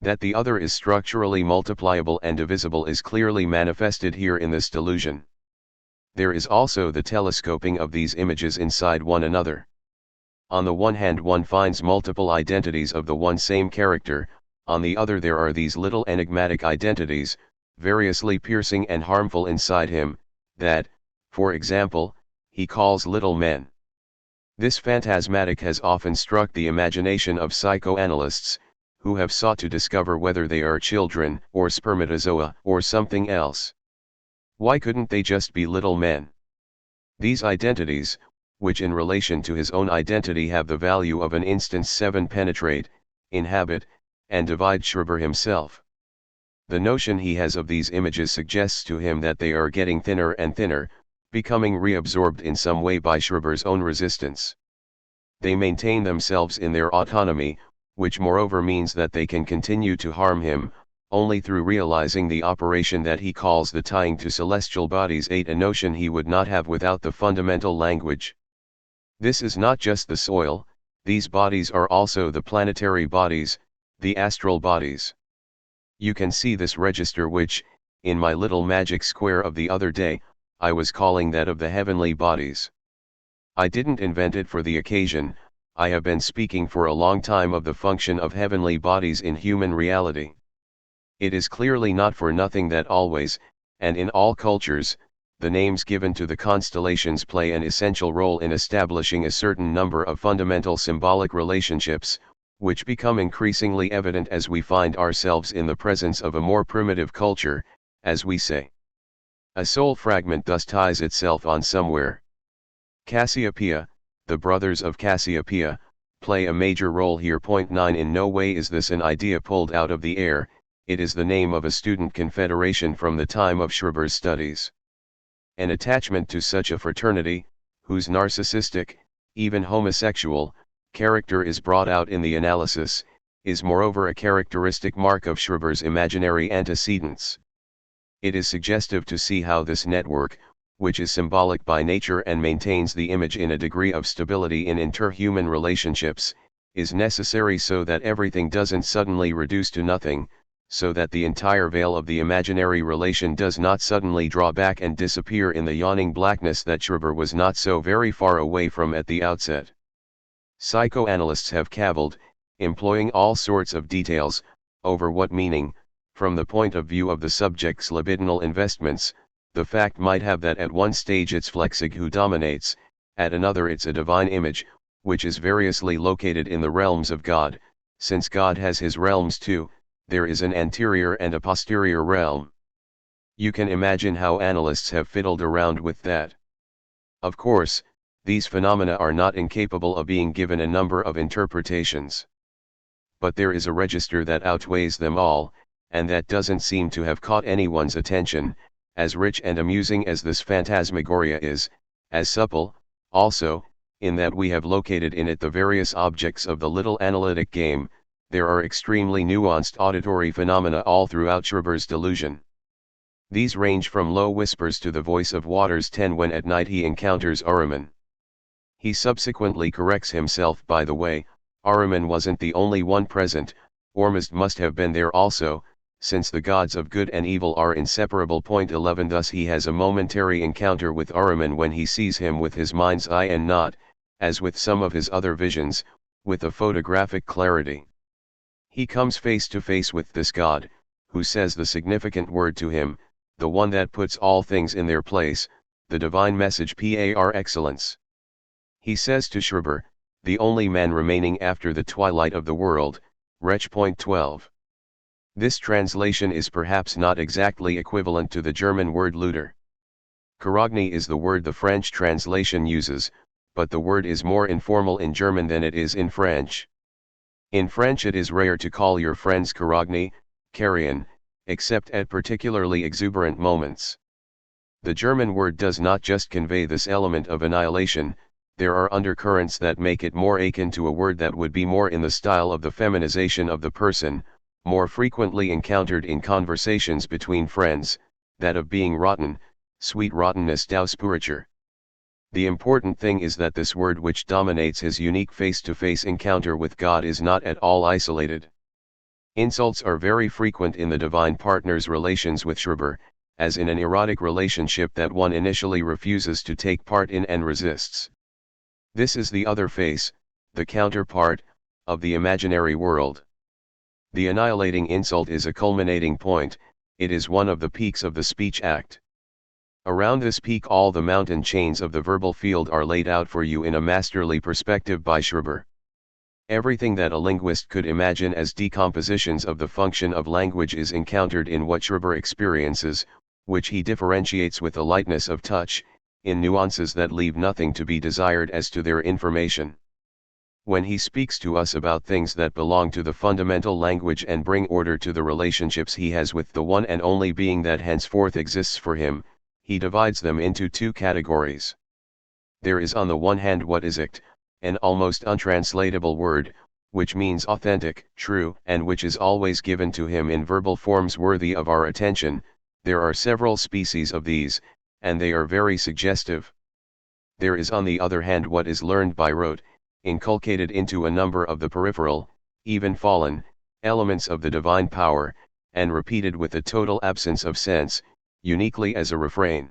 That the other is structurally multipliable and divisible is clearly manifested here in this delusion. There is also the telescoping of these images inside one another. On the one hand one finds multiple identities of the one same character, on the other there are these little enigmatic identities, variously piercing and harmful inside him, that, for example, he calls little men. This phantasmatic has often struck the imagination of psychoanalysts, who have sought to discover whether they are children, or spermatozoa, or something else. Why couldn't they just be little men? These identities, which in relation to his own identity have the value of an instance 7, penetrate, inhabit, and divide Schreber himself. The notion he has of these images suggests to him that they are getting thinner and thinner, becoming reabsorbed in some way by Schreber's own resistance. They maintain themselves in their autonomy, which moreover means that they can continue to harm him, only through realizing the operation that he calls the tying to celestial bodies, 8, a notion he would not have without the fundamental language. This is not just the soil, these bodies are also the planetary bodies, the astral bodies. You can see this register which, in my little magic square of the other day, I was calling that of the heavenly bodies. I didn't invent it for the occasion, I have been speaking for a long time of the function of heavenly bodies in human reality. It is clearly not for nothing that always, and in all cultures, the names given to the constellations play an essential role in establishing a certain number of fundamental symbolic relationships, which become increasingly evident as we find ourselves in the presence of a more primitive culture, as we say. A soul fragment thus ties itself on somewhere. Cassiopeia, the brothers of Cassiopeia, play a major role here. 9 In no way is this an idea pulled out of the air, it is the name of a student confederation from the time of Schreber's studies. An attachment to such a fraternity, whose narcissistic, even homosexual, character is brought out in the analysis, is moreover a characteristic mark of Schreber's imaginary antecedents. It is suggestive to see how this network, which is symbolic by nature and maintains the image in a degree of stability in interhuman relationships, is necessary so that everything doesn't suddenly reduce to nothing, so that the entire veil of the imaginary relation does not suddenly draw back and disappear in the yawning blackness that Schreber was not so very far away from at the outset. Psychoanalysts have cavilled, employing all sorts of details, over what meaning, from the point of view of the subject's libidinal investments, the fact might have that at one stage it's Flechsig who dominates, at another it's a divine image, which is variously located in the realms of God. Since God has his realms too, there is an anterior and a posterior realm. You can imagine how analysts have fiddled around with that. Of course, these phenomena are not incapable of being given a number of interpretations. But there is a register that outweighs them all, and that doesn't seem to have caught anyone's attention, as rich and amusing as this phantasmagoria is, as supple, also, in that we have located in it the various objects of the little analytic game. There are extremely nuanced auditory phenomena all throughout Schreber's delusion. These range from low whispers to the voice of Waters 10 when at night he encounters Ahriman. He subsequently corrects himself, by the way, Ahriman wasn't the only one present, Ormuzd must have been there also, since the gods of good and evil are inseparable. 11 Thus he has a momentary encounter with Ahriman when he sees him with his mind's eye and not, as with some of his other visions, with a photographic clarity. He comes face to face with this god, who says the significant word to him, the one that puts all things in their place, the divine message par excellence. He says to Schreber, the only man remaining after the twilight of the world, wretch. 12. This translation is perhaps not exactly equivalent to the German word Luder. Karagni is the word the French translation uses, but the word is more informal in German than it is in French. In French it is rare to call your friends Karagni, carrion, except at particularly exuberant moments. The German word does not just convey this element of annihilation, there are undercurrents that make it more akin to a word that would be more in the style of the feminization of the person, more frequently encountered in conversations between friends, that of being rotten, sweet rottenness Dausspuriture. The important thing is that this word which dominates his unique face-to-face encounter with God is not at all isolated. Insults are very frequent in the divine partner's relations with Schreber, as in an erotic relationship that one initially refuses to take part in and resists. This is the other face, the counterpart, of the imaginary world. The annihilating insult is a culminating point, it is one of the peaks of the speech act. Around this peak all the mountain chains of the verbal field are laid out for you in a masterly perspective by Schreber. Everything that a linguist could imagine as decompositions of the function of language is encountered in what Schreber experiences, which he differentiates with a lightness of touch, in nuances that leave nothing to be desired as to their information. When he speaks to us about things that belong to the fundamental language and bring order to the relationships he has with the one and only being that henceforth exists for him, he divides them into two categories. There is on the one hand what is echt, an almost untranslatable word, which means authentic, true, and which is always given to him in verbal forms worthy of our attention. There are several species of these, and they are very suggestive. There is on the other hand what is learned by rote, inculcated into a number of the peripheral, even fallen, elements of the divine power, and repeated with a total absence of sense, uniquely as a refrain.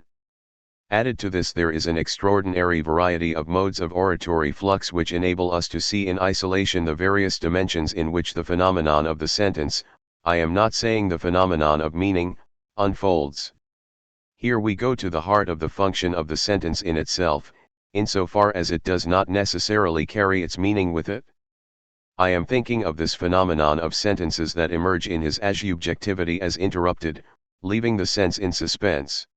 Added to this there is an extraordinary variety of modes of oratory flux which enable us to see in isolation the various dimensions in which the phenomenon of the sentence, I am not saying the phenomenon of meaning, unfolds. Here we go to the heart of the function of the sentence in itself, insofar as it does not necessarily carry its meaning with it. I am thinking of this phenomenon of sentences that emerge in his asubjectivity as interrupted, leaving the sense in suspense.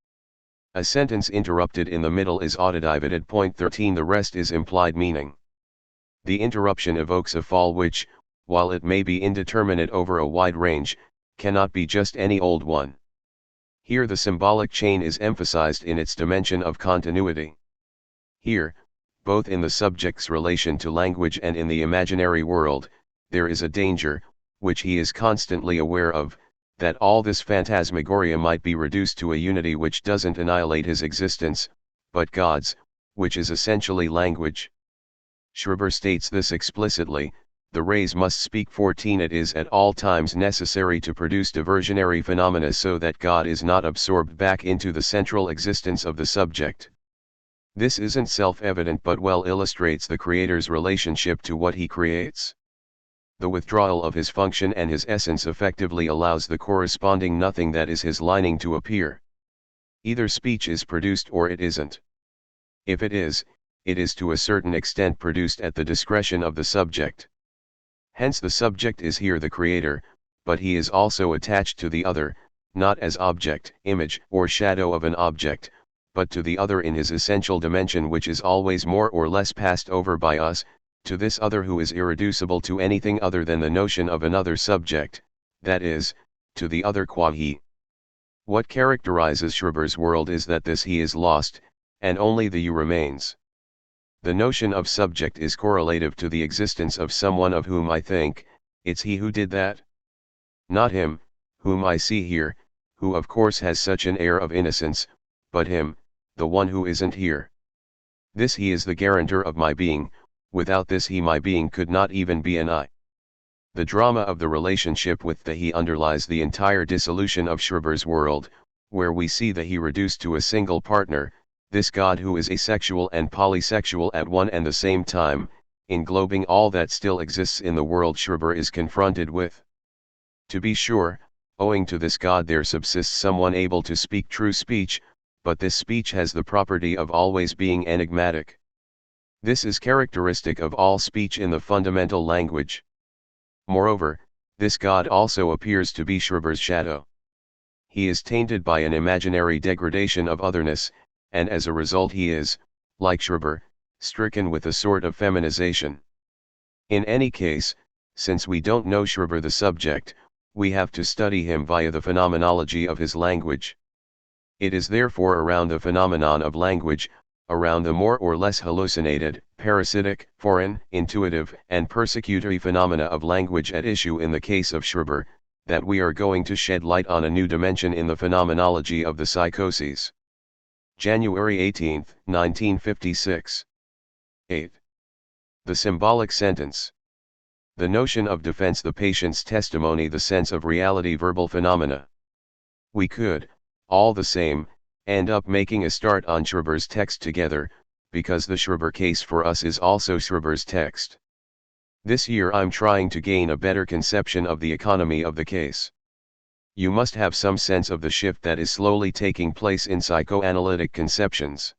A sentence interrupted in the middle is auditive at point 13, the rest is implied meaning. The interruption evokes a fall which, while it may be indeterminate over a wide range, cannot be just any old one. Here the symbolic chain is emphasized in its dimension of continuity. Here, both in the subject's relation to language and in the imaginary world, there is a danger, which he is constantly aware of, that all this phantasmagoria might be reduced to a unity which doesn't annihilate his existence, but God's, which is essentially language. Schreber states this explicitly. The rays must speak. 14 It is at all times necessary to produce diversionary phenomena so that God is not absorbed back into the central existence of the subject. This isn't self-evident but well illustrates the Creator's relationship to what he creates. The withdrawal of his function and his essence effectively allows the corresponding nothing that is his lining to appear. Either speech is produced or it isn't. If it is to a certain extent produced at the discretion of the subject. Hence the subject is here the creator, but he is also attached to the other, not as object, image, or shadow of an object, but to the other in his essential dimension which is always more or less passed over by us, to this other who is irreducible to anything other than the notion of another subject, that is, to the other qua he. What characterizes Schreber's world is that this he is lost, and only the you remains. The notion of subject is correlative to the existence of someone of whom I think, it's he who did that. Not him, whom I see here, who of course has such an air of innocence, but him, the one who isn't here. This he is the guarantor of my being. Without this he my being could not even be an I. The drama of the relationship with the he underlies the entire dissolution of Schreber's world, where we see the he reduced to a single partner, this God who is asexual and polysexual at one and the same time, englobing all that still exists in the world Schreber is confronted with. To be sure, owing to this God there subsists someone able to speak true speech, but this speech has the property of always being enigmatic. This is characteristic of all speech in the fundamental language. Moreover, this God also appears to be Schreber's shadow. He is tainted by an imaginary degradation of otherness, and as a result he is, like Schreber, stricken with a sort of feminization. In any case, since we don't know Schreber the subject, we have to study him via the phenomenology of his language. It is therefore around the phenomenon of language, around the more or less hallucinated, parasitic, foreign, intuitive, and persecutory phenomena of language at issue in the case of Schreber, that we are going to shed light on a new dimension in the phenomenology of the psychoses. January 18, 1956. 8. The symbolic sentence. The notion of defense, the patient's testimony, the sense of reality, verbal phenomena. We could, all the same, end up making a start on Schreber's text together, because the Schreber case for us is also Schreber's text. This year I'm trying to gain a better conception of the economy of the case. You must have some sense of the shift that is slowly taking place in psychoanalytic conceptions.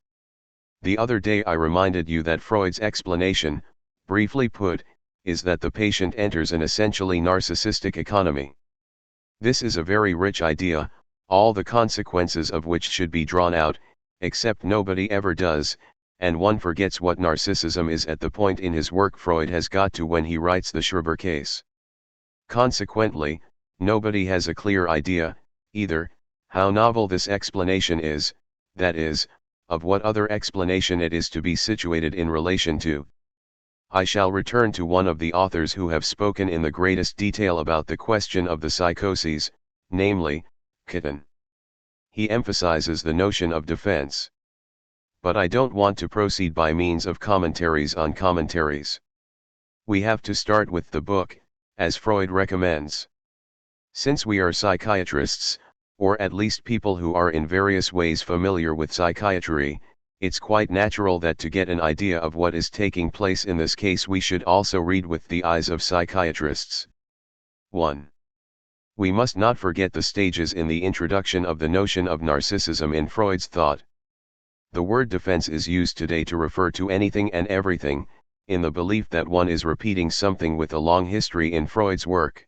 The other day I reminded you that Freud's explanation, briefly put, is that the patient enters an essentially narcissistic economy. This is a very rich idea, all the consequences of which should be drawn out, except nobody ever does, and one forgets what narcissism is at the point in his work Freud has got to when he writes the Schreber case. Consequently, nobody has a clear idea, either, how novel this explanation is, that is, of what other explanation it is to be situated in relation to. I shall return to one of the authors who have spoken in the greatest detail about the question of the psychoses, namely, Lacan. He emphasizes the notion of defense. But I don't want to proceed by means of commentaries on commentaries. We have to start with the book, as Freud recommends. Since we are psychiatrists, or at least people who are in various ways familiar with psychiatry, it's quite natural that to get an idea of what is taking place in this case we should also read with the eyes of psychiatrists. 1. We must not forget the stages in the introduction of the notion of narcissism in Freud's thought. The word defense is used today to refer to anything and everything, in the belief that one is repeating something with a long history in Freud's work.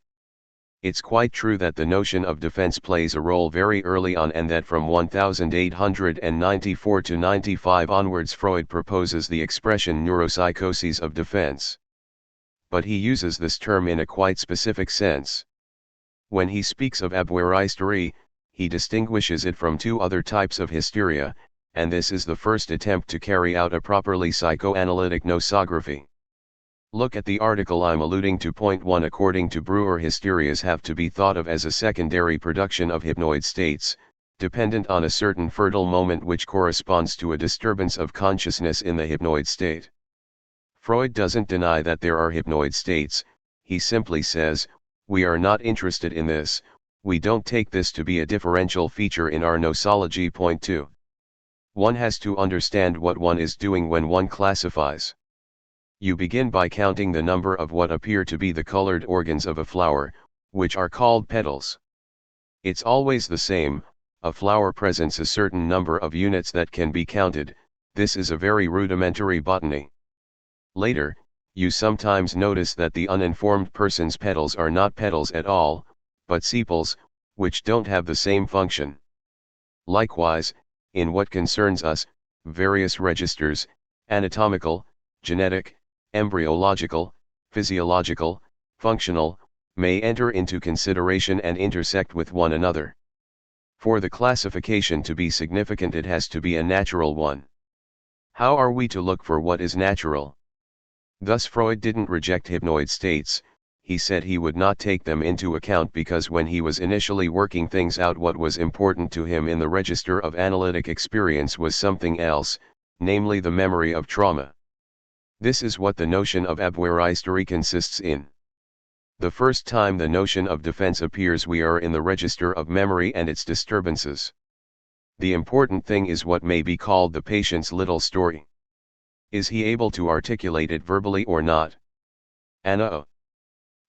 It's quite true that the notion of defense plays a role very early on and that from 1894 to 95 onwards Freud proposes the expression neuropsychoses of defense. But he uses this term in a quite specific sense. When he speaks of Abwehrhysterie, he distinguishes it from two other types of hysteria, and this is the first attempt to carry out a properly psychoanalytic nosography. Look at the article I'm alluding to. Point 1. According to Brewer, hysterias have to be thought of as a secondary production of hypnoid states, dependent on a certain fertile moment which corresponds to a disturbance of consciousness in the hypnoid state. Freud doesn't deny that there are hypnoid states, he simply says, we are not interested in this, we don't take this to be a differential feature in our nosology. Point 2. One has to understand what one is doing when one classifies. You begin by counting the number of what appear to be the colored organs of a flower, which are called petals. It's always the same, a flower presents a certain number of units that can be counted, this is a very rudimentary botany. Later, you sometimes notice that the uninformed person's petals are not petals at all, but sepals, which don't have the same function. Likewise, in what concerns us, various registers, anatomical, genetic, embryological, physiological, functional, may enter into consideration and intersect with one another. For the classification to be significant it has to be a natural one. How are we to look for what is natural? Thus Freud didn't reject hypnoid states, he said he would not take them into account because when he was initially working things out what was important to him in the register of analytic experience was something else, namely the memory of trauma. This is what the notion of Abwehrhysterie consists in. The first time the notion of defense appears we are in the register of memory and its disturbances. The important thing is what may be called the patient's little story. Is he able to articulate it verbally or not? Anna O.,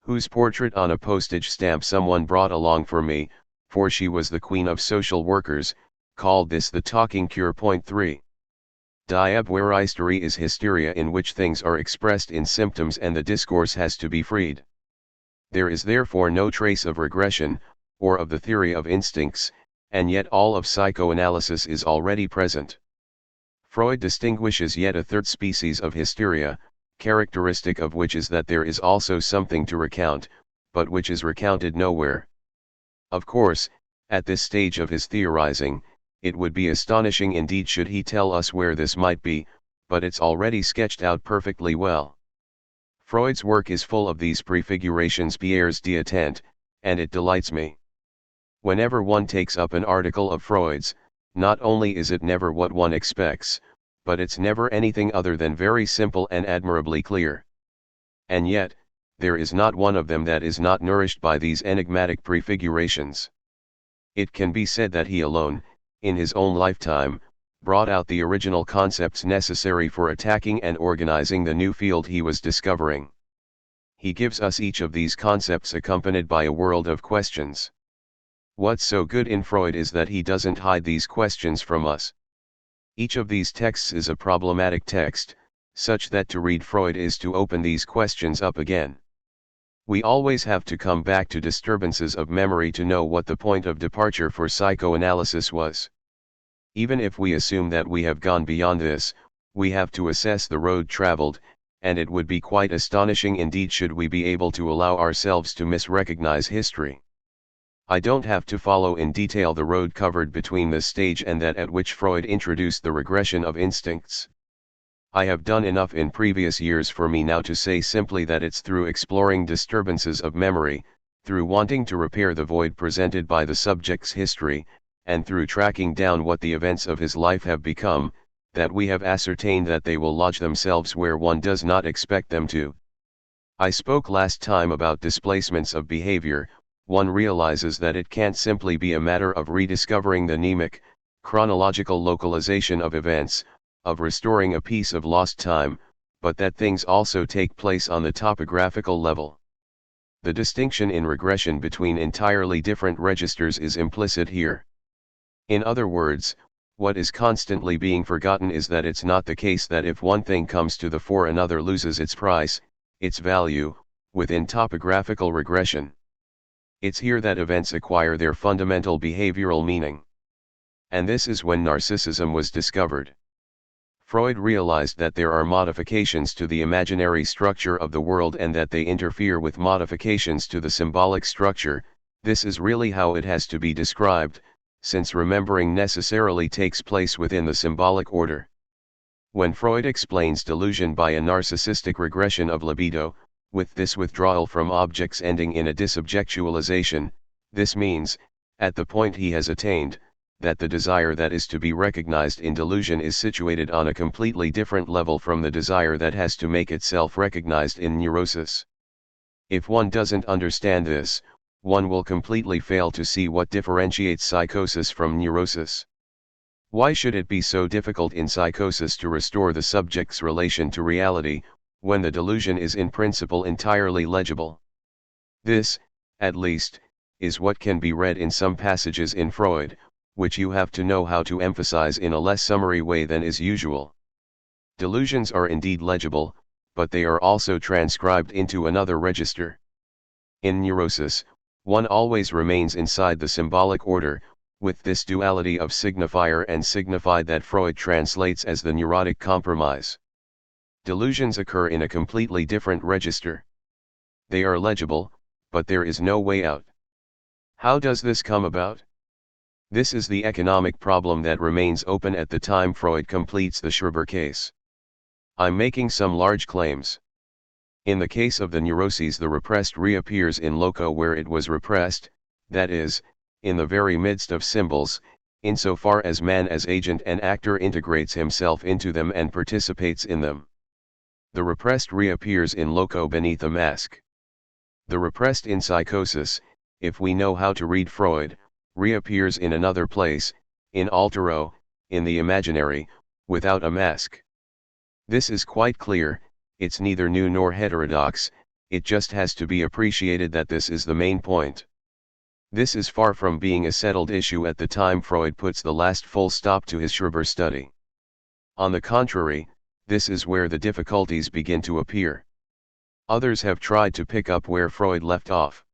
whose portrait on a postage stamp someone brought along for me, for she was the queen of social workers, called this the talking cure. Point 3. Abwehrhysterie is hysteria in which things are expressed in symptoms and the discourse has to be freed. There is therefore no trace of regression, or of the theory of instincts, and yet all of psychoanalysis is already present. Freud distinguishes yet a third species of hysteria, characteristic of which is that there is also something to recount, but which is recounted nowhere. Of course, at this stage of his theorizing, it would be astonishing indeed should he tell us where this might be, but it's already sketched out perfectly well. Freud's work is full of these prefigurations pièces d'attente, and it delights me. Whenever one takes up an article of Freud's, not only is it never what one expects, but it's never anything other than very simple and admirably clear. And yet, there is not one of them that is not nourished by these enigmatic prefigurations. It can be said that he alone, in his own lifetime, brought out the original concepts necessary for attacking and organizing the new field he was discovering. He gives us each of these concepts accompanied by a world of questions. What's so good in Freud is that he doesn't hide these questions from us. Each of these texts is a problematic text, such that to read Freud is to open these questions up again. We always have to come back to disturbances of memory to know what the point of departure for psychoanalysis was. Even if we assume that we have gone beyond this, we have to assess the road traveled, and it would be quite astonishing indeed should we be able to allow ourselves to misrecognize history. I don't have to follow in detail the road covered between this stage and that at which Freud introduced the regression of instincts. I have done enough in previous years for me now to say simply that it's through exploring disturbances of memory, through wanting to repair the void presented by the subject's history, and through tracking down what the events of his life have become, that we have ascertained that they will lodge themselves where one does not expect them to. I spoke last time about displacements of behavior. One realizes that it can't simply be a matter of rediscovering the mnemic, chronological localization of events, of restoring a piece of lost time, but that things also take place on the topographical level. The distinction in regression between entirely different registers is implicit here. In other words, what is constantly being forgotten is that it's not the case that if one thing comes to the fore another loses its price, its value, within topographical regression. It's here that events acquire their fundamental behavioral meaning. And this is when narcissism was discovered. Freud realized that there are modifications to the imaginary structure of the world and that they interfere with modifications to the symbolic structure. This is really how it has to be described, since remembering necessarily takes place within the symbolic order. When Freud explains delusion by a narcissistic regression of libido, with this withdrawal from objects ending in a disobjectualization, this means, at the point he has attained, that the desire that is to be recognized in delusion is situated on a completely different level from the desire that has to make itself recognized in neurosis. If one doesn't understand this, one will completely fail to see what differentiates psychosis from neurosis. Why should it be so difficult in psychosis to restore the subject's relation to reality, when the delusion is in principle entirely legible? This, at least, is what can be read in some passages in Freud, which you have to know how to emphasize in a less summary way than is usual. Delusions are indeed legible, but they are also transcribed into another register. In neurosis, one always remains inside the symbolic order, with this duality of signifier and signified that Freud translates as the neurotic compromise. Delusions occur in a completely different register. They are legible, but there is no way out. How does this come about? This is the economic problem that remains open at the time Freud completes the Schreiber case. I'm making some large claims. In the case of the neuroses, the repressed reappears in loco where it was repressed, that is, in the very midst of symbols, insofar as man as agent and actor integrates himself into them and participates in them. The repressed reappears in loco beneath a mask. The repressed in psychosis, if we know how to read Freud, reappears in another place, in altero, in the imaginary, without a mask. This is quite clear. It's neither new nor heterodox, it just has to be appreciated that this is the main point. This is far from being a settled issue at the time Freud puts the last full stop to his Schreiber study. On the contrary, this is where the difficulties begin to appear. Others have tried to pick up where Freud left off.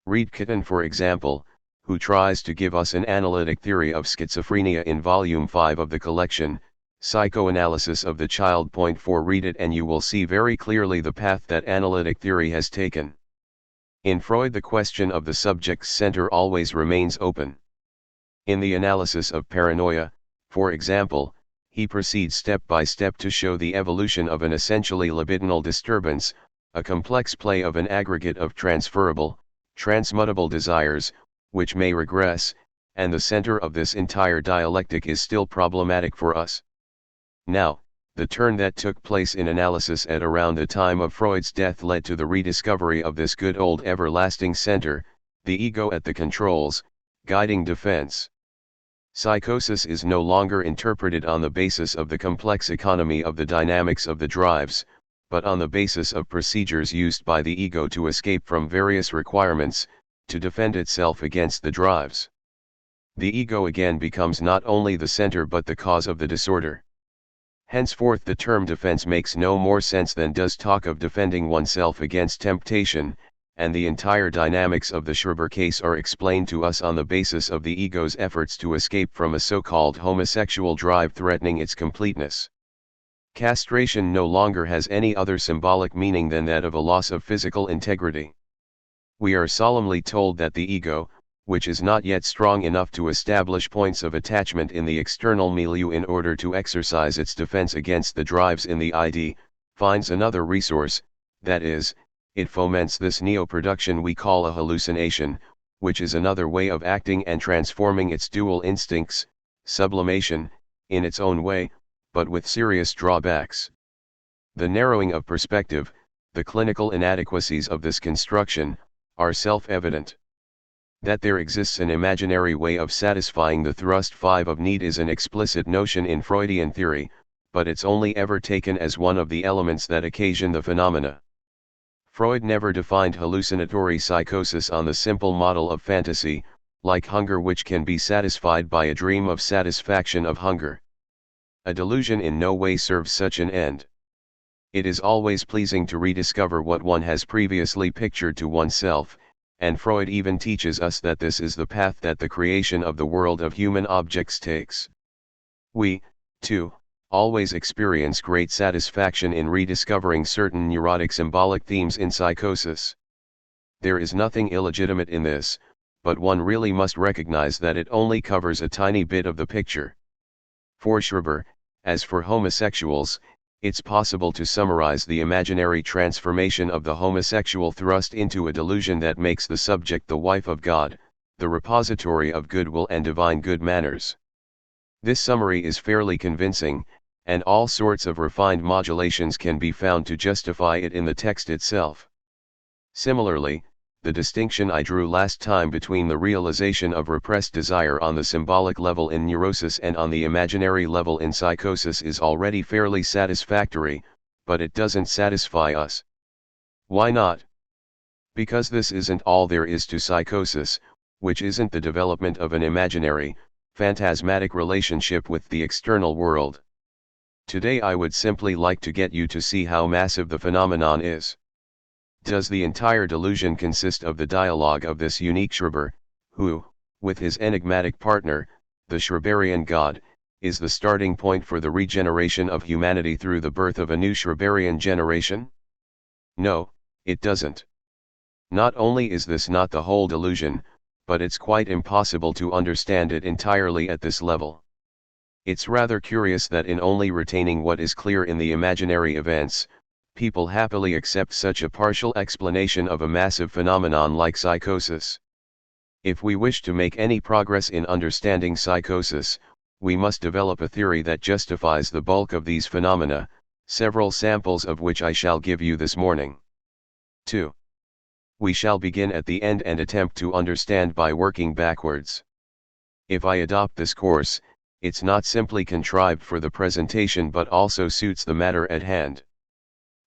Read Kitten, for example, who tries to give us an analytic theory of schizophrenia in Volume 5 of the collection, Psychoanalysis of the Child. 4. Read it and you will see very clearly the path that analytic theory has taken. In Freud, the question of the subject's center always remains open. In the analysis of paranoia, for example, he proceeds step by step to show the evolution of an essentially libidinal disturbance, a complex play of an aggregate of transferable, transmutable desires, which may regress, and the center of this entire dialectic is still problematic for us. Now, the turn that took place in analysis at around the time of Freud's death led to the rediscovery of this good old everlasting center, the ego at the controls, guiding defense. Psychosis is no longer interpreted on the basis of the complex economy of the dynamics of the drives, but on the basis of procedures used by the ego to escape from various requirements, to defend itself against the drives. The ego again becomes not only the center but the cause of the disorder. Henceforth the term defense makes no more sense than does talk of defending oneself against temptation, and the entire dynamics of the Schreiber case are explained to us on the basis of the ego's efforts to escape from a so-called homosexual drive threatening its completeness. Castration no longer has any other symbolic meaning than that of a loss of physical integrity. We are solemnly told that the ego, which is not yet strong enough to establish points of attachment in the external milieu in order to exercise its defense against the drives in the ID, finds another resource, that is, it foments this neo-production we call a hallucination, which is another way of acting and transforming its dual instincts, sublimation, in its own way, but with serious drawbacks. The narrowing of perspective, the clinical inadequacies of this construction, are self-evident. That there exists an imaginary way of satisfying the thrust 5 of need is an explicit notion in Freudian theory, but it's only ever taken as one of the elements that occasion the phenomena. Freud never defined hallucinatory psychosis on the simple model of fantasy, like hunger which can be satisfied by a dream of satisfaction of hunger. A delusion in no way serves such an end. It is always pleasing to rediscover what one has previously pictured to oneself, and Freud even teaches us that this is the path that the creation of the world of human objects takes. We, too, always experience great satisfaction in rediscovering certain neurotic symbolic themes in psychosis. There is nothing illegitimate in this, but one really must recognize that it only covers a tiny bit of the picture. For Schreiber, as for homosexuals, it's possible to summarize the imaginary transformation of the homosexual thrust into a delusion that makes the subject the wife of God, the repository of goodwill and divine good manners. This summary is fairly convincing, and all sorts of refined modulations can be found to justify it in the text itself. Similarly, the distinction I drew last time between the realization of repressed desire on the symbolic level in neurosis and on the imaginary level in psychosis is already fairly satisfactory, but it doesn't satisfy us. Why not? Because this isn't all there is to psychosis, which isn't the development of an imaginary, phantasmatic relationship with the external world. Today I would simply like to get you to see how massive the phenomenon is. Does the entire delusion consist of the dialogue of this unique Schreiber, who, with his enigmatic partner, the Schreiberian God, is the starting point for the regeneration of humanity through the birth of a new Schreiberian generation? No, it doesn't. Not only is this not the whole delusion, but it's quite impossible to understand it entirely at this level. It's rather curious that in only retaining what is clear in the imaginary events, people happily accept such a partial explanation of a massive phenomenon like psychosis. If we wish to make any progress in understanding psychosis, we must develop a theory that justifies the bulk of these phenomena, several samples of which I shall give you this morning. 2. We shall begin at the end and attempt to understand by working backwards. If I adopt this course, it's not simply contrived for the presentation but also suits the matter at hand.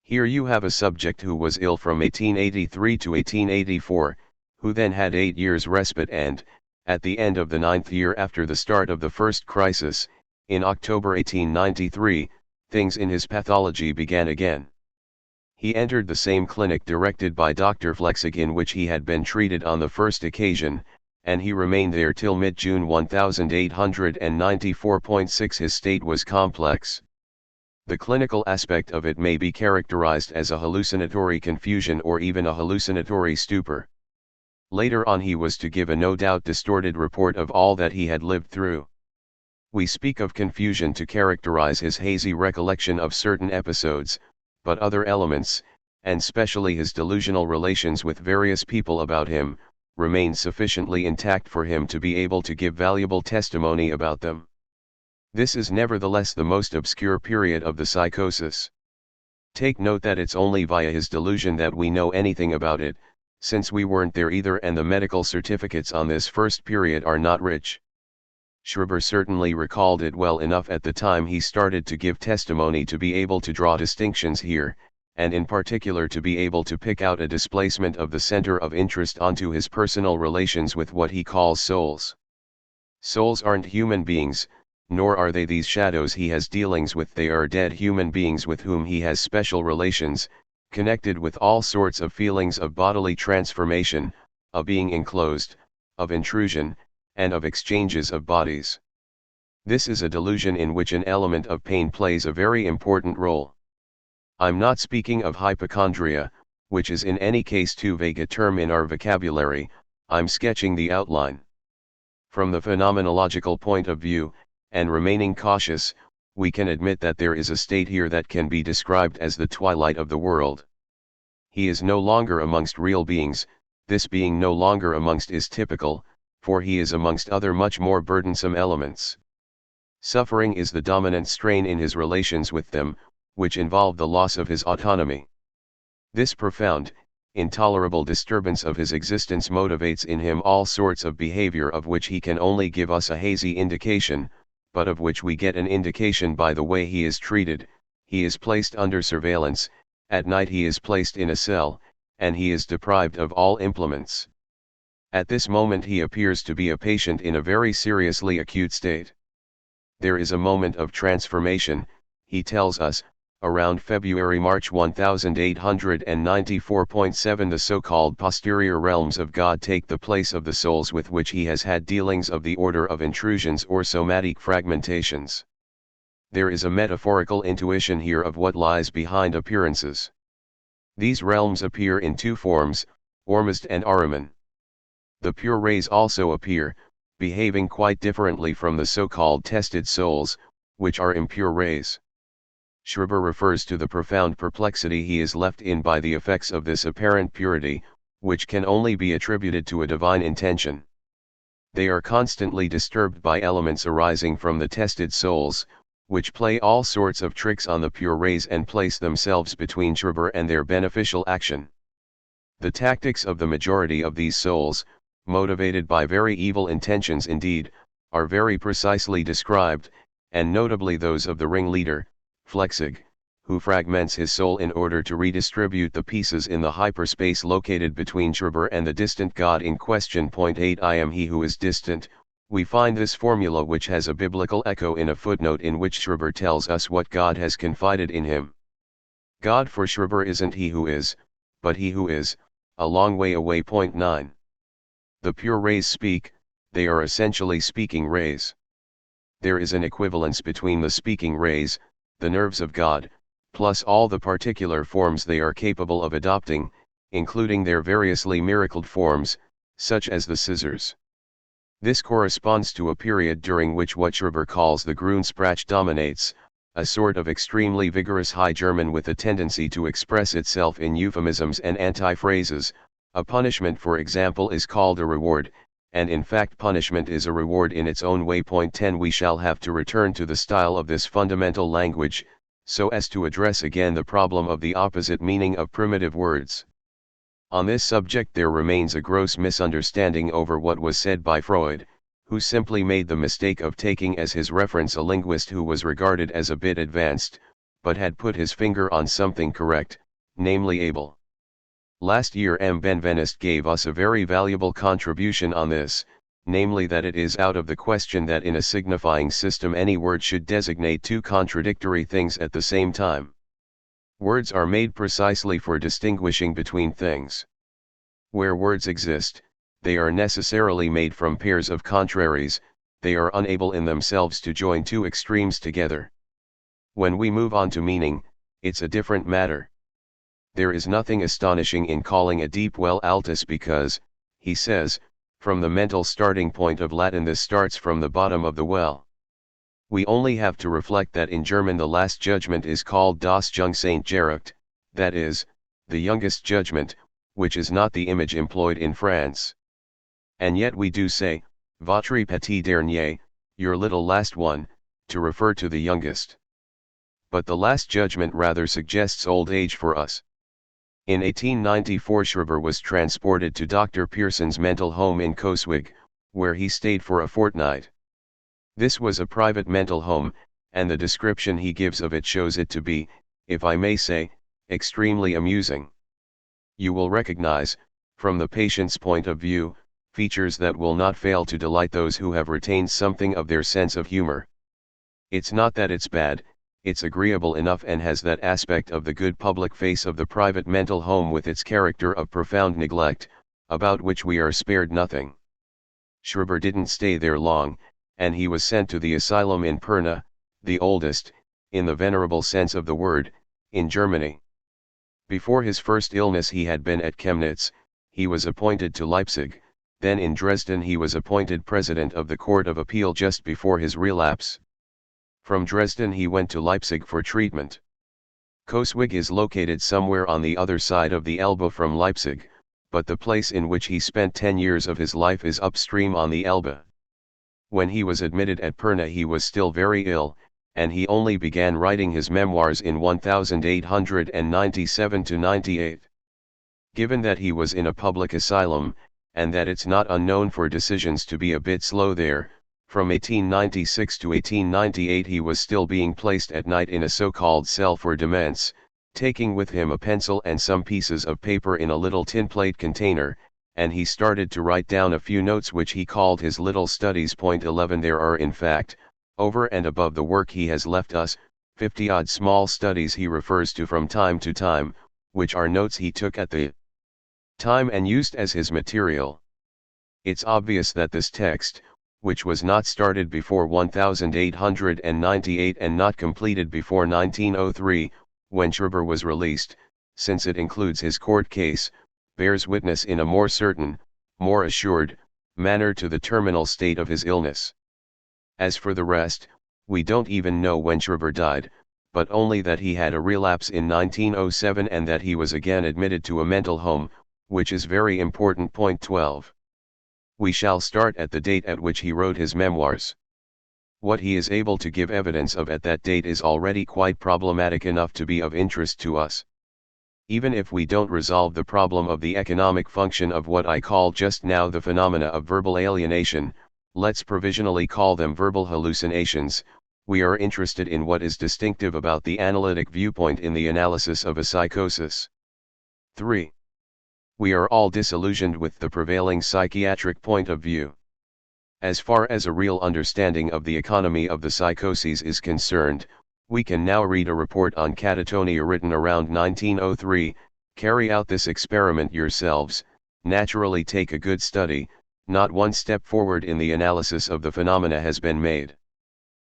Here you have a subject who was ill from 1883 to 1884, who then had 8 years respite and, at the end of the 9th year after the start of the first crisis, in October 1893, things in his pathology began again. He entered the same clinic directed by Dr. Flechsig in which he had been treated on the first occasion, and he remained there till mid-June 1894.6. His state was complex. The clinical aspect of it may be characterized as a hallucinatory confusion or even a hallucinatory stupor. Later on he was to give a no doubt distorted report of all that he had lived through. We speak of confusion to characterize his hazy recollection of certain episodes, but other elements, and specially his delusional relations with various people about him, remain sufficiently intact for him to be able to give valuable testimony about them. This is nevertheless the most obscure period of the psychosis. Take note that it's only via his delusion that we know anything about it, since we weren't there either and the medical certificates on this first period are not rich. Schreiber certainly recalled it well enough at the time he started to give testimony to be able to draw distinctions here, and in particular to be able to pick out a displacement of the center of interest onto his personal relations with what he calls souls. Souls aren't human beings, nor are they these shadows he has dealings with. They are dead human beings with whom he has special relations, connected with all sorts of feelings of bodily transformation, of being enclosed, of intrusion, and of exchanges of bodies. This is a delusion in which an element of pain plays a very important role. I'm not speaking of hypochondria, which is in any case too vague a term in our vocabulary. I'm sketching the outline. From the phenomenological point of view, and remaining cautious, we can admit that there is a state here that can be described as the twilight of the world. He is no longer amongst real beings. This being no longer amongst is typical, for he is amongst other much more burdensome elements. Suffering is the dominant strain in his relations with them, which involve the loss of his autonomy. This profound, intolerable disturbance of his existence motivates in him all sorts of behavior of which he can only give us a hazy indication, but of which we get an indication by the way he is treated. He is placed under surveillance, at night he is placed in a cell, and he is deprived of all implements. At this moment he appears to be a patient in a very seriously acute state. There is a moment of transformation, he tells us, around February-March 1894.7. The so-called posterior realms of God take the place of the souls with which he has had dealings of the order of intrusions or somatic fragmentations. There is a metaphorical intuition here of what lies behind appearances. These realms appear in two forms, Ormuzd and Ahriman. The pure rays also appear, behaving quite differently from the so-called tested souls, which are impure rays. Schreber refers to the profound perplexity he is left in by the effects of this apparent purity, which can only be attributed to a divine intention. They are constantly disturbed by elements arising from the tested souls, which play all sorts of tricks on the pure rays and place themselves between Schreber and their beneficial action. The tactics of the majority of these souls, motivated by very evil intentions indeed, are very precisely described, and notably those of the ringleader, Flechsig, who fragments his soul in order to redistribute the pieces in the hyperspace located between Schreber and the distant God in question. 8 I am he who is distant. We find this formula, which has a biblical echo, in a footnote in which Schreber tells us what God has confided in him. God for Schreber isn't he who is, but he who is, a long way away. 9. The pure rays speak, they are essentially speaking rays. There is an equivalence between the speaking rays, the nerves of God, plus all the particular forms they are capable of adopting, including their variously miracled forms, such as the scissors. This corresponds to a period during which what Schreber calls the Grundsprache dominates, a sort of extremely vigorous High German with a tendency to express itself in euphemisms and antiphrases. A punishment, for example, is called a reward, and in fact punishment is a reward in its own way. 10 We shall have to return to the style of this fundamental language, so as to address again the problem of the opposite meaning of primitive words. On this subject there remains a gross misunderstanding over what was said by Freud, who simply made the mistake of taking as his reference a linguist who was regarded as a bit advanced, but had put his finger on something correct, namely Abel. Last year M. Benveniste gave us a very valuable contribution on this, namely that it is out of the question that in a signifying system any word should designate two contradictory things at the same time. Words are made precisely for distinguishing between things. Where words exist, they are necessarily made from pairs of contraries, they are unable in themselves to join two extremes together. When we move on to meaning, it's a different matter. There is nothing astonishing in calling a deep well altus because, he says, from the mental starting point of Latin this starts from the bottom of the well. We only have to reflect that in German the last judgment is called das Jungsaintgericht, that is, the youngest judgment, which is not the image employed in France. And yet we do say, votre petit dernier, your little last one, to refer to the youngest. But the last judgment rather suggests old age for us. In 1894 Schreber was transported to Dr. Pearson's mental home in Coswig, where he stayed for a fortnight. This was a private mental home, and the description he gives of it shows it to be, if I may say, extremely amusing. You will recognize, from the patient's point of view, features that will not fail to delight those who have retained something of their sense of humor. It's not that it's bad, it's agreeable enough and has that aspect of the good public face of the private mental home with its character of profound neglect, about which we are spared nothing. Schreber didn't stay there long, and he was sent to the asylum in Pirna, the oldest, in the venerable sense of the word, in Germany. Before his first illness he had been at Chemnitz, he was appointed to Leipzig, then in Dresden he was appointed president of the Court of Appeal just before his relapse. From Dresden he went to Leipzig for treatment. Coswig is located somewhere on the other side of the Elbe from Leipzig, but the place in which he spent 10 years of his life is upstream on the Elbe. When he was admitted at Pirna he was still very ill, and he only began writing his memoirs in 1897–98. Given that he was in a public asylum, and that it's not unknown for decisions to be a bit slow there, from 1896 to 1898 he was still being placed at night in a so-called cell for demence, taking with him a pencil and some pieces of paper in a little tin plate container, and he started to write down a few notes which he called his little studies. 11 There are in fact, over and above the work he has left us, 50-odd small studies he refers to from time to time, which are notes he took at the time and used as his material. It's obvious that this text, which was not started before 1898 and not completed before 1903, when Schreber was released, since it includes his court case, bears witness in a more certain, more assured, manner to the terminal state of his illness. As for the rest, we don't even know when Schreber died, but only that he had a relapse in 1907 and that he was again admitted to a mental home, which is very important. 12. We shall start at the date at which he wrote his memoirs. What he is able to give evidence of at that date is already quite problematic enough to be of interest to us. Even if we don't resolve the problem of the economic function of what I called just now the phenomena of verbal alienation, let's provisionally call them verbal hallucinations, we are interested in what is distinctive about the analytic viewpoint in the analysis of a psychosis. 3. We are all disillusioned with the prevailing psychiatric point of view. As far as a real understanding of the economy of the psychoses is concerned, we can now read a report on catatonia written around 1903, carry out this experiment yourselves, naturally take a good study, not one step forward in the analysis of the phenomena has been made.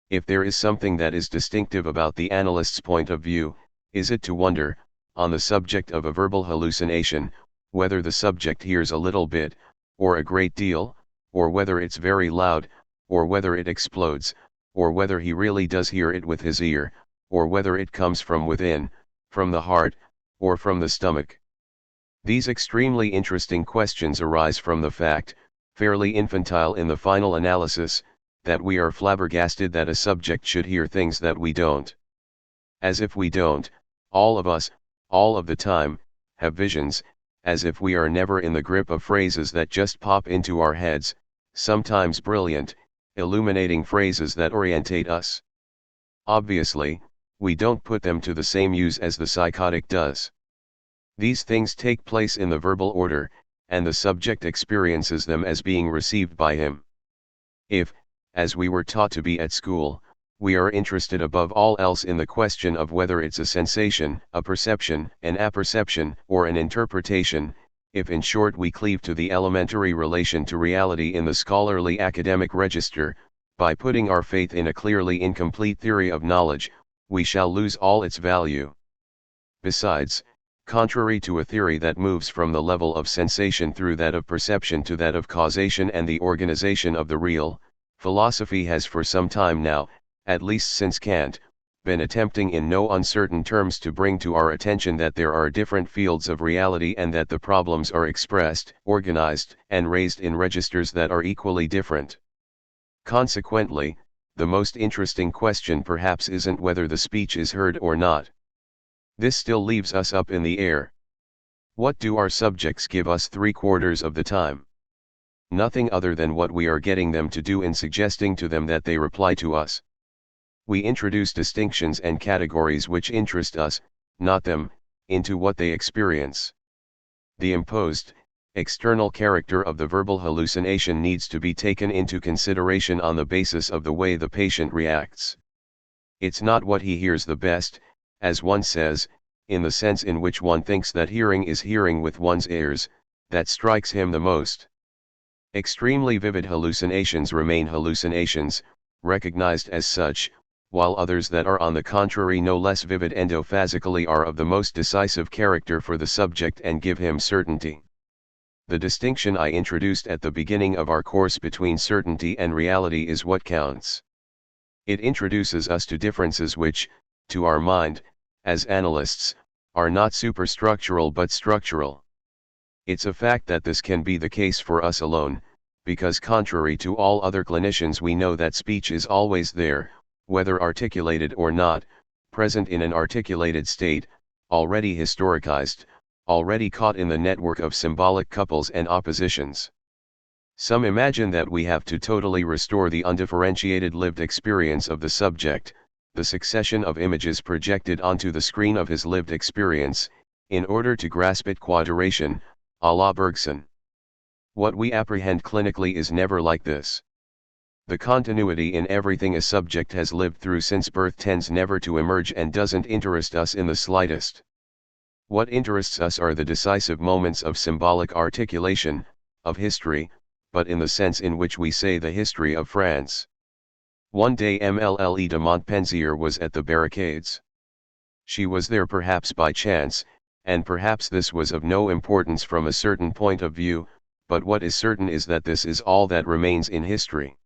If there is something that is distinctive about the analyst's point of view, is it to wonder, on the subject of a verbal hallucination, whether the subject hears a little bit, or a great deal, or whether it's very loud, or whether it explodes, or whether he really does hear it with his ear, or whether it comes from within, from the heart, or from the stomach. These extremely interesting questions arise from the fact, fairly infantile in the final analysis, that we are flabbergasted that a subject should hear things that we don't. As if we don't, all of us, all of the time, have visions, as if we are never in the grip of phrases that just pop into our heads, sometimes brilliant, illuminating phrases that orientate us. Obviously, we don't put them to the same use as the psychotic does. These things take place in the verbal order, and the subject experiences them as being received by him. If, as we were taught to be at school, we are interested above all else in the question of whether it's a sensation, a perception, an apperception, or an interpretation, if in short we cleave to the elementary relation to reality in the scholarly academic register, by putting our faith in a clearly incomplete theory of knowledge, we shall lose all its value. Besides, contrary to a theory that moves from the level of sensation through that of perception to that of causation and the organization of the real, philosophy has for some time now, at least since Kant, been attempting in no uncertain terms to bring to our attention that there are different fields of reality and that the problems are expressed, organized, and raised in registers that are equally different. Consequently, the most interesting question perhaps isn't whether the speech is heard or not. This still leaves us up in the air. What do our subjects give us 3/4 of the time? Nothing other than what we are getting them to do in suggesting to them that they reply to us. We introduce distinctions and categories which interest us, not them, into what they experience. The imposed, external character of the verbal hallucination needs to be taken into consideration on the basis of the way the patient reacts. It's not what he hears the best, as one says, in the sense in which one thinks that hearing is hearing with one's ears, that strikes him the most. Extremely vivid hallucinations remain hallucinations, recognized as such, while others that are on the contrary no less vivid endophasically are of the most decisive character for the subject and give him certainty. The distinction I introduced at the beginning of our course between certainty and reality is what counts. It introduces us to differences which, to our mind, as analysts, are not superstructural but structural. It's a fact that this can be the case for us alone, because contrary to all other clinicians we know that speech is always there, whether articulated or not, present in an articulated state, already historicized, already caught in the network of symbolic couples and oppositions. Some imagine that we have to totally restore the undifferentiated lived experience of the subject, the succession of images projected onto the screen of his lived experience, in order to grasp it qua duration, a la Bergson. What we apprehend clinically is never like this. The continuity in everything a subject has lived through since birth tends never to emerge and doesn't interest us in the slightest. What interests us are the decisive moments of symbolic articulation, of history, but in the sense in which we say the history of France. One day Mlle de Montpensier was at the barricades. She was there perhaps by chance, and perhaps this was of no importance from a certain point of view, but what is certain is that this is all that remains in history.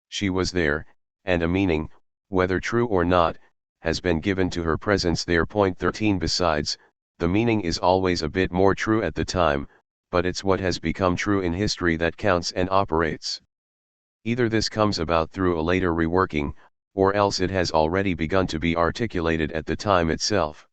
She was there, and a meaning, whether true or not, has been given to her presence there. Point 13. Besides, the meaning is always a bit more true at the time, but it's what has become true in history that counts and operates. Either this comes about through a later reworking, or else it has already begun to be articulated at the time itself.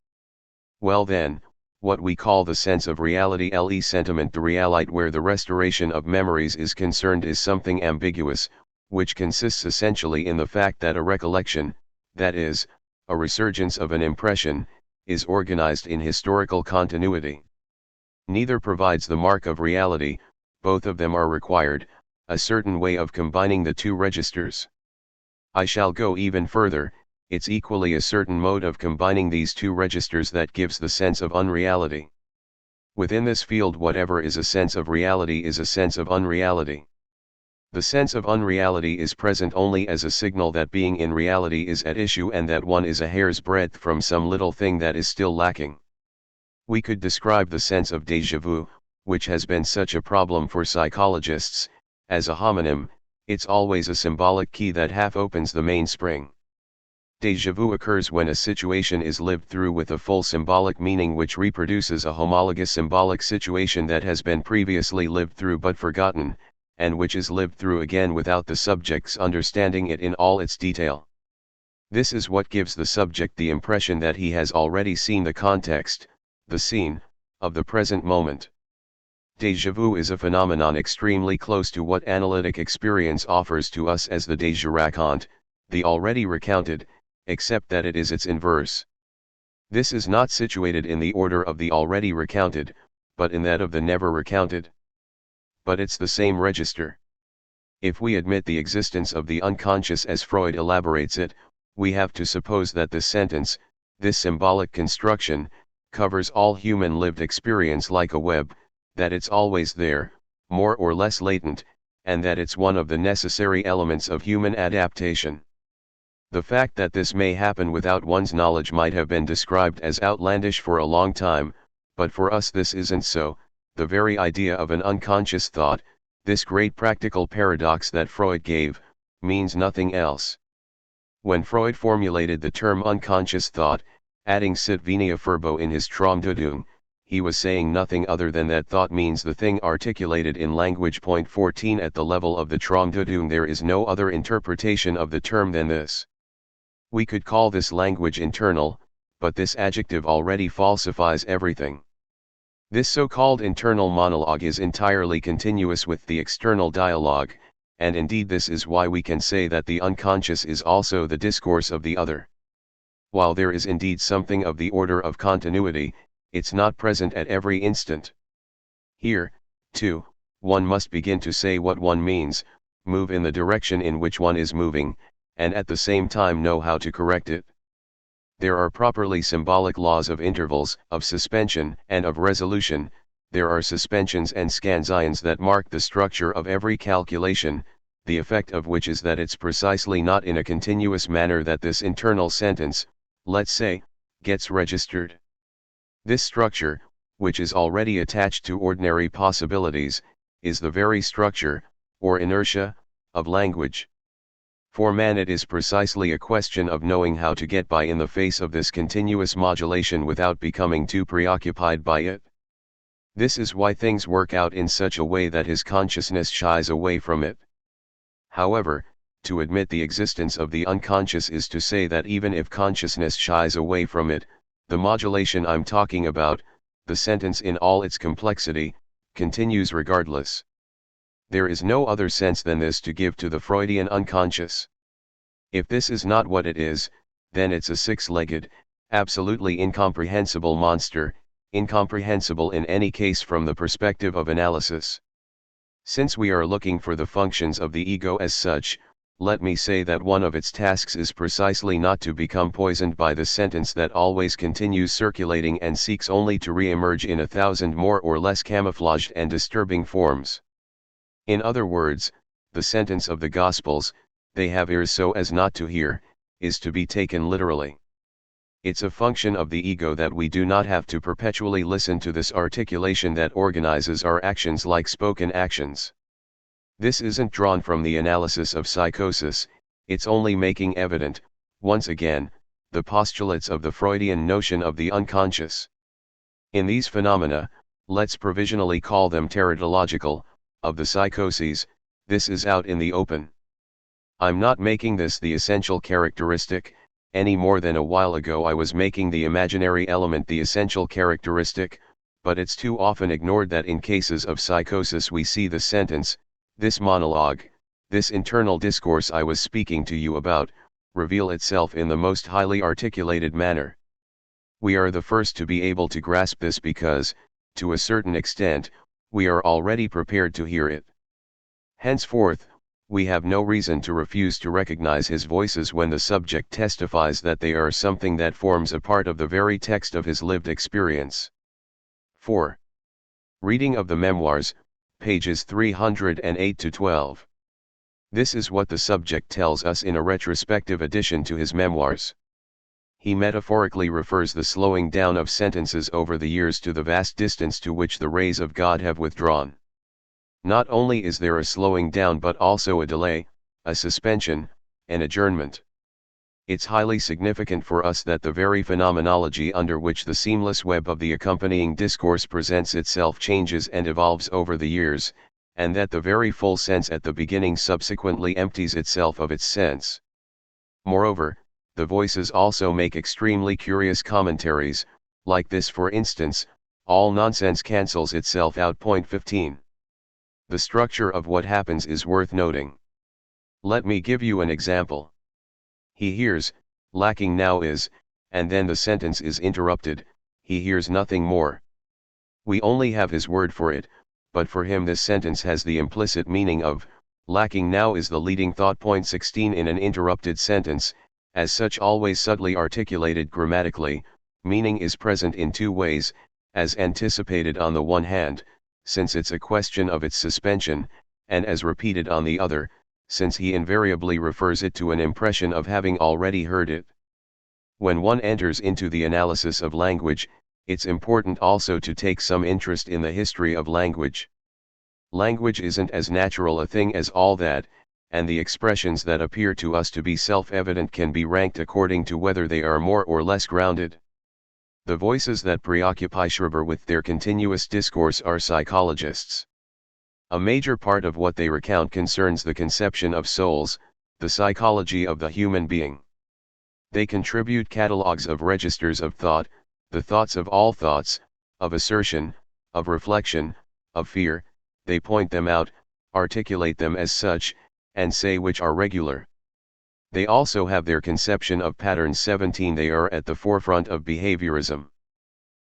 Well then, what we call the sense of reality, le sentiment de réalité, where the restoration of memories is concerned, is something ambiguous, which consists essentially in the fact that a recollection, that is, a resurgence of an impression, is organized in historical continuity. Neither provides the mark of reality, both of them are required, a certain way of combining the two registers. I shall go even further, it's equally a certain mode of combining these two registers that gives the sense of unreality. Within this field, whatever is a sense of reality is a sense of unreality. The sense of unreality is present only as a signal that being in reality is at issue and that one is a hair's breadth from some little thing that is still lacking. We could describe the sense of déjà vu, which has been such a problem for psychologists, as a homonym. It's always a symbolic key that half opens the mainspring. Déjà vu occurs when a situation is lived through with a full symbolic meaning which reproduces a homologous symbolic situation that has been previously lived through but forgotten, and which is lived through again without the subject's understanding it in all its detail. This is what gives the subject the impression that he has already seen the context, the scene, of the present moment. Déjà vu is a phenomenon extremely close to what analytic experience offers to us as the déjà raconte, the already recounted, except that it is its inverse. This is not situated in the order of the already recounted, but in that of the never recounted. But it's the same register. If we admit the existence of the unconscious as Freud elaborates it, we have to suppose that this sentence, this symbolic construction, covers all human lived experience like a web, that it's always there, more or less latent, and that it's one of the necessary elements of human adaptation. The fact that this may happen without one's knowledge might have been described as outlandish for a long time, but for us this isn't so. The very idea of an unconscious thought, this great practical paradox that Freud gave, means nothing else. When Freud formulated the term unconscious thought, adding sit venia furbo in his Traumdeutung, he was saying nothing other than that thought means the thing articulated in language. Point 14. At the level of the Traumdeutung there is no other interpretation of the term than this. We could call this language internal, but this adjective already falsifies everything. This so-called internal monologue is entirely continuous with the external dialogue, and indeed this is why we can say that the unconscious is also the discourse of the other. While there is indeed something of the order of continuity, it's not present at every instant. Here, too, one must begin to say what one means, move in the direction in which one is moving, and at the same time know how to correct it. There are properly symbolic laws of intervals, of suspension, and of resolution. There are suspensions and scansions that mark the structure of every calculation, the effect of which is that it's precisely not in a continuous manner that this internal sentence, let's say, gets registered. This structure, which is already attached to ordinary possibilities, is the very structure, or inertia, of language. For man it is precisely a question of knowing how to get by in the face of this continuous modulation without becoming too preoccupied by it. This is why things work out in such a way that his consciousness shies away from it. However, to admit the existence of the unconscious is to say that even if consciousness shies away from it, the modulation I'm talking about, the sentence in all its complexity, continues regardless. There is no other sense than this to give to the Freudian unconscious. If this is not what it is, then it's a six-legged, absolutely incomprehensible monster, incomprehensible in any case from the perspective of analysis. Since we are looking for the functions of the ego as such, let me say that one of its tasks is precisely not to become poisoned by the sentence that always continues circulating and seeks only to re-emerge in 1,000 more or less camouflaged and disturbing forms. In other words, the sentence of the Gospels, "They have ears so as not to hear," is to be taken literally. It's a function of the ego that we do not have to perpetually listen to this articulation that organizes our actions like spoken actions. This isn't drawn from the analysis of psychosis, it's only making evident, once again, the postulates of the Freudian notion of the unconscious. In these phenomena, let's provisionally call them teratological, of the psychoses, this is out in the open. I'm not making this the essential characteristic, any more than a while ago I was making the imaginary element the essential characteristic, but it's too often ignored that in cases of psychosis we see the sentence, this monologue, this internal discourse I was speaking to you about, reveal itself in the most highly articulated manner. We are the first to be able to grasp this because, to a certain extent, we are already prepared to hear it. Henceforth, we have no reason to refuse to recognize his voices when the subject testifies that they are something that forms a part of the very text of his lived experience. 4. Reading of the Memoirs, pages 308 to 12. This is what the subject tells us in a retrospective addition to his memoirs. He metaphorically refers the slowing down of sentences over the years to the vast distance to which the rays of God have withdrawn. Not only is there a slowing down but also a delay, a suspension, an adjournment. It's highly significant for us that the very phenomenology under which the seamless web of the accompanying discourse presents itself changes and evolves over the years, and that the very full sense at the beginning subsequently empties itself of its sense. Moreover, the voices also make extremely curious commentaries, like this for instance, all nonsense cancels itself out. Point 15. The structure of what happens is worth noting. Let me give you an example. He hears, lacking now is, and then the sentence is interrupted, he hears nothing more. We only have his word for it, but for him this sentence has the implicit meaning of, lacking now is the leading thought. Point 16. In an interrupted sentence, as such always subtly articulated grammatically, meaning is present in two ways, as anticipated on the one hand, since it's a question of its suspension, and as repeated on the other, since he invariably refers it to an impression of having already heard it. When one enters into the analysis of language, it's important also to take some interest in the history of language. Language isn't as natural a thing as all that, and the expressions that appear to us to be self-evident can be ranked according to whether they are more or less grounded. The voices that preoccupy Schreber with their continuous discourse are psychologists. A major part of what they recount concerns the conception of souls, the psychology of the human being. They contribute catalogues of registers of thought, the thoughts of all thoughts, of assertion, of reflection, of fear, they point them out, articulate them as such, and say which are regular. They also have their conception of patterns. 17. They are at the forefront of behaviorism.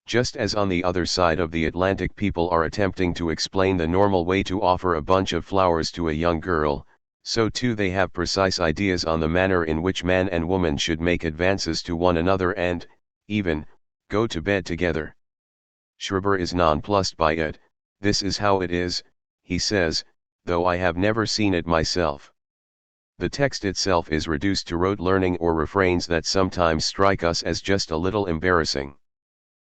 Just as on the other side of the Atlantic people are attempting to explain the normal way to offer a bunch of flowers to a young girl, so too they have precise ideas on the manner in which man and woman should make advances to one another and, even, go to bed together. Schreber is nonplussed by it. This is how it is, he says, though I have never seen it myself. The text itself is reduced to rote learning or refrains that sometimes strike us as just a little embarrassing.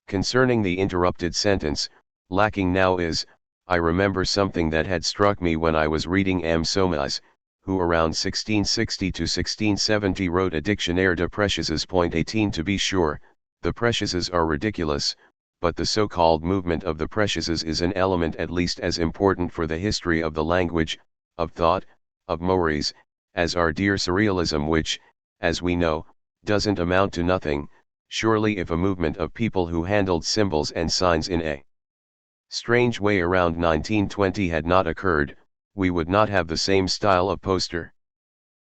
Concerning the interrupted sentence, lacking now is, I remember something that had struck me when I was reading M. Somais, who around 1660 to 1670 wrote a Dictionnaire de Précieuses. 18 To be sure, the précieuses are ridiculous, but the so-called movement of the précieuses is an element at least as important for the history of the language, of thought, of mores, as our dear surrealism which, as we know, doesn't amount to nothing. Surely if a movement of people who handled symbols and signs in a strange way around 1920 had not occurred, we would not have the same style of poster.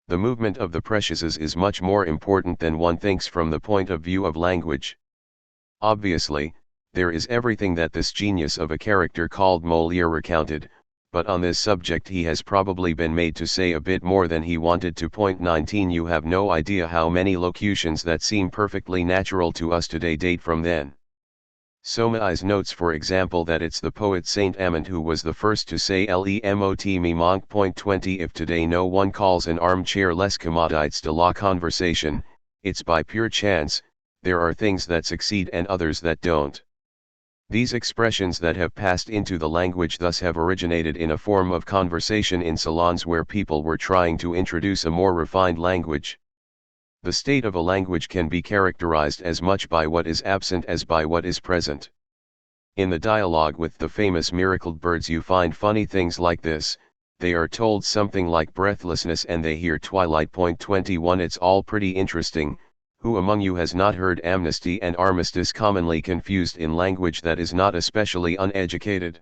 The movement of the précieuses is much more important than one thinks from the point of view of language. Obviously, there is everything that this genius of a character called Molière recounted, but on this subject he has probably been made to say a bit more than he wanted to. 19 You have no idea how many locutions that seem perfectly natural to us today date from then. Somais notes for example that it's the poet Saint Amand who was the first to say lemot me manque. 20 If today no one calls an armchair les commodites de la conversation, it's by pure chance. There are things that succeed and others that don't. These expressions that have passed into the language thus have originated in a form of conversation in salons where people were trying to introduce a more refined language. The state of a language can be characterized as much by what is absent as by what is present. In the dialogue with the famous miracled birds you find funny things like this. They are told something like breathlessness and they hear twilight. 21 It's all pretty interesting. Who among you has not heard amnesty and armistice commonly confused in language that is not especially uneducated?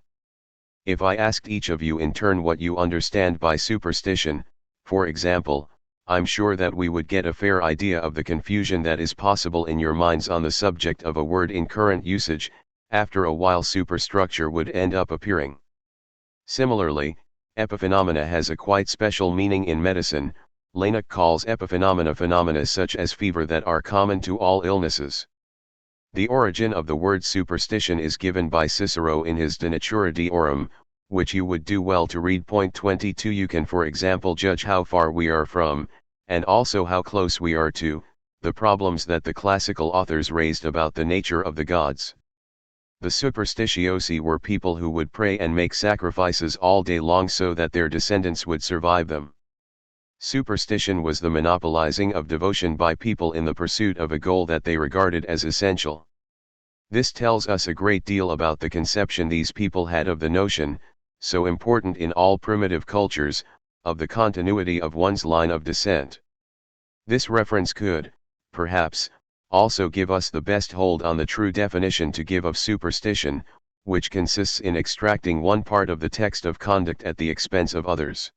If I asked each of you in turn what you understand by superstition, for example, I'm sure that we would get a fair idea of the confusion that is possible in your minds on the subject of a word in current usage. After a while superstructure would end up appearing. Similarly, epiphenomena has a quite special meaning in medicine. Lacan calls epiphenomena phenomena such as fever that are common to all illnesses. The origin of the word superstition is given by Cicero in his De Natura Deorum, which you would do well to read. 22 You can for example judge how far we are from, and also how close we are to, the problems that the classical authors raised about the nature of the gods. The superstitiosi were people who would pray and make sacrifices all day long so that their descendants would survive them. Superstition was the monopolizing of devotion by people in the pursuit of a goal that they regarded as essential. This tells us a great deal about the conception these people had of the notion, so important in all primitive cultures, of the continuity of one's line of descent. This reference could, perhaps, also give us the best hold on the true definition to give of superstition, which consists in extracting one part of the text of conduct at the expense of others.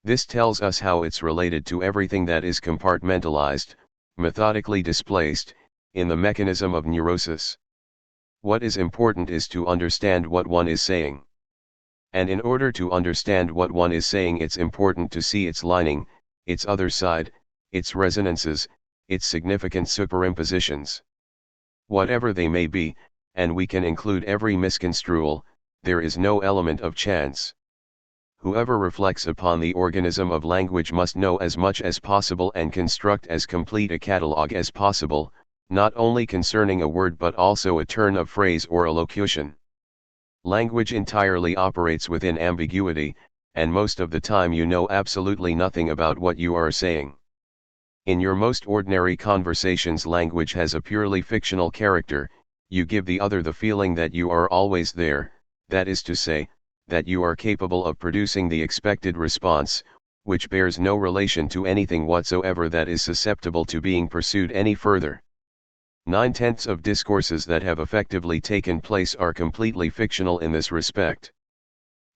This tells us how it's related to everything that is compartmentalized, methodically displaced, in the mechanism of neurosis. What is important is to understand what one is saying. And in order to understand what one is saying it's important to see its lining, its other side, its resonances, its significant superimpositions. Whatever they may be, and we can include every misconstrual, there is no element of chance. Whoever reflects upon the organism of language must know as much as possible and construct as complete a catalogue as possible, not only concerning a word but also a turn of phrase or a locution. Language entirely operates within ambiguity, and most of the time you know absolutely nothing about what you are saying. In your most ordinary conversations language has a purely fictional character. You give the other the feeling that you are always there, that is to say, that you are capable of producing the expected response, which bears no relation to anything whatsoever that is susceptible to being pursued any further. 9/10 of discourses that have effectively taken place are completely fictional in this respect.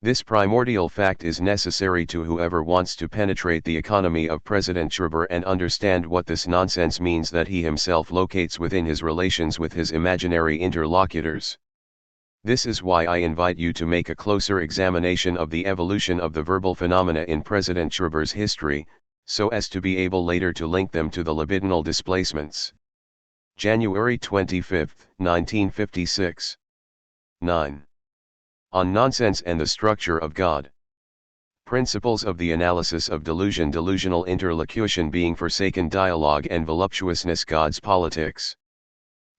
This primordial fact is necessary to whoever wants to penetrate the economy of President Schreiber and understand what this nonsense means that he himself locates within his relations with his imaginary interlocutors. This is why I invite you to make a closer examination of the evolution of the verbal phenomena in President Schreiber's history, so as to be able later to link them to the libidinal displacements. January 25, 1956. 9. On Nonsense and the Structure of God. Principles of the analysis of delusion. Delusional interlocution being forsaken dialogue and voluptuousness. God's politics.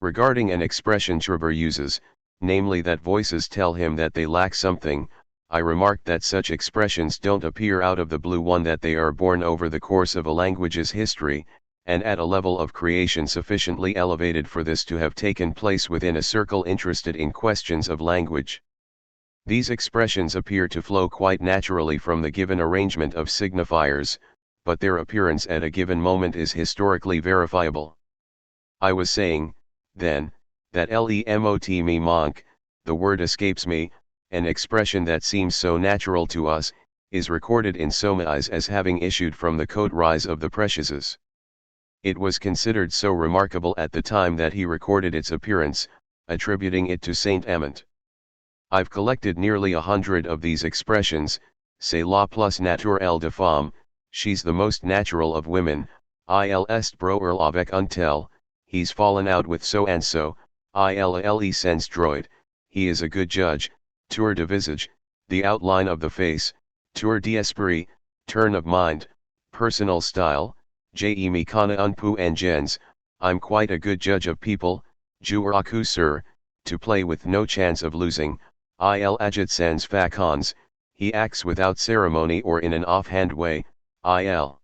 Regarding an expression Schreiber uses, namely that voices tell him that they lack something, I remarked that such expressions don't appear out of the blue, one that they are born over the course of a language's history, and at a level of creation sufficiently elevated for this to have taken place within a circle interested in questions of language. These expressions appear to flow quite naturally from the given arrangement of signifiers, but their appearance at a given moment is historically verifiable. I was saying, then, that lemot me manque, the word escapes me, an expression that seems so natural to us, is recorded in Somais as having issued from the cote rise of the Précieuses. It was considered so remarkable at the time that he recorded its appearance, attributing it to Saint Amant. I've collected nearly 100 of these expressions. C'est la plus naturelle de femme, she's the most natural of women, il est broer avec un tel, he's fallen out with so and so, il sens droit, he is a good judge, tour de visage, the outline of the face, tour d'esprit, turn of mind, personal style, je me connais un peu en gens, I'm quite a good judge of people, jouer à coup sûr, to play with no chance of losing, il agit sans facons, he acts without ceremony or in an offhand way, il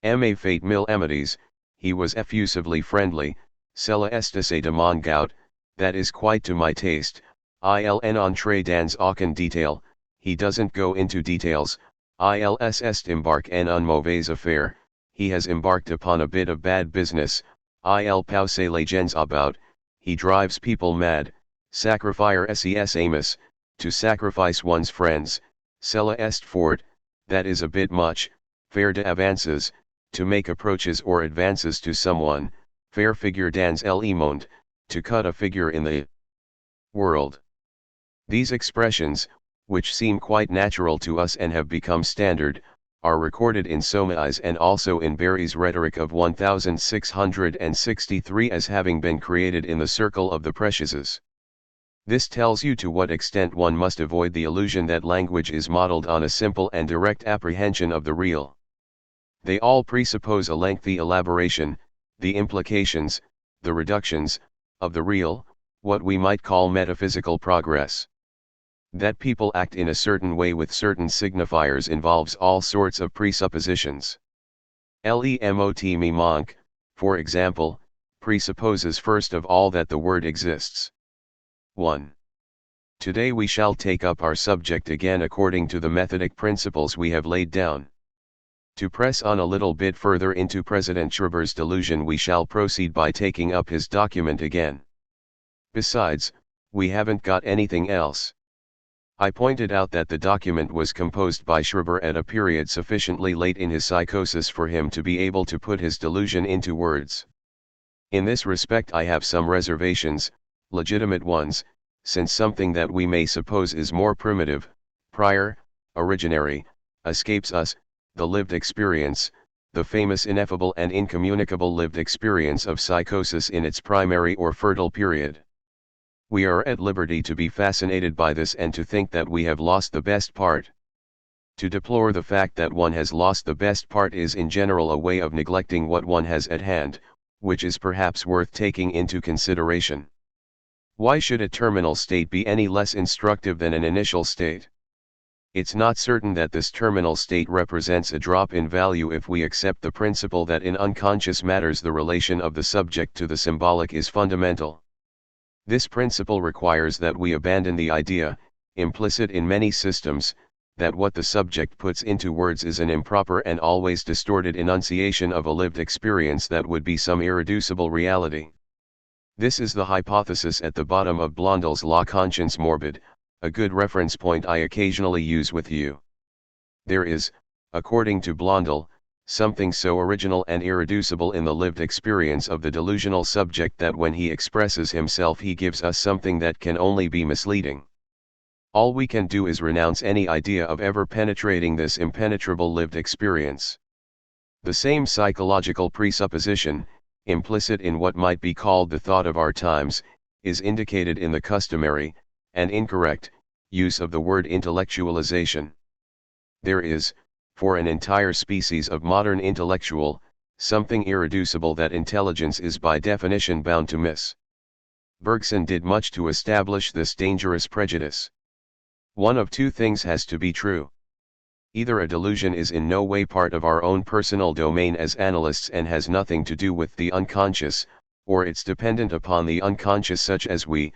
aime fait mille amitiés, he was effusively friendly, cela est assez de mon goût, that is quite to my taste, il n'entre dans aucun détail, he doesn't go into details, il est embarque en une mauvaise affaire, he has embarked upon a bit of bad business, il pousse les gens about, he drives people mad, sacrifier ses amis, to sacrifice one's friends, cela est fort, that is a bit much, faire de avances, to make approaches or advances to someone, faire figure dans le monde, to cut a figure in the world. These expressions, which seem quite natural to us and have become standard, are recorded in Somais and also in Barry's Rhetoric of 1663 as having been created in the circle of the Précieuses. This tells you to what extent one must avoid the illusion that language is modeled on a simple and direct apprehension of the real. They all presuppose a lengthy elaboration, the implications, the reductions, of the real, what we might call metaphysical progress. That people act in a certain way with certain signifiers involves all sorts of presuppositions. Lemot me manque, for example, presupposes first of all that the word exists. 1. Today we shall take up our subject again according to the methodic principles we have laid down. To press on a little bit further into President Schreiber's delusion, we shall proceed by taking up his document again. Besides, we haven't got anything else. I pointed out that the document was composed by Schreiber at a period sufficiently late in his psychosis for him to be able to put his delusion into words. In this respect I have some reservations, legitimate ones, since something that we may suppose is more primitive, prior, originary, escapes us, the lived experience, the famous ineffable and incommunicable lived experience of psychosis in its primary or fertile period. We are at liberty to be fascinated by this and to think that we have lost the best part. To deplore the fact that one has lost the best part is in general a way of neglecting what one has at hand, which is perhaps worth taking into consideration. Why should a terminal state be any less instructive than an initial state? It's not certain that this terminal state represents a drop in value if we accept the principle that in unconscious matters the relation of the subject to the symbolic is fundamental. This principle requires that we abandon the idea, implicit in many systems, that what the subject puts into words is an improper and always distorted enunciation of a lived experience that would be some irreducible reality. This is the hypothesis at the bottom of Blondel's La Conscience Morbide, a good reference point I occasionally use with you. There is, according to Blondel, something so original and irreducible in the lived experience of the delusional subject that when he expresses himself he gives us something that can only be misleading. All we can do is renounce any idea of ever penetrating this impenetrable lived experience. The same psychological presupposition, implicit in what might be called the thought of our times, is indicated in the customary, and incorrect, use of the word intellectualization. There is, for an entire species of modern intellectual, something irreducible that intelligence is by definition bound to miss. Bergson did much to establish this dangerous prejudice. One of two things has to be true. Either a delusion is in no way part of our own personal domain as analysts and has nothing to do with the unconscious, or it's dependent upon the unconscious such as we've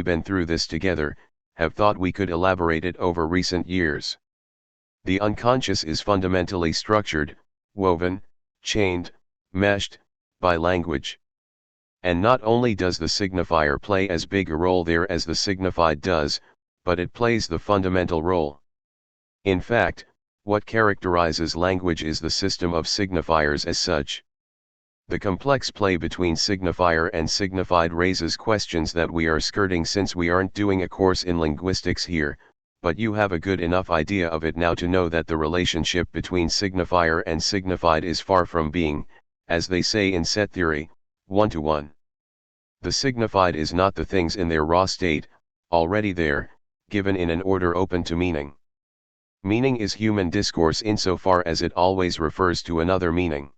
been through this together, have thought we could elaborate it over recent years. The unconscious is fundamentally structured, woven, chained, meshed, by language. And not only does the signifier play as big a role there as the signified does, but it plays the fundamental role. In fact, what characterizes language is the system of signifiers as such. The complex play between signifier and signified raises questions that we are skirting since we aren't doing a course in linguistics here, but you have a good enough idea of it now to know that the relationship between signifier and signified is far from being, as they say in set theory, one-to-one. The signified is not the things in their raw state, already there, given in an order open to meaning. Meaning is human discourse insofar as it always refers to another meaning.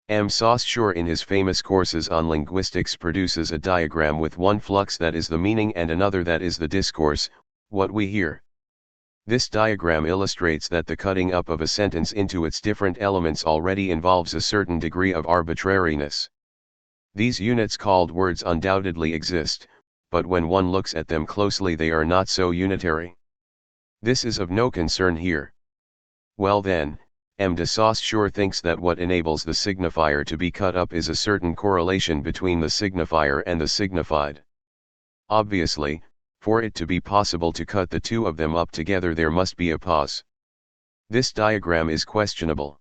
M. Saussure in his famous courses on linguistics produces a diagram with one flux that is the meaning and another that is the discourse, what we hear. This diagram illustrates that the cutting up of a sentence into its different elements already involves a certain degree of arbitrariness. These units called words undoubtedly exist, but when one looks at them closely they are not so unitary. This is of no concern here. Well then, M. de Saussure thinks that what enables the signifier to be cut up is a certain correlation between the signifier and the signified. Obviously, for it to be possible to cut the two of them up together there must be a pause. This diagram is questionable.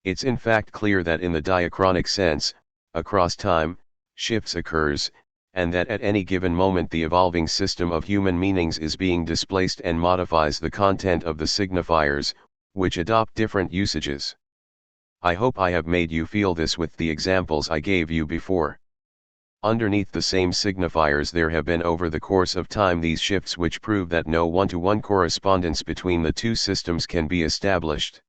It's in fact clear that in the diachronic sense, across time, shifts occurs, and that at any given moment the evolving system of human meanings is being displaced and modifies the content of the signifiers, which adopt different usages. I hope I have made you feel this with the examples I gave you before. Underneath the same signifiers there have been over the course of time these shifts which prove that no one-to-one correspondence between the two systems can be established.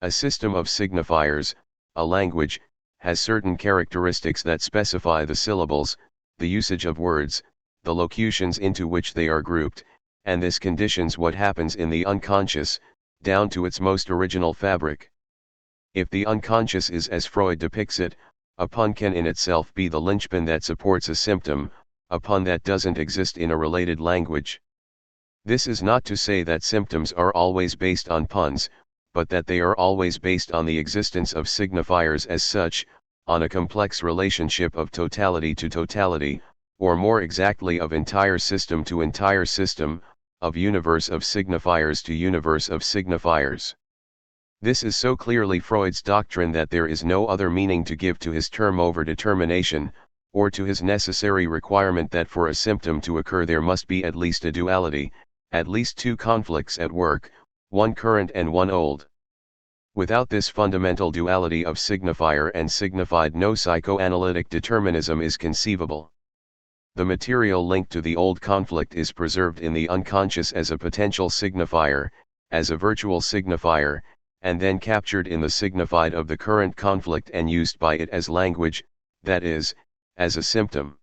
A system of signifiers, a language, has certain characteristics that specify the syllables, the usage of words, the locutions into which they are grouped, and this conditions what happens in the unconscious, down to its most original fabric. If the unconscious is as Freud depicts it, a pun can in itself be the linchpin that supports a symptom, a pun that doesn't exist in a related language. This is not to say that symptoms are always based on puns, but that they are always based on the existence of signifiers as such, on a complex relationship of totality to totality, or more exactly of entire system to entire system, of universe of signifiers to universe of signifiers. This is so clearly Freud's doctrine that there is no other meaning to give to his term over determination, or to his necessary requirement that for a symptom to occur there must be at least a duality, at least two conflicts at work, one current and one old. Without this fundamental duality of signifier and signified no psychoanalytic determinism is conceivable. The material link to the old conflict is preserved in the unconscious as a potential signifier, as a virtual signifier, and then captured in the signified of the current conflict and used by it as language, that is, as a symptom.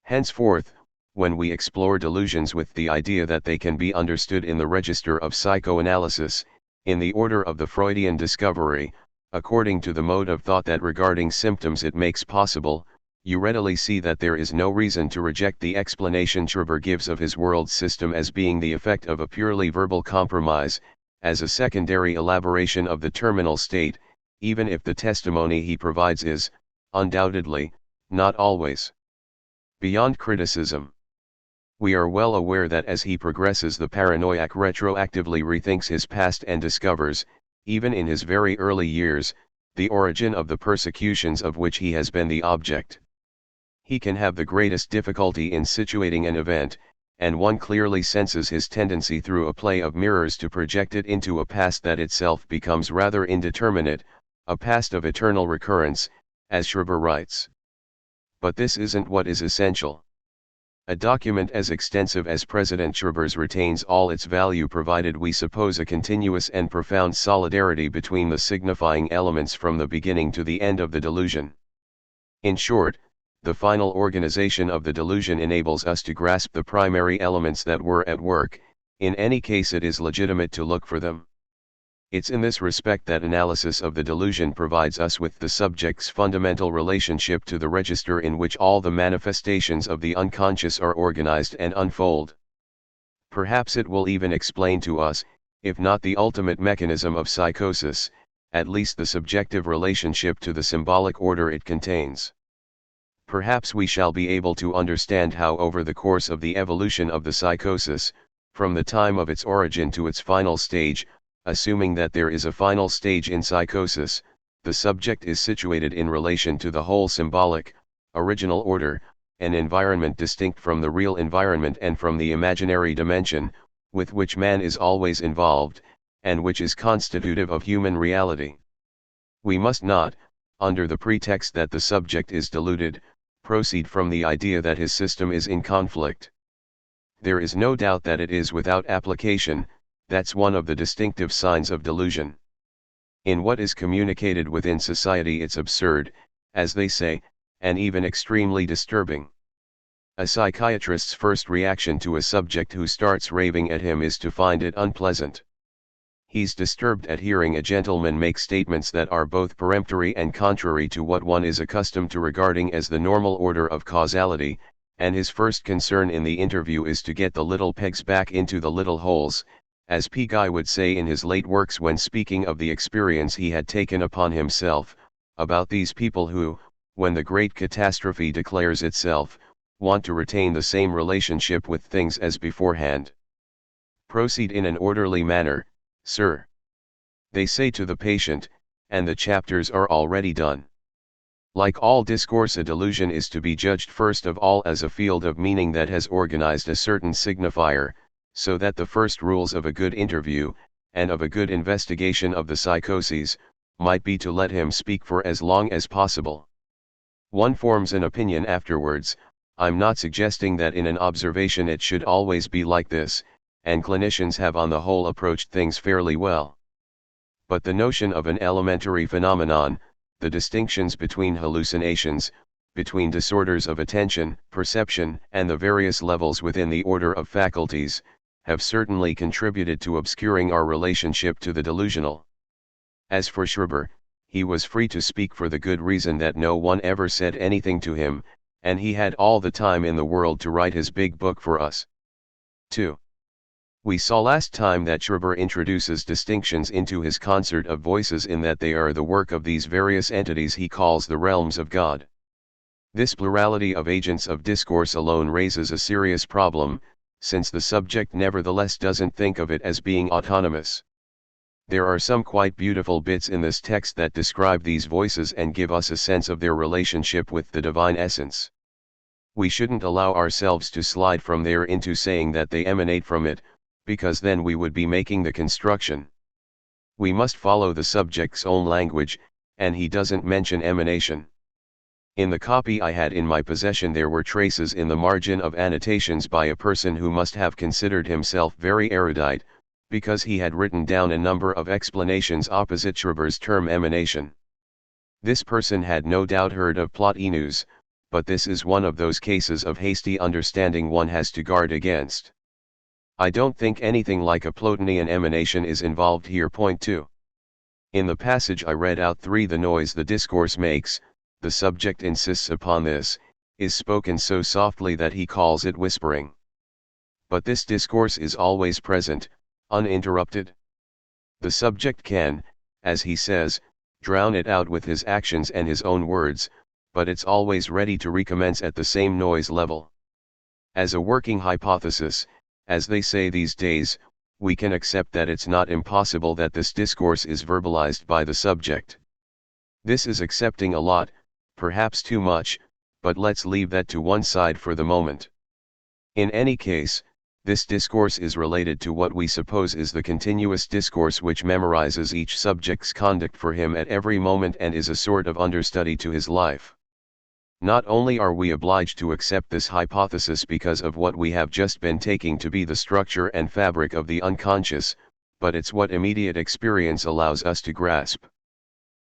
Henceforth, when we explore delusions with the idea that they can be understood in the register of psychoanalysis, in the order of the Freudian discovery, according to the mode of thought that regarding symptoms it makes possible, you readily see that there is no reason to reject the explanation Schreber gives of his world system as being the effect of a purely verbal compromise, as a secondary elaboration of the terminal state, even if the testimony he provides is, undoubtedly, not always beyond criticism. We are well aware that as he progresses, the paranoiac retroactively rethinks his past and discovers, even in his very early years, the origin of the persecutions of which he has been the object. He can have the greatest difficulty in situating an event, and one clearly senses his tendency through a play of mirrors to project it into a past that itself becomes rather indeterminate, a past of eternal recurrence, as Schreber writes. But this isn't what is essential. A document as extensive as President Schreber's retains all its value provided we suppose a continuous and profound solidarity between the signifying elements from the beginning to the end of the delusion. In short, the final organization of the delusion enables us to grasp the primary elements that were at work. In any case, it is legitimate to look for them. It's in this respect that analysis of the delusion provides us with the subject's fundamental relationship to the register in which all the manifestations of the unconscious are organized and unfold. Perhaps it will even explain to us, if not the ultimate mechanism of psychosis, at least the subjective relationship to the symbolic order it contains. Perhaps we shall be able to understand how over the course of the evolution of the psychosis, from the time of its origin to its final stage, assuming that there is a final stage in psychosis, the subject is situated in relation to the whole symbolic, original order, an environment distinct from the real environment and from the imaginary dimension, with which man is always involved, and which is constitutive of human reality. We must not, under the pretext that the subject is deluded, proceed from the idea that his system is in conflict. There is no doubt that it is without application. That's one of the distinctive signs of delusion. In what is communicated within society it's absurd, as they say, and even extremely disturbing. A psychiatrist's first reaction to a subject who starts raving at him is to find it unpleasant. He's disturbed at hearing a gentleman make statements that are both peremptory and contrary to what one is accustomed to regarding as the normal order of causality, and his first concern in the interview is to get the little pegs back into the little holes, as P. Guy would say in his late works when speaking of the experience he had taken upon himself, about these people who, when the great catastrophe declares itself, want to retain the same relationship with things as beforehand. Proceed in an orderly manner, sir. They say to the patient, and the chapters are already done. Like all discourse, a delusion is to be judged first of all as a field of meaning that has organized a certain signifier, so that the first rules of a good interview, and of a good investigation of the psychoses, might be to let him speak for as long as possible. One forms an opinion afterwards. I'm not suggesting that in an observation it should always be like this, and clinicians have on the whole approached things fairly well. But the notion of an elementary phenomenon, the distinctions between hallucinations, between disorders of attention, perception, and the various levels within the order of faculties, have certainly contributed to obscuring our relationship to the delusional. As for Schreber, he was free to speak for the good reason that no one ever said anything to him, and he had all the time in the world to write his big book for us. 2. We saw last time that Schreber introduces distinctions into his concert of voices in that they are the work of these various entities he calls the realms of God. This plurality of agents of discourse alone raises a serious problem, since the subject nevertheless doesn't think of it as being autonomous. There are some quite beautiful bits in this text that describe these voices and give us a sense of their relationship with the divine essence. We shouldn't allow ourselves to slide from there into saying that they emanate from it, because then we would be making the construction. We must follow the subject's own language, and he doesn't mention emanation. In the copy I had in my possession there were traces in the margin of annotations by a person who must have considered himself very erudite, because he had written down a number of explanations opposite Schreber's term emanation. This person had no doubt heard of Plotinus, but this is one of those cases of hasty understanding one has to guard against. I don't think anything like a Plotinian emanation is involved here. Point 2. In the passage I read out 3, the noise the discourse makes, the subject insists upon this, is spoken so softly that he calls it whispering. But this discourse is always present, uninterrupted. The subject can, as he says, drown it out with his actions and his own words, but it's always ready to recommence at the same noise level. As a working hypothesis, as they say these days, we can accept that it's not impossible that this discourse is verbalized by the subject. This is accepting a lot, perhaps too much, but let's leave that to one side for the moment. In any case, this discourse is related to what we suppose is the continuous discourse which memorizes each subject's conduct for him at every moment and is a sort of understudy to his life. Not only are we obliged to accept this hypothesis because of what we have just been taking to be the structure and fabric of the unconscious, but it's what immediate experience allows us to grasp.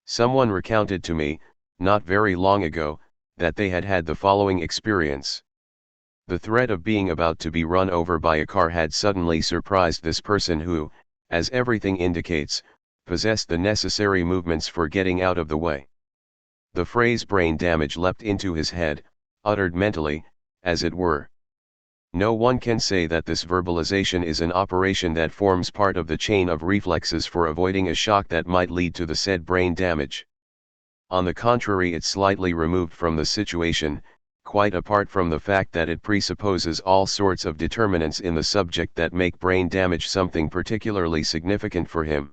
Someone recounted to me, not very long ago, that they had had the following experience. The threat of being about to be run over by a car had suddenly surprised this person who, as everything indicates, possessed the necessary movements for getting out of the way. The phrase brain damage leapt into his head, uttered mentally, as it were. No one can say that this verbalization is an operation that forms part of the chain of reflexes for avoiding a shock that might lead to the said brain damage. On the contrary, it's slightly removed from the situation, quite apart from the fact that it presupposes all sorts of determinants in the subject that make brain damage something particularly significant for him.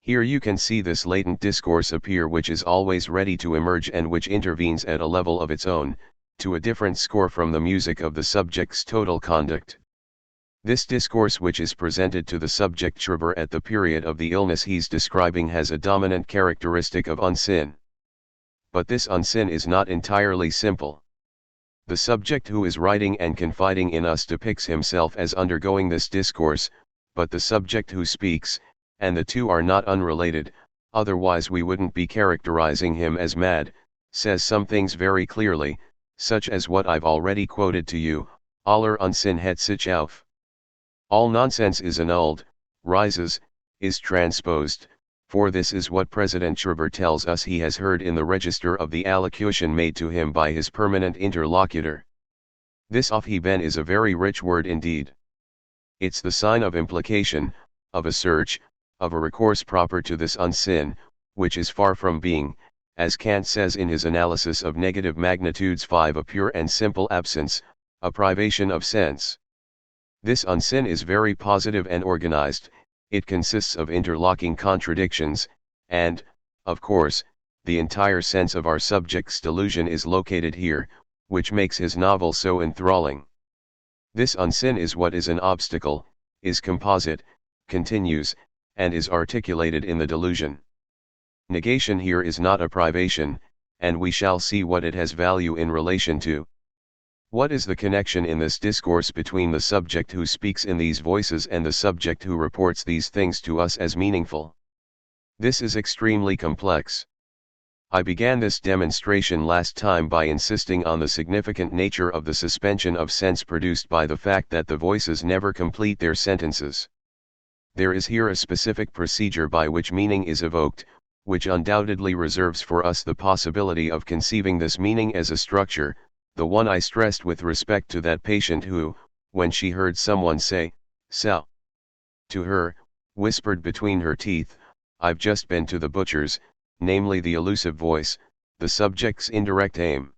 Here you can see this latent discourse appear, which is always ready to emerge and which intervenes at a level of its own, to a different score from the music of the subject's total conduct. This discourse which is presented to the subject Schreiber at the period of the illness he's describing has a dominant characteristic of unsin. But this unsin is not entirely simple. The subject who is writing and confiding in us depicts himself as undergoing this discourse, but the subject who speaks, and the two are not unrelated, otherwise we wouldn't be characterizing him as mad, says some things very clearly, such as what I've already quoted to you, aller Unsinn hat sich auf. All nonsense is annulled, rises, is transposed, for this is what President Schreiber tells us he has heard in the register of the allocution made to him by his permanent interlocutor. This Aufheben is a very rich word indeed. It's the sign of implication, of a search, of a recourse proper to this Unsinn, which is far from being, as Kant says in his analysis of negative magnitudes 5, a pure and simple absence, a privation of sense. This Unsinn is very positive and organized. It consists of interlocking contradictions, and, of course, the entire sense of our subject's delusion is located here, which makes his novel so enthralling. This Unsinn is what is an obstacle, is composite, continues, and is articulated in the delusion. Negation here is not a privation, and we shall see what it has value in relation to. What is the connection in this discourse between the subject who speaks in these voices and the subject who reports these things to us as meaningful? This is extremely complex. I began this demonstration last time by insisting on the significant nature of the suspension of sense produced by the fact that the voices never complete their sentences. There is here a specific procedure by which meaning is evoked, which undoubtedly reserves for us the possibility of conceiving this meaning as a structure, the one I stressed with respect to that patient who, when she heard someone say, "So," to her, whispered between her teeth, "I've just been to the butcher's," namely the elusive voice, the subject's indirect aim.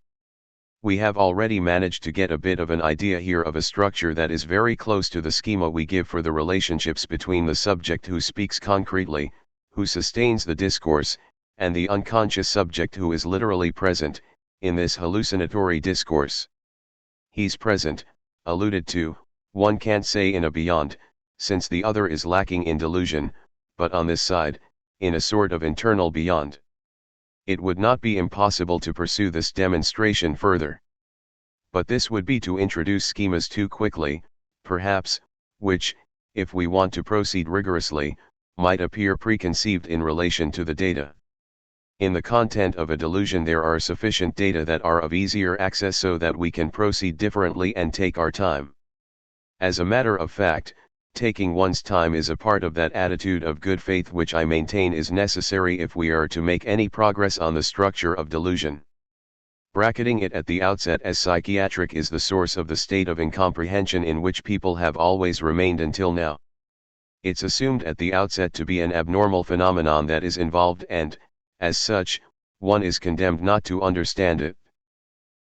We have already managed to get a bit of an idea here of a structure that is very close to the schema we give for the relationships between the subject who speaks concretely, who sustains the discourse, and the unconscious subject who is literally present, in this hallucinatory discourse. He's present, alluded to, one can't say in a beyond, since the other is lacking in delusion, but on this side, in a sort of internal beyond. It would not be impossible to pursue this demonstration further. But this would be to introduce schemas too quickly, perhaps, which, if we want to proceed rigorously, might appear preconceived in relation to the data. In the content of a delusion there are sufficient data that are of easier access so that we can proceed differently and take our time. As a matter of fact, taking one's time is a part of that attitude of good faith which I maintain is necessary if we are to make any progress on the structure of delusion. Bracketing it at the outset as psychiatric is the source of the state of incomprehension in which people have always remained until now. It's assumed at the outset to be an abnormal phenomenon that is involved and, as such, one is condemned not to understand it.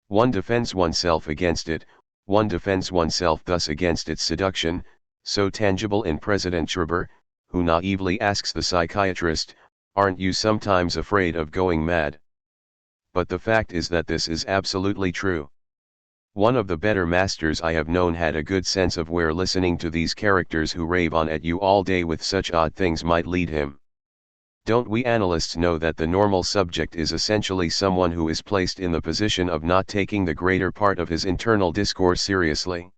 One defends oneself against it, One defends oneself thus against its seduction, so tangible in President Schreiber, who naively asks the psychiatrist, "Aren't you sometimes afraid of going mad?" But the fact is that this is absolutely true. One of the better masters I have known had a good sense of where listening to these characters who rave on at you all day with such odd things might lead him. Don't we analysts know that the normal subject is essentially someone who is placed in the position of not taking the greater part of his internal discourse seriously?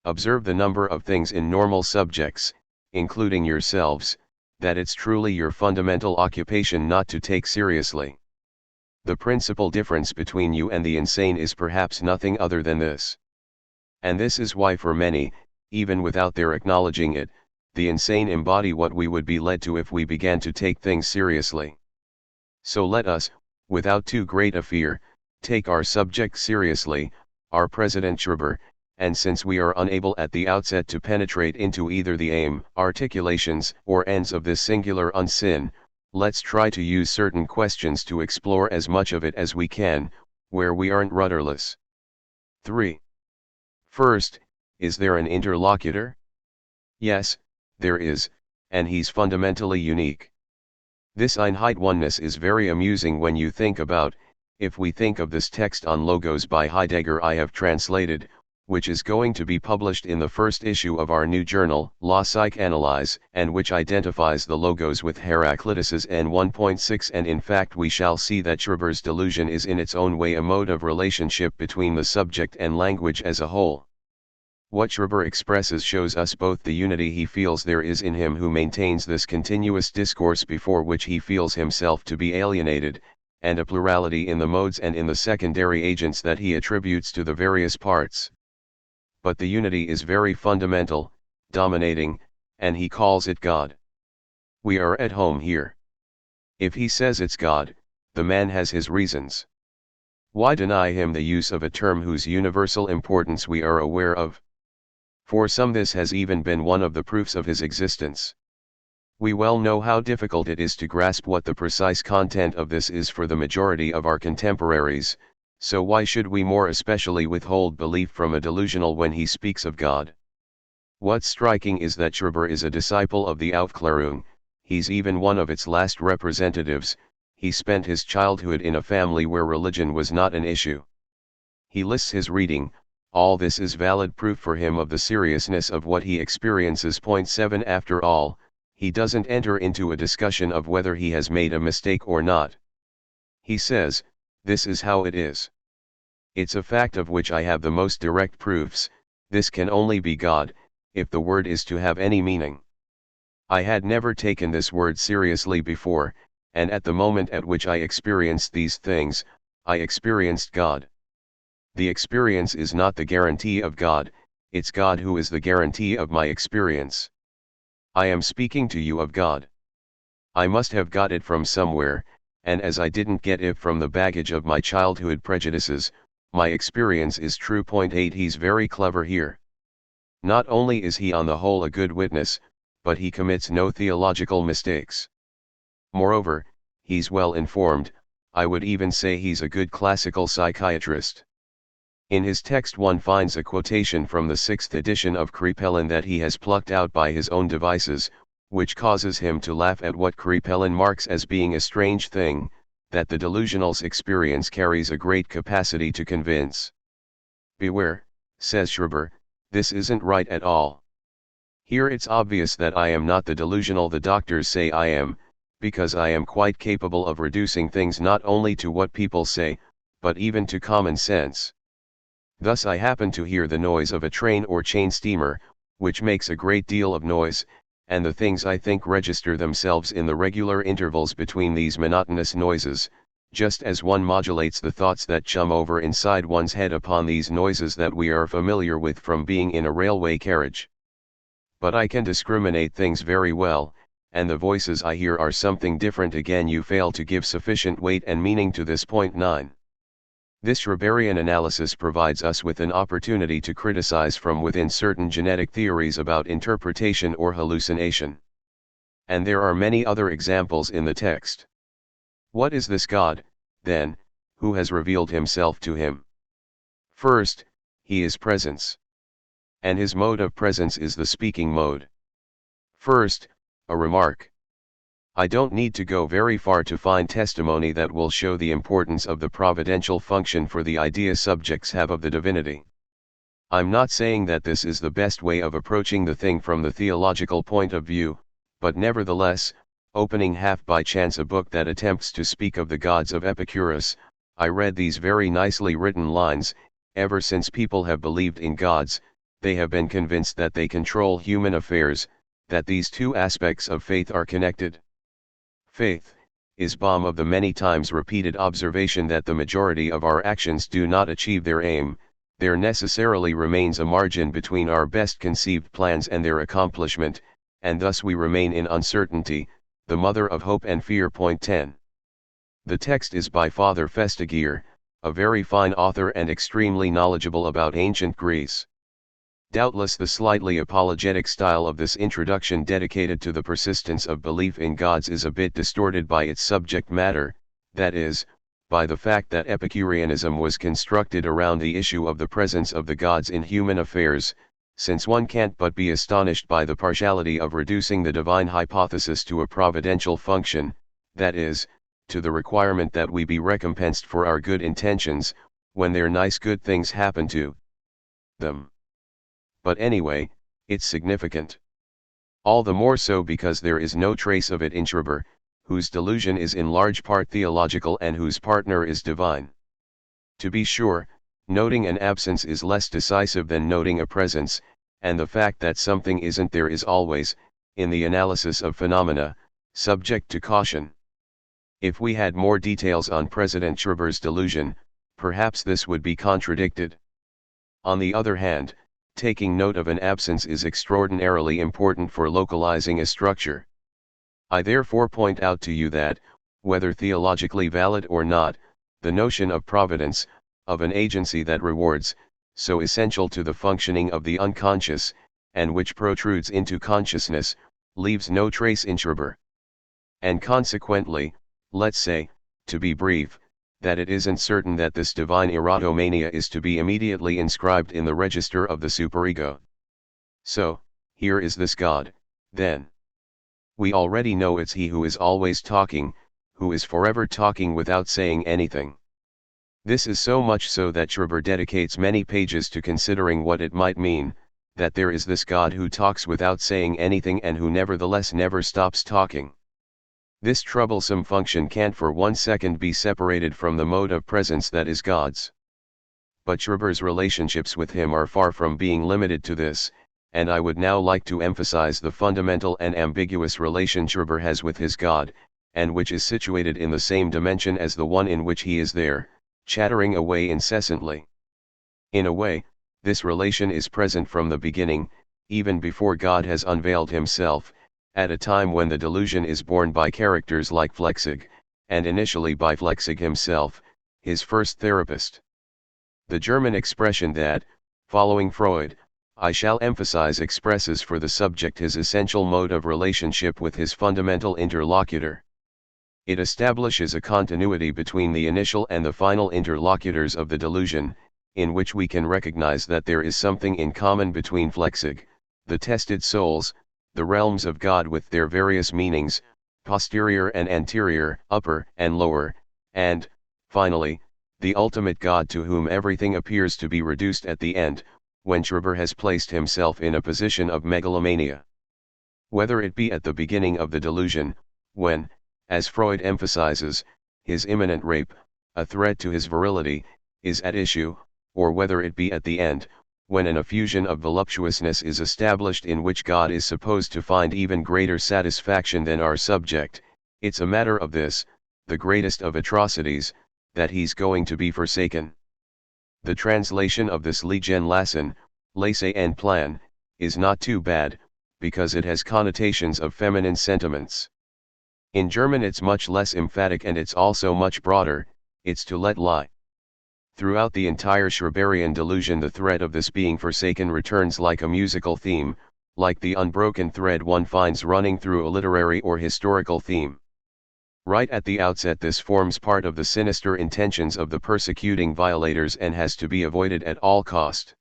Observe the number of things in normal subjects, including yourselves, that it's truly your fundamental occupation not to take seriously. The principal difference between you and the insane is perhaps nothing other than this. And this is why for many, even without their acknowledging it, the insane embody what we would be led to if we began to take things seriously. So let us, without too great a fear, take our subject seriously, our President Schreiber, and since we are unable at the outset to penetrate into either the aim, articulations, or ends of this singular unsin, let's try to use certain questions to explore as much of it as we can, where we aren't rudderless. 3. First, is there an interlocutor? Yes, there is, and he's fundamentally unique. This Einheit oneness is very amusing when you think about, if we think of this text on logos by Heidegger I have translated, which is going to be published in the first issue of our new journal, La Psychanalyse, and which identifies the logos with Heraclitus's N1.6, and in fact we shall see that Schreiber's delusion is in its own way a mode of relationship between the subject and language as a whole. What Schreiber expresses shows us both the unity he feels there is in him who maintains this continuous discourse before which he feels himself to be alienated, and a plurality in the modes and in the secondary agents that he attributes to the various parts. But the unity is very fundamental, dominating, and he calls it God. We are at home here. If he says it's God, the man has his reasons. Why deny him the use of a term whose universal importance we are aware of? For some this has even been one of the proofs of his existence. We well know how difficult it is to grasp what the precise content of this is for the majority of our contemporaries, so why should we more especially withhold belief from a delusional when he speaks of God? What's striking is that Schreiber is a disciple of the Aufklärung, he's even one of its last representatives. He spent his childhood in a family where religion was not an issue. He lists his reading, all this is valid proof for him of the seriousness of what he experiences. 7 After all, he doesn't enter into a discussion of whether he has made a mistake or not. He says, this is how it is. It's a fact of which I have the most direct proofs, this can only be God, if the word is to have any meaning. I had never taken this word seriously before, and at the moment at which I experienced these things, I experienced God. The experience is not the guarantee of God, it's God who is the guarantee of my experience. I am speaking to you of God. I must have got it from somewhere, and as I didn't get it from the baggage of my childhood prejudices, my experience is true. 8 He's very clever here. Not only is he on the whole a good witness, but he commits no theological mistakes. Moreover, he's well informed, I would even say he's a good classical psychiatrist. In his text one finds a quotation from the 6th edition of Kripalin that he has plucked out by his own devices, which causes him to laugh at what Kripalin marks as being a strange thing, that the delusional's experience carries a great capacity to convince. Beware, says Schreiber, this isn't right at all. Here it's obvious that I am not the delusional the doctors say I am, because I am quite capable of reducing things not only to what people say, but even to common sense. Thus I happen to hear the noise of a train or chain steamer, which makes a great deal of noise, and the things I think register themselves in the regular intervals between these monotonous noises, just as one modulates the thoughts that chum over inside one's head upon these noises that we are familiar with from being in a railway carriage. But I can discriminate things very well, and the voices I hear are something different again. You fail to give sufficient weight and meaning to this. 9. This Schreberian analysis provides us with an opportunity to criticize from within certain genetic theories about interpretation or hallucination. And there are many other examples in the text. What is this God, then, who has revealed himself to him? First, he is presence. And his mode of presence is the speaking mode. First, a remark. I don't need to go very far to find testimony that will show the importance of the providential function for the idea subjects have of the divinity. I'm not saying that this is the best way of approaching the thing from the theological point of view, but nevertheless, opening half by chance a book that attempts to speak of the gods of Epicurus, I read these very nicely written lines: ever since people have believed in gods, they have been convinced that they control human affairs, that these two aspects of faith are connected. Faith is balm of the many times repeated observation that the majority of our actions do not achieve their aim. There necessarily remains a margin between our best conceived plans and their accomplishment, and thus we remain in uncertainty, the mother of hope and fear. Point 10. The text is by Father Festagir, a very fine author and extremely knowledgeable about ancient Greece. Doubtless the slightly apologetic style of this introduction dedicated to the persistence of belief in gods is a bit distorted by its subject matter, that is, by the fact that Epicureanism was constructed around the issue of the presence of the gods in human affairs, since one can't but be astonished by the partiality of reducing the divine hypothesis to a providential function, that is, to the requirement that we be recompensed for our good intentions, when their nice good things happen to them. But anyway, it's significant. All the more so because there is no trace of it in Schreber, whose delusion is in large part theological and whose partner is divine. To be sure, noting an absence is less decisive than noting a presence, and the fact that something isn't there is always, in the analysis of phenomena, subject to caution. If we had more details on President Schreber's delusion, perhaps this would be contradicted. On the other hand, taking note of an absence is extraordinarily important for localizing a structure. I therefore point out to you that, whether theologically valid or not, the notion of providence, of an agency that rewards, so essential to the functioning of the unconscious, and which protrudes into consciousness, leaves no trace in Schreber. And consequently, let's say, to be brief, that it isn't certain that this divine erotomania is to be immediately inscribed in the register of the superego. So, here is this God, then. We already know it's he who is always talking, who is forever talking without saying anything. This is so much so that Schreber dedicates many pages to considering what it might mean, that there is this God who talks without saying anything and who nevertheless never stops talking. This troublesome function can't for 1 second be separated from the mode of presence that is God's. But Schreber's relationships with him are far from being limited to this, and I would now like to emphasize the fundamental and ambiguous relation Schreber has with his God, and which is situated in the same dimension as the one in which he is there, chattering away incessantly. In a way, this relation is present from the beginning, even before God has unveiled himself, at a time when the delusion is borne by characters like Flechsig, and initially by Flechsig himself, his first therapist. The German expression that, following Freud, I shall emphasize expresses for the subject his essential mode of relationship with his fundamental interlocutor. It establishes a continuity between the initial and the final interlocutors of the delusion, in which we can recognize that there is something in common between Flechsig, the tested souls, the realms of God with their various meanings, posterior and anterior, upper and lower, and, finally, the ultimate God to whom everything appears to be reduced at the end, when Schreber has placed himself in a position of megalomania. Whether it be at the beginning of the delusion, when, as Freud emphasizes, his imminent rape, a threat to his virility, is at issue, or whether it be at the end, when an effusion of voluptuousness is established in which God is supposed to find even greater satisfaction than our subject, it's a matter of this, the greatest of atrocities, that he's going to be forsaken. The translation of this Liegen Lassen, Laissez en plan, is not too bad, because it has connotations of feminine sentiments. In German it's much less emphatic and it's also much broader, it's to let lie. Throughout the entire Schreberian delusion the thread of this being forsaken returns like a musical theme, like the unbroken thread one finds running through a literary or historical theme. Right at the outset this forms part of the sinister intentions of the persecuting violators and has to be avoided at all cost.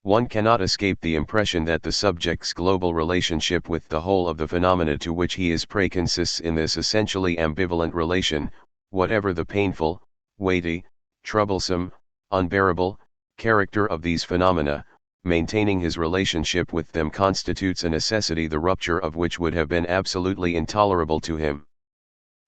One cannot escape the impression that the subject's global relationship with the whole of the phenomena to which he is prey consists in this essentially ambivalent relation, whatever the painful, weighty, troublesome, unbearable, character of these phenomena, maintaining his relationship with them constitutes a necessity the rupture of which would have been absolutely intolerable to him.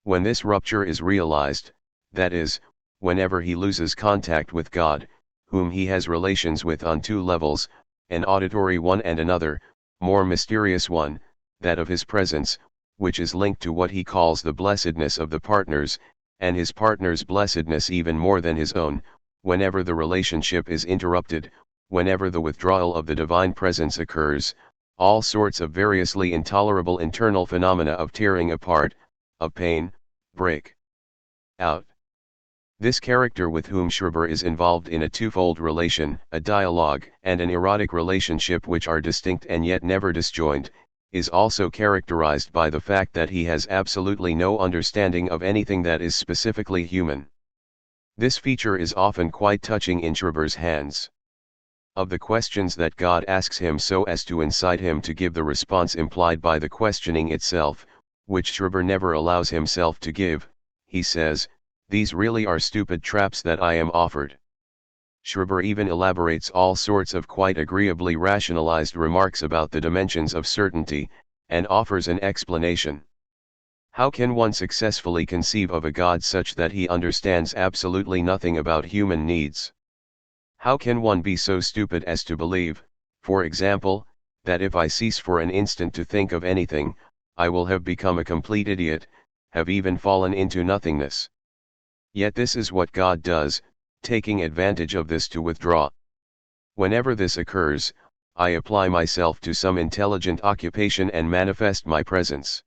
When this rupture is realized, that is, whenever he loses contact with God, whom he has relations with on two levels, an auditory one and another, more mysterious one, that of his presence, which is linked to what he calls the blessedness of the partners, and his partner's blessedness even more than his own, whenever the relationship is interrupted, whenever the withdrawal of the divine presence occurs, all sorts of variously intolerable internal phenomena of tearing apart, of pain, break out. This character with whom Schreber is involved in a twofold relation, a dialogue and an erotic relationship which are distinct and yet never disjoined, is also characterized by the fact that he has absolutely no understanding of anything that is specifically human. This feature is often quite touching in Schreber's hands. Of the questions that God asks him so as to incite him to give the response implied by the questioning itself, which Schreber never allows himself to give, he says, "These really are stupid traps that I am offered." Schreber even elaborates all sorts of quite agreeably rationalized remarks about the dimensions of certainty, and offers an explanation. How can one successfully conceive of a God such that he understands absolutely nothing about human needs? How can one be so stupid as to believe, for example, that if I cease for an instant to think of anything, I will have become a complete idiot, have even fallen into nothingness? Yet this is what God does, taking advantage of this to withdraw. Whenever this occurs, I apply myself to some intelligent occupation and manifest my presence.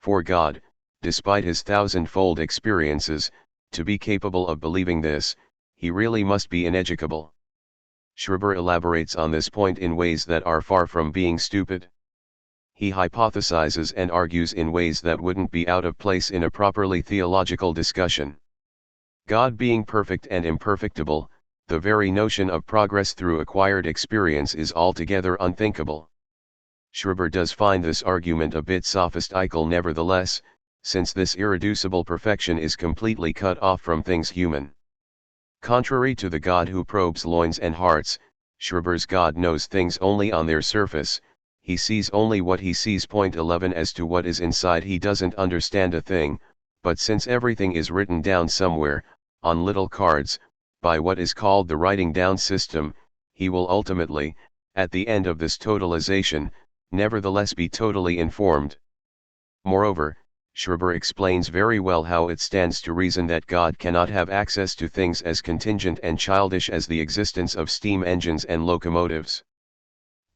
For God, despite his thousand-fold experiences, to be capable of believing this, he really must be ineducable. Schreber elaborates on this point in ways that are far from being stupid. He hypothesizes and argues in ways that wouldn't be out of place in a properly theological discussion. God being perfect and imperfectible, the very notion of progress through acquired experience is altogether unthinkable. Schreber does find this argument a bit sophistical nevertheless, since this irreducible perfection is completely cut off from things human. Contrary to the God who probes loins and hearts, Schreber's God knows things only on their surface, he sees only what he sees. 11 As to what is inside he doesn't understand a thing, but since everything is written down somewhere, on little cards, by what is called the writing down system, he will ultimately, at the end of this totalization, nevertheless be totally informed. Moreover, Schreber explains very well how it stands to reason that God cannot have access to things as contingent and childish as the existence of steam engines and locomotives.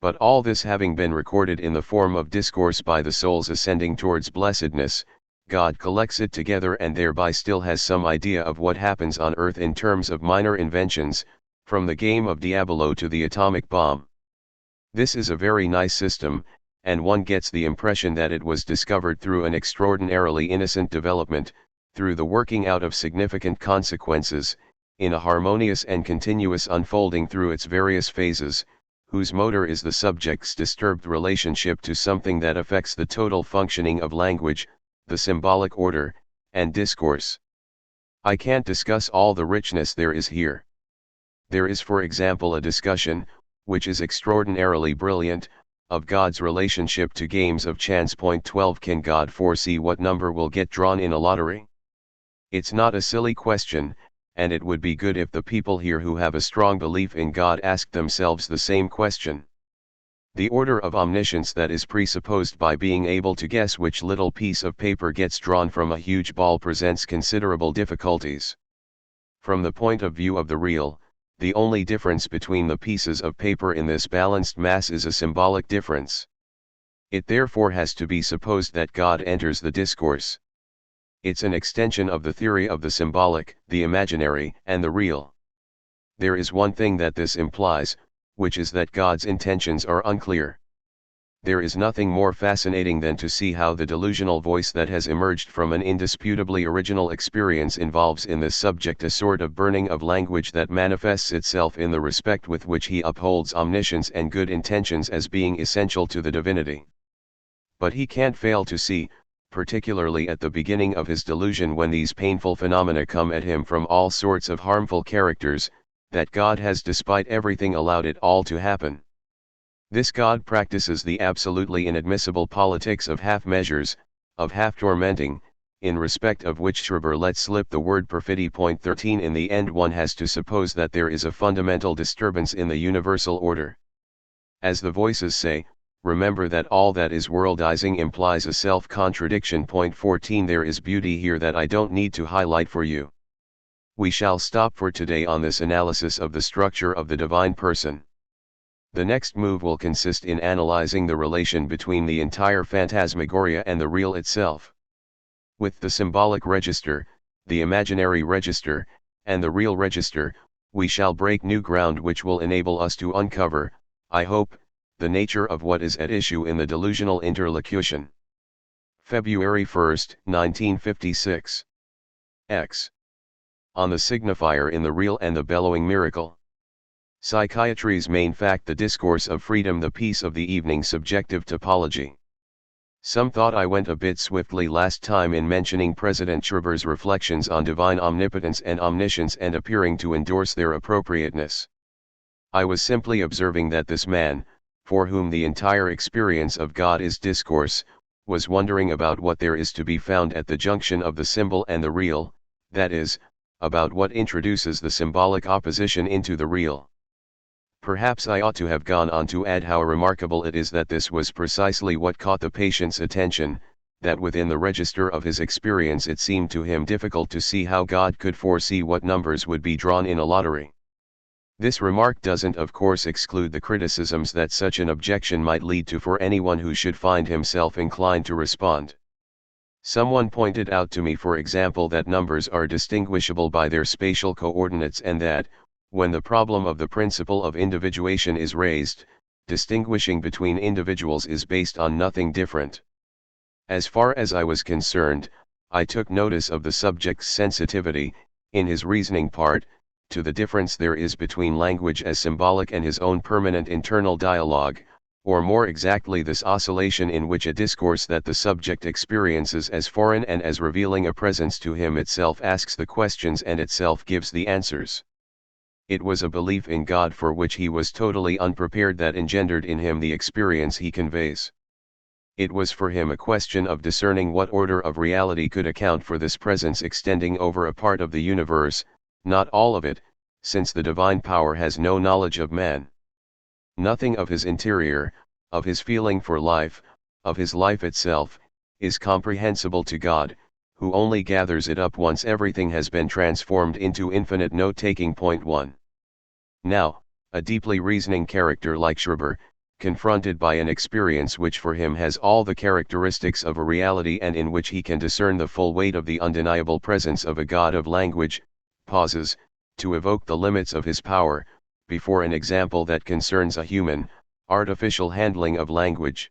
But all this having been recorded in the form of discourse by the souls ascending towards blessedness, God collects it together and thereby still has some idea of what happens on earth in terms of minor inventions, from the game of Diabolo to the atomic bomb. This is a very nice system, and one gets the impression that it was discovered through an extraordinarily innocent development, through the working out of significant consequences, in a harmonious and continuous unfolding through its various phases, whose motor is the subject's disturbed relationship to something that affects the total functioning of language, the symbolic order, and discourse. I can't discuss all the richness there is here. There is, for example, a discussion, which is extraordinarily brilliant, of God's relationship to games of chance. 12 Can God foresee what number will get drawn in a lottery? It's not a silly question, and it would be good if the people here who have a strong belief in God asked themselves the same question. The order of omniscience that is presupposed by being able to guess which little piece of paper gets drawn from a huge ball presents considerable difficulties. From the point of view of the real, the only difference between the pieces of paper in this balanced mass is a symbolic difference. It therefore has to be supposed that God enters the discourse. It's an extension of the theory of the symbolic, the imaginary, and the real. There is one thing that this implies, which is that God's intentions are unclear. there is nothing more fascinating than to see how the delusional voice that has emerged from an indisputably original experience involves in this subject a sort of burning of language that manifests itself in the respect with which he upholds omniscience and good intentions as being essential to the divinity. But he can't fail to see, particularly at the beginning of his delusion when these painful phenomena come at him from all sorts of harmful characters, that God has despite everything allowed it all to happen. This God practices the absolutely inadmissible politics of half measures, of half tormenting, in respect of which Schreber lets slip the word perfidy. 13 In the end one has to suppose that there is a fundamental disturbance in the universal order. As the voices say, remember that all that is worldizing implies a self-contradiction. 14 There is beauty here that I don't need to highlight for you. We shall stop for today on this analysis of the structure of the divine person. The next move will consist in analyzing the relation between the entire phantasmagoria and the real itself. With the symbolic register, the imaginary register, and the real register, we shall break new ground which will enable us to uncover, I hope, the nature of what is at issue in the delusional interlocution. February 1, 1956. X. On the signifier in the real and the bellowing miracle. Psychiatry's main fact: the discourse of freedom, the peace of the evening, subjective topology. Some thought I went a bit swiftly last time in mentioning President Schreber's reflections on divine omnipotence and omniscience and appearing to endorse their appropriateness. I was simply observing that this man, for whom the entire experience of God is discourse, was wondering about what there is to be found at the junction of the symbol and the real, that is, about what introduces the symbolic opposition into the real. Perhaps I ought to have gone on to add how remarkable it is that this was precisely what caught the patient's attention, that within the register of his experience it seemed to him difficult to see how God could foresee what numbers would be drawn in a lottery. This remark doesn't of course exclude the criticisms that such an objection might lead to for anyone who should find himself inclined to respond. Someone pointed out to me, for example, that numbers are distinguishable by their spatial coordinates, and that, when the problem of the principle of individuation is raised, distinguishing between individuals is based on nothing different. As far as I was concerned, I took notice of the subject's sensitivity, in his reasoning part, to the difference there is between language as symbolic and his own permanent internal dialogue, or more exactly this oscillation in which a discourse that the subject experiences as foreign and as revealing a presence to him itself asks the questions and itself gives the answers. It was a belief in God for which he was totally unprepared that engendered in him the experience he conveys. It was for him a question of discerning what order of reality could account for this presence extending over a part of the universe, not all of it, since the divine power has no knowledge of man. Nothing of his interior, of his feeling for life, of his life itself, is comprehensible to God, who only gathers it up once everything has been transformed into infinite note-taking. 1. Now, a deeply reasoning character like Schreber, confronted by an experience which for him has all the characteristics of a reality and in which he can discern the full weight of the undeniable presence of a God of language, pauses, to evoke the limits of his power, before an example that concerns a human, artificial handling of language.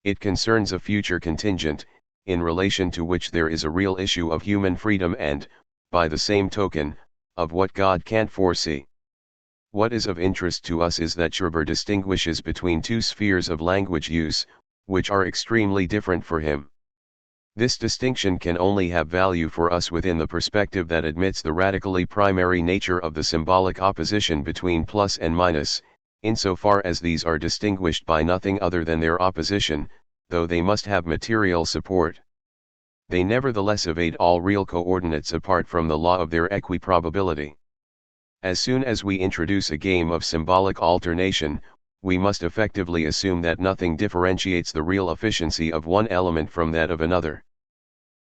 It concerns a future contingent, in relation to which there is a real issue of human freedom and, by the same token, of what God can't foresee. What is of interest to us is that Schreber distinguishes between two spheres of language use, which are extremely different for him. This distinction can only have value for us within the perspective that admits the radically primary nature of the symbolic opposition between plus and minus, insofar as these are distinguished by nothing other than their opposition, though they must have material support. They nevertheless evade all real coordinates apart from the law of their equiprobability. As soon as we introduce a game of symbolic alternation, we must effectively assume that nothing differentiates the real efficiency of one element from that of another.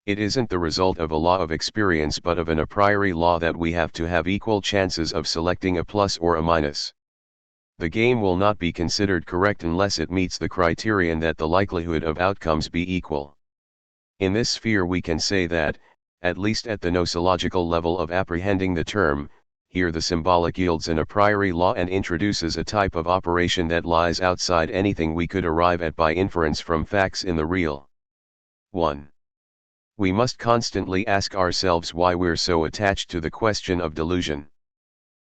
It isn't the result of a law of experience but of an a priori law that we have to have equal chances of selecting a plus or a minus. The game will not be considered correct unless it meets the criterion that the likelihood of outcomes be equal. In this sphere we can say that, at least at the nosological level of apprehending the term, here the symbolic yields an a priori law and introduces a type of operation that lies outside anything we could arrive at by inference from facts in the real. 1. We must constantly ask ourselves why we're so attached to the question of delusion.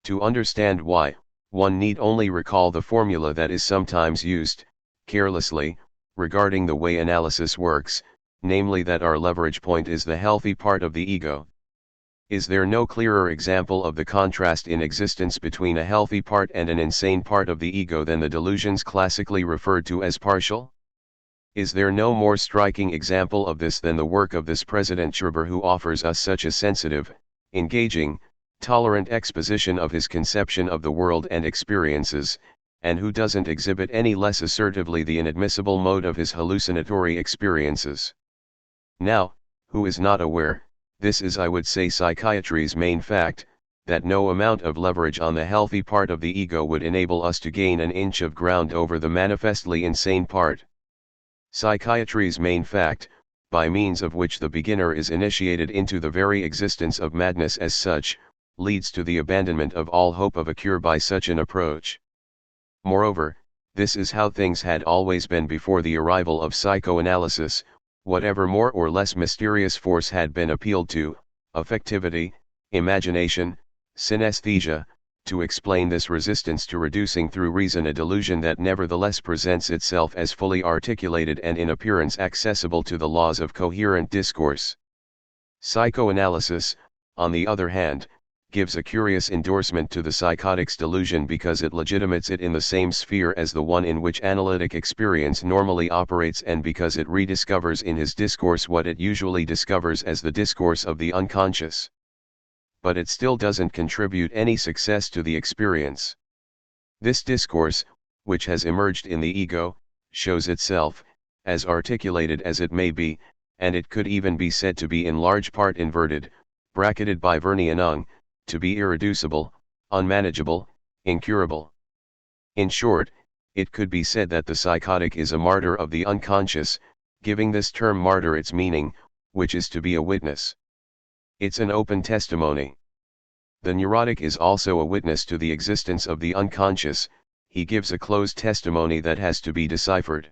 To understand why, one need only recall the formula that is sometimes used, carelessly, regarding the way analysis works, namely that our leverage point is the healthy part of the ego. Is there no clearer example of the contrast in existence between a healthy part and an insane part of the ego than the delusions classically referred to as partial? Is there no more striking example of this than the work of this President Schreiber, who offers us such a sensitive, engaging, tolerant exposition of his conception of the world and experiences, and who doesn't exhibit any less assertively the inadmissible mode of his hallucinatory experiences? Now, who is not aware, this is, I would say, psychiatry's main fact, that no amount of leverage on the healthy part of the ego would enable us to gain an inch of ground over the manifestly insane part. Psychiatry's main fact, by means of which the beginner is initiated into the very existence of madness as such, leads to the abandonment of all hope of a cure by such an approach. Moreover, this is how things had always been before the arrival of psychoanalysis. Whatever more or less mysterious force had been appealed to, affectivity, imagination, synesthesia, to explain this resistance to reducing through reason a delusion that nevertheless presents itself as fully articulated and in appearance accessible to the laws of coherent discourse. Psychoanalysis, on the other hand, gives a curious endorsement to the psychotic's delusion because it legitimates it in the same sphere as the one in which analytic experience normally operates, and because it rediscovers in his discourse what it usually discovers as the discourse of the unconscious. But it still doesn't contribute any success to the experience. This discourse, which has emerged in the ego, shows itself, as articulated as it may be, and it could even be said to be in large part inverted, bracketed by Vernianung, to be irreducible, unmanageable, incurable. In short, it could be said that the psychotic is a martyr of the unconscious, giving this term martyr its meaning, which is to be a witness. It's an open testimony. The neurotic is also a witness to the existence of the unconscious, he gives a closed testimony that has to be deciphered.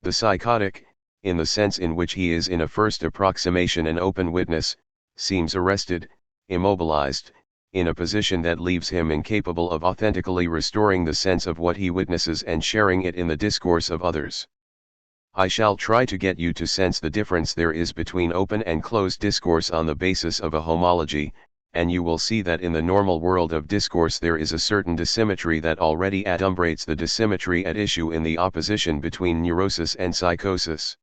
The psychotic, in the sense in which he is in a first approximation an open witness, seems arrested, immobilized, in a position that leaves him incapable of authentically restoring the sense of what he witnesses and sharing it in the discourse of others. I shall try to get you to sense the difference there is between open and closed discourse on the basis of a homology, and you will see that in the normal world of discourse there is a certain dissymmetry that already adumbrates the dissymmetry at issue in the opposition between neurosis and psychosis.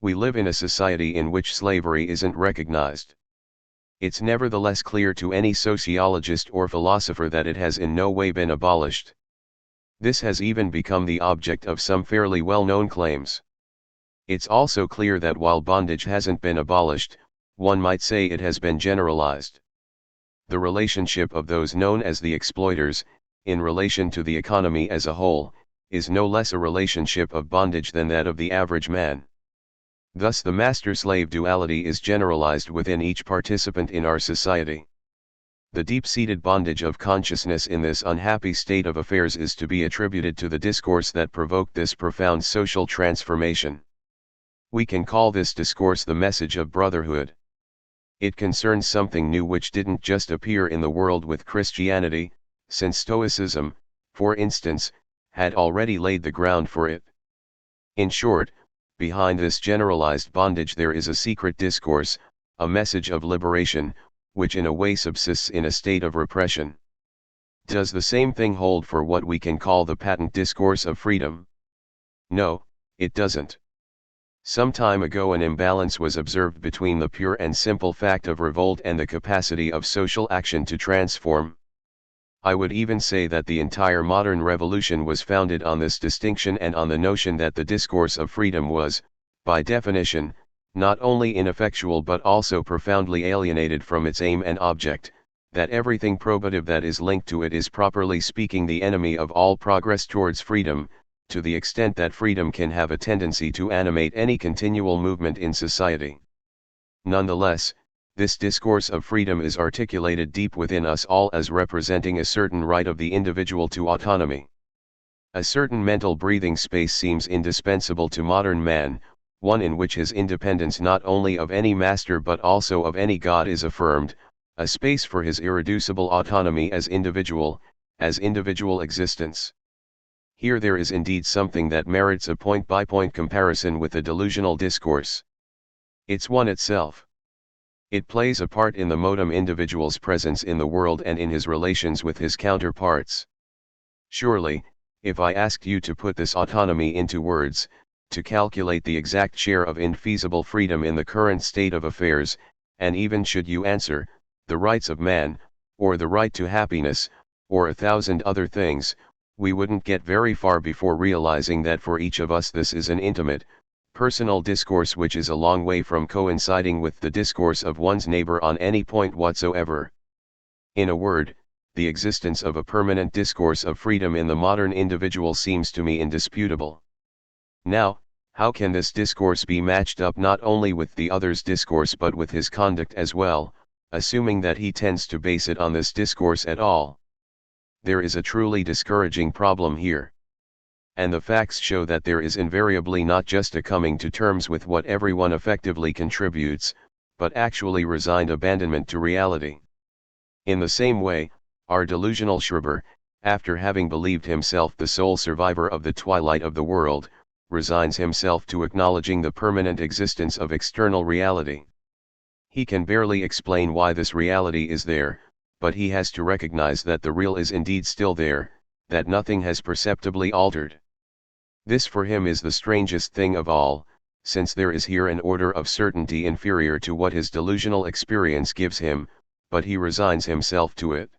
We live in a society in which slavery isn't recognized. It's nevertheless clear to any sociologist or philosopher that it has in no way been abolished. This has even become the object of some fairly well-known claims. It's also clear that while bondage hasn't been abolished, one might say it has been generalized. The relationship of those known as the exploiters, in relation to the economy as a whole, is no less a relationship of bondage than that of the average man. Thus the master-slave duality is generalized within each participant in our society. The deep-seated bondage of consciousness in this unhappy state of affairs is to be attributed to the discourse that provoked this profound social transformation. We can call this discourse the message of brotherhood. It concerns something new which didn't just appear in the world with Christianity, since Stoicism, for instance, had already laid the ground for it. In short, behind this generalized bondage there is a secret discourse, a message of liberation, which in a way subsists in a state of repression. Does the same thing hold for what we can call the patent discourse of freedom? No, it doesn't. Some time ago an imbalance was observed between the pure and simple fact of revolt and the capacity of social action to transform. I would even say that the entire modern revolution was founded on this distinction and on the notion that the discourse of freedom was, by definition, not only ineffectual but also profoundly alienated from its aim and object, that everything probative that is linked to it is properly speaking the enemy of all progress towards freedom, to the extent that freedom can have a tendency to animate any continual movement in society. Nonetheless, This discourse of freedom is articulated deep within us all as representing a certain right of the individual to autonomy. A certain mental breathing space seems indispensable to modern man, one in which his independence not only of any master but also of any God is affirmed, a space for his irreducible autonomy as individual existence. Here there is indeed something that merits a point-by-point comparison with the delusional discourse. It's one itself. It plays a part in the modem individual's presence in the world and in his relations with his counterparts. Surely, if I asked you to put this autonomy into words, to calculate the exact share of infeasible freedom in the current state of affairs, and even should you answer, the rights of man, or the right to happiness, or 1,000 other things, we wouldn't get very far before realizing that for each of us this is an intimate, personal discourse which is a long way from coinciding with the discourse of one's neighbor on any point whatsoever. In a word, the existence of a permanent discourse of freedom in the modern individual seems to me indisputable. Now, how can this discourse be matched up not only with the other's discourse but with his conduct as well, assuming that he tends to base it on this discourse at all? There is a truly discouraging problem here. And the facts show that there is invariably not just a coming to terms with what everyone effectively contributes, but actually resigned abandonment to reality. In the same way, our delusional Schreiber, after having believed himself the sole survivor of the twilight of the world, resigns himself to acknowledging the permanent existence of external reality. He can barely explain why this reality is there, but he has to recognize that the real is indeed still there, that nothing has perceptibly altered. This for him is the strangest thing of all, since there is here an order of certainty inferior to what his delusional experience gives him, but he resigns himself to it.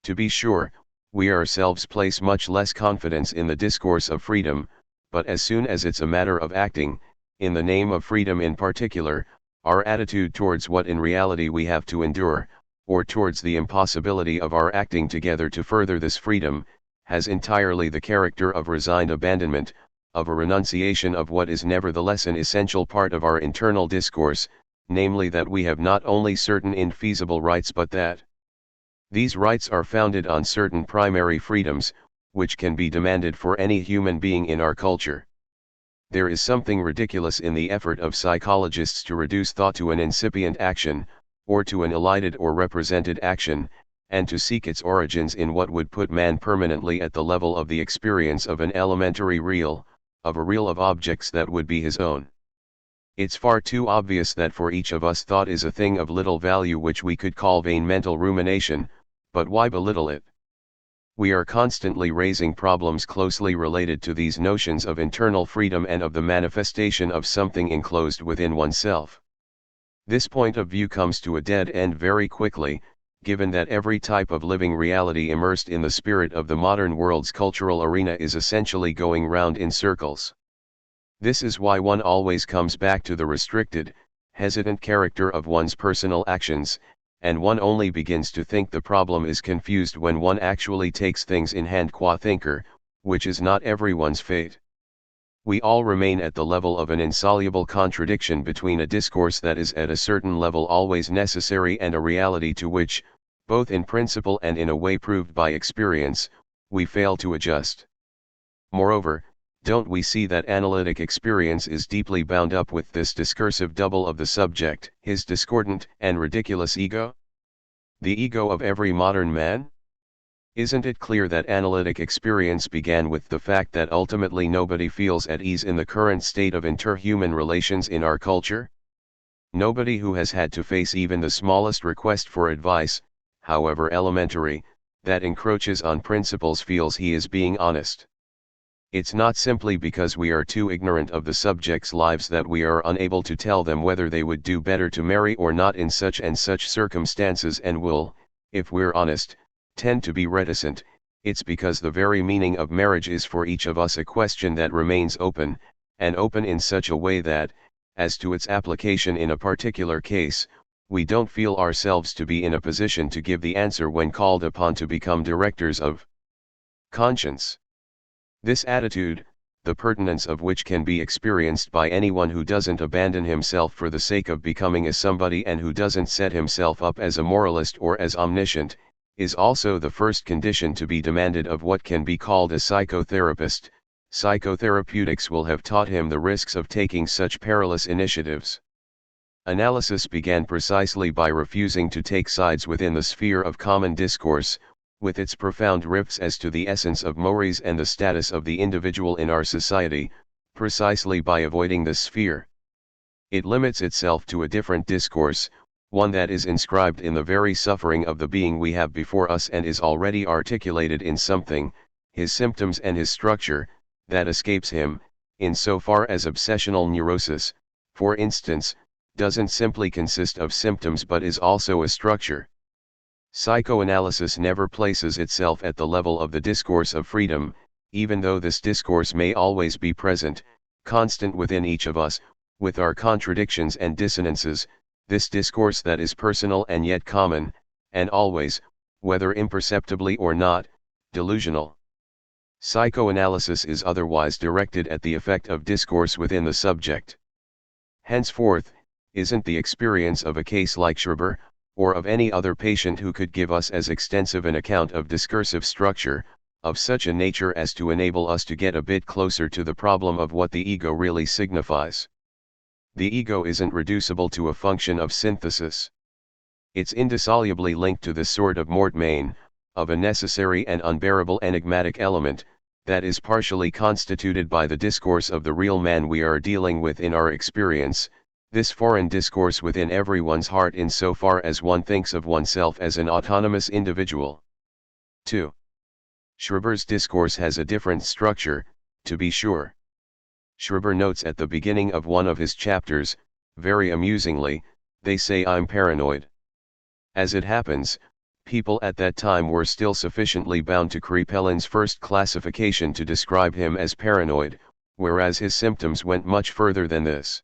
To be sure, we ourselves place much less confidence in the discourse of freedom, but as soon as it's a matter of acting, in the name of freedom in particular, our attitude towards what in reality we have to endure, or towards the impossibility of our acting together to further this freedom, has entirely the character of resigned abandonment, of a renunciation of what is nevertheless an essential part of our internal discourse, namely that we have not only certain infeasible rights but that these rights are founded on certain primary freedoms, which can be demanded for any human being in our culture. There is something ridiculous in the effort of psychologists to reduce thought to an incipient action, or to an elided or represented action, and to seek its origins in what would put man permanently at the level of the experience of an elementary real, of a real of objects that would be his own. It's far too obvious that for each of us thought is a thing of little value which we could call vain mental rumination, but why belittle it? We are constantly raising problems closely related to these notions of internal freedom and of the manifestation of something enclosed within oneself. This point of view comes to a dead end very quickly, given that every type of living reality immersed in the spirit of the modern world's cultural arena is essentially going round in circles. This is why one always comes back to the restricted, hesitant character of one's personal actions, and one only begins to think the problem is confused when one actually takes things in hand qua thinker, which is not everyone's fate. We all remain at the level of an insoluble contradiction between a discourse that is at a certain level always necessary and a reality to which, both in principle and in a way proved by experience, we fail to adjust. Moreover, don't we see that analytic experience is deeply bound up with this discursive double of the subject, his discordant and ridiculous ego? The ego of every modern man? Isn't it clear that analytic experience began with the fact that ultimately nobody feels at ease in the current state of interhuman relations in our culture? Nobody who has had to face even the smallest request for advice, however elementary, that encroaches on principles feels he is being honest. It's not simply because we are too ignorant of the subjects' lives that we are unable to tell them whether they would do better to marry or not in such and such circumstances and will, if we're honest, tend to be reticent. It's because the very meaning of marriage is for each of us a question that remains open, and open in such a way that, as to its application in a particular case, we don't feel ourselves to be in a position to give the answer when called upon to become directors of conscience. This attitude, the pertinence of which can be experienced by anyone who doesn't abandon himself for the sake of becoming a somebody and who doesn't set himself up as a moralist or as omniscient, is also the first condition to be demanded of what can be called a psychotherapist. Psychotherapeutics will have taught him the risks of taking such perilous initiatives. Analysis began precisely by refusing to take sides within the sphere of common discourse, with its profound rifts as to the essence of mores and the status of the individual in our society, precisely by avoiding this sphere. It limits itself to a different discourse, one that is inscribed in the very suffering of the being we have before us and is already articulated in something, his symptoms and his structure, that escapes him, in so far as obsessional neurosis, for instance, doesn't simply consist of symptoms but is also a structure. Psychoanalysis never places itself at the level of the discourse of freedom, even though this discourse may always be present, constant within each of us, with our contradictions and dissonances, this discourse that is personal and yet common, and always, whether imperceptibly or not, delusional. Psychoanalysis is otherwise directed at the effect of discourse within the subject. Henceforth, isn't the experience of a case like Schreber, or of any other patient who could give us as extensive an account of discursive structure, of such a nature as to enable us to get a bit closer to the problem of what the ego really signifies? The ego isn't reducible to a function of synthesis. It's indissolubly linked to the sort of mort main, of a necessary and unbearable enigmatic element, that is partially constituted by the discourse of the real man we are dealing with in our experience, this foreign discourse within everyone's heart in so far as one thinks of oneself as an autonomous individual. 2. Schreber's discourse has a different structure, to be sure. Schreber notes at the beginning of one of his chapters, very amusingly, they say I'm paranoid. As it happens, people at that time were still sufficiently bound to Krepellin's first classification to describe him as paranoid, whereas his symptoms went much further than this.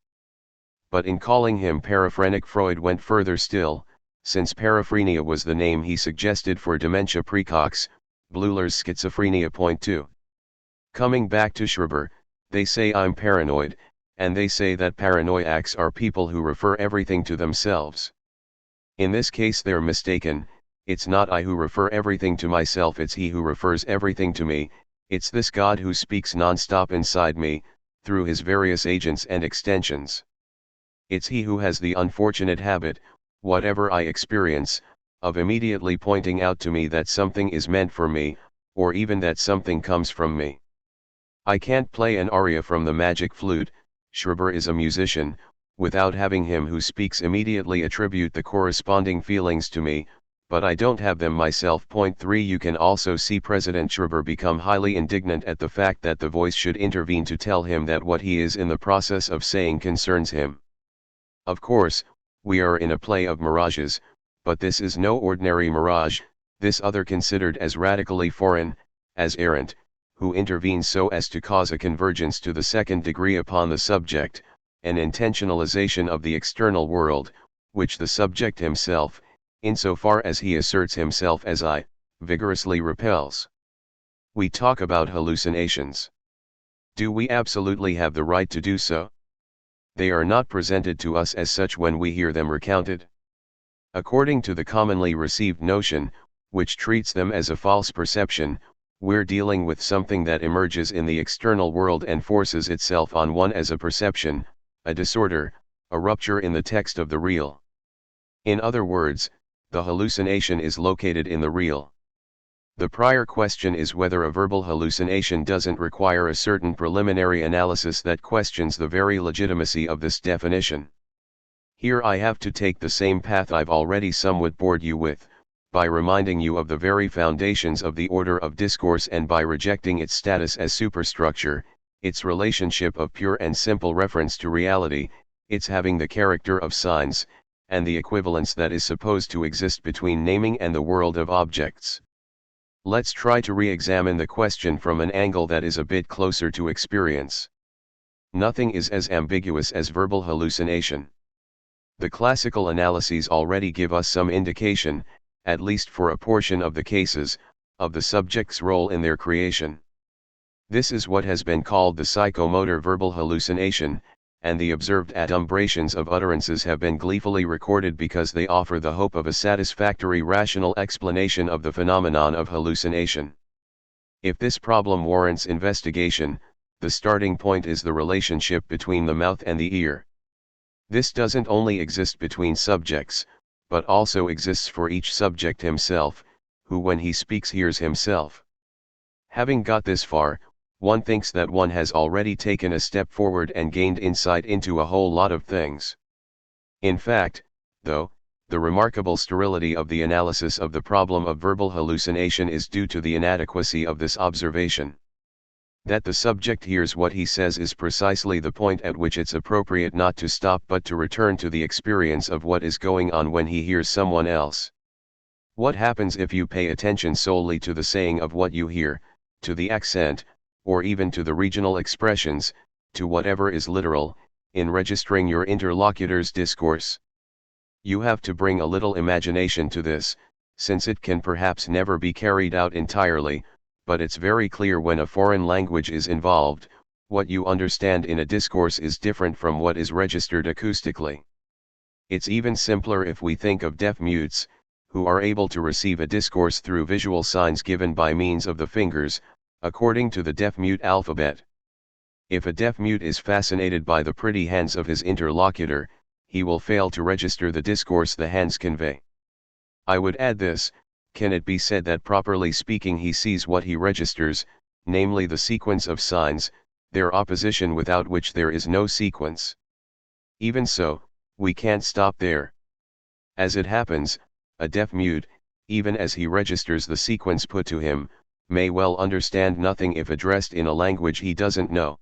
But in calling him paraphrenic, Freud went further still, since paraphrenia was the name he suggested for dementia praecox, Bleuler's schizophrenia. Point 2. Coming back to Schreber, they say I'm paranoid, and they say that paranoiacs are people who refer everything to themselves. In this case they're mistaken. It's not I who refer everything to myself, it's he who refers everything to me, it's this God who speaks non-stop inside me, through his various agents and extensions. It's he who has the unfortunate habit, whatever I experience, of immediately pointing out to me that something is meant for me, or even that something comes from me. I can't play an aria from the magic flute, Schreber is a musician, without having him who speaks immediately attribute the corresponding feelings to me, but I don't have them myself. Point 3. You can also see President Schreber become highly indignant at the fact that the voice should intervene to tell him that what he is in the process of saying concerns him. Of course, we are in a play of mirages, but this is no ordinary mirage, this other considered as radically foreign, as errant, who intervenes so as to cause a convergence to the second degree upon the subject, an intentionalization of the external world, which the subject himself, insofar as he asserts himself as I, vigorously repels. We talk about hallucinations. Do we absolutely have the right to do so? They are not presented to us as such when we hear them recounted. According to the commonly received notion, which treats them as a false perception, we're dealing with something that emerges in the external world and forces itself on one as a perception, a disorder, a rupture in the text of the real. In other words, the hallucination is located in the real. The prior question is whether a verbal hallucination doesn't require a certain preliminary analysis that questions the very legitimacy of this definition. Here I have to take the same path I've already somewhat bored you with, by reminding you of the very foundations of the order of discourse and by rejecting its status as superstructure, its relationship of pure and simple reference to reality, its having the character of signs, and the equivalence that is supposed to exist between naming and the world of objects. Let's try to re-examine the question from an angle that is a bit closer to experience. Nothing is as ambiguous as verbal hallucination. The classical analyses already give us some indication, at least for a portion of the cases, of the subject's role in their creation. This is what has been called the psychomotor verbal hallucination, and the observed adumbrations of utterances have been gleefully recorded because they offer the hope of a satisfactory rational explanation of the phenomenon of hallucination. If this problem warrants investigation, the starting point is the relationship between the mouth and the ear. This doesn't only exist between subjects, but also exists for each subject himself, who when he speaks hears himself. Having got this far, one thinks that one has already taken a step forward and gained insight into a whole lot of things. In fact, though, the remarkable sterility of the analysis of the problem of verbal hallucination is due to the inadequacy of this observation. That the subject hears what he says is precisely the point at which it's appropriate not to stop but to return to the experience of what is going on when he hears someone else. What happens if you pay attention solely to the saying of what you hear, to the accent, or even to the regional expressions, to whatever is literal, in registering your interlocutor's discourse? You have to bring a little imagination to this, since it can perhaps never be carried out entirely, but it's very clear when a foreign language is involved, what you understand in a discourse is different from what is registered acoustically. It's even simpler if we think of deaf mutes, who are able to receive a discourse through visual signs given by means of the fingers, according to the deaf-mute alphabet. If a deaf-mute is fascinated by the pretty hands of his interlocutor, he will fail to register the discourse the hands convey. I would add this: can it be said that properly speaking he sees what he registers, namely the sequence of signs, their opposition without which there is no sequence? Even so, we can't stop there. As it happens, a deaf-mute, even as he registers the sequence put to him, may well understand nothing if addressed in a language he doesn't know.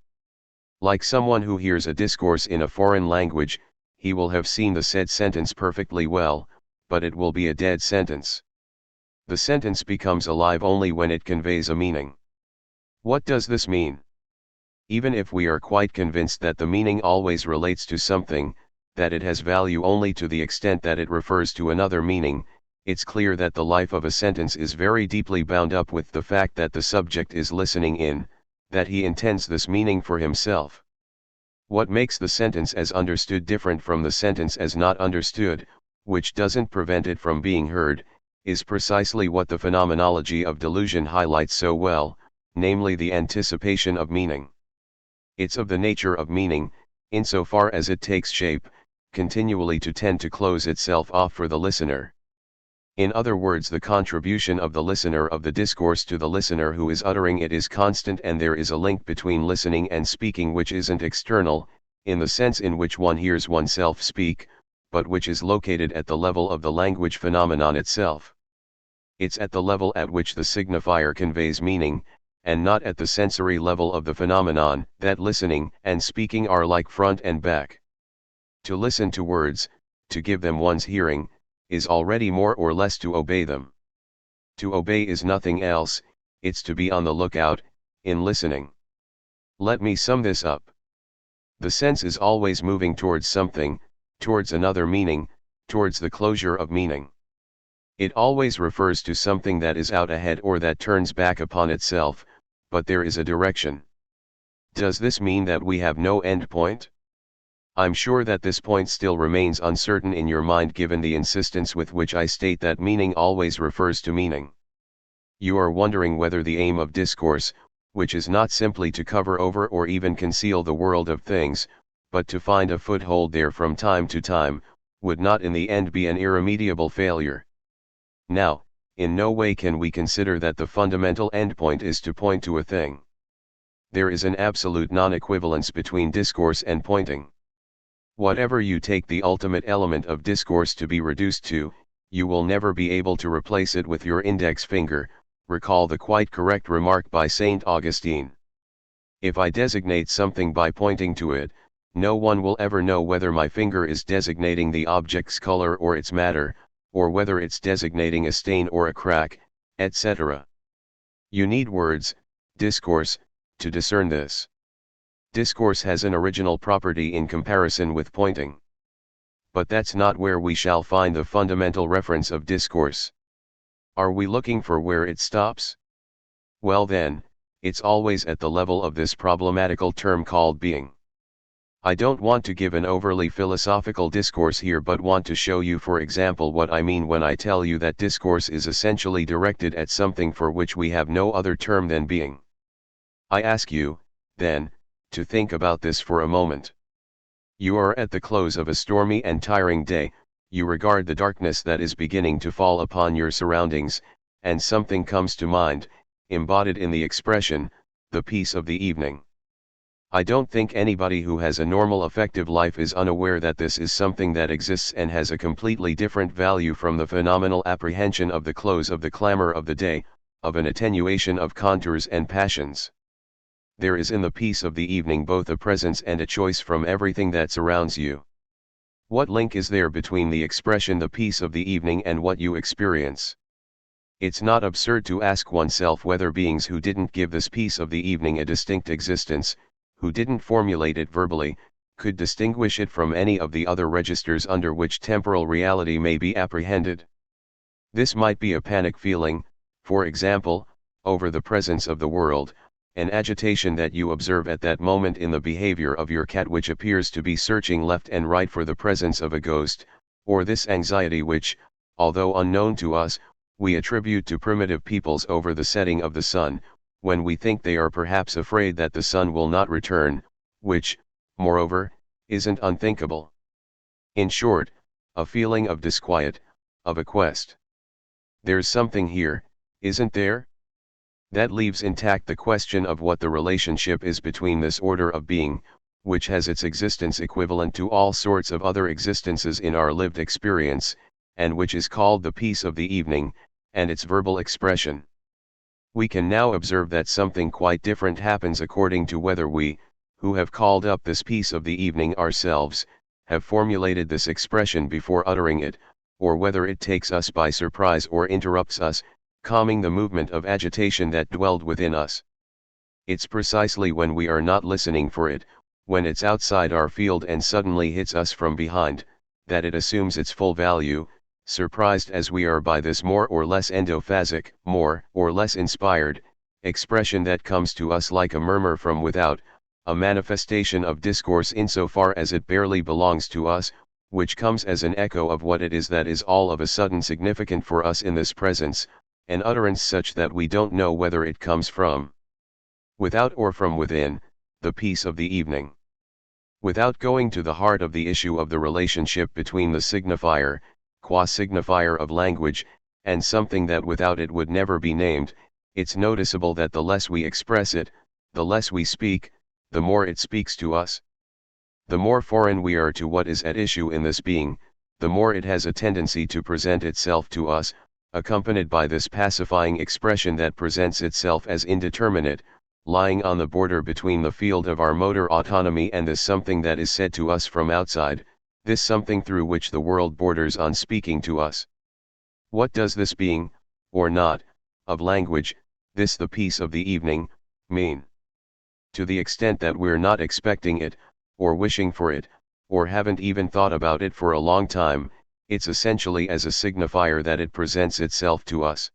Like someone who hears a discourse in a foreign language, he will have seen the said sentence perfectly well, but it will be a dead sentence. The sentence becomes alive only when it conveys a meaning. What does this mean? Even if we are quite convinced that the meaning always relates to something, that it has value only to the extent that it refers to another meaning, it's clear that the life of a sentence is very deeply bound up with the fact that the subject is listening in, that he intends this meaning for himself. What makes the sentence as understood different from the sentence as not understood, which doesn't prevent it from being heard, is precisely what the phenomenology of delusion highlights so well, namely the anticipation of meaning. It's of the nature of meaning, insofar as it takes shape, continually to tend to close itself off for the listener. In other words, the contribution of the listener of the discourse to the listener who is uttering it is constant, and there is a link between listening and speaking which isn't external, in the sense in which one hears oneself speak, but which is located at the level of the language phenomenon itself. It's at the level at which the signifier conveys meaning, and not at the sensory level of the phenomenon, that listening and speaking are like front and back. To listen to words, to give them one's hearing, is already more or less to obey them. To obey is nothing else, it's to be on the lookout, in listening. Let me sum this up. The sense is always moving towards something, towards another meaning, towards the closure of meaning. It always refers to something that is out ahead or that turns back upon itself, but there is a direction. Does this mean that we have no end point? I'm sure that this point still remains uncertain in your mind given the insistence with which I state that meaning always refers to meaning. You are wondering whether the aim of discourse, which is not simply to cover over or even conceal the world of things, but to find a foothold there from time to time, would not in the end be an irremediable failure. Now, in no way can we consider that the fundamental endpoint is to point to a thing. There is an absolute non-equivalence between discourse and pointing. Whatever you take the ultimate element of discourse to be reduced to, you will never be able to replace it with your index finger. Recall the quite correct remark by Saint Augustine. If I designate something by pointing to it, no one will ever know whether my finger is designating the object's color or its matter, or whether it's designating a stain or a crack, etc. You need words, discourse, to discern this. Discourse has an original property in comparison with pointing. But that's not where we shall find the fundamental reference of discourse. Are we looking for where it stops? Well then, it's always at the level of this problematical term called being. I don't want to give an overly philosophical discourse here, but want to show you, for example, what I mean when I tell you that discourse is essentially directed at something for which we have no other term than being. I ask you, then, to think about this for a moment. You are at the close of a stormy and tiring day, you regard the darkness that is beginning to fall upon your surroundings, and something comes to mind, embodied in the expression, the peace of the evening. I don't think anybody who has a normal effective life is unaware that this is something that exists and has a completely different value from the phenomenal apprehension of the close of the clamor of the day, of an attenuation of contours and passions. There is in the peace of the evening both a presence and a choice from everything that surrounds you. What link is there between the expression the peace of the evening and what you experience? It's not absurd to ask oneself whether beings who didn't give this peace of the evening a distinct existence, who didn't formulate it verbally, could distinguish it from any of the other registers under which temporal reality may be apprehended. This might be a panic feeling, for example, over the presence of the world, an agitation that you observe at that moment in the behavior of your cat which appears to be searching left and right for the presence of a ghost, or this anxiety which, although unknown to us, we attribute to primitive peoples over the setting of the sun, when we think they are perhaps afraid that the sun will not return, which, moreover, isn't unthinkable. In short, a feeling of disquiet, of a quest. There's something here, isn't there? That leaves intact the question of what the relationship is between this order of being, which has its existence equivalent to all sorts of other existences in our lived experience, and which is called the peace of the evening, and its verbal expression. We can now observe that something quite different happens according to whether we, who have called up this peace of the evening ourselves, have formulated this expression before uttering it, or whether it takes us by surprise or interrupts us, calming the movement of agitation that dwelled within us. It's precisely when we are not listening for it, when it's outside our field and suddenly hits us from behind, that it assumes its full value, surprised as we are by this more or less endophasic, more or less inspired, expression that comes to us like a murmur from without, a manifestation of discourse insofar as it barely belongs to us, which comes as an echo of what it is that is all of a sudden significant for us in this presence, an utterance such that we don't know whether it comes from without or from within, the peace of the evening. Without going to the heart of the issue of the relationship between the signifier, qua signifier of language, and something that without it would never be named, it's noticeable that the less we express it, the less we speak, the more it speaks to us. The more foreign we are to what is at issue in this being, the more it has a tendency to present itself to us, accompanied by this pacifying expression that presents itself as indeterminate, lying on the border between the field of our motor autonomy and this something that is said to us from outside, this something through which the world borders on speaking to us. What does this being, or not, of language, this the peace of the evening, mean? To the extent that we're not expecting it, or wishing for it, or haven't even thought about it for a long time, it's essentially as a signifier that it presents itself to us.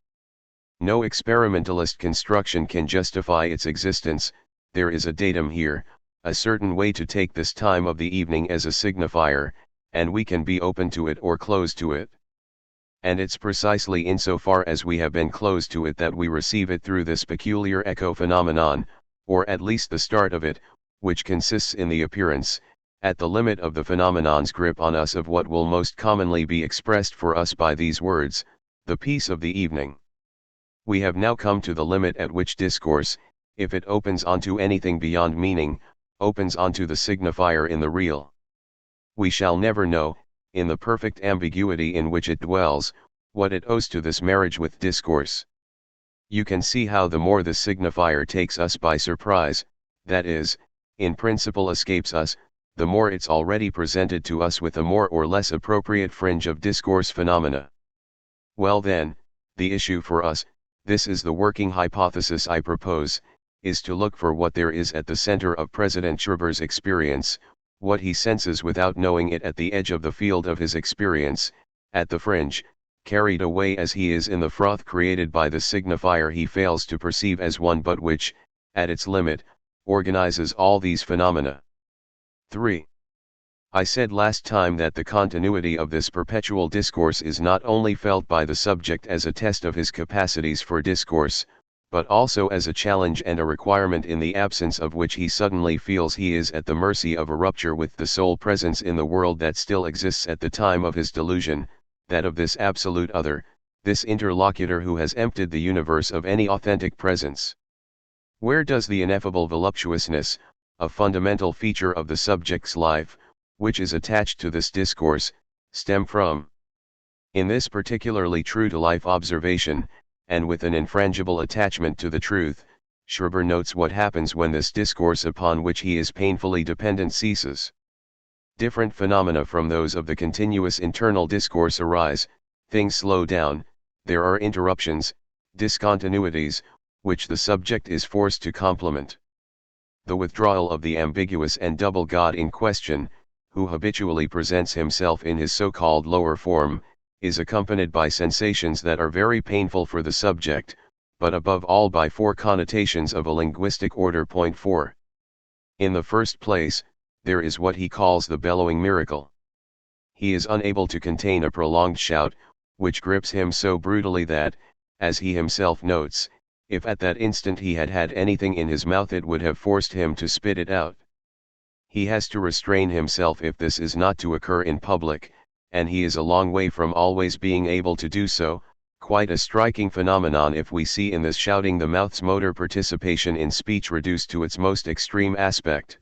No experimentalist construction can justify its existence. There is a datum here, a certain way to take this time of the evening as a signifier, and we can be open to it or closed to it. And it's precisely insofar as we have been closed to it that we receive it through this peculiar echo phenomenon, or at least the start of it, which consists in the appearance, at the limit of the phenomenon's grip on us, of what will most commonly be expressed for us by these words, the peace of the evening. We have now come to the limit at which discourse, if it opens onto anything beyond meaning, opens onto the signifier in the real. We shall never know, in the perfect ambiguity in which it dwells, what it owes to this marriage with discourse. You can see how the more the signifier takes us by surprise, that is, in principle escapes us, the more it's already presented to us with a more or less appropriate fringe of discourse phenomena. Well then, the issue for us, this is the working hypothesis I propose, is to look for what there is at the center of President Schreber's experience, what he senses without knowing it at the edge of the field of his experience, at the fringe, carried away as he is in the froth created by the signifier he fails to perceive as one but which, at its limit, organizes all these phenomena. 3. I said last time that the continuity of this perpetual discourse is not only felt by the subject as a test of his capacities for discourse, but also as a challenge and a requirement in the absence of which he suddenly feels he is at the mercy of a rupture with the sole presence in the world that still exists at the time of his delusion, that of this absolute other, this interlocutor who has emptied the universe of any authentic presence. Where does the ineffable voluptuousness, a fundamental feature of the subject's life, which is attached to this discourse, stem from? In this particularly true-to-life observation, and with an infrangible attachment to the truth, Schreber notes what happens when this discourse upon which he is painfully dependent ceases. Different phenomena from those of the continuous internal discourse arise, things slow down, there are interruptions, discontinuities, which the subject is forced to complement. The withdrawal of the ambiguous and double God in question, who habitually presents himself in his so-called lower form, is accompanied by sensations that are very painful for the subject, but above all by four connotations of a linguistic order. Point 4. In the first place, there is what he calls the bellowing miracle. He is unable to contain a prolonged shout, which grips him so brutally that, as he himself notes, if at that instant he had had anything in his mouth it would have forced him to spit it out. He has to restrain himself if this is not to occur in public, and he is a long way from always being able to do so, quite a striking phenomenon if we see in this shouting the mouth's motor participation in speech reduced to its most extreme aspect.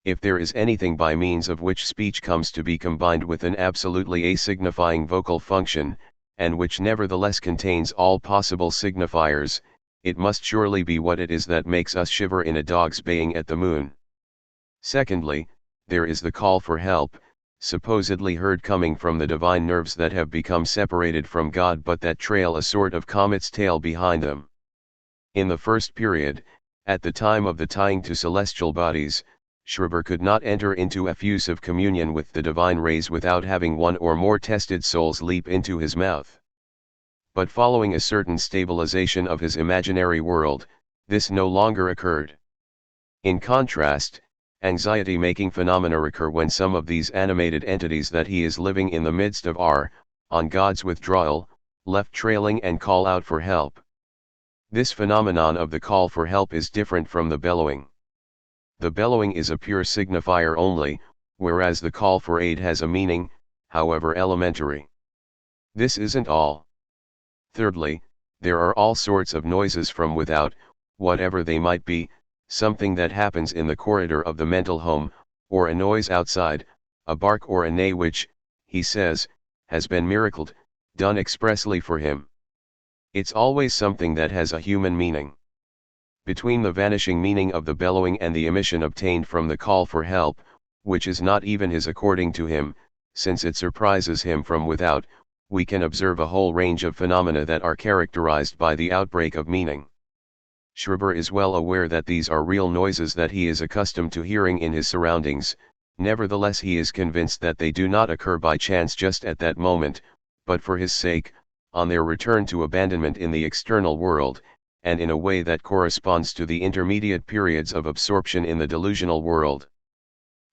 If there is anything by means of which speech comes to be combined with an absolutely asignifying vocal function, and which nevertheless contains all possible signifiers, it must surely be what it is that makes us shiver in a dog's baying at the moon. Secondly, there is the call for help, supposedly heard coming from the divine nerves that have become separated from God but that trail a sort of comet's tail behind them. In the first period, at the time of the tying to celestial bodies, Schreber could not enter into effusive communion with the divine rays without having one or more tested souls leap into his mouth. But following a certain stabilization of his imaginary world, this no longer occurred. In contrast, anxiety-making phenomena occur when some of these animated entities that he is living in the midst of are, on God's withdrawal, left trailing and call out for help. This phenomenon of the call for help is different from the bellowing. The bellowing is a pure signifier only, whereas the call for aid has a meaning, however elementary. This isn't all. Thirdly, there are all sorts of noises from without, whatever they might be, something that happens in the corridor of the mental home, or a noise outside, a bark or a neigh which, he says, has been miracled, done expressly for him. It's always something that has a human meaning. Between the vanishing meaning of the bellowing and the emission obtained from the call for help, which is not even his according to him, since it surprises him from without, we can observe a whole range of phenomena that are characterized by the outbreak of meaning. Schreber is well aware that these are real noises that he is accustomed to hearing in his surroundings, nevertheless he is convinced that they do not occur by chance just at that moment, but for his sake, on their return to abandonment in the external world, and in a way that corresponds to the intermediate periods of absorption in the delusional world.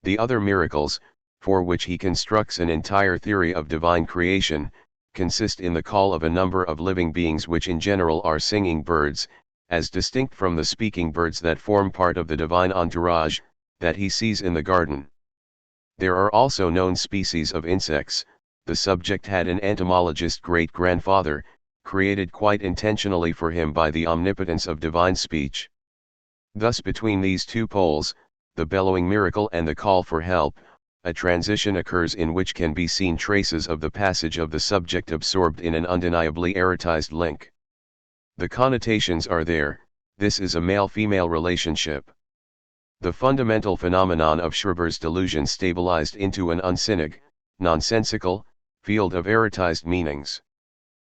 The other miracles, for which he constructs an entire theory of divine creation, consist in the call of a number of living beings which in general are singing birds, as distinct from the speaking birds that form part of the divine entourage, that he sees in the garden. There are also known species of insects. The subject had an entomologist great-grandfather, created quite intentionally for him by the omnipotence of divine speech. Thus between these two poles, the bellowing miracle and the call for help, a transition occurs in which can be seen traces of the passage of the subject absorbed in an undeniably erotized link. The connotations are there, this is a male-female relationship. The fundamental phenomenon of Schreber's delusion stabilized into an uncynic, nonsensical, field of erotized meanings.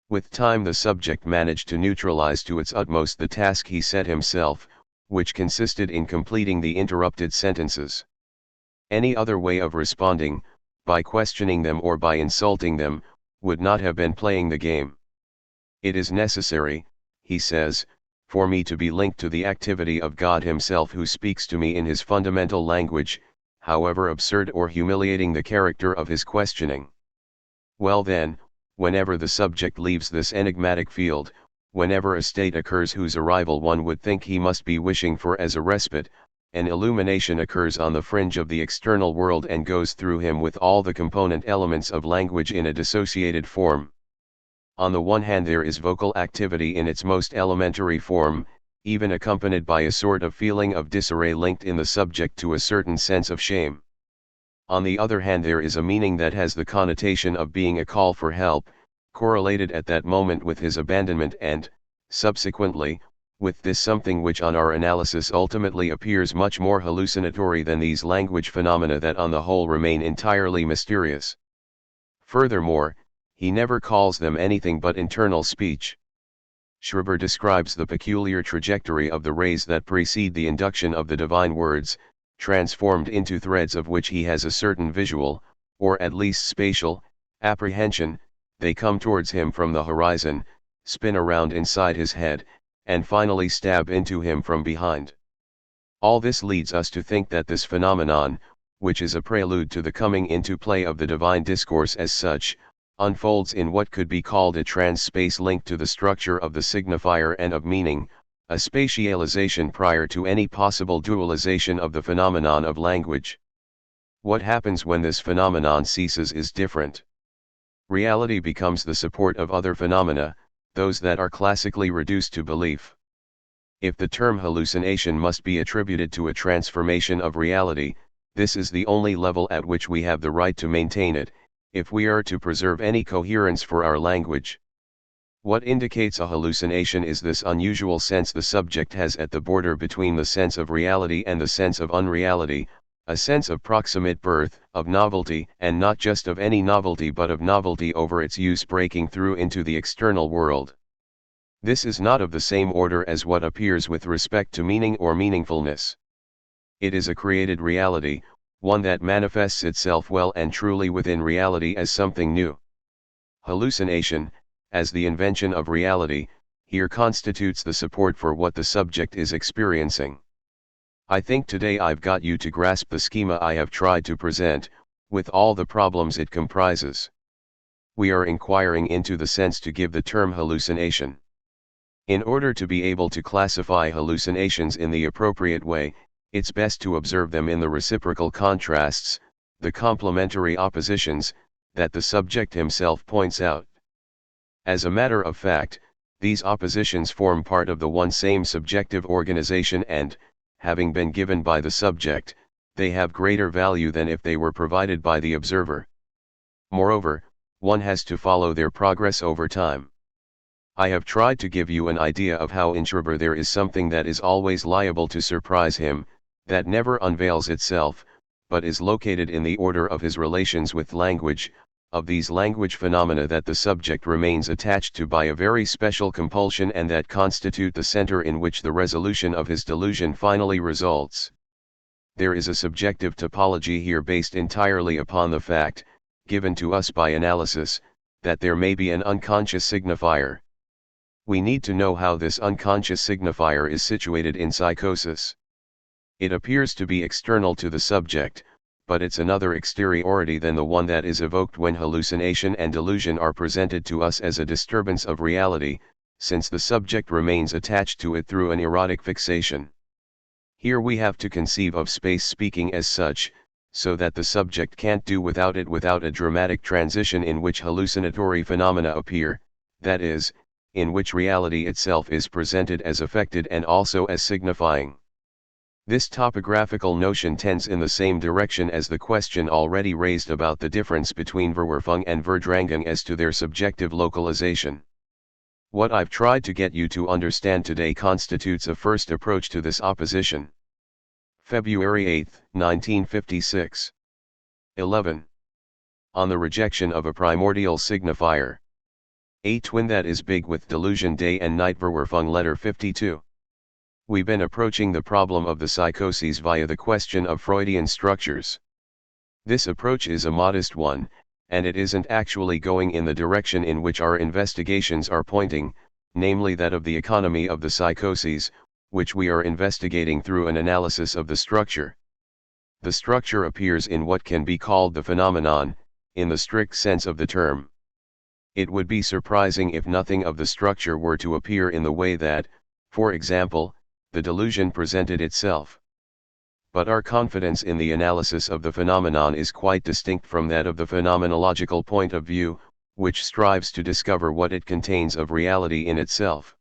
With time the subject managed to neutralize to its utmost the task he set himself, which consisted in completing the interrupted sentences. Any other way of responding, by questioning them or by insulting them, would not have been playing the game. It is necessary, he says, for me to be linked to the activity of God himself who speaks to me in his fundamental language, however absurd or humiliating the character of his questioning. Well then, whenever the subject leaves this enigmatic field, whenever a state occurs whose arrival one would think he must be wishing for as a respite, an illumination occurs on the fringe of the external world and goes through him with all the component elements of language in a dissociated form. On the one hand there is vocal activity in its most elementary form, even accompanied by a sort of feeling of disarray linked in the subject to a certain sense of shame. On the other hand there is a meaning that has the connotation of being a call for help, correlated at that moment with his abandonment and, subsequently, with this something which on our analysis ultimately appears much more hallucinatory than these language phenomena that on the whole remain entirely mysterious. Furthermore, he never calls them anything but internal speech. Schreber describes the peculiar trajectory of the rays that precede the induction of the divine words, transformed into threads of which he has a certain visual, or at least spatial, apprehension. They come towards him from the horizon, spin around inside his head, and finally stab into him from behind. All this leads us to think that this phenomenon, which is a prelude to the coming into play of the divine discourse as such, unfolds in what could be called a trans-space linked to the structure of the signifier and of meaning, a spatialization prior to any possible dualization of the phenomenon of language. What happens when this phenomenon ceases is different. Reality becomes the support of other phenomena, those that are classically reduced to belief. If the term hallucination must be attributed to a transformation of reality, this is the only level at which we have the right to maintain it, if we are to preserve any coherence for our language. What indicates a hallucination is this unusual sense the subject has at the border between the sense of reality and the sense of unreality, a sense of proximate birth, of novelty, and not just of any novelty but of novelty over its use breaking through into the external world. This is not of the same order as what appears with respect to meaning or meaningfulness. It is a created reality, one that manifests itself well and truly within reality as something new. Hallucination, as the invention of reality, here constitutes the support for what the subject is experiencing. I think today I've got you to grasp the schema I have tried to present, with all the problems it comprises. We are inquiring into the sense to give the term hallucination. In order to be able to classify hallucinations in the appropriate way, it's best to observe them in the reciprocal contrasts, the complementary oppositions, that the subject himself points out. As a matter of fact, these oppositions form part of the one same subjective organization and, having been given by the subject, they have greater value than if they were provided by the observer. Moreover, one has to follow their progress over time. I have tried to give you an idea of how in Schreber there is something that is always liable to surprise him, that never unveils itself, but is located in the order of his relations with language, of these language phenomena that the subject remains attached to by a very special compulsion and that constitute the center in which the resolution of his delusion finally results. There is a subjective topology here based entirely upon the fact, given to us by analysis, that there may be an unconscious signifier. We need to know how this unconscious signifier is situated in psychosis. It appears to be external to the subject, but it's another exteriority than the one that is evoked when hallucination and delusion are presented to us as a disturbance of reality, since the subject remains attached to it through an erotic fixation. Here we have to conceive of space speaking as such, so that the subject can't do without it without a dramatic transition in which hallucinatory phenomena appear, that is, in which reality itself is presented as affected and also as signifying. This topographical notion tends in the same direction as the question already raised about the difference between Verwerfung and Verdrängung as to their subjective localization. What I've tried to get you to understand today constitutes a first approach to this opposition. February 8, 1956. 11. On the rejection of a primordial signifier. A twin that is big with delusion day and night. Verwerfung letter 52. We've been approaching the problem of the psychoses via the question of Freudian structures. This approach is a modest one, and it isn't actually going in the direction in which our investigations are pointing, namely that of the economy of the psychoses, which we are investigating through an analysis of the structure. The structure appears in what can be called the phenomenon, in the strict sense of the term. It would be surprising if nothing of the structure were to appear in the way that, for example, the delusion presented itself. But our confidence in the analysis of the phenomenon is quite distinct from that of the phenomenological point of view, which strives to discover what it contains of reality in itself.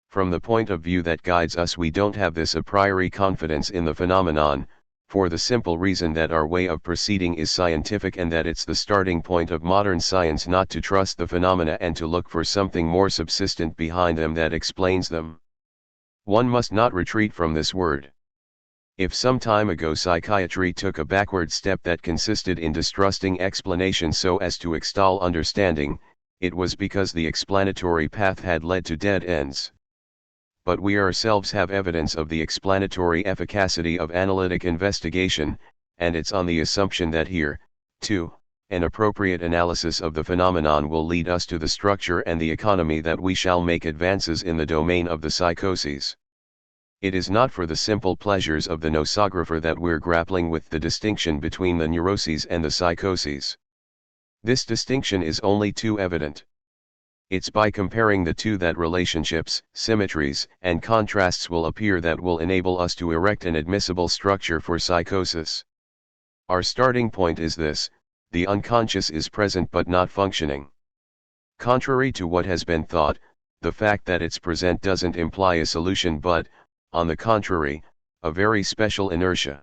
From the point of view that guides us, we don't have this a priori confidence in the phenomenon, for the simple reason that our way of proceeding is scientific and that it's the starting point of modern science not to trust the phenomena and to look for something more subsistent behind them that explains them. One must not retreat from this word. If some time ago psychiatry took a backward step that consisted in distrusting explanation so as to extol understanding, it was because the explanatory path had led to dead ends. But we ourselves have evidence of the explanatory efficacy of analytic investigation, and it's on the assumption that here, too, an appropriate analysis of the phenomenon will lead us to the structure and the economy that we shall make advances in the domain of the psychoses. It is not for the simple pleasures of the nosographer that we're grappling with the distinction between the neuroses and the psychoses. This distinction is only too evident. It's by comparing the two that relationships, symmetries, and contrasts will appear that will enable us to erect an admissible structure for psychosis. Our starting point is this: the unconscious is present but not functioning. Contrary to what has been thought, the fact that it's present doesn't imply a solution but, on the contrary, a very special inertia.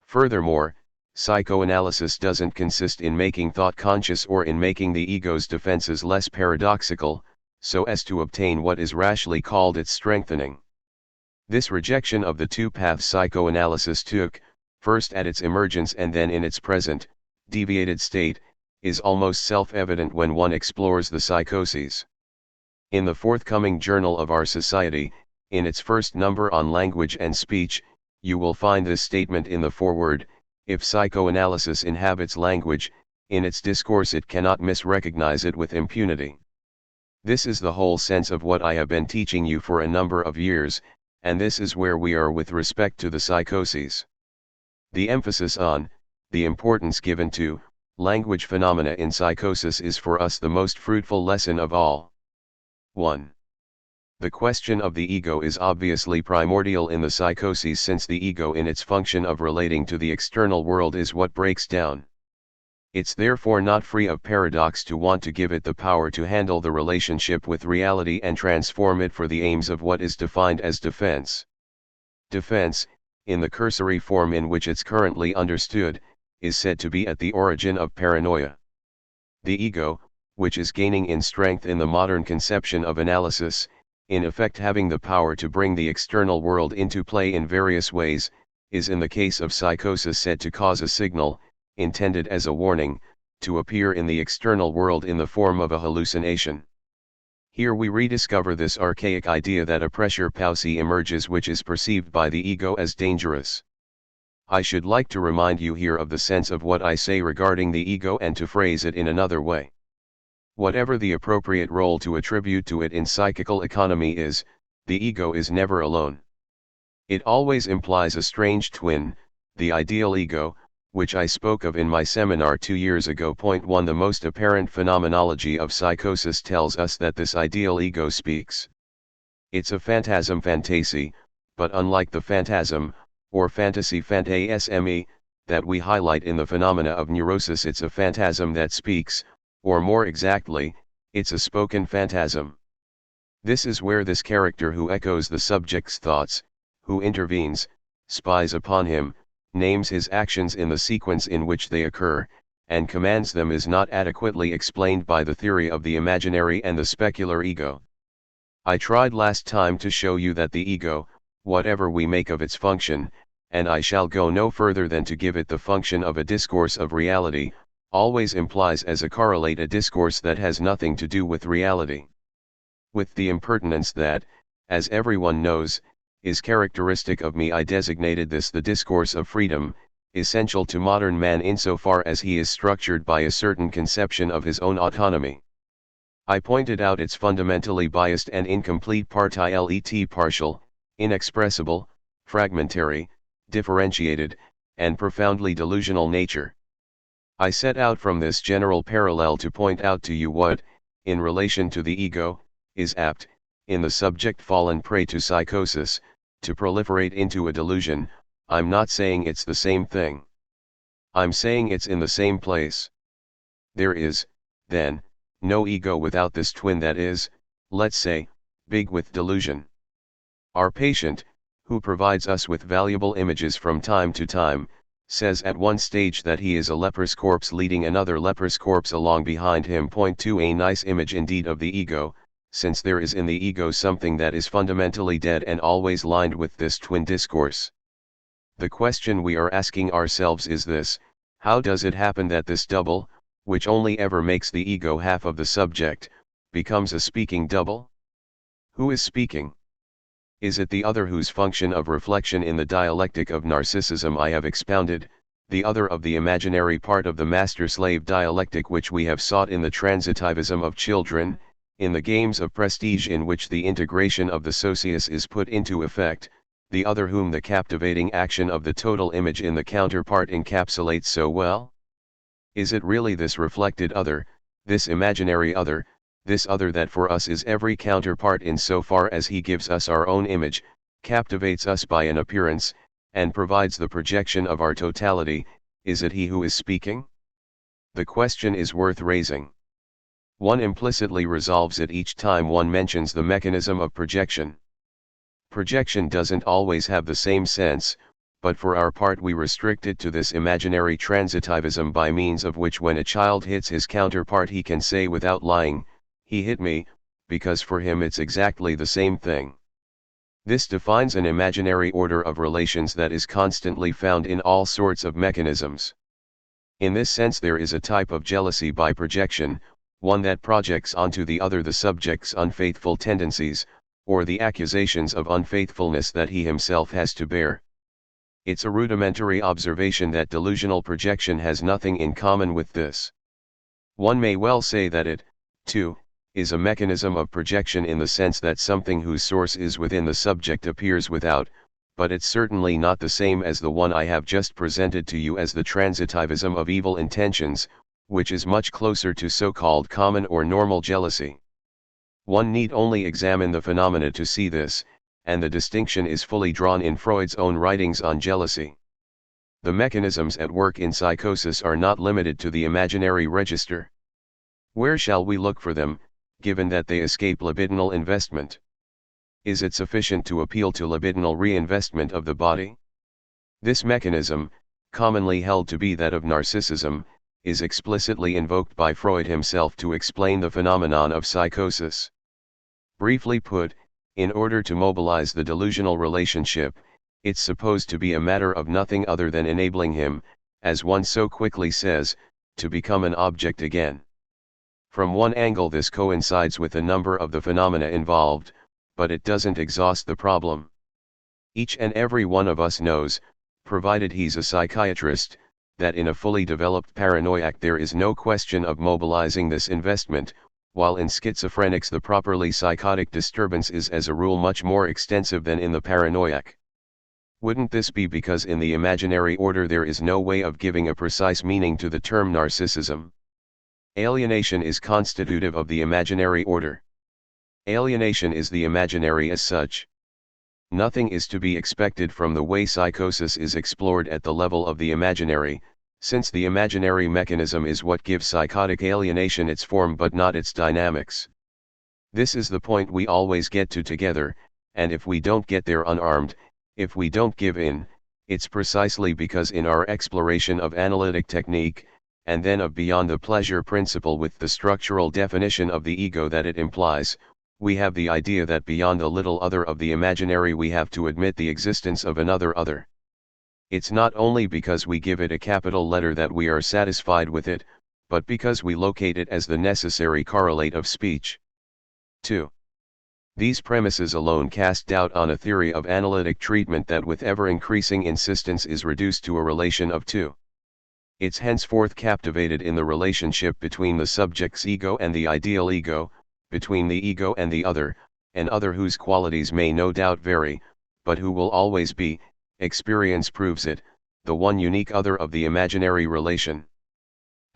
Furthermore, psychoanalysis doesn't consist in making thought conscious or in making the ego's defenses less paradoxical, so as to obtain what is rashly called its strengthening. This rejection of the two paths psychoanalysis took, first at its emergence and then in its present, deviated state, is almost self-evident when one explores the psychoses. In the forthcoming journal of our society, in its first number on language and speech, you will find this statement in the foreword: if psychoanalysis inhabits language, in its discourse it cannot misrecognize it with impunity. This is the whole sense of what I have been teaching you for a number of years, and this is where we are with respect to the psychoses. The emphasis on, the importance given to, language phenomena in psychosis is for us the most fruitful lesson of all. 1. The question of the ego is obviously primordial in the psychoses, since the ego in its function of relating to the external world is what breaks down. It's therefore not free of paradox to want to give it the power to handle the relationship with reality and transform it for the aims of what is defined as defense. Defense, in the cursory form in which it's currently understood, is said to be at the origin of paranoia. The ego, which is gaining in strength in the modern conception of analysis, in effect having the power to bring the external world into play in various ways, is in the case of psychosis said to cause a signal, intended as a warning, to appear in the external world in the form of a hallucination. Here we rediscover this archaic idea that a pressure pauci emerges which is perceived by the ego as dangerous. I should like to remind you here of the sense of what I say regarding the ego and to phrase it in another way. Whatever the appropriate role to attribute to it in psychical economy is, the ego is never alone. It always implies a strange twin, the ideal ego, which I spoke of in my seminar 2 years ago. Point 1. The most apparent phenomenology of psychosis tells us that this ideal ego speaks. It's a phantasm fantasy, but unlike the phantasm, or fantasy phantasme, that we highlight in the phenomena of neurosis, it's a phantasm that speaks, or more exactly, it's a spoken phantasm. This is where this character who echoes the subject's thoughts, who intervenes, spies upon him, names his actions in the sequence in which they occur, and commands them is not adequately explained by the theory of the imaginary and the specular ego. I tried last time to show you that the ego, whatever we make of its function, and I shall go no further than to give it the function of a discourse of reality, always implies as a correlate a discourse that has nothing to do with reality. With the impertinence that, as everyone knows, is characteristic of me, I designated this the discourse of freedom, essential to modern man insofar as he is structured by a certain conception of his own autonomy. I pointed out its fundamentally biased and incomplete partial, inexpressible, fragmentary, differentiated, and profoundly delusional nature. I set out from this general parallel to point out to you what, in relation to the ego, is apt, in the subject fallen prey to psychosis, to proliferate into a delusion. I'm not saying it's the same thing. I'm saying it's in the same place. There is, then, no ego without this twin that is, let's say, big with delusion. Our patient, who provides us with valuable images from time to time, says at one stage that he is a leper's corpse leading another leper's corpse along behind him. Point to a nice image indeed of the ego, since there is in the ego something that is fundamentally dead and always lined with this twin discourse. The question we are asking ourselves is this: how does it happen that this double, which only ever makes the ego half of the subject, becomes a speaking double? Who is speaking? Is it the other whose function of reflection in the dialectic of narcissism I have expounded, the other of the imaginary part of the master-slave dialectic which we have sought in the transitivism of children, in the games of prestige in which the integration of the socius is put into effect, the other whom the captivating action of the total image in the counterpart encapsulates so well? Is it really this reflected other, this imaginary other, this other that for us is every counterpart in so far as he gives us our own image, captivates us by an appearance, and provides the projection of our totality? Is it he who is speaking? The question is worth raising. One implicitly resolves it each time one mentions the mechanism of projection. Projection doesn't always have the same sense, but for our part we restrict it to this imaginary transitivism by means of which when a child hits his counterpart he can say without lying, "He hit me," because for him it's exactly the same thing. This defines an imaginary order of relations that is constantly found in all sorts of mechanisms. In this sense there is a type of jealousy by projection, one that projects onto the other the subject's unfaithful tendencies, or the accusations of unfaithfulness that he himself has to bear. It's a rudimentary observation that delusional projection has nothing in common with this. One may well say that it, too, is a mechanism of projection in the sense that something whose source is within the subject appears without, but it's certainly not the same as the one I have just presented to you as the transitivism of evil intentions, which is much closer to so-called common or normal jealousy. One need only examine the phenomena to see this, and the distinction is fully drawn in Freud's own writings on jealousy. The mechanisms at work in psychosis are not limited to the imaginary register. Where shall we look for them, given that they escape libidinal investment? Is it sufficient to appeal to libidinal reinvestment of the body? This mechanism, commonly held to be that of narcissism, is explicitly invoked by Freud himself to explain the phenomenon of psychosis. Briefly put, in order to mobilize the delusional relationship, it's supposed to be a matter of nothing other than enabling him, as one so quickly says, to become an object again. From one angle this coincides with a number of the phenomena involved, but it doesn't exhaust the problem. Each and every one of us knows, provided he's a psychiatrist, that in a fully developed paranoiac there is no question of mobilizing this investment, while in schizophrenics the properly psychotic disturbance is as a rule much more extensive than in the paranoiac. Wouldn't this be because in the imaginary order there is no way of giving a precise meaning to the term narcissism? Alienation is constitutive of the imaginary order. Alienation is the imaginary as such. Nothing is to be expected from the way psychosis is explored at the level of the imaginary, since the imaginary mechanism is what gives psychotic alienation its form but not its dynamics. This is the point we always get to together, and if we don't get there unarmed, if we don't give in, it's precisely because in our exploration of analytic technique, and then of beyond the pleasure principle with the structural definition of the ego that it implies, we have the idea that beyond the little other of the imaginary we have to admit the existence of another other. It's not only because we give it a capital letter that we are satisfied with it, but because we locate it as the necessary correlate of speech. 2. These premises alone cast doubt on a theory of analytic treatment that with ever-increasing insistence is reduced to a relation of two. It's henceforth captivated in the relationship between the subject's ego and the ideal ego, between the ego and the other, an other whose qualities may no doubt vary, but who will always be, experience proves it, the one unique other of the imaginary relation.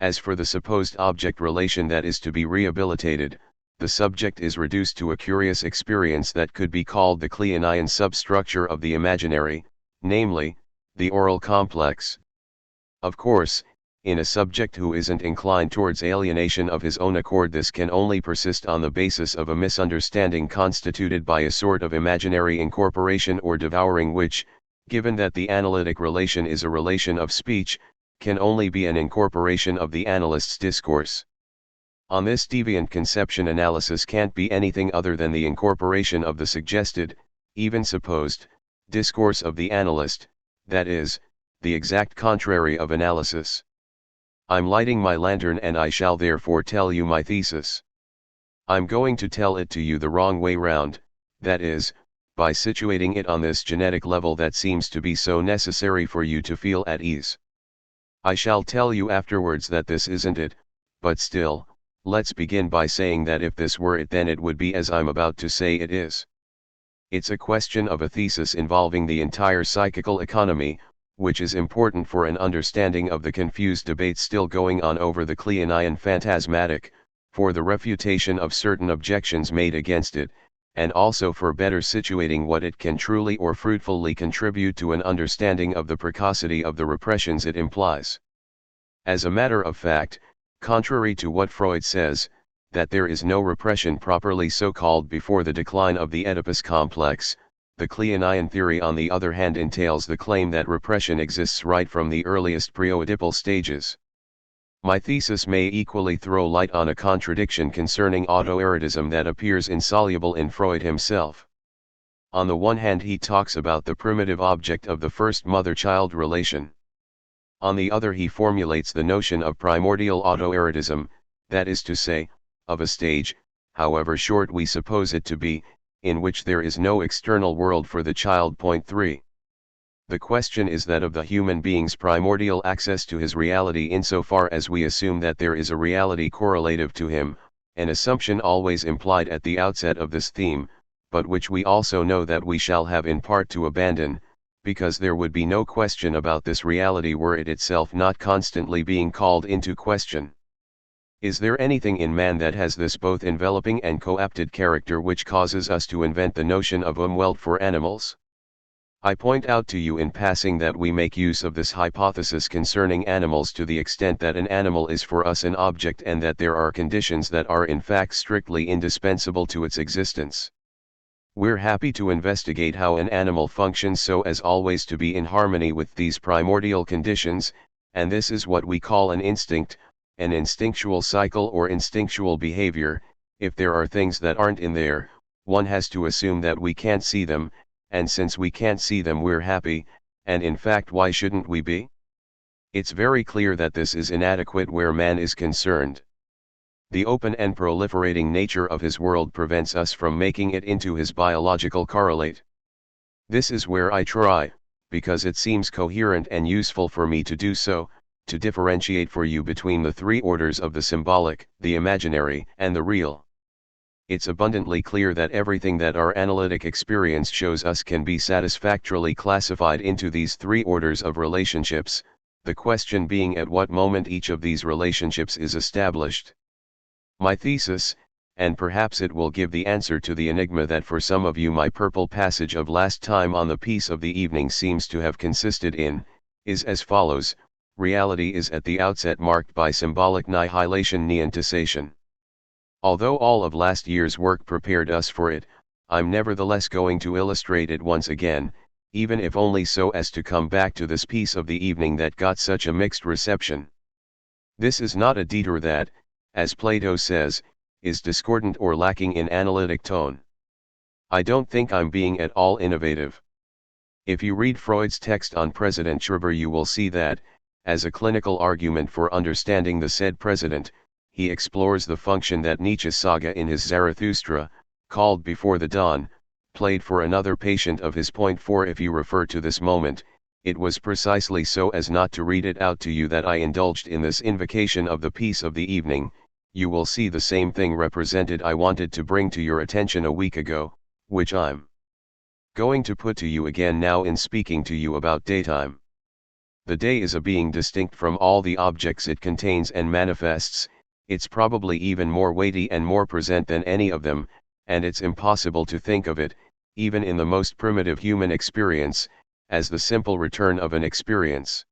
As for the supposed object relation that is to be rehabilitated, the subject is reduced to a curious experience that could be called the Kleinian substructure of the imaginary, namely, the oral complex. Of course, in a subject who isn't inclined towards alienation of his own accord, this can only persist on the basis of a misunderstanding constituted by a sort of imaginary incorporation or devouring which, given that the analytic relation is a relation of speech, can only be an incorporation of the analyst's discourse. On this deviant conception, analysis can't be anything other than the incorporation of the suggested, even supposed, discourse of the analyst, that is, the exact contrary of analysis. I'm lighting my lantern and I shall therefore tell you my thesis. I'm going to tell it to you the wrong way round, that is, by situating it on this genetic level that seems to be so necessary for you to feel at ease. I shall tell you afterwards that this isn't it, but still, let's begin by saying that if this were it, then it would be as I'm about to say it is. It's a question of a thesis involving the entire psychical economy, which is important for an understanding of the confused debate still going on over the Kleinian phantasmatic, for the refutation of certain objections made against it, and also for better situating what it can truly or fruitfully contribute to an understanding of the precocity of the repressions it implies. As a matter of fact, contrary to what Freud says, that there is no repression properly so called before the decline of the Oedipus complex, the Kleinian theory on the other hand entails the claim that repression exists right from the earliest pre-Oedipal stages. My thesis may equally throw light on a contradiction concerning autoerotism that appears insoluble in Freud himself. On the one hand he talks about the primitive object of the first mother-child relation. On the other he formulates the notion of primordial autoerotism, that is to say, of a stage, however short we suppose it to be, in which there is no external world for the child. Point 3. The question is that of the human being's primordial access to his reality insofar as we assume that there is a reality correlative to him, an assumption always implied at the outset of this theme, but which we also know that we shall have in part to abandon, because there would be no question about this reality were it itself not constantly being called into question. Is there anything in man that has this both enveloping and coapted character which causes us to invent the notion of Umwelt for animals? I point out to you in passing that we make use of this hypothesis concerning animals to the extent that an animal is for us an object and that there are conditions that are in fact strictly indispensable to its existence. We're happy to investigate how an animal functions so as always to be in harmony with these primordial conditions, and this is what we call an instinct, an instinctual cycle or instinctual behavior. If there are things that aren't in there, one has to assume that we can't see them, and since we can't see them we're happy, and in fact why shouldn't we be? It's very clear that this is inadequate where man is concerned. The open and proliferating nature of his world prevents us from making it into his biological correlate. This is where I try, because it seems coherent and useful for me to do so, to differentiate for you between the three orders of the symbolic, the imaginary, and the real. It's abundantly clear that everything that our analytic experience shows us can be satisfactorily classified into these three orders of relationships, the question being at what moment each of these relationships is established. My thesis, and perhaps it will give the answer to the enigma that for some of you my purple passage of last time on the piece of the evening seems to have consisted in, is as follows: reality is at the outset marked by symbolic nihilation neanticization. Although all of last year's work prepared us for it, I'm nevertheless going to illustrate it once again, even if only so as to come back to this piece of the evening that got such a mixed reception. This is not a detour that, as Plato says, is discordant or lacking in analytic tone. I don't think I'm being at all innovative. If you read Freud's text on President Schreiber you will see that, as a clinical argument for understanding the said president, he explores the function that Nietzsche's saga in his Zarathustra, called Before the Dawn, played for another patient of his. Point 4. If you refer to this moment, it was precisely so as not to read it out to you that I indulged in this invocation of the piece of the evening, you will see the same thing represented I wanted to bring to your attention a week ago, which I'm going to put to you again now in speaking to you about daytime. The day is a being distinct from all the objects it contains and manifests. It's probably even more weighty and more present than any of them, and it's impossible to think of it, even in the most primitive human experience, as the simple return of an experience.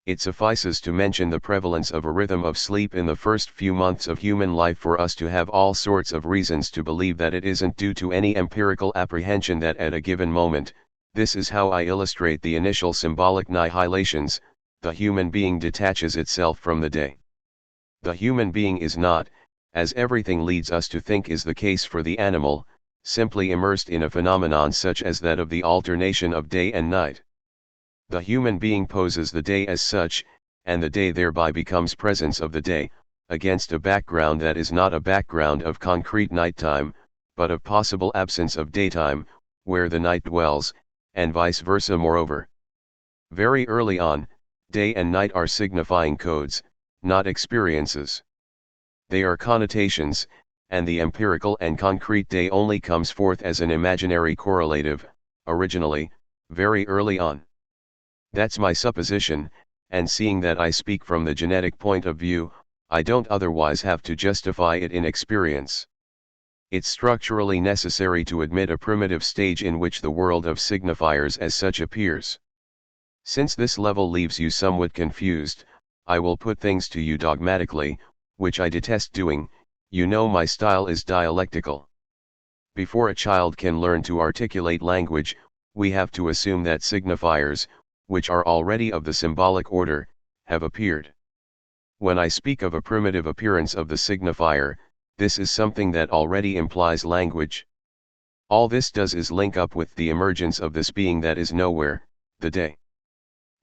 It suffices to mention the prevalence of a rhythm of sleep in the first few months of human life for us to have all sorts of reasons to believe that it isn't due to any empirical apprehension that at a given moment, this is how I illustrate the initial symbolic nihilations, the human being detaches itself from the day. The human being is not, as everything leads us to think is the case for the animal, simply immersed in a phenomenon such as that of the alternation of day and night. The human being poses the day as such, and the day thereby becomes presence of the day, against a background that is not a background of concrete nighttime, but of possible absence of daytime, where the night dwells, and vice versa. Moreover, very early on, day and night are signifying codes, not experiences. They are connotations, and the empirical and concrete day only comes forth as an imaginary correlative, originally, very early on. That's my supposition, and seeing that I speak from the genetic point of view, I don't otherwise have to justify it in experience. It's structurally necessary to admit a primitive stage in which the world of signifiers as such appears. Since this level leaves you somewhat confused, I will put things to you dogmatically, which I detest doing. You know my style is dialectical. Before a child can learn to articulate language, we have to assume that signifiers, which are already of the symbolic order, have appeared. When I speak of a primitive appearance of the signifier, this is something that already implies language. All this does is link up with the emergence of this being that is nowhere, the day.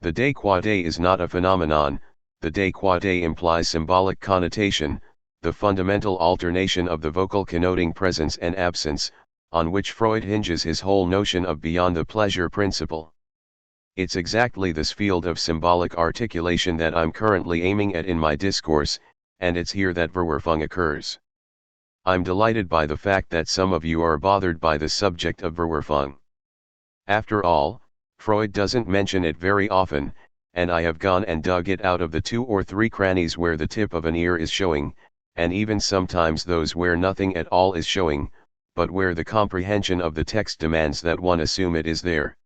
The day qua day is not a phenomenon. The day qua day implies symbolic connotation, the fundamental alternation of the vocal connoting presence and absence, on which Freud hinges his whole notion of beyond the pleasure principle. It's exactly this field of symbolic articulation that I'm currently aiming at in my discourse, and it's here that Verwerfung occurs. I'm delighted by the fact that some of you are bothered by the subject of Verwerfung. After all, Freud doesn't mention it very often, and I have gone and dug it out of the 2 or 3 crannies where the tip of an ear is showing, and even sometimes those where nothing at all is showing, but where the comprehension of the text demands that one assume it is there.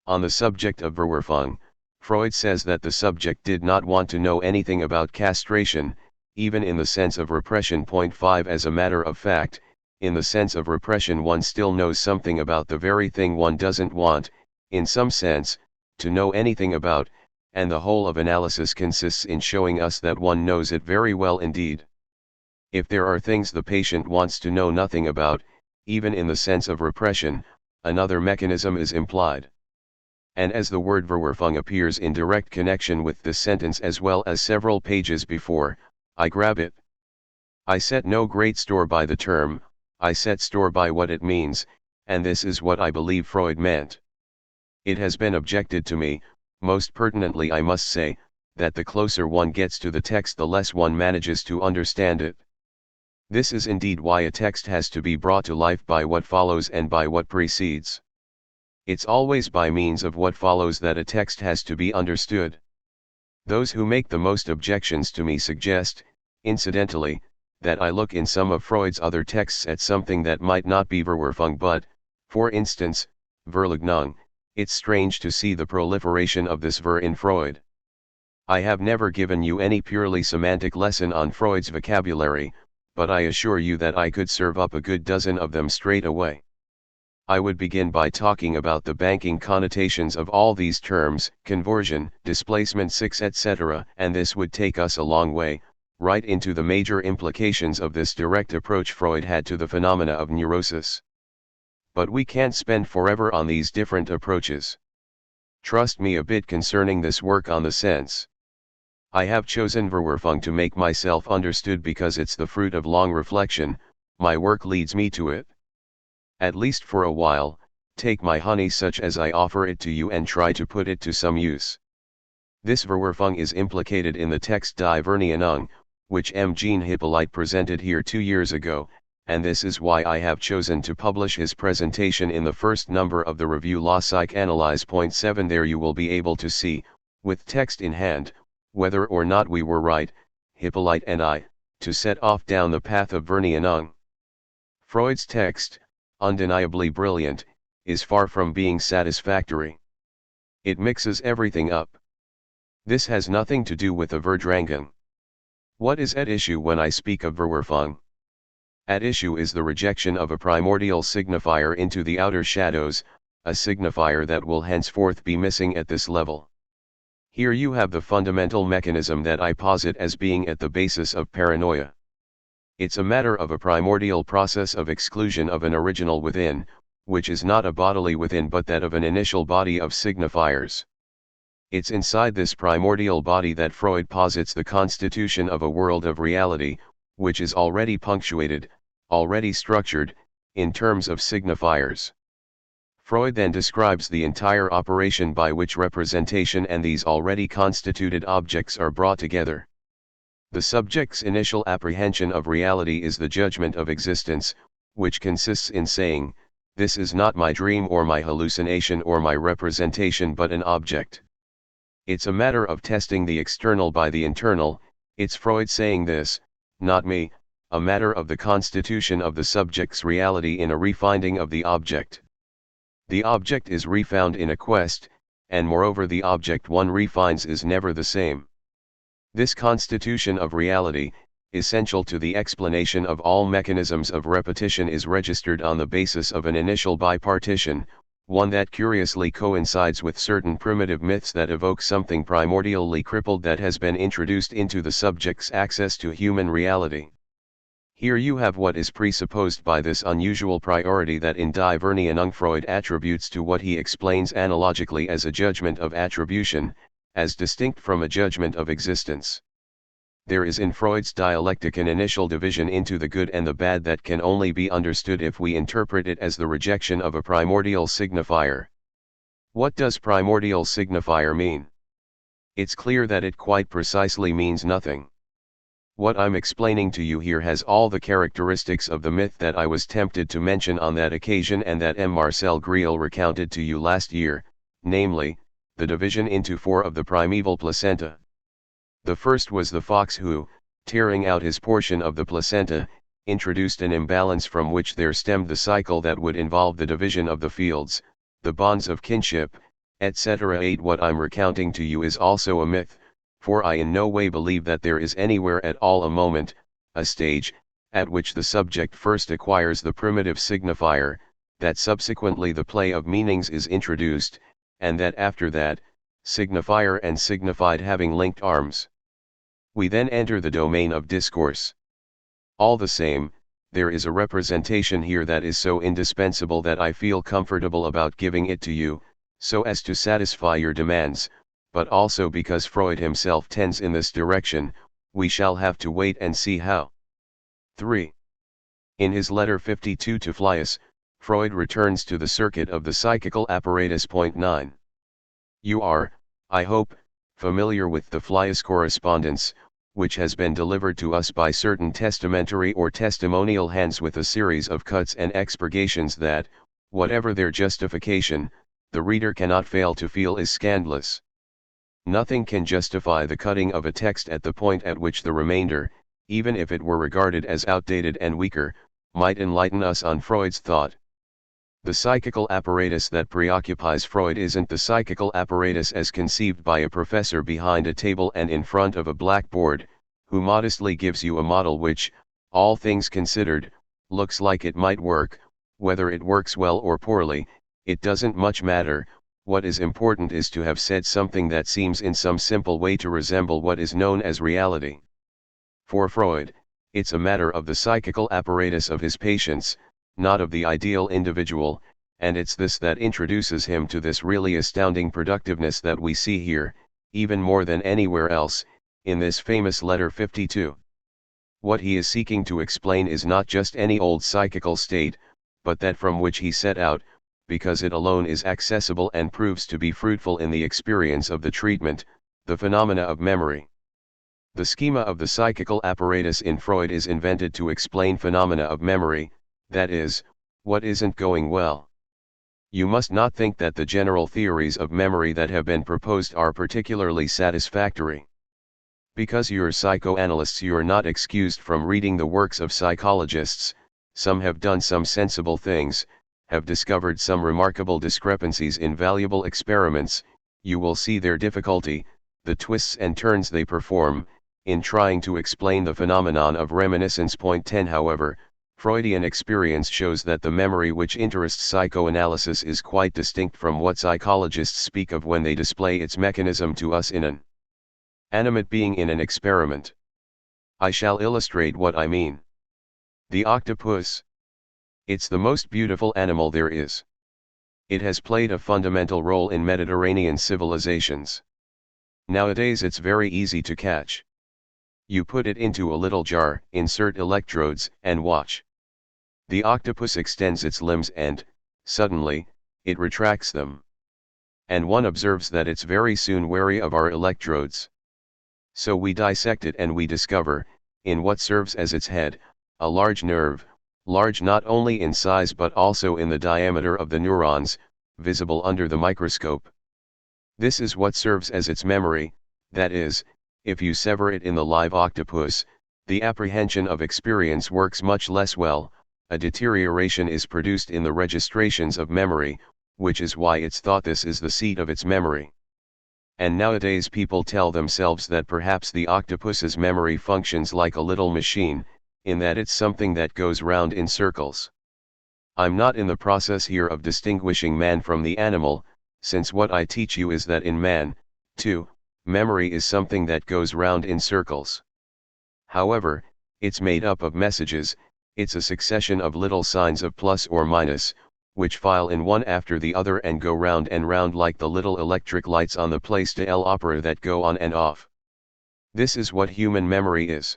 On the subject of Verwerfung, Freud says that the subject did not want to know anything about castration, even in the sense of repression. 5 As a matter of fact, in the sense of repression one still knows something about the very thing one doesn't want, in some sense, to know anything about, and the whole of analysis consists in showing us that one knows it very well indeed. If there are things the patient wants to know nothing about, even in the sense of repression, another mechanism is implied. And as the word Verwerfung appears in direct connection with this sentence as well as several pages before, I grab it. I set no great store by the term, I set store by what it means, and this is what I believe Freud meant. It has been objected to me, most pertinently I must say, that the closer one gets to the text the less one manages to understand it. This is indeed why a text has to be brought to life by what follows and by what precedes. It's always by means of what follows that a text has to be understood. Those who make the most objections to me suggest, incidentally, that I look in some of Freud's other texts at something that might not be Verwerfung but, for instance, Verleugnung. It's strange to see the proliferation of this ver in Freud. I have never given you any purely semantic lesson on Freud's vocabulary, but I assure you that I could serve up a good dozen of them straight away. I would begin by talking about the banking connotations of all these terms, conversion, displacement 6 etc., and this would take us a long way, right into the major implications of this direct approach Freud had to the phenomena of neurosis. But we can't spend forever on these different approaches. Trust me a bit concerning this work on the sense. I have chosen Verwerfung to make myself understood because it's the fruit of long reflection. My work leads me to it. At least for a while, take my honey such as I offer it to you and try to put it to some use. This Verwerfung is implicated in the text Die Vernienung, which M. Jean Hippolyte presented here 2 years ago, and this is why I have chosen to publish his presentation in the first number of the review La Psychanalyse. Point 7. There you will be able to see, with text in hand, whether or not we were right, Hippolyte and I, to set off down the path of Verneinung. Freud's text, undeniably brilliant, is far from being satisfactory. It mixes everything up. This has nothing to do with the Verdrängung. What is at issue when I speak of Verwerfung? At issue is the rejection of a primordial signifier into the outer shadows, a signifier that will henceforth be missing at this level. Here you have the fundamental mechanism that I posit as being at the basis of paranoia. It's a matter of a primordial process of exclusion of an original within, which is not a bodily within but that of an initial body of signifiers. It's inside this primordial body that Freud posits the constitution of a world of reality, which is already punctuated, already structured, in terms of signifiers. Freud then describes the entire operation by which representation and these already constituted objects are brought together. The subject's initial apprehension of reality is the judgment of existence, which consists in saying, "This is not my dream or my hallucination or my representation but an object." It's a matter of testing the external by the internal. It's Freud saying this, not me, a matter of the constitution of the subject's reality in a refinding of the object. The object is refound in a quest, and moreover the object one refines is never the same. This constitution of reality, essential to the explanation of all mechanisms of repetition, is registered on the basis of an initial bipartition, one that curiously coincides with certain primitive myths that evoke something primordially crippled that has been introduced into the subject's access to human reality. Here you have what is presupposed by this unusual priority that in Die Verneinung Freud attributes to what he explains analogically as a judgment of attribution, as distinct from a judgment of existence. There is in Freud's dialectic an initial division into the good and the bad that can only be understood if we interpret it as the rejection of a primordial signifier. What does primordial signifier mean? It's clear that it quite precisely means nothing. What I'm explaining to you here has all the characteristics of the myth that I was tempted to mention on that occasion and that M. Marcel Griel recounted to you last year, namely, the division into 4 of the primeval placenta. The first was the fox who, tearing out his portion of the placenta, introduced an imbalance from which there stemmed the cycle that would involve the division of the fields, the bonds of kinship, etc. 8. What I'm recounting to you is also a myth, for I in no way believe that there is anywhere at all a moment, a stage, at which the subject first acquires the primitive signifier, that subsequently the play of meanings is introduced, and that after that, signifier and signified having linked arms, we then enter the domain of discourse. All the same, there is a representation here that is so indispensable that I feel comfortable about giving it to you, so as to satisfy your demands, but also because Freud himself tends in this direction. We shall have to wait and see how. 3. In his letter 52 to Fliess, Freud returns to the circuit of the psychical apparatus. Point 9. You are, I hope, familiar with the Fliess correspondence, which has been delivered to us by certain testamentary or testimonial hands with a series of cuts and expurgations that, whatever their justification, the reader cannot fail to feel is scandalous. Nothing can justify the cutting of a text at the point at which the remainder, even if it were regarded as outdated and weaker, might enlighten us on Freud's thought. The psychical apparatus that preoccupies Freud isn't the psychical apparatus as conceived by a professor behind a table and in front of a blackboard, who modestly gives you a model which, all things considered, looks like it might work. Whether it works well or poorly, it doesn't much matter. What is important is to have said something that seems in some simple way to resemble what is known as reality. For Freud, it's a matter of the psychical apparatus of his patients, not of the ideal individual, and it's this that introduces him to this really astounding productiveness that we see here, even more than anywhere else, in this famous letter 52. What he is seeking to explain is not just any old psychical state, but that from which he set out, because it alone is accessible and proves to be fruitful in the experience of the treatment, the phenomena of memory. The schema of the psychical apparatus in Freud is invented to explain phenomena of memory, that is, what isn't going well. You must not think that the general theories of memory that have been proposed are particularly satisfactory. Because you're psychoanalysts, you're not excused from reading the works of psychologists. Some have done some sensible things, have discovered some remarkable discrepancies in valuable experiments. You will see their difficulty, the twists and turns they perform, in trying to explain the phenomenon of reminiscence. Point 10. However, Freudian experience shows that the memory which interests psychoanalysis is quite distinct from what psychologists speak of when they display its mechanism to us in an animate being in an experiment. I shall illustrate what I mean. The octopus. It's the most beautiful animal there is. It has played a fundamental role in Mediterranean civilizations. Nowadays it's very easy to catch. You put it into a little jar, insert electrodes, and watch. The octopus extends its limbs and, suddenly, it retracts them. And one observes that it's very soon weary of our electrodes. So we dissect it and we discover, in what serves as its head, a large nerve, large not only in size but also in the diameter of the neurons, visible under the microscope. This is what serves as its memory, that is, if you sever it in the live octopus, the apprehension of experience works much less well, a deterioration is produced in the registrations of memory, which is why it's thought this is the seat of its memory. And nowadays people tell themselves that perhaps the octopus's memory functions like a little machine, in that it's something that goes round in circles. I'm not in the process here of distinguishing man from the animal, since what I teach you is that in man, too, memory is something that goes round in circles. However, it's made up of messages, it's a succession of little signs of plus or minus, which file in one after the other and go round and round like the little electric lights on the Place de l'Opéra that go on and off. This is what human memory is.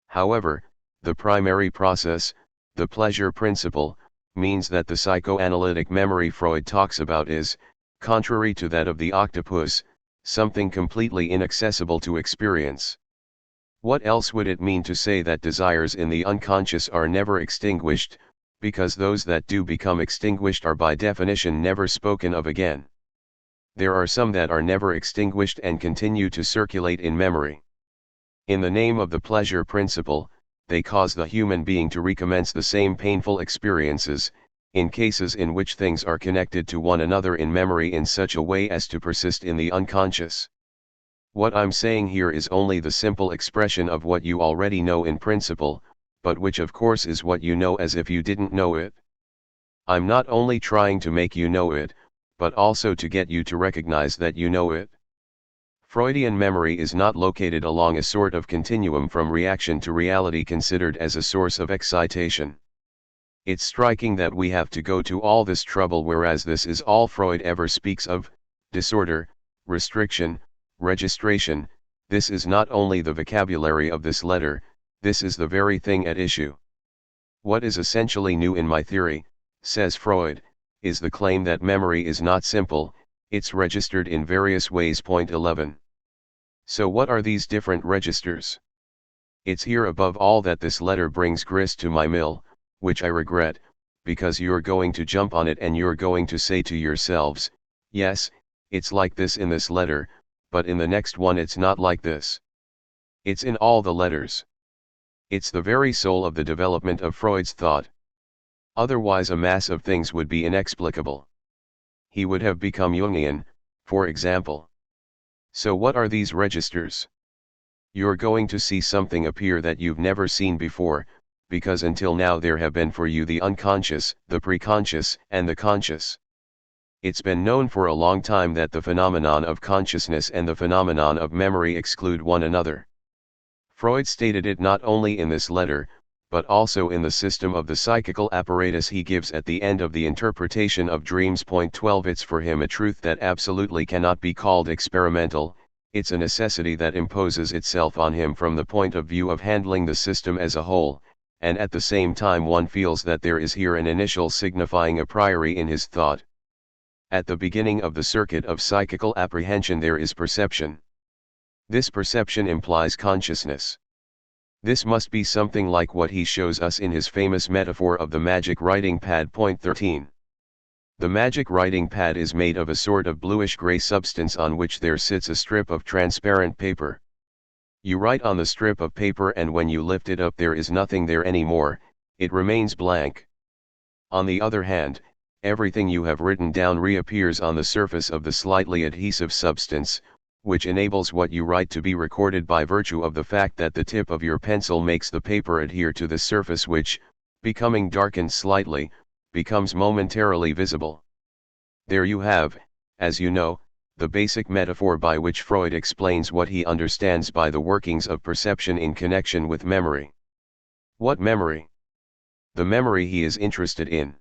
However, the primary process, the pleasure principle, means that the psychoanalytic memory Freud talks about is, contrary to that of the octopus, something completely inaccessible to experience. What else would it mean to say that desires in the unconscious are never extinguished, because those that do become extinguished are by definition never spoken of again? There are some that are never extinguished and continue to circulate in memory. In the name of the pleasure principle, they cause the human being to recommence the same painful experiences, in cases in which things are connected to one another in memory in such a way as to persist in the unconscious. What I'm saying here is only the simple expression of what you already know in principle, but which of course is what you know as if you didn't know it. I'm not only trying to make you know it, but also to get you to recognize that you know it. Freudian memory is not located along a sort of continuum from reaction to reality considered as a source of excitation. It's striking that we have to go to all this trouble whereas this is all Freud ever speaks of: disorder, restriction, registration. This is not only the vocabulary of this letter, this is the very thing at issue. What is essentially new in my theory, says Freud, is the claim that memory is not simple, it's registered in various ways. Point 11. So what are these different registers? It's here above all that this letter brings grist to my mill, which I regret, because you're going to jump on it and you're going to say to yourselves, yes, it's like this in this letter, but in the next one it's not like this. It's in all the letters. It's the very soul of the development of Freud's thought. Otherwise a mass of things would be inexplicable. He would have become Jungian, for example. So what are these registers? You're going to see something appear that you've never seen before, because until now there have been for you the unconscious, the preconscious, and the conscious. It's been known for a long time that the phenomenon of consciousness and the phenomenon of memory exclude one another. Freud stated it not only in this letter, but also in the system of the psychical apparatus he gives at the end of the interpretation of dreams. Point 12. It's for him a truth that absolutely cannot be called experimental, it's a necessity that imposes itself on him from the point of view of handling the system as a whole, and at the same time one feels that there is here an initial signifying a priori in his thought. At the beginning of the circuit of psychical apprehension there is perception. This perception implies consciousness. This must be something like what he shows us in his famous metaphor of the magic writing pad. Point 13. The magic writing pad is made of a sort of bluish-gray substance on which there sits a strip of transparent paper. You write on the strip of paper, and when you lift it up there is nothing there anymore, it remains blank. On the other hand, everything you have written down reappears on the surface of the slightly adhesive substance, which enables what you write to be recorded by virtue of the fact that the tip of your pencil makes the paper adhere to the surface, which, becoming darkened slightly, becomes momentarily visible. There you have, as you know, the basic metaphor by which Freud explains what he understands by the workings of perception in connection with memory. What memory? The memory he is interested in.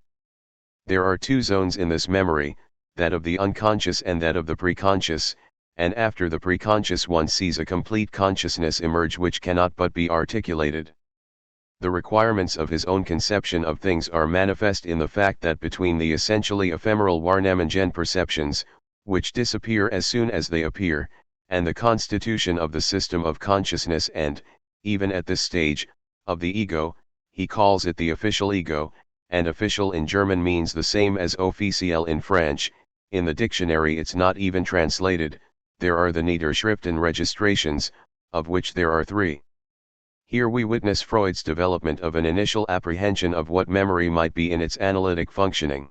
There are two zones in this memory, that of the unconscious and that of the preconscious, and after the preconscious one sees a complete consciousness emerge which cannot but be articulated. The requirements of his own conception of things are manifest in the fact that between the essentially ephemeral Wahrnehmungen perceptions, which disappear as soon as they appear, and the constitution of the system of consciousness and, even at this stage, of the ego, he calls it the official ego, and official in German means the same as officiel in French. In the dictionary it's not even translated. There are the Niederschriften registrations, of which there are 3. Here we witness Freud's development of an initial apprehension of what memory might be in its analytic functioning.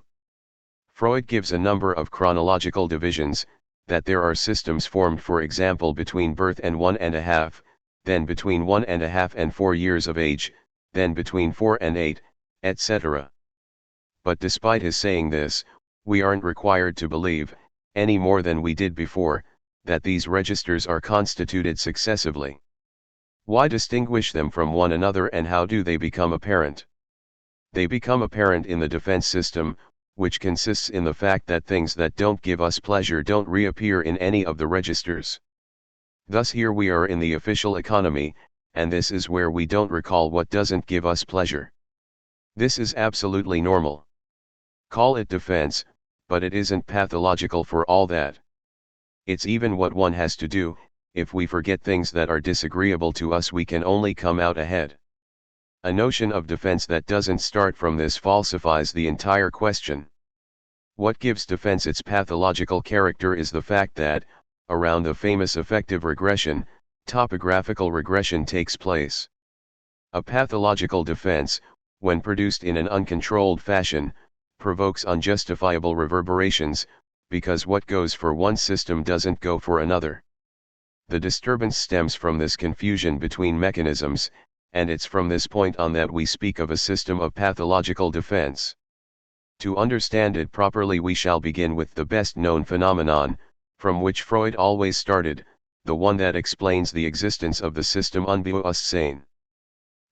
Freud gives a number of chronological divisions, that there are systems formed, for example, between birth and 1.5, then between 1.5 and 4 years of age, then between 4 and 8, etc. But despite his saying this, we aren't required to believe, any more than we did before, that these registers are constituted successively. Why distinguish them from one another, and how do they become apparent? They become apparent in the defense system, which consists in the fact that things that don't give us pleasure don't reappear in any of the registers. Thus here we are in the official economy, and this is where we don't recall what doesn't give us pleasure. This is absolutely normal. Call it defense, but it isn't pathological for all that. It's even what one has to do. If we forget things that are disagreeable to us, we can only come out ahead. A notion of defense that doesn't start from this falsifies the entire question. What gives defense its pathological character is the fact that, around the famous affective regression, topographical regression takes place. A pathological defense, when produced in an uncontrolled fashion, provokes unjustifiable reverberations, because what goes for one system doesn't go for another. The disturbance stems from this confusion between mechanisms, and it's from this point on that we speak of a system of pathological defense. To understand it properly, we shall begin with the best known phenomenon, from which Freud always started, the one that explains the existence of the system Unbewusstsein.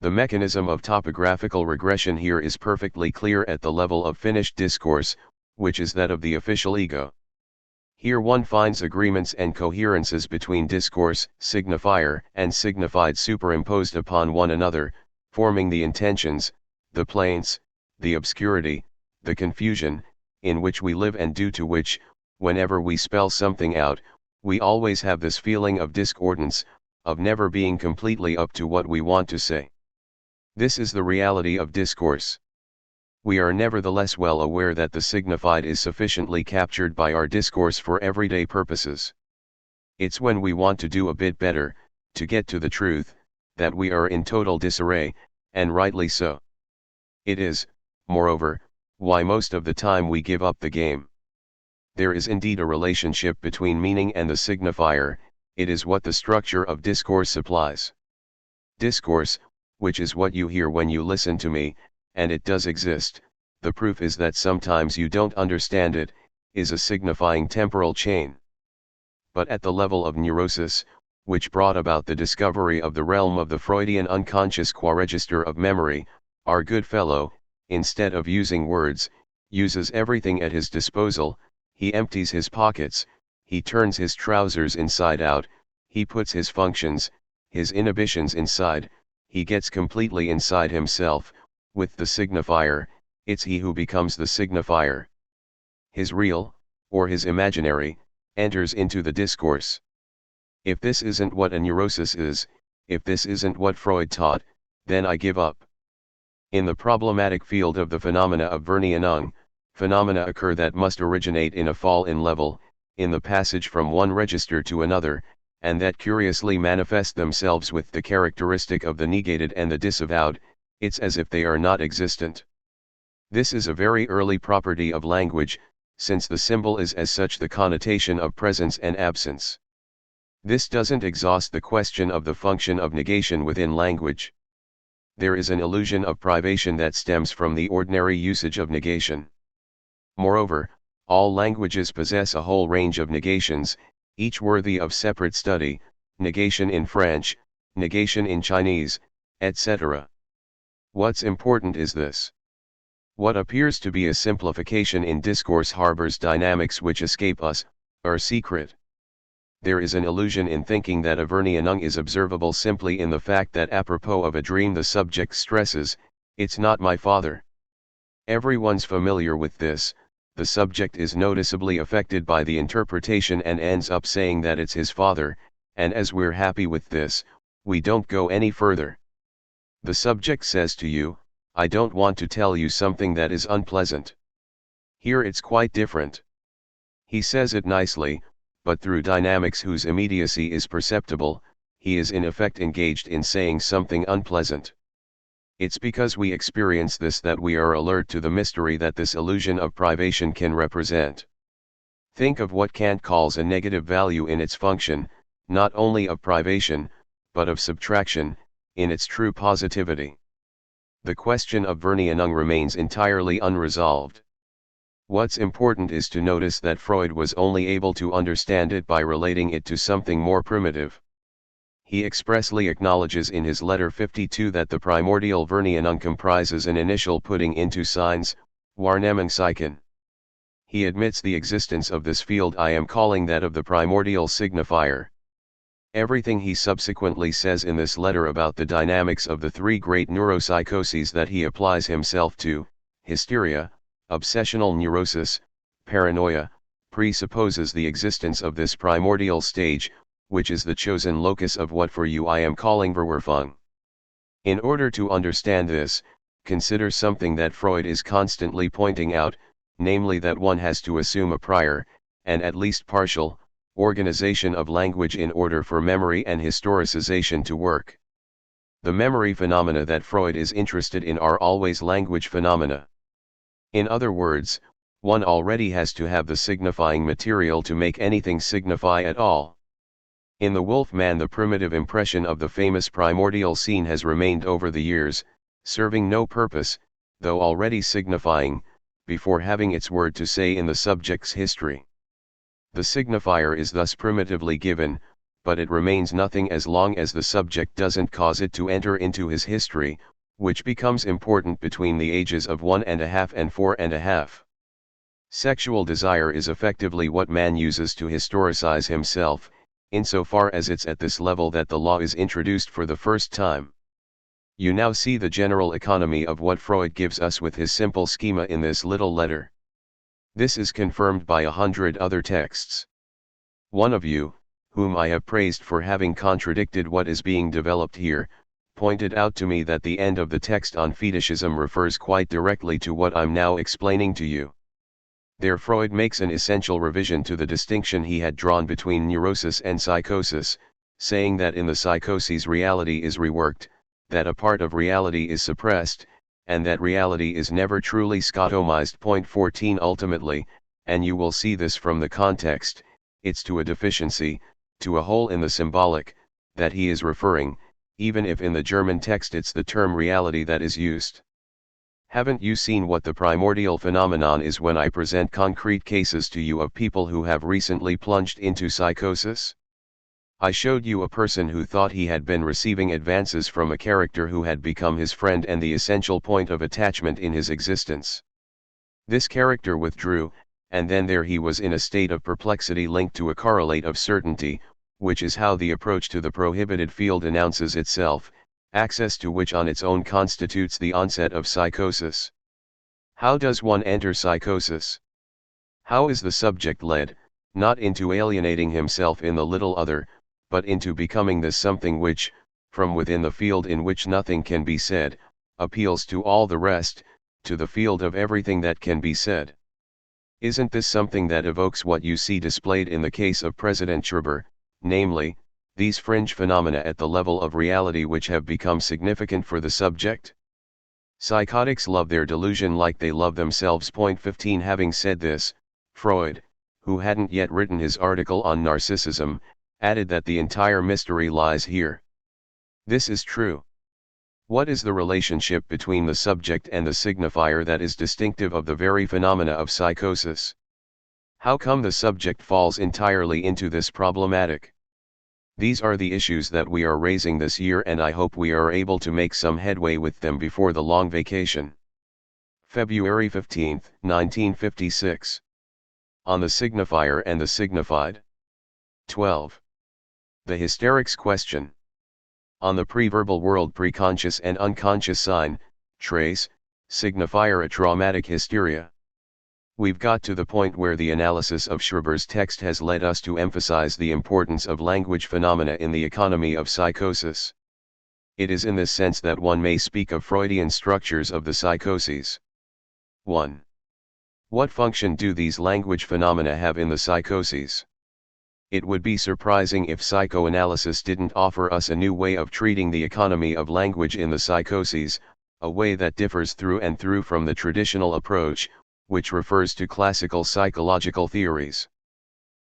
The mechanism of topographical regression here is perfectly clear at the level of finished discourse, which is that of the official ego. Here one finds agreements and coherences between discourse, signifier, and signified superimposed upon one another, forming the intentions, the plaints, the obscurity, the confusion, in which we live, and due to which, whenever we spell something out, we always have this feeling of discordance, of never being completely up to what we want to say. This is the reality of discourse. We are nevertheless well aware that the signified is sufficiently captured by our discourse for everyday purposes. It's when we want to do a bit better, to get to the truth, that we are in total disarray, and rightly so. It is, moreover, why most of the time we give up the game. There is indeed a relationship between meaning and the signifier. It is what the structure of discourse supplies. Discourse, which is what you hear when you listen to me, and it does exist, the proof is that sometimes you don't understand it, is a signifying temporal chain. But at the level of neurosis, which brought about the discovery of the realm of the Freudian unconscious qua-register of memory, our good fellow, instead of using words, uses everything at his disposal. He empties his pockets, he turns his trousers inside out, he puts his functions, his inhibitions inside, he gets completely inside himself. With the signifier, it's he who becomes the signifier. His real, or his imaginary, enters into the discourse. If this isn't what a neurosis is, if this isn't what Freud taught, then I give up. In the problematic field of the phenomena of Verneinung, phenomena occur that must originate in a fall in level, in the passage from one register to another, and that curiously manifest themselves with the characteristic of the negated and the disavowed. It's as if they are not existent. This is a very early property of language, since the symbol is as such the connotation of presence and absence. This doesn't exhaust the question of the function of negation within language. There is an illusion of privation that stems from the ordinary usage of negation. Moreover, all languages possess a whole range of negations, each worthy of separate study: negation in French, negation in Chinese, etc. What's important is this. What appears to be a simplification in discourse harbors dynamics which escape us, are secret. There is an illusion in thinking that a Verneinung is observable simply in the fact that apropos of a dream the subject stresses, "It's not my father." Everyone's familiar with this. The subject is noticeably affected by the interpretation and ends up saying that it's his father, and as we're happy with this, we don't go any further. The subject says to you, "I don't want to tell you something that is unpleasant." Here it's quite different. He says it nicely, but through dynamics whose immediacy is perceptible, he is in effect engaged in saying something unpleasant. It's because we experience this that we are alert to the mystery that this illusion of privation can represent. Think of what Kant calls a negative value in its function, not only of privation, but of subtraction, in its true positivity. The question of Verneinung remains entirely unresolved. What's important is to notice that Freud was only able to understand it by relating it to something more primitive. He expressly acknowledges in his letter 52 that the primordial Verneinung comprises an initial putting into signs, Wahrnehmungszeichen. He admits the existence of this field I am calling that of the primordial signifier. Everything he subsequently says in this letter about the dynamics of the three great neuropsychoses that he applies himself to, hysteria, obsessional neurosis, paranoia, presupposes the existence of this primordial stage, which is the chosen locus of what for you I am calling Verwerfung. In order to understand this, consider something that Freud is constantly pointing out, namely that one has to assume a prior, and at least partial, organization of language in order for memory and historicization to work. The memory phenomena that Freud is interested in are always language phenomena. In other words, one already has to have the signifying material to make anything signify at all. In the Wolf-Man, the primitive impression of the famous primordial scene has remained over the years, serving no purpose, though already signifying, before having its word to say in the subject's history. The signifier is thus primitively given, but it remains nothing as long as the subject doesn't cause it to enter into his history, which becomes important between the ages of 1.5 and 4.5. Sexual desire is effectively what man uses to historicize himself, insofar as it's at this level that the law is introduced for the first time. You now see the general economy of what Freud gives us with his simple schema in this little letter. This is confirmed by 100 other texts. One of you, whom I have praised for having contradicted what is being developed here, pointed out to me that the end of the text on fetishism refers quite directly to what I'm now explaining to you. There Freud makes an essential revision to the distinction he had drawn between neurosis and psychosis, saying that in the psychoses reality is reworked, that a part of reality is suppressed, and that reality is never truly scotomized. Point 14 Ultimately, and you will see this from the context, it's to a deficiency, to a hole in the symbolic, that he is referring, even if in the German text it's the term reality that is used. Haven't you seen what the primordial phenomenon is when I present concrete cases to you of people who have recently plunged into psychosis? I showed you a person who thought he had been receiving advances from a character who had become his friend and the essential point of attachment in his existence. This character withdrew, and then there he was in a state of perplexity linked to a correlate of certainty, which is how the approach to the prohibited field announces itself, access to which on its own constitutes the onset of psychosis. How does one enter psychosis? How is the subject led, not into alienating himself in the little other, but into becoming this something which, from within the field in which nothing can be said, appeals to all the rest, to the field of everything that can be said. Isn't this something that evokes what you see displayed in the case of President Schreiber, namely, these fringe phenomena at the level of reality which have become significant for the subject? Psychotics love their delusion like they love themselves. Point 15. Having said this, Freud, who hadn't yet written his article on narcissism, added that the entire mystery lies here. This is true. What is the relationship between the subject and the signifier that is distinctive of the very phenomena of psychosis? How come the subject falls entirely into this problematic? These are the issues that we are raising this year, and I hope we are able to make some headway with them before the long vacation. February 15, 1956. On the signifier and the signified. 12. The hysterics question. On the pre-verbal world, preconscious and unconscious sign, trace, signifier a traumatic hysteria. We've got to the point where the analysis of Schreiber's text has led us to emphasize the importance of language phenomena in the economy of psychosis. It is in this sense that one may speak of Freudian structures of the psychoses. 1. What function do these language phenomena have in the psychoses? It would be surprising if psychoanalysis didn't offer us a new way of treating the economy of language in the psychoses, a way that differs through and through from the traditional approach, which refers to classical psychological theories.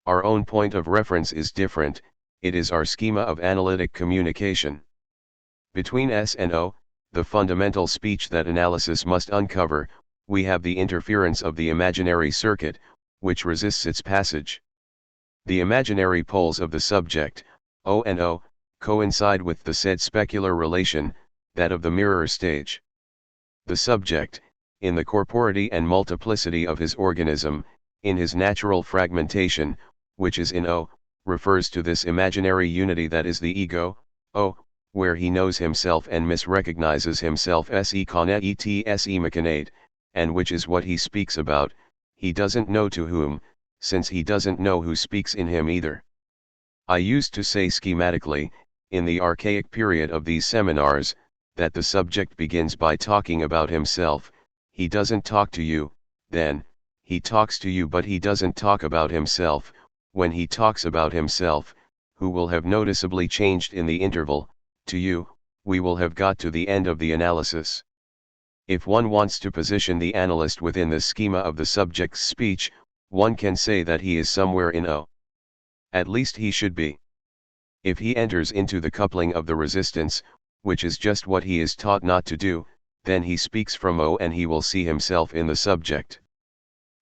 Our own point of reference is different, it is our schema of analytic communication. Between S and O, the fundamental speech that analysis must uncover, we have the interference of the imaginary circuit, which resists its passage. The imaginary poles of the subject, O and O, coincide with the said specular relation, that of the mirror stage. The subject, in the corpority and multiplicity of his organism, in his natural fragmentation, which is in O, refers to this imaginary unity that is the ego, O, where he knows himself and misrecognizes himself se con et se machinate, and which is what he speaks about. He doesn't know to whom, since he doesn't know who speaks in him either. I used to say schematically, in the archaic period of these seminars, that the subject begins by talking about himself. He doesn't talk to you, then, he talks to you, but he doesn't talk about himself. When he talks about himself, who will have noticeably changed in the interval, to you, we will have got to the end of the analysis. If one wants to position the analyst within the schema of the subject's speech, one can say that he is somewhere in O. At least he should be. If he enters into the coupling of the resistance, which is just what he is taught not to do, then he speaks from O and he will see himself in the subject.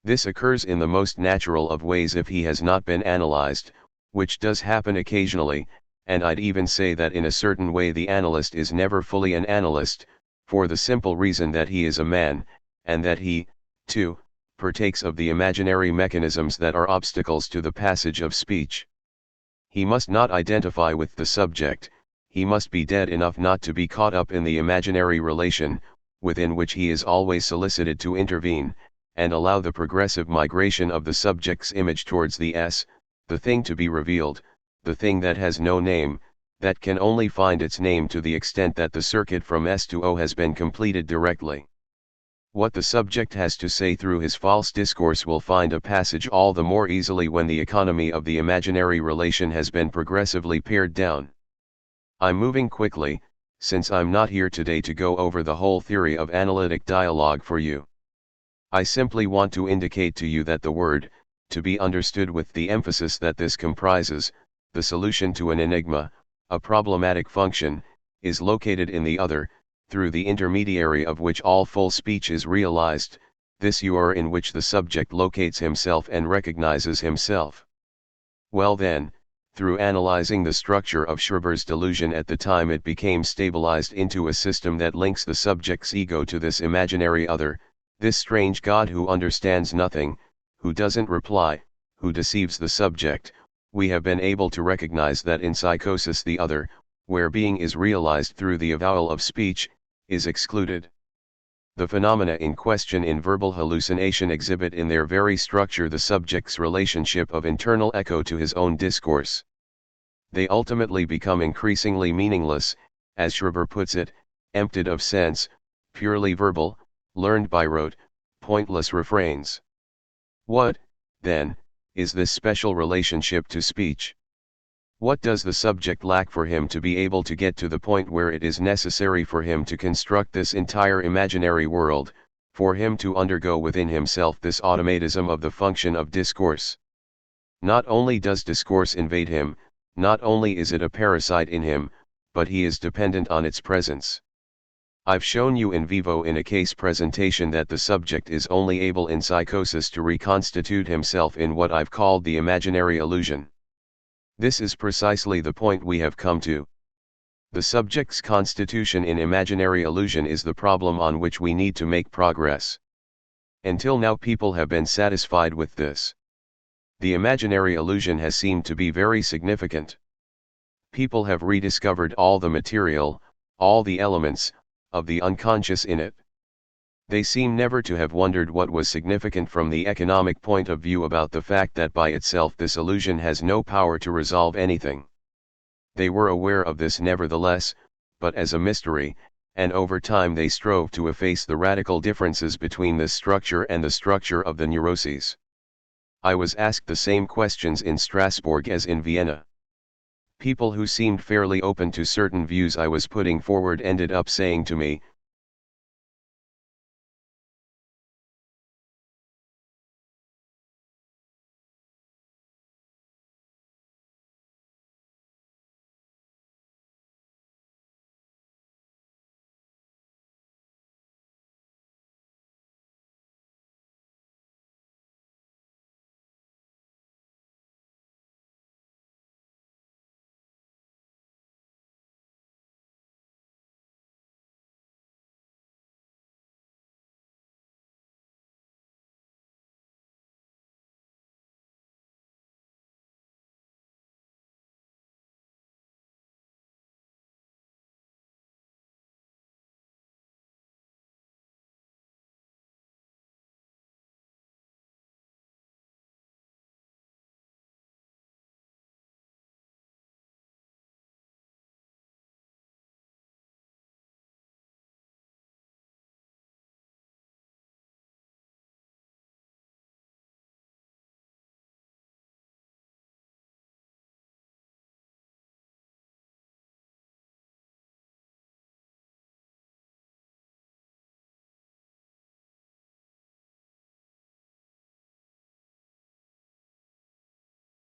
This occurs in the most natural of ways if he has not been analyzed, which does happen occasionally, and I'd even say that in a certain way the analyst is never fully an analyst, for the simple reason that he is a man, and that he, too, partakes of the imaginary mechanisms that are obstacles to the passage of speech. He must not identify with the subject, he must be dead enough not to be caught up in the imaginary relation, within which he is always solicited to intervene, and allow the progressive migration of the subject's image towards the S, the thing to be revealed, the thing that has no name, that can only find its name to the extent that the circuit from S to O has been completed directly. What the subject has to say through his false discourse will find a passage all the more easily when the economy of the imaginary relation has been progressively pared down. I'm moving quickly, since I'm not here today to go over the whole theory of analytic dialogue for you. I simply want to indicate to you that the word, to be understood with the emphasis that this comprises, the solution to an enigma, a problematic function, is located in the other, through the intermediary of which all full speech is realized, this you in which the subject locates himself and recognizes himself. Well then, through analyzing the structure of Schreiber's delusion at the time it became stabilized into a system that links the subject's ego to this imaginary other, this strange God who understands nothing, who doesn't reply, who deceives the subject, we have been able to recognize that in psychosis the other, where being is realized through the avowal of speech, is excluded. The phenomena in question in verbal hallucination exhibit in their very structure the subject's relationship of internal echo to his own discourse. they ultimately become increasingly meaningless, as Schreber puts it, emptied of sense, purely verbal, learned by rote, pointless refrains. What, then, is this special relationship to speech? What does the subject lack for him to be able to get to the point where it is necessary for him to construct this entire imaginary world, for him to undergo within himself this automatism of the function of discourse? Not only does discourse invade him, not only is it a parasite in him, but he is dependent on its presence. I've shown you in vivo in a case presentation that the subject is only able in psychosis to reconstitute himself in what I've called the imaginary illusion. This is precisely the point we have come to. The subject's constitution in imaginary illusion is the problem on which we need to make progress. Until now people have been satisfied with this. The imaginary illusion has seemed to be very significant. People have rediscovered all the material, all the elements, of the unconscious in it. They seem never to have wondered what was significant from the economic point of view about the fact that by itself this illusion has no power to resolve anything. They were aware of this nevertheless, but as a mystery, and over time they strove to efface the radical differences between this structure and the structure of the neuroses. I was asked the same questions in Strasbourg as in Vienna. People who seemed fairly open to certain views I was putting forward ended up saying to me,